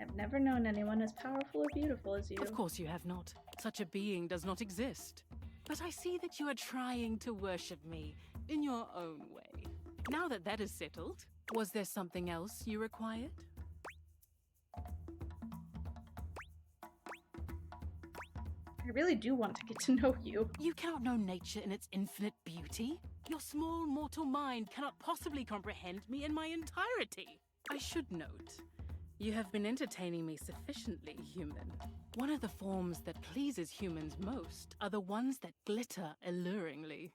[SPEAKER 1] I've never known anyone as powerful or beautiful as you.
[SPEAKER 22] Of course you have not. Such a being does not exist. But I see that you are trying to worship me in your own way. Now that that is settled, was there something else you required?
[SPEAKER 1] I really do want to get to know you.
[SPEAKER 22] You cannot know nature in its infinite beauty. Your small mortal mind cannot possibly comprehend me in my entirety. I should note, you have been entertaining me sufficiently, human. One of the forms that pleases humans most are the ones that glitter alluringly.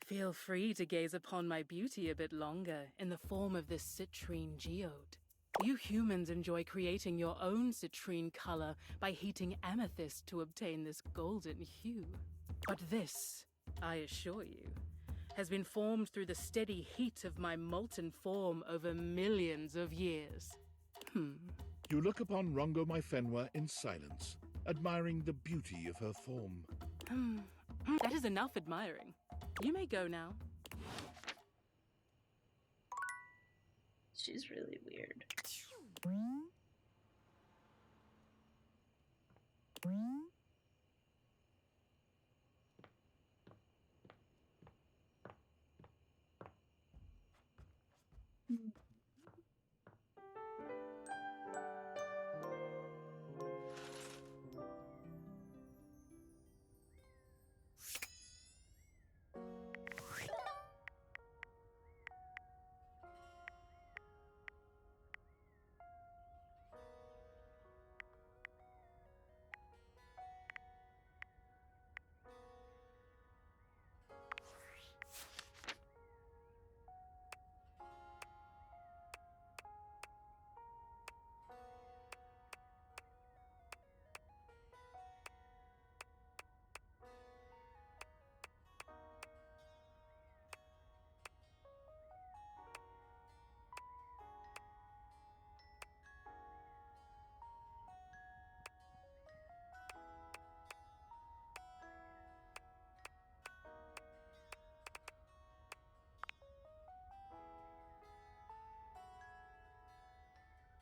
[SPEAKER 22] Feel free to gaze upon my beauty a bit longer in the form of this citrine geode. You humans enjoy creating your own citrine color by heating amethyst to obtain this golden hue. But this, I assure you, has been formed through the steady heat of my molten form over millions of years.
[SPEAKER 5] You look upon Rongo Myfenwa in silence, admiring the beauty of her form.
[SPEAKER 22] That is enough admiring. You may go now.
[SPEAKER 1] She's really weird.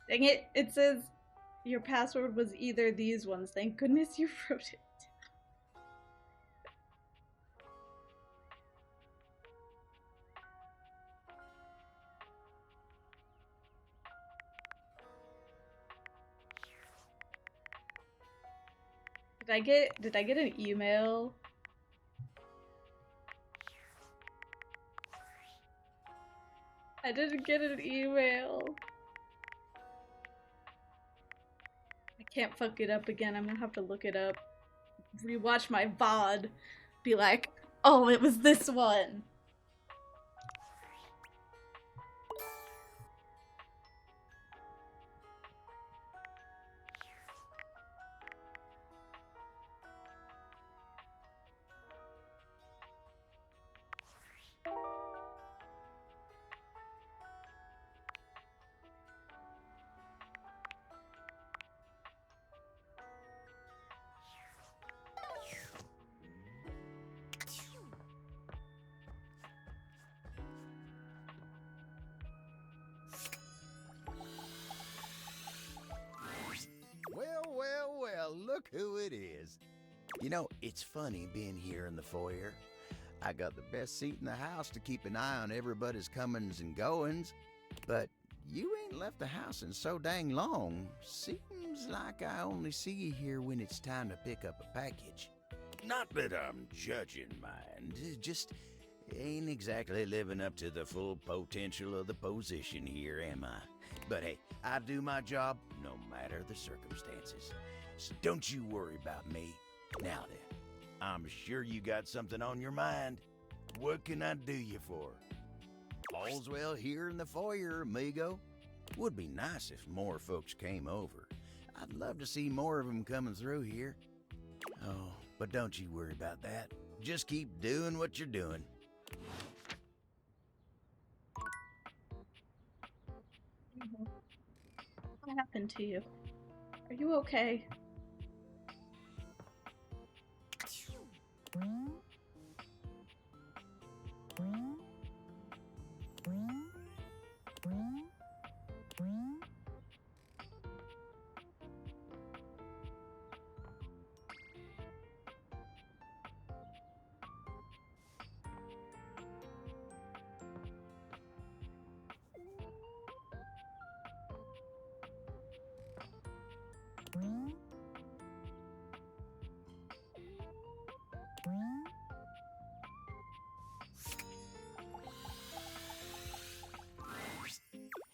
[SPEAKER 1] Dang it, it says your password was either these ones. Thank goodness you wrote it. Did I get an email? I didn't get an email. I can't fuck it up again. I'm gonna have to look it up. Rewatch my VOD. Be like, oh, it was this one.
[SPEAKER 18] Well, look who it is. You know, it's funny being here in the foyer. I got the best seat in the house to keep an eye on everybody's comings and goings, but you ain't left the house in so dang long. Seems like I only see you here when it's time to pick up a package. Not that I'm judging, mind. Just ain't exactly living up to the full potential of the position here, am I? But hey, I do my job no matter the circumstances. So don't you worry about me. Now then, I'm sure you got something on your mind. What can I do you for? All's well here in the foyer, amigo. Would be nice if more folks came over. I'd love to see more of them coming through here. Oh, but don't you worry about that. Just keep doing what you're doing.
[SPEAKER 1] What happened to you? Are you okay?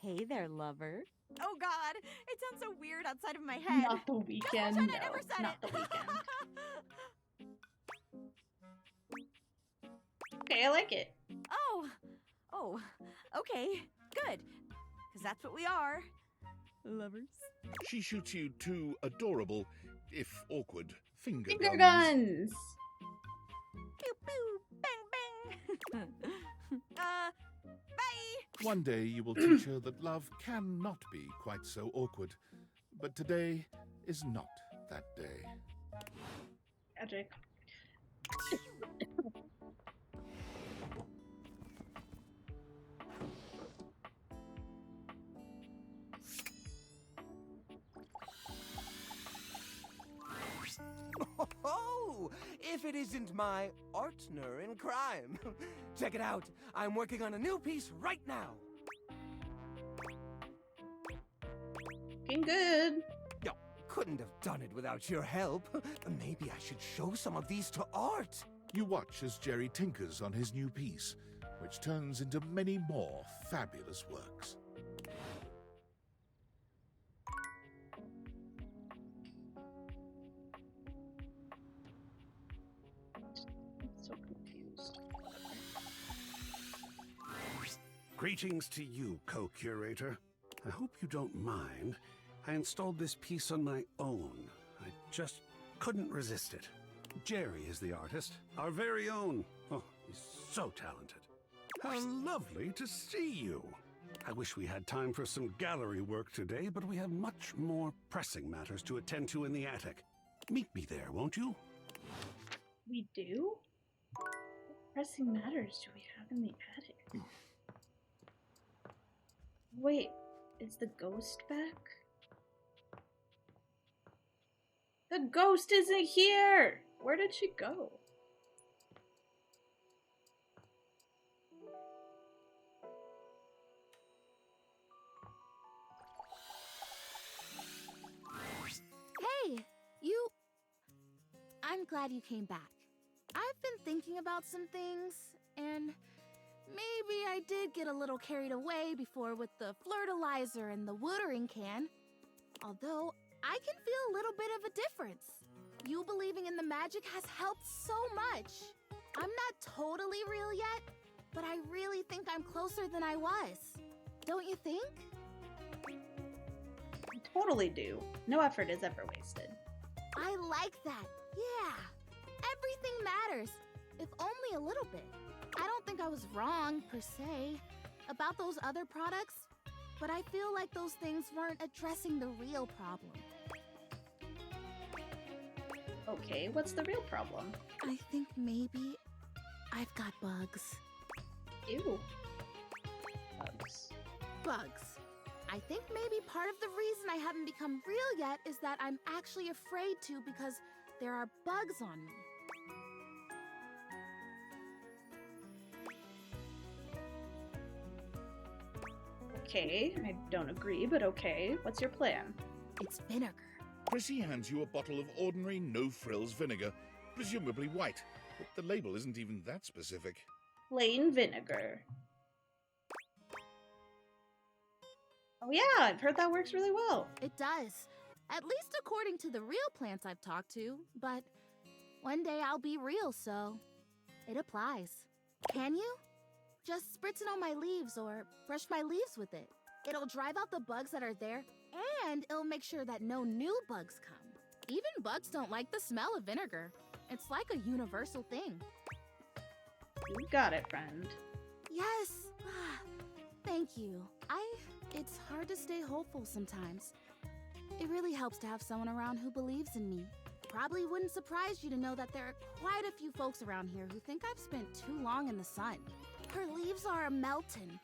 [SPEAKER 3] Hey there, lover.
[SPEAKER 11] Oh god, it sounds so weird outside of my head.
[SPEAKER 1] Not the weekend.
[SPEAKER 11] Just
[SPEAKER 1] No,
[SPEAKER 11] I never said
[SPEAKER 1] not
[SPEAKER 11] it.
[SPEAKER 1] the weekend. Okay, I like it.
[SPEAKER 11] Oh, okay, good. Because that's what we are. Lovers.
[SPEAKER 5] She shoots you two adorable, if awkward, finger
[SPEAKER 1] Finger
[SPEAKER 5] guns.
[SPEAKER 1] guns!
[SPEAKER 11] Pew pew, bang bang. Bye!
[SPEAKER 5] One day you will teach her that love cannot be quite so awkward. But today is not that day.
[SPEAKER 1] Magic.
[SPEAKER 6] Oh, if it isn't my partner in crime. Check it out. I'm working on a new piece right now.
[SPEAKER 1] Looking good.
[SPEAKER 6] Yo, couldn't have done it without your help. Maybe I should show some of these to Art.
[SPEAKER 5] You watch as Jerry tinkers on his new piece, which turns into many more fabulous works.
[SPEAKER 1] So confused.
[SPEAKER 19] Greetings to you, co-curator. I hope you don't mind. I installed this piece on my own. I just couldn't resist it. Jerry is the artist, our very own. Oh, he's so talented. How lovely to see you. I wish we had time for some gallery work today, but we have much more pressing matters to attend to in the attic. Meet me there, won't you?
[SPEAKER 1] We do? What pressing matters do we have in the attic? Wait, Is the ghost back? The ghost isn't here! Where did she go?
[SPEAKER 13] Hey, you... I'm glad you came back. I've been thinking about some things, and maybe I did get a little carried away before with the fertilizer and the watering can. Although, I can feel a little bit of a difference. You believing in the magic has helped so much. I'm not totally real yet, but I really think I'm closer than I was. Don't you think?
[SPEAKER 1] I totally do. No effort is ever wasted.
[SPEAKER 13] I like that. Yeah. Everything matters, if only a little bit. I don't think I was wrong, per se, about those other products, but I feel like those things weren't addressing the real problem.
[SPEAKER 1] Okay, what's the real problem?
[SPEAKER 13] I think maybe I've got bugs.
[SPEAKER 1] Ew. Bugs.
[SPEAKER 13] Bugs. I think maybe part of the reason I haven't become real yet is that I'm actually afraid to because there are bugs on me.
[SPEAKER 1] Okay, I don't agree, but okay. What's your plan?
[SPEAKER 13] It's vinegar.
[SPEAKER 5] Chrissy hands you a bottle of ordinary no-frills vinegar, presumably white, but the label isn't even that specific.
[SPEAKER 1] Plain vinegar. Oh yeah, I've heard that works really well.
[SPEAKER 13] It does. At least according to the real plants I've talked to, but one day I'll be real, so it applies. Can you? Just spritz it on my leaves or brush my leaves with it. It'll drive out the bugs that are there, and it'll make sure that no new bugs come. Even bugs don't like the smell of vinegar. It's like a universal thing.
[SPEAKER 1] You got it, friend.
[SPEAKER 13] Yes. Thank you. It's hard to stay hopeful sometimes. It really helps to have someone around who believes in me. Probably wouldn't surprise you to know that there are quite a few folks around here who think I've spent too long in the sun. Her leaves are a-meltin'.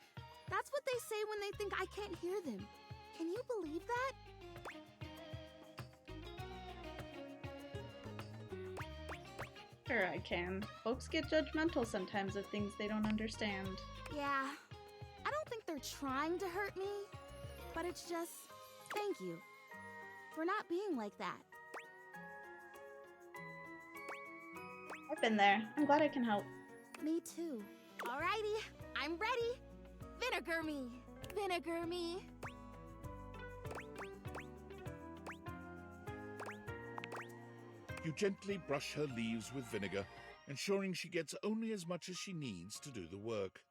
[SPEAKER 13] That's what they say when they think I can't hear them. Can you believe that?
[SPEAKER 1] Sure I can. Folks get judgmental sometimes of things they don't understand.
[SPEAKER 13] Yeah. I don't think they're trying to hurt me, but it's just, thank you for not being like that.
[SPEAKER 1] I've been there. I'm glad I can help.
[SPEAKER 13] Me too. Alrighty, I'm ready. Vinegar me. Vinegar me.
[SPEAKER 5] You gently brush her leaves with vinegar, ensuring she gets only as much as she needs to do the work.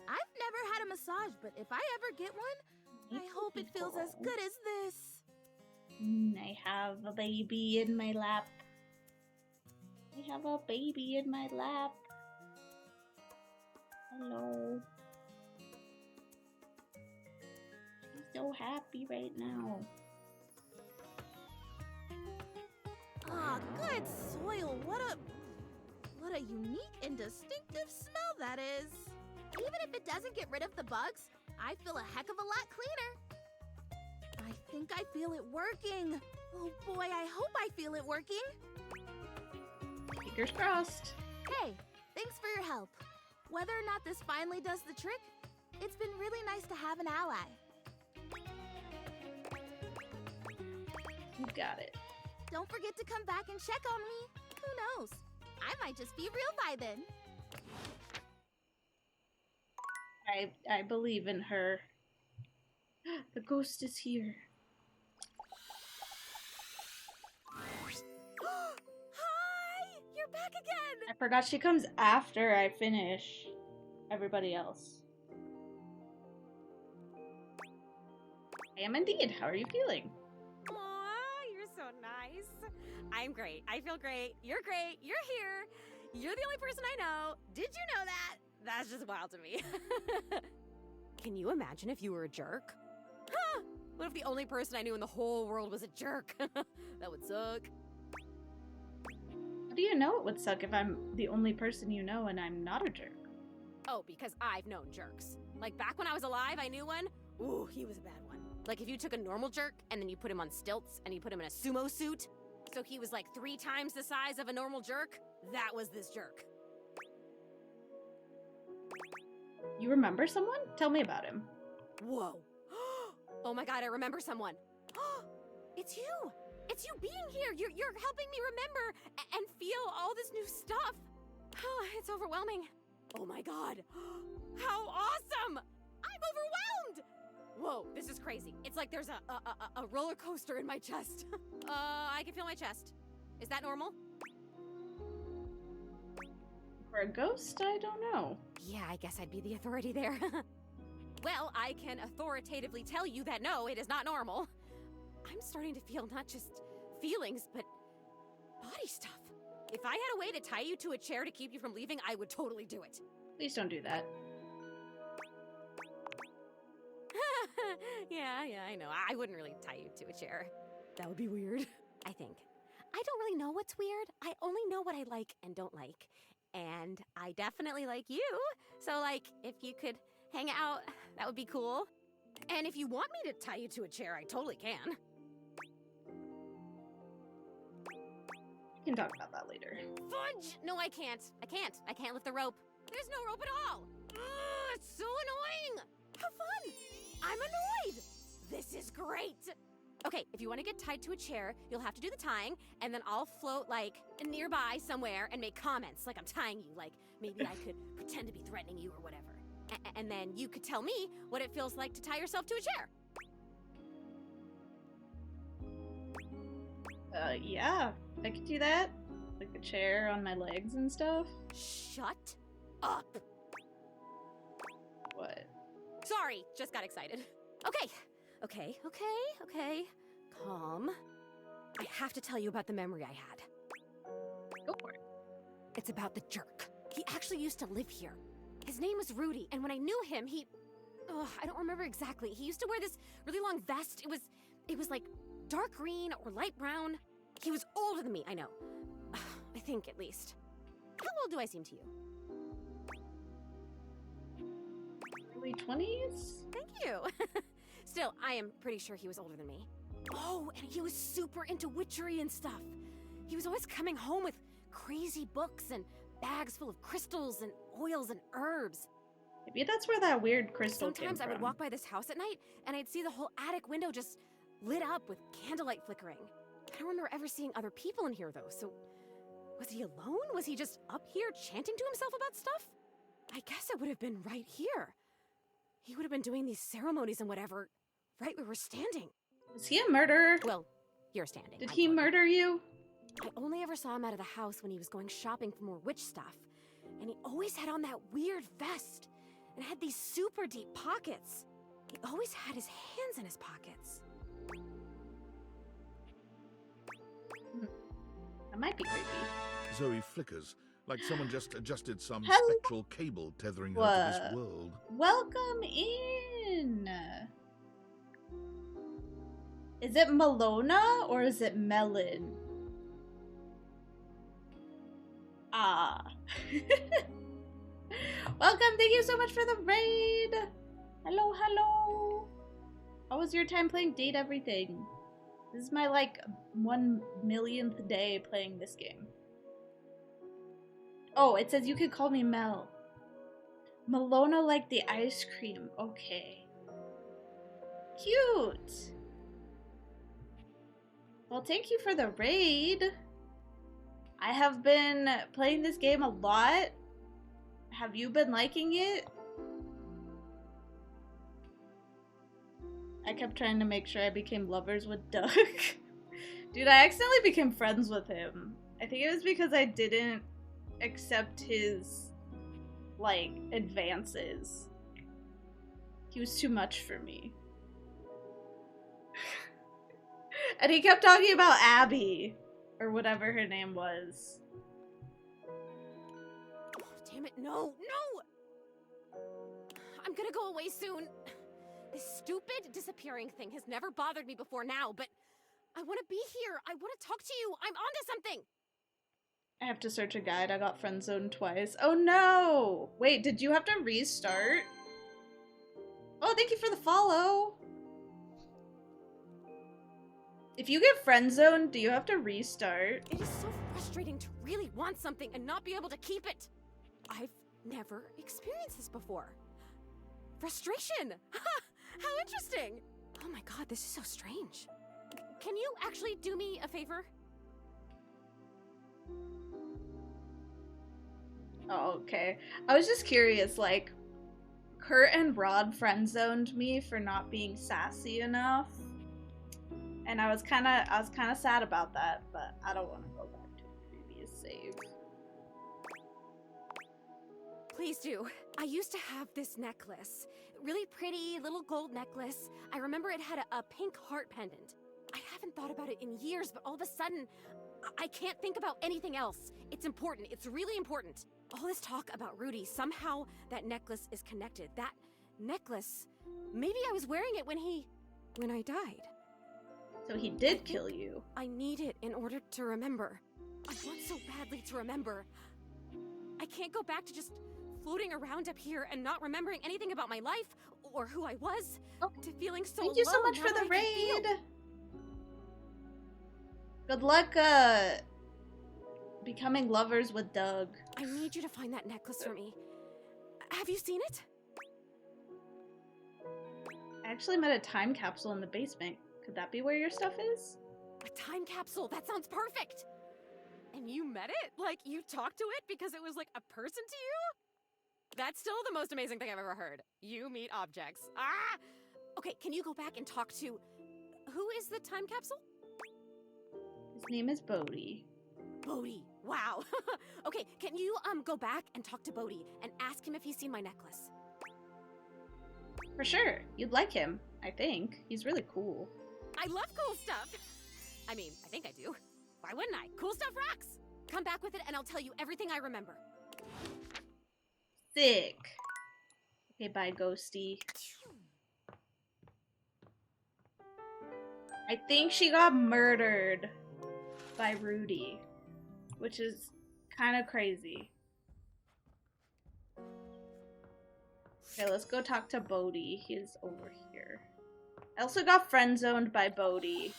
[SPEAKER 13] I've never had a massage, but if I ever get one, I hope it feels as good as this.
[SPEAKER 1] I have a baby in my lap. I have a baby in my lap. Hello. She's so happy right now.
[SPEAKER 13] Ah, good soil. What a unique and distinctive smell that is. Even if it doesn't get rid of the bugs, I feel a heck of a lot cleaner. I think I feel it working. Oh boy, I hope I feel it working.
[SPEAKER 1] Fingers crossed.
[SPEAKER 13] Hey, thanks for your help. Whether or not this finally does the trick, it's been really nice to have an ally.
[SPEAKER 1] You got it.
[SPEAKER 13] Don't forget to come back and check on me. Who knows? I might just be real by then.
[SPEAKER 1] I believe in her. The ghost is here.
[SPEAKER 13] Hi! You're back again!
[SPEAKER 1] I forgot she comes after I finish everybody else. I am indeed. How are you feeling?
[SPEAKER 21] Aw, you're so nice. I'm great. I feel great. You're great. You're here. You're the only person I know. Did you know that? That's just wild to me. Can you imagine if you were a jerk? Huh! What if the only person I knew in the whole world was a jerk? That would suck.
[SPEAKER 1] How do you know it would suck if I'm the only person you know and I'm not a jerk?
[SPEAKER 21] Oh, because I've known jerks. Like back when I was alive, I knew one. Ooh, he was a bad one. Like if you took a normal jerk and then you put him on stilts and you put him in a sumo suit, so he was like 3 times the size of a normal jerk, that was this jerk.
[SPEAKER 1] You remember someone? Tell me about him.
[SPEAKER 21] Whoa. Oh my god, I remember someone. It's you! It's you being here! You're helping me remember and feel all this new stuff. It's overwhelming. Oh my god. How awesome! I'm overwhelmed! Whoa, this is crazy. It's like there's a roller coaster in my chest. I can feel my chest. Is that normal?
[SPEAKER 1] For a ghost, I don't know.
[SPEAKER 21] Yeah, I guess I'd be the authority there. Well, I can authoritatively tell you that no, it is not normal. I'm starting to feel not just feelings, but body stuff. If I had a way to tie you to a chair to keep you from leaving, I would totally do it.
[SPEAKER 1] Please don't do that.
[SPEAKER 21] Yeah, I know. I wouldn't really tie you to a chair. That would be weird, I think. I don't really know what's weird. I only know what I like and don't like. And I definitely like you. So, like, if you could hang out, that would be cool. And if you want me to tie you to a chair, I totally can.
[SPEAKER 1] We can talk about that later.
[SPEAKER 21] Fudge! No, I can't. I can't lift the rope. There's no rope at all. Ugh, it's so annoying. Have fun. I'm annoyed. This is great. Okay, if you want to get tied to a chair, you'll have to do the tying, and then I'll float, like, nearby somewhere and make comments like I'm tying you. Like, maybe I could pretend to be threatening you or whatever. And then you could tell me what it feels like to tie yourself to a chair.
[SPEAKER 1] Yeah, I could do that. Like a chair on my legs and stuff.
[SPEAKER 21] Shut up.
[SPEAKER 1] What?
[SPEAKER 21] Sorry, just got excited. Okay. Calm. I have to tell you about the memory I had.
[SPEAKER 1] Go for it.
[SPEAKER 21] It's about the jerk. He actually used to live here. His name was Rudy, and when I knew him, I don't remember exactly. He used to wear this really long vest. It was like dark green or light brown. He was older than me, I know. I think, at least. How old do I seem to you?
[SPEAKER 1] Early 20s?
[SPEAKER 21] Thank you. Still, I am pretty sure he was older than me. Oh, and he was super into witchery and stuff. He was always coming home with crazy books and bags full of crystals and oils and herbs.
[SPEAKER 1] Maybe that's where that weird crystal came
[SPEAKER 21] Sometimes I would
[SPEAKER 1] from.
[SPEAKER 21] walk by this house at night, and I'd see the whole attic window just lit up with candlelight flickering. I don't remember ever seeing other people in here, though, so... Was he alone? Was he just up here chanting to himself about stuff? I guess it would have been right here. He would have been doing these ceremonies and whatever, right where we're standing.
[SPEAKER 1] Was he a murderer?
[SPEAKER 21] Well, you're standing.
[SPEAKER 1] Did he murder you?
[SPEAKER 21] I only ever saw him out of the house when he was going shopping for more witch stuff. And he always had on that weird vest. And had these super deep pockets. He always had his hands in his pockets.
[SPEAKER 1] That might be creepy.
[SPEAKER 5] Zoe flickers, like someone just adjusted some
[SPEAKER 1] Hello?
[SPEAKER 5] spectral cable tethering her to this world.
[SPEAKER 1] Welcome in. Is it Melona or is it Melon? Ah. Welcome, thank you so much for the raid. Hello. How was your time playing Date Everything? This is my, like, 1,000,000th day playing this game. Oh, it says you could call me Mel. Melona like the ice cream. Okay. Cute. Well, thank you for the raid. I have been playing this game a lot. Have you been liking it? I kept trying to make sure I became lovers with Doug. Dude, I accidentally became friends with him. I think it was because I didn't accept his, like, advances. He was too much for me. And he kept talking about Abby, or whatever her name was.
[SPEAKER 21] Oh, damn it, no! I'm gonna go away soon. This stupid disappearing thing has never bothered me before now, but I want to be here. I want to talk to you. I'm onto something.
[SPEAKER 1] I have to search a guide. I got friend zoned twice. Oh no! Wait, did you have to restart? Oh, thank you for the follow. If you get friend zoned, do you have to restart?
[SPEAKER 21] It is so frustrating to really want something and not be able to keep it. I've never experienced this before. Frustration! How interesting! Oh my god, this is so strange. Can you actually do me a favor?
[SPEAKER 1] Oh, okay. I was just curious, like, Kurt and Rod friend zoned me for not being sassy enough. And I was kinda sad about that, but I don't want to go back to the previous save.
[SPEAKER 21] Please do. I used to have this necklace. Really pretty little gold necklace. I remember it had a pink heart pendant. I haven't thought about it in years, but all of a sudden, I can't think about anything else. It's important. It's really important. All this talk about Rudy, somehow that necklace is connected. That necklace, maybe I was wearing it when I died.
[SPEAKER 1] So he did kill you.
[SPEAKER 21] I need it in order to remember. I want so badly to remember. I can't go back to just floating around up here and not remembering anything about my life or who I was, to feeling so
[SPEAKER 1] Thank you so
[SPEAKER 21] low
[SPEAKER 1] much
[SPEAKER 21] now
[SPEAKER 1] for
[SPEAKER 21] that
[SPEAKER 1] the
[SPEAKER 21] I can
[SPEAKER 1] raid.
[SPEAKER 21] feel.
[SPEAKER 1] Good luck, becoming lovers with Doug.
[SPEAKER 21] I need you to find that necklace for me. Have you seen it?
[SPEAKER 1] I actually met a time capsule in the basement. Could that be where your stuff is?
[SPEAKER 21] A time capsule. That sounds perfect. And you met it? Like, you talked to it because it was like a person to you? That's still the most amazing thing I've ever heard. You meet objects. Ah! Okay, can you go back and talk to... Who is the time capsule?
[SPEAKER 1] His name is Bodhi.
[SPEAKER 21] Bodhi. Wow. Okay, can you go back and talk to Bodhi and ask him if he's seen my necklace?
[SPEAKER 1] For sure. You'd like him, I think. He's really cool.
[SPEAKER 21] I love cool stuff. I mean, I think I do. Why wouldn't I? Cool stuff rocks. Come back with it and I'll tell you everything I remember.
[SPEAKER 1] Sick. Okay, bye, Ghosty. I think she got murdered by Rudy, which is kind of crazy. Okay, let's go talk to Bodhi. He's over here. I also got friend-zoned by Bodhi.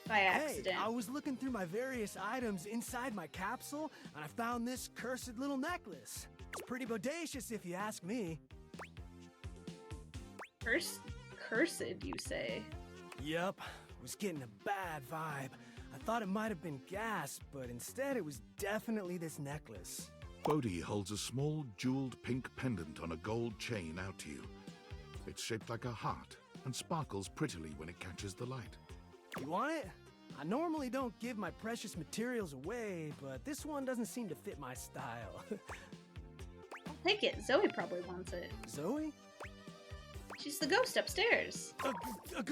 [SPEAKER 1] By accident.
[SPEAKER 15] Hey, I was looking through my various items inside my capsule, and I found this cursed little necklace. It's pretty bodacious if you ask me.
[SPEAKER 1] Cursed, you say?
[SPEAKER 15] Yep, was getting a bad vibe. I thought it might have been gas, but instead it was definitely this necklace.
[SPEAKER 5] Bodhi holds a small jeweled pink pendant on a gold chain out to you. It's shaped like a heart and sparkles prettily when it catches the light.
[SPEAKER 15] You want it? I normally don't give my precious materials away, but this one doesn't seem to fit my style.
[SPEAKER 1] I'll take it. Zoe probably wants it.
[SPEAKER 15] Zoe?
[SPEAKER 1] She's the ghost upstairs.
[SPEAKER 15] A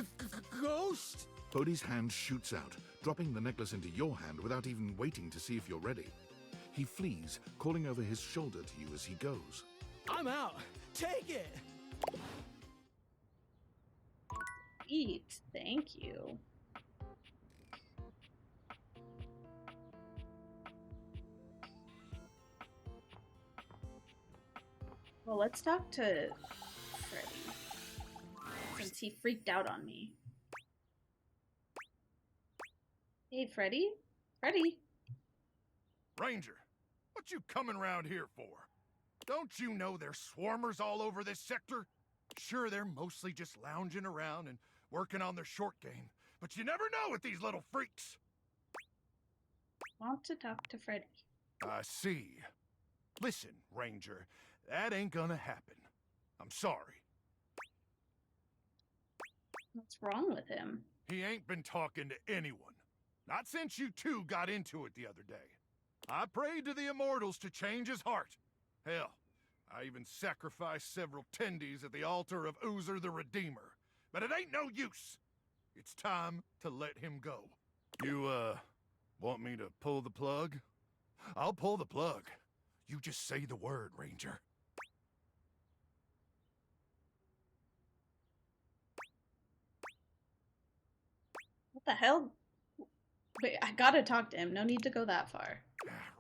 [SPEAKER 15] ghost?
[SPEAKER 5] Bodhi's hand shoots out, dropping the necklace into your hand without even waiting to see if you're ready. He flees, calling over his shoulder to you as he goes.
[SPEAKER 15] I'm out. Take it.
[SPEAKER 1] Eat. Thank you. Well, let's talk to Freddy, since he freaked out on me. Hey, Freddy? Freddy?
[SPEAKER 2] Ranger, what you coming around here for? Don't you know there's swarmers all over this sector? Sure, they're mostly just lounging around and working on their short game, but you never know with these little freaks.
[SPEAKER 1] Want to talk to Freddy.
[SPEAKER 2] I see. Listen, Ranger, that ain't gonna happen. I'm sorry.
[SPEAKER 1] What's wrong with him?
[SPEAKER 2] He ain't been talking to anyone. Not since you two got into it the other day. I prayed to the immortals to change his heart. Hell, I even sacrificed several tendies at the altar of Uzer the Redeemer. But it ain't no use. It's time to let him go. You, want me to pull the plug? I'll pull the plug. You just say the word, Ranger.
[SPEAKER 1] What the hell? Wait, I gotta talk to him. No need to go that far.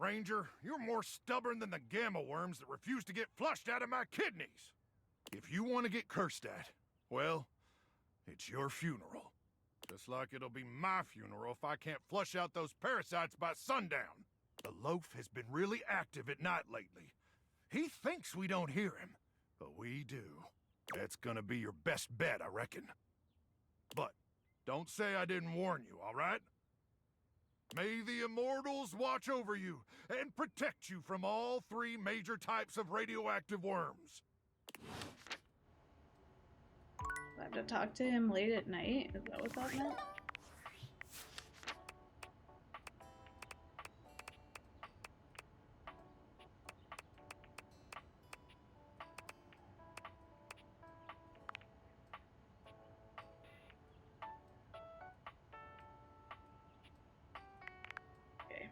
[SPEAKER 2] Ranger, you're more stubborn than the gamma worms that refuse to get flushed out of my kidneys. If you want to get cursed at, well, it's your funeral. Just like it'll be my funeral if I can't flush out those parasites by sundown. The loaf has been really active at night lately. He thinks we don't hear him, but we do. That's gonna be your best bet, I reckon. But don't say I didn't warn you, all right? May the Immortals watch over you and protect you from all 3 major types of radioactive worms.
[SPEAKER 1] I have to talk to him late at night? Is that what that meant? Okay.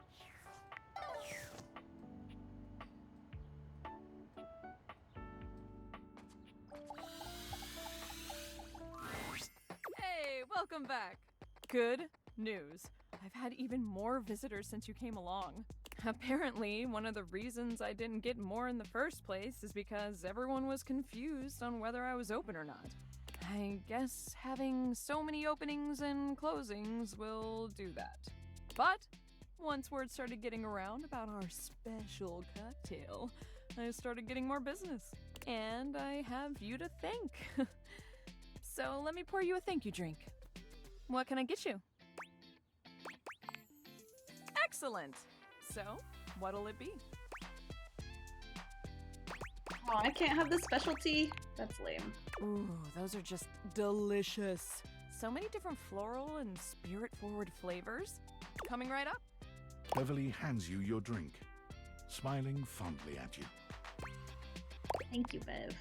[SPEAKER 4] Hey, welcome back. Good news. I've had even more visitors since you came along. Apparently, one of the reasons I didn't get more in the first place is because everyone was confused on whether I was open or not. I guess having so many openings and closings will do that. But once word started getting around about our special cocktail, I started getting more business. And I have you to thank. So let me pour you a thank you drink. What can I get you? Excellent! So, what'll it be?
[SPEAKER 1] Oh, I can't have the specialty? That's lame.
[SPEAKER 4] Ooh, those are just delicious. So many different floral and spirit-forward flavors. Coming right up.
[SPEAKER 5] Beverly hands you your drink, smiling fondly at you.
[SPEAKER 1] Thank you, Bev.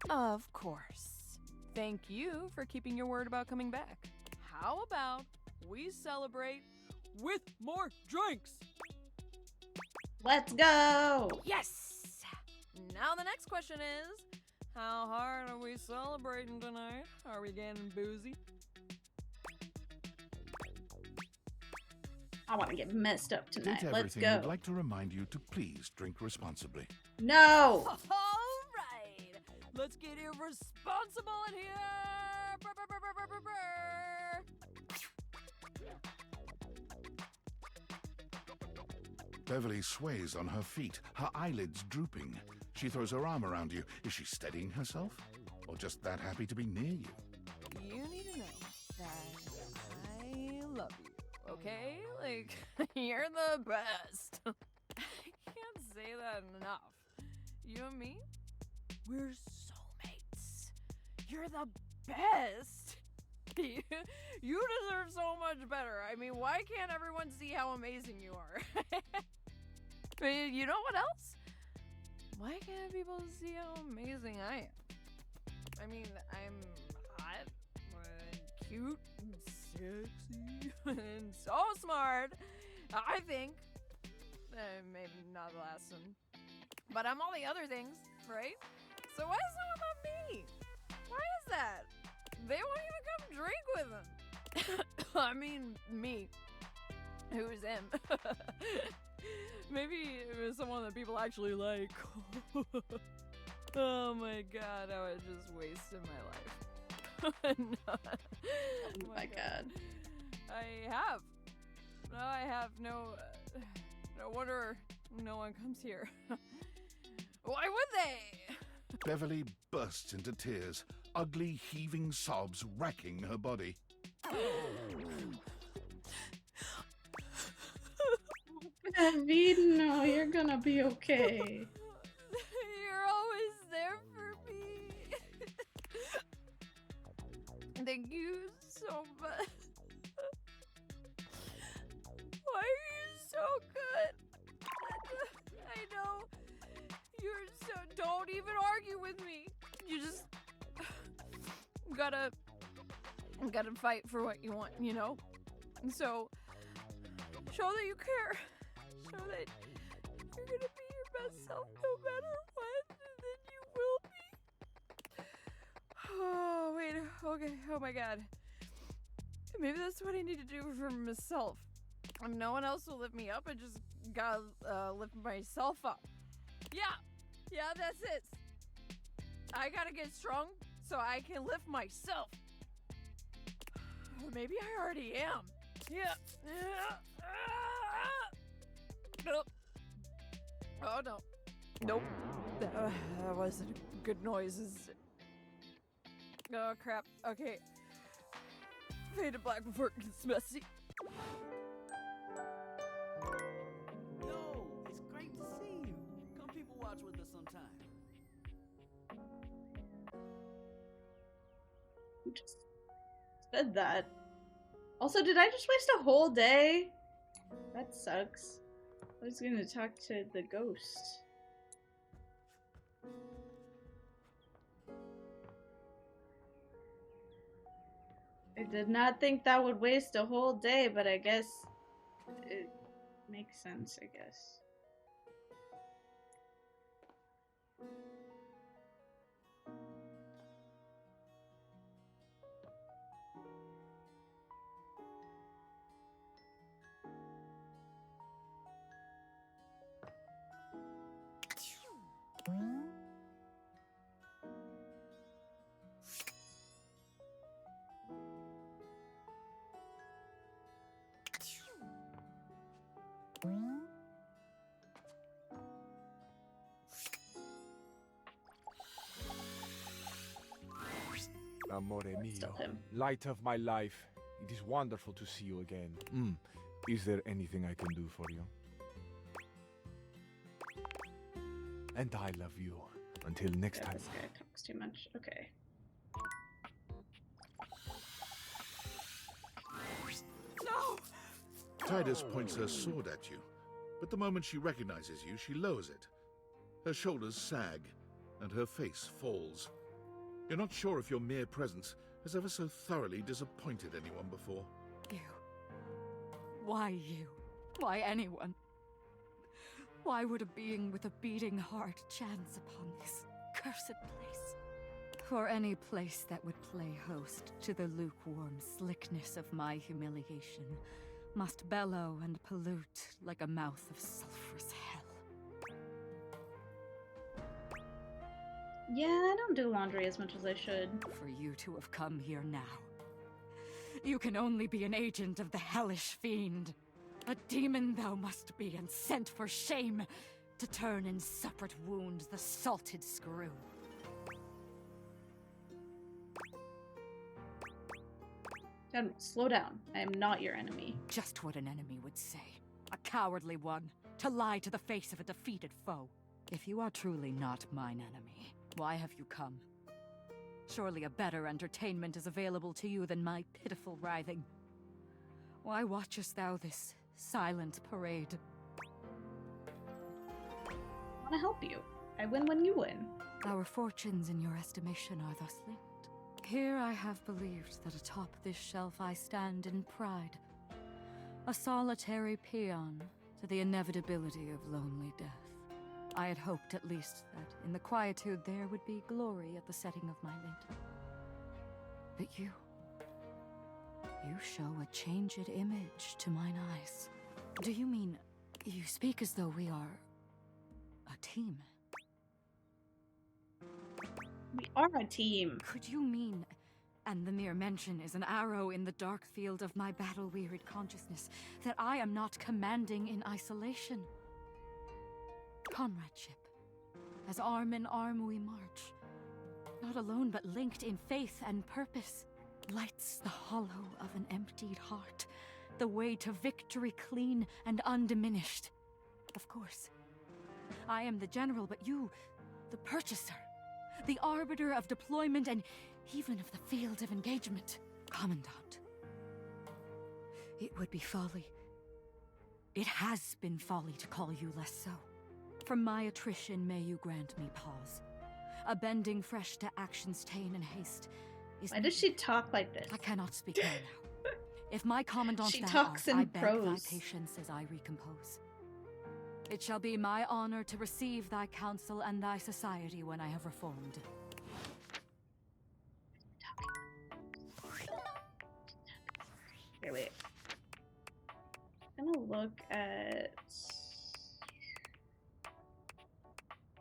[SPEAKER 4] Of course. Thank you for keeping your word about coming back. How about we celebrate with more drinks?
[SPEAKER 1] Let's go!
[SPEAKER 4] Yes! Now the next question is, how hard are we celebrating tonight? Are we getting boozy?
[SPEAKER 1] I want to get messed up tonight.
[SPEAKER 5] Did
[SPEAKER 1] Let's
[SPEAKER 5] everything
[SPEAKER 1] go.
[SPEAKER 5] would like to remind you to please drink responsibly.
[SPEAKER 1] No!
[SPEAKER 4] All right! Let's get irresponsible in here! Brr, brr, brr, brr, brr, brr.
[SPEAKER 5] Beverly sways on her feet, her eyelids drooping. She throws her arm around you. Is she steadying herself? Or just that happy to be near you?
[SPEAKER 4] You need to know that I love you, okay? Like, you're the best. I can't say that enough. You and me, we're soulmates. You're the best. You deserve so much better. I mean, why can't everyone see how amazing you are? I mean, you know what else? Why can't people see how amazing I am? I mean, I'm hot, and cute, and sexy, and so smart. I think. Maybe not the last one. But I'm all the other things, right? So why is someone about me? Why is that? They won't even come drink with them. I mean, me. Who's him? Maybe it was someone that people actually like. Oh my god, I was just wasting my life. No.
[SPEAKER 1] Oh my god.
[SPEAKER 4] I have. No, I have no. No wonder no one comes here. Why would they?
[SPEAKER 5] Beverly bursts into tears, ugly heaving sobs racking her body.
[SPEAKER 1] Bevy, no, you're gonna be okay.
[SPEAKER 4] You're always there for me. Thank you so much. Why are you so good? I know. You're so... Don't even argue with me. You just... gotta fight for what you want, you know? And so... show that you care. Show that you're gonna be your best self no matter what, and then you will be. Oh, wait. Okay. Oh my god. Maybe that's what I need to do for myself. no one else will lift me up. I just gotta lift myself up. Yeah, that's it. I gotta get strong so I can lift myself. Or maybe I already am. Yeah. Nope. Oh no. Nope. That wasn't good noises. Oh crap. Okay. Fade to black before it gets messy.
[SPEAKER 16] Yo, it's great to see you. Come people watch with us sometime.
[SPEAKER 1] Who just said that? Also, did I just waste a whole day? That sucks. I was gonna talk to the ghost. I did not think that would waste a whole day, but I guess it makes sense, I guess.
[SPEAKER 20] Amore mio, light of my life, it is wonderful to see you again. Is there anything I can do for you? And I love you. Until next time.
[SPEAKER 1] This guy talks too much. Okay.
[SPEAKER 4] No!
[SPEAKER 5] Tidus points her sword at you, but the moment she recognizes you, she lowers it. Her shoulders sag, and her face falls. You're not sure if your mere presence has ever so thoroughly disappointed anyone before.
[SPEAKER 10] You. Why you? Why anyone? Why would a being with a beating heart chance upon this cursed place? For any place that would play host to the lukewarm slickness of my humiliation must bellow and pollute like a mouth of sulphurous hell.
[SPEAKER 1] Yeah, I don't do laundry as much as I should.
[SPEAKER 10] For you to have come here now, you can only be an agent of the hellish fiend. A demon thou must be, and sent for shame to turn in separate wounds the salted screw.
[SPEAKER 1] General, slow down. I am not your enemy.
[SPEAKER 10] Just what an enemy would say. A cowardly one, to lie to the face of a defeated foe. If you are truly not mine enemy, why have you come? Surely a better entertainment is available to you than my pitiful writhing. Why watchest thou this silent parade?
[SPEAKER 1] I want to help you. I win when you win.
[SPEAKER 10] Our fortunes in your estimation are thus linked. Here I have believed that atop this shelf I stand in pride. A solitary peon to the inevitability of lonely death. I had hoped at least that in the quietude there would be glory at the setting of my lid. But you show a changed image to mine eyes. Do you mean you speak as though we are a team?
[SPEAKER 1] We are a team.
[SPEAKER 10] Could you mean, and the mere mention is an arrow in the dark field of my battle-wearied consciousness, that I am not commanding in isolation? Comradeship. As arm in arm we march. Not alone, but linked in faith and purpose. Lights the hollow of an emptied heart. The way to victory clean and undiminished. Of course. I am the general, but you, the purchaser. The arbiter of deployment and even of the field of engagement. Commandant. It would be folly. It has been folly to call you less so. From my attrition may you grant me pause. A bending fresh to action's ta'en and haste is...
[SPEAKER 1] Why does she talk like this?
[SPEAKER 10] I cannot speak more now. If my commandant
[SPEAKER 1] She
[SPEAKER 10] thou
[SPEAKER 1] talks
[SPEAKER 10] art,
[SPEAKER 1] in
[SPEAKER 10] I beg
[SPEAKER 1] prose.
[SPEAKER 10] thy patience as I recompose. It shall be my honor to receive thy counsel and thy society when I have reformed.
[SPEAKER 1] Here, wait. Let gonna look at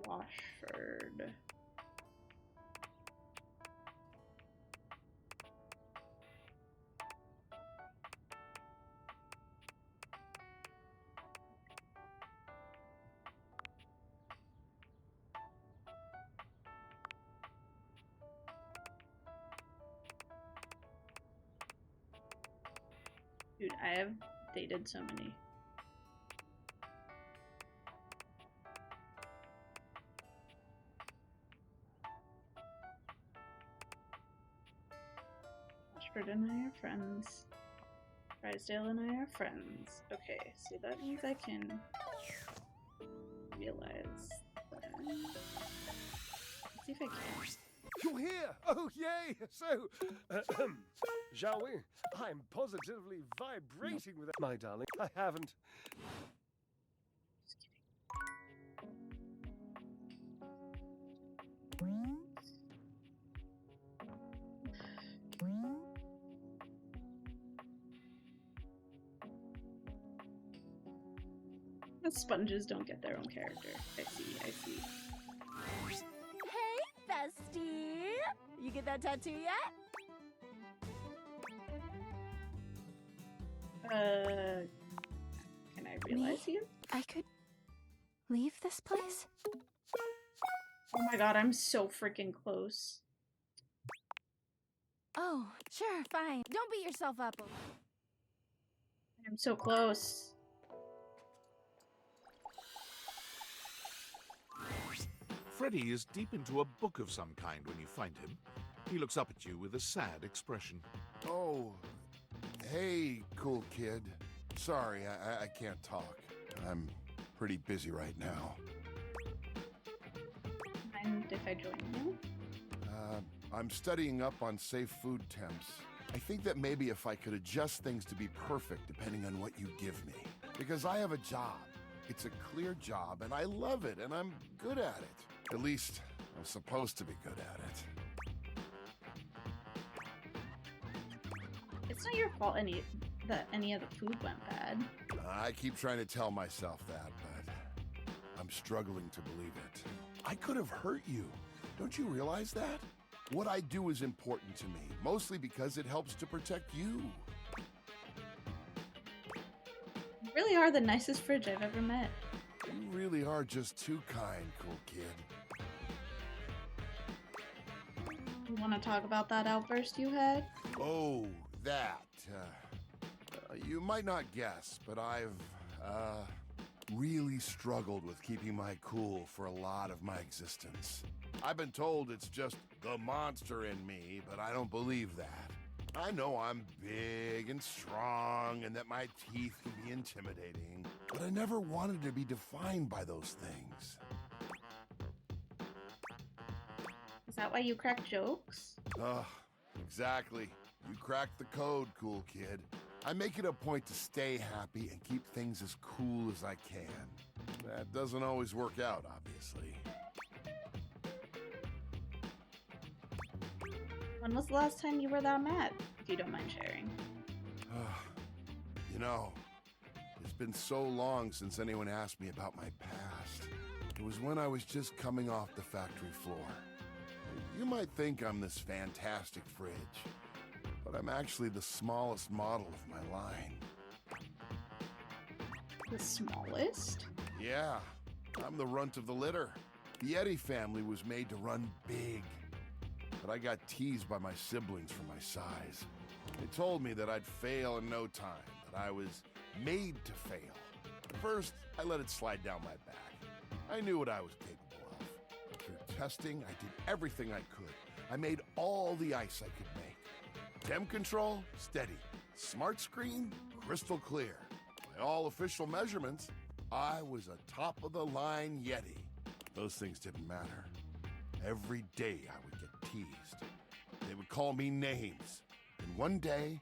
[SPEAKER 1] Washford. Dude, I have dated so many. Ashford and I are friends. Drysdale and I are friends. Okay, so that means I can realize that. Let's see if I can.
[SPEAKER 7] You're here! Oh, yay! So, shall we? I'm positively vibrating with it, my darling. I haven't.
[SPEAKER 1] The sponges don't get their own character. I see.
[SPEAKER 11] Hey, bestie! You get that tattoo yet?
[SPEAKER 1] Can I realize you?
[SPEAKER 10] I could leave this place?
[SPEAKER 1] Oh my god, I'm so freaking close.
[SPEAKER 13] Oh, sure, fine. Don't beat yourself up.
[SPEAKER 1] I'm so close.
[SPEAKER 5] Freddy is deep into a book of some kind when you find him. He looks up at you with a sad expression.
[SPEAKER 17] Oh, hey, cool kid. Sorry, I can't talk. I'm pretty busy right now.
[SPEAKER 1] Mind if I join you?
[SPEAKER 17] I'm studying up on safe food temps. I think that maybe if I could adjust things to be perfect depending on what you give me. Because I have a job. It's a clear job, and I love it, and I'm good at it. At least, I'm supposed to be good at it.
[SPEAKER 1] It's not your fault that any of the food went bad.
[SPEAKER 17] I keep trying to tell myself that, but I'm struggling to believe it. I could have hurt you. Don't you realize that? What I do is important to me, mostly because it helps to protect you.
[SPEAKER 1] You really are the nicest fridge I've ever met.
[SPEAKER 17] You really are just too kind, cool kid.
[SPEAKER 1] You want to talk about that outburst you had?
[SPEAKER 17] Oh, that. You might not guess, but I've, really struggled with keeping my cool for a lot of my existence. I've been told it's just the monster in me, but I don't believe that. I know I'm big and strong and that my teeth can be intimidating, but I never wanted to be defined by those things.
[SPEAKER 1] Is that why you crack jokes?
[SPEAKER 17] Exactly. You cracked the code, cool kid. I make it a point to stay happy and keep things as cool as I can. That doesn't always work out, obviously.
[SPEAKER 1] When was the last time you were that mad? If you don't mind sharing.
[SPEAKER 17] You know, it's been so long since anyone asked me about my past. It was when I was just coming off the factory floor. You might think I'm this fantastic fridge, but I'm actually the smallest model of my line.
[SPEAKER 1] The smallest?
[SPEAKER 17] Yeah, I'm the runt of the litter. The Yeti family was made to run big, but I got teased by my siblings for my size. They told me that I'd fail in no time, that I was made to fail. First, I let it slide down my back. I knew what I was capable of. Through testing, I did everything I could. I made all the ice I could make. Temp control, steady. Smart screen, crystal clear. By all official measurements, I was a top-of-the-line Yeti. Those things didn't matter. Every day I would get teased. They would call me names. And one day,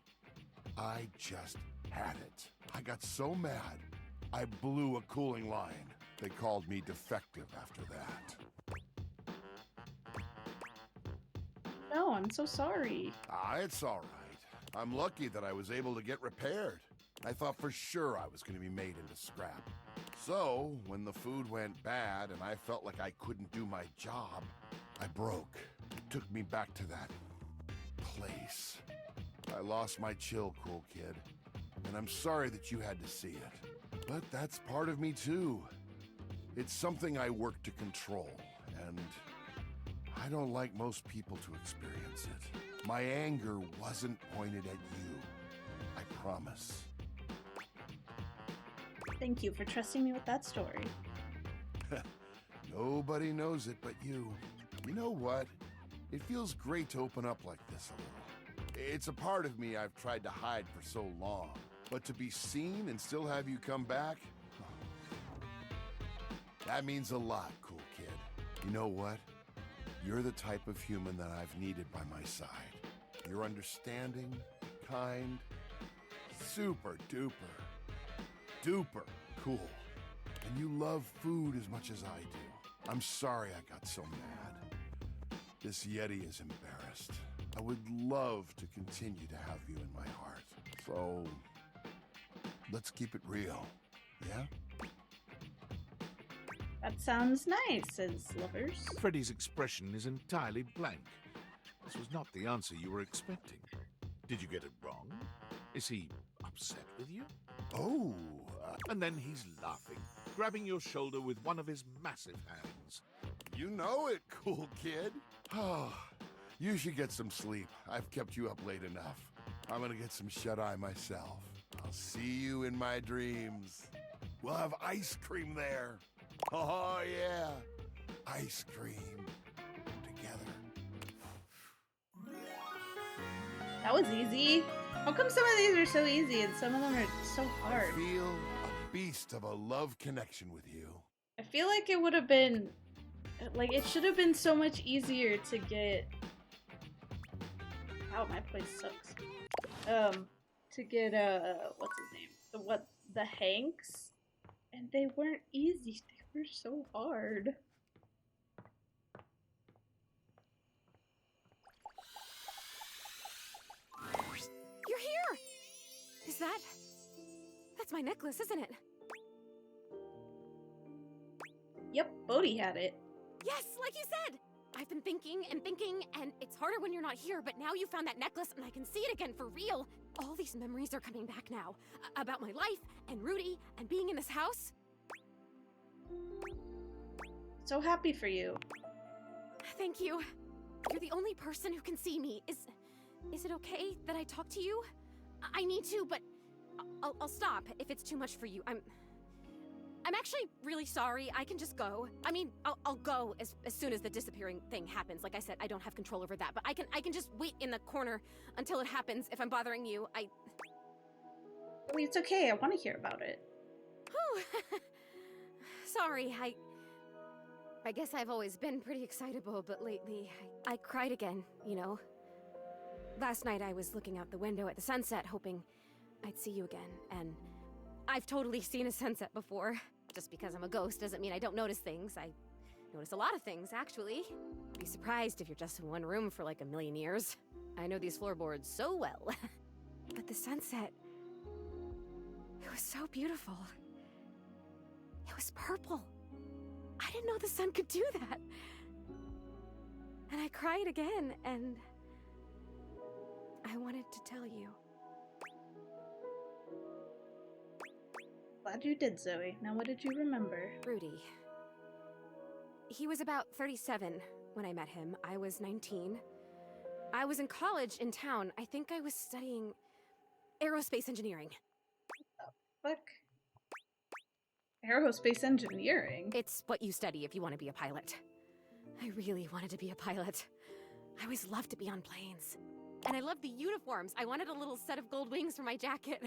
[SPEAKER 17] I just had it. I got so mad, I blew a cooling line. They called me defective after that.
[SPEAKER 1] No, I'm so sorry.
[SPEAKER 17] It's all right. I'm lucky that I was able to get repaired. I thought for sure I was going to be made into scrap. So, when the food went bad and I felt like I couldn't do my job, I broke. It took me back to that place. I lost my chill, cool kid. And I'm sorry that you had to see it. But that's part of me too. It's something I work to control, and I don't like most people to experience it. My anger wasn't pointed at you. I promise.
[SPEAKER 1] Thank you for trusting me with that story.
[SPEAKER 17] Nobody knows it but you. You know what? It feels great to open up like this a little. It's a part of me I've tried to hide for so long. But to be seen and still have you come back? That means a lot, cool kid. You know what? You're the type of human that I've needed by my side. You're understanding, kind, super duper, duper cool. And you love food as much as I do. I'm sorry I got so mad. This Yeti is embarrassed. I would love to continue to have you in my heart. So, let's keep it real, yeah?
[SPEAKER 1] That sounds nice, says Lovers.
[SPEAKER 2] Freddy's expression is entirely blank. This was not the answer you were expecting. Did you get it wrong? Is he upset with you?
[SPEAKER 17] Oh.
[SPEAKER 2] And then he's laughing, grabbing your shoulder with one of his massive hands.
[SPEAKER 17] You know it, cool kid. Oh, you should get some sleep. I've kept you up late enough. I'm gonna get some shut-eye myself. I'll see you in my dreams. We'll have ice cream there. Oh, yeah. Ice cream. Together.
[SPEAKER 1] That was easy. How come some of these are so easy and some of them are so hard?
[SPEAKER 17] I feel a beast of a love connection with you.
[SPEAKER 1] I feel like it would have been... Like, it should have been so much easier to get... Wow, my place sucks. To get, what's his name? The Hanks? And they weren't easy. They were so hard.
[SPEAKER 21] You're here! Is that... That's my necklace, isn't it?
[SPEAKER 1] Yep, Bodhi had it.
[SPEAKER 21] Yes, like you said! I've been thinking, and it's harder when you're not here, but now you found that necklace and I can see it again for real. All these memories are coming back now. About my life, and Rudy, and being in this house.
[SPEAKER 1] So happy for you.
[SPEAKER 21] Thank you. You're the only person who can see me. Is it okay that I talk to you? I need to, but I'll stop if it's too much for you. I'm actually really sorry. I can just go. I mean, I'll go as soon as the disappearing thing happens. Like I said, I don't have control over that, but I can just wait in the corner until it happens. If I'm bothering you, I
[SPEAKER 1] mean, it's okay. I want to hear about it.
[SPEAKER 21] Whew. Sorry, I guess I've always been pretty excitable, but lately I cried again, you know. Last night I was looking out the window at the sunset, hoping I'd see you again, and I've totally seen a sunset before. Just because I'm a ghost doesn't mean I don't notice things. I notice a lot of things, actually. Be surprised if you're just in one room for like a million years. I know these floorboards so well. But the sunset, it was so beautiful. It was purple. I didn't know the sun could do that. And I cried again, and I wanted to tell you.
[SPEAKER 1] Glad you did, Zoe. Now what did you remember?
[SPEAKER 21] Rudy. He was about 37 when I met him. I was 19. I was in college in town. I think I was studying aerospace engineering.
[SPEAKER 1] Fuck. Aerospace engineering?
[SPEAKER 21] It's what you study if you want to be a pilot. I really wanted to be a pilot. I always loved to be on planes. And I loved the uniforms. I wanted a little set of gold wings for my jacket.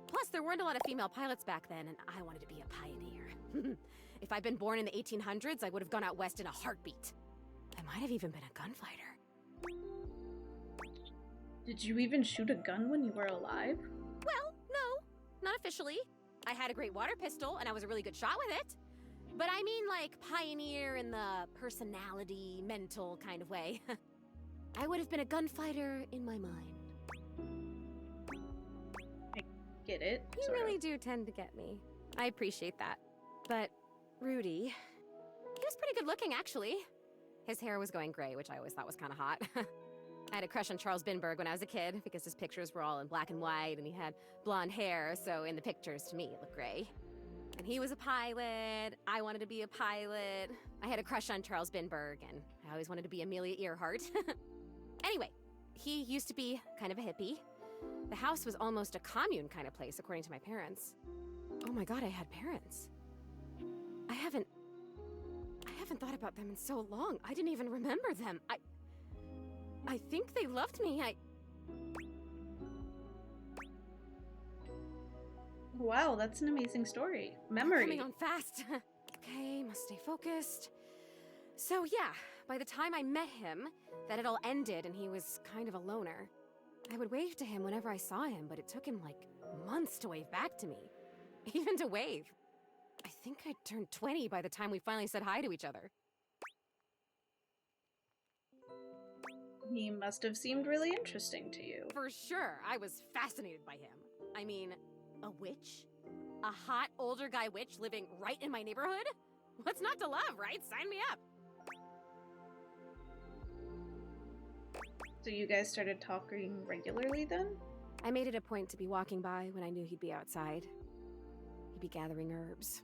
[SPEAKER 21] Plus, there weren't a lot of female pilots back then, and I wanted to be a pioneer. If I'd been born in the 1800s, I would have gone out west in a heartbeat. I might have even been a gunfighter.
[SPEAKER 1] Did you even shoot a gun when you were alive?
[SPEAKER 21] Well, no, not officially. I had a great water pistol, and I was a really good shot with it. But I mean like pioneer in the personality, mental kind of way. I would have been a gunfighter in my mind.
[SPEAKER 1] get it.
[SPEAKER 21] You
[SPEAKER 1] sort of.
[SPEAKER 21] really do tend to get me. I appreciate that. But Rudy, he was pretty good looking, actually. His hair was going gray, which I always thought was kind of hot. I had a crush on Charles Binberg when I was a kid because his pictures were all in black and white and he had blonde hair, so in the pictures, to me, it looked gray. And he was a pilot. I wanted to be a pilot. I had a crush on Charles Binberg, and I always wanted to be Amelia Earhart. Anyway, he used to be kind of a hippie. The house was almost a commune kind of place, according to my parents. Oh my god, I had parents. I haven't thought about them in so long. I didn't even remember them. I think they loved me.
[SPEAKER 1] Wow, that's an amazing story. Memory.
[SPEAKER 21] Coming on fast. Okay, must stay focused. So yeah, by the time I met him, that had all ended and he was kind of a loner. I would wave to him whenever I saw him, but it took him like months to wave back to me. Even to wave. I think I turned 20 by the time we finally said hi to each other.
[SPEAKER 1] He must have seemed really interesting to you.
[SPEAKER 21] For sure, I was fascinated by him. I mean, a witch? A hot older guy witch living right in my neighborhood? What's not to love, right? Sign me up.
[SPEAKER 1] So you guys started talking regularly then?
[SPEAKER 21] I made it a point to be walking by when I knew he'd be outside. He'd be gathering herbs.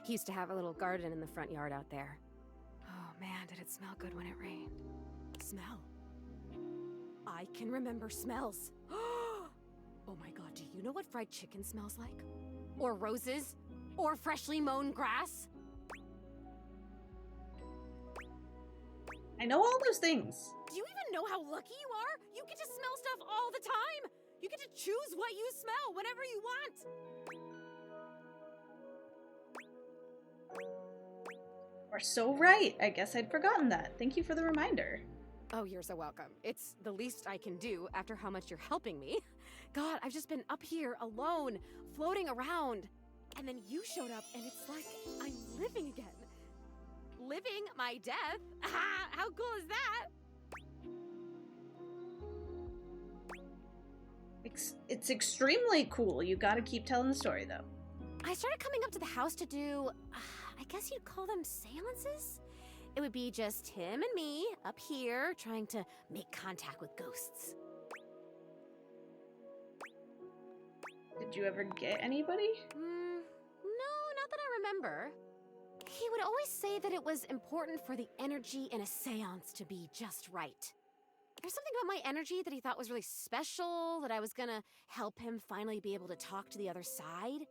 [SPEAKER 21] He used to have a little garden in the front yard out there. Oh man, did it smell good when it rained. Smell. I can remember smells. Oh my god, do you know what fried chicken smells like? Or roses? Or freshly mown grass?
[SPEAKER 1] I know all those things.
[SPEAKER 21] Do you even know how lucky you are? You get to smell stuff all the time! You get to choose what you smell whenever you want!
[SPEAKER 1] You're so right. I guess I'd forgotten that. Thank you for the reminder.
[SPEAKER 21] Oh, you're so welcome. It's the least I can do after how much you're helping me. God, I've just been up here alone, floating around. And then you showed up and it's like I'm living again. Living my death? How cool is that?
[SPEAKER 1] It's extremely cool. You gotta keep telling the story, though.
[SPEAKER 21] I started coming up to the house to do, I guess you'd call them seances? It would be just him and me up here trying to make contact with ghosts.
[SPEAKER 1] Did you ever get anybody?
[SPEAKER 21] No, not that I remember. He would always say that it was important for the energy in a seance to be just right. There's something about my energy that he thought was really special, that I was gonna help him finally be able to talk to the other side.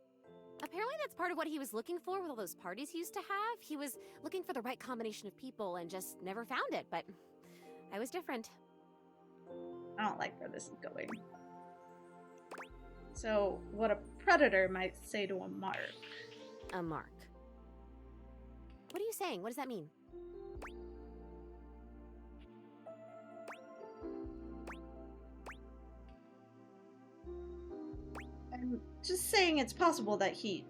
[SPEAKER 21] Apparently that's part of what he was looking for with all those parties he used to have. He was looking for the right combination of people and just never found it, but I was different.
[SPEAKER 1] I don't like where this is going. So, what a predator might say to a mark.
[SPEAKER 21] A mark. What are you saying? What does that mean?
[SPEAKER 1] I'm just saying it's possible that you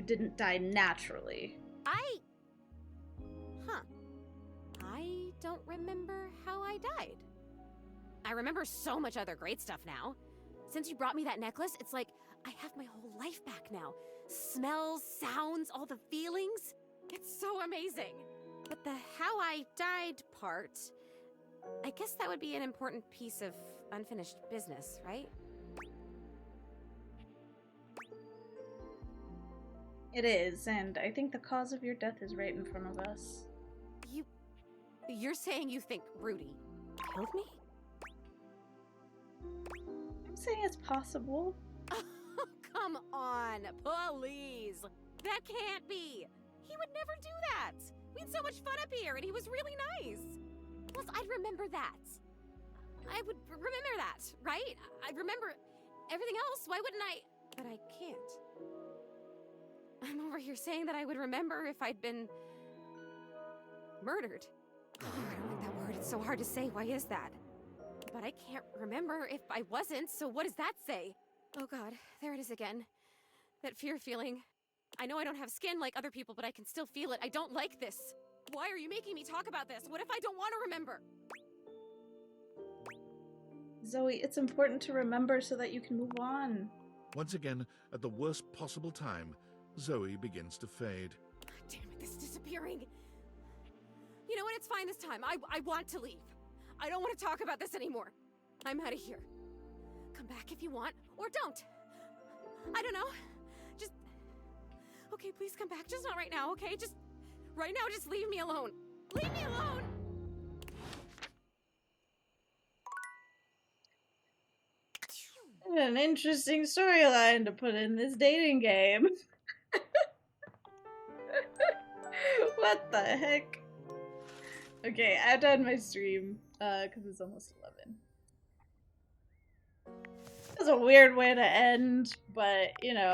[SPEAKER 1] didn't die naturally.
[SPEAKER 21] I don't remember how I died. I remember so much other great stuff now. Since you brought me that necklace, it's like I have my whole life back now. Smells, sounds, all the feelings. It's so amazing. But the how I died part, I guess that would be an important piece of unfinished business, right?
[SPEAKER 1] It is, and I think the cause of your death is right in front of us.
[SPEAKER 21] You're saying you think Rudy killed me?
[SPEAKER 1] I'm saying it's possible.
[SPEAKER 21] Oh, come on, please. That can't be. He would never do that. We had so much fun up here, and he was really nice. Plus, I'd remember that. I would remember that, right? I'd remember everything else. Why wouldn't I? But I can't. I'm over here saying that I would remember if I'd been murdered. Oh, I don't like that word. It's so hard to say. Why is that? But I can't remember if I wasn't, so what does that say? Oh god, there it is again. That fear feeling. I know I don't have skin like other people, but I can still feel it. I don't like this. Why are you making me talk about this? What if I don't want to remember?
[SPEAKER 1] Zoe, it's important to remember so that you can move on.
[SPEAKER 5] Once again, at the worst possible time, Zoe begins to fade.
[SPEAKER 21] Damn it, this is disappearing. You know what? It's fine this time. I want to leave. I don't want to talk about this anymore. I'm out of here. Come back if you want, or don't. I don't know. Just... Okay, please come back. Just not right now, okay? Just... Right now, just leave me alone. Leave me alone!
[SPEAKER 1] An interesting storyline to put in this dating game. What the heck? Okay, I've done my stream, because it's almost 11. That's a weird way to end, but, you know.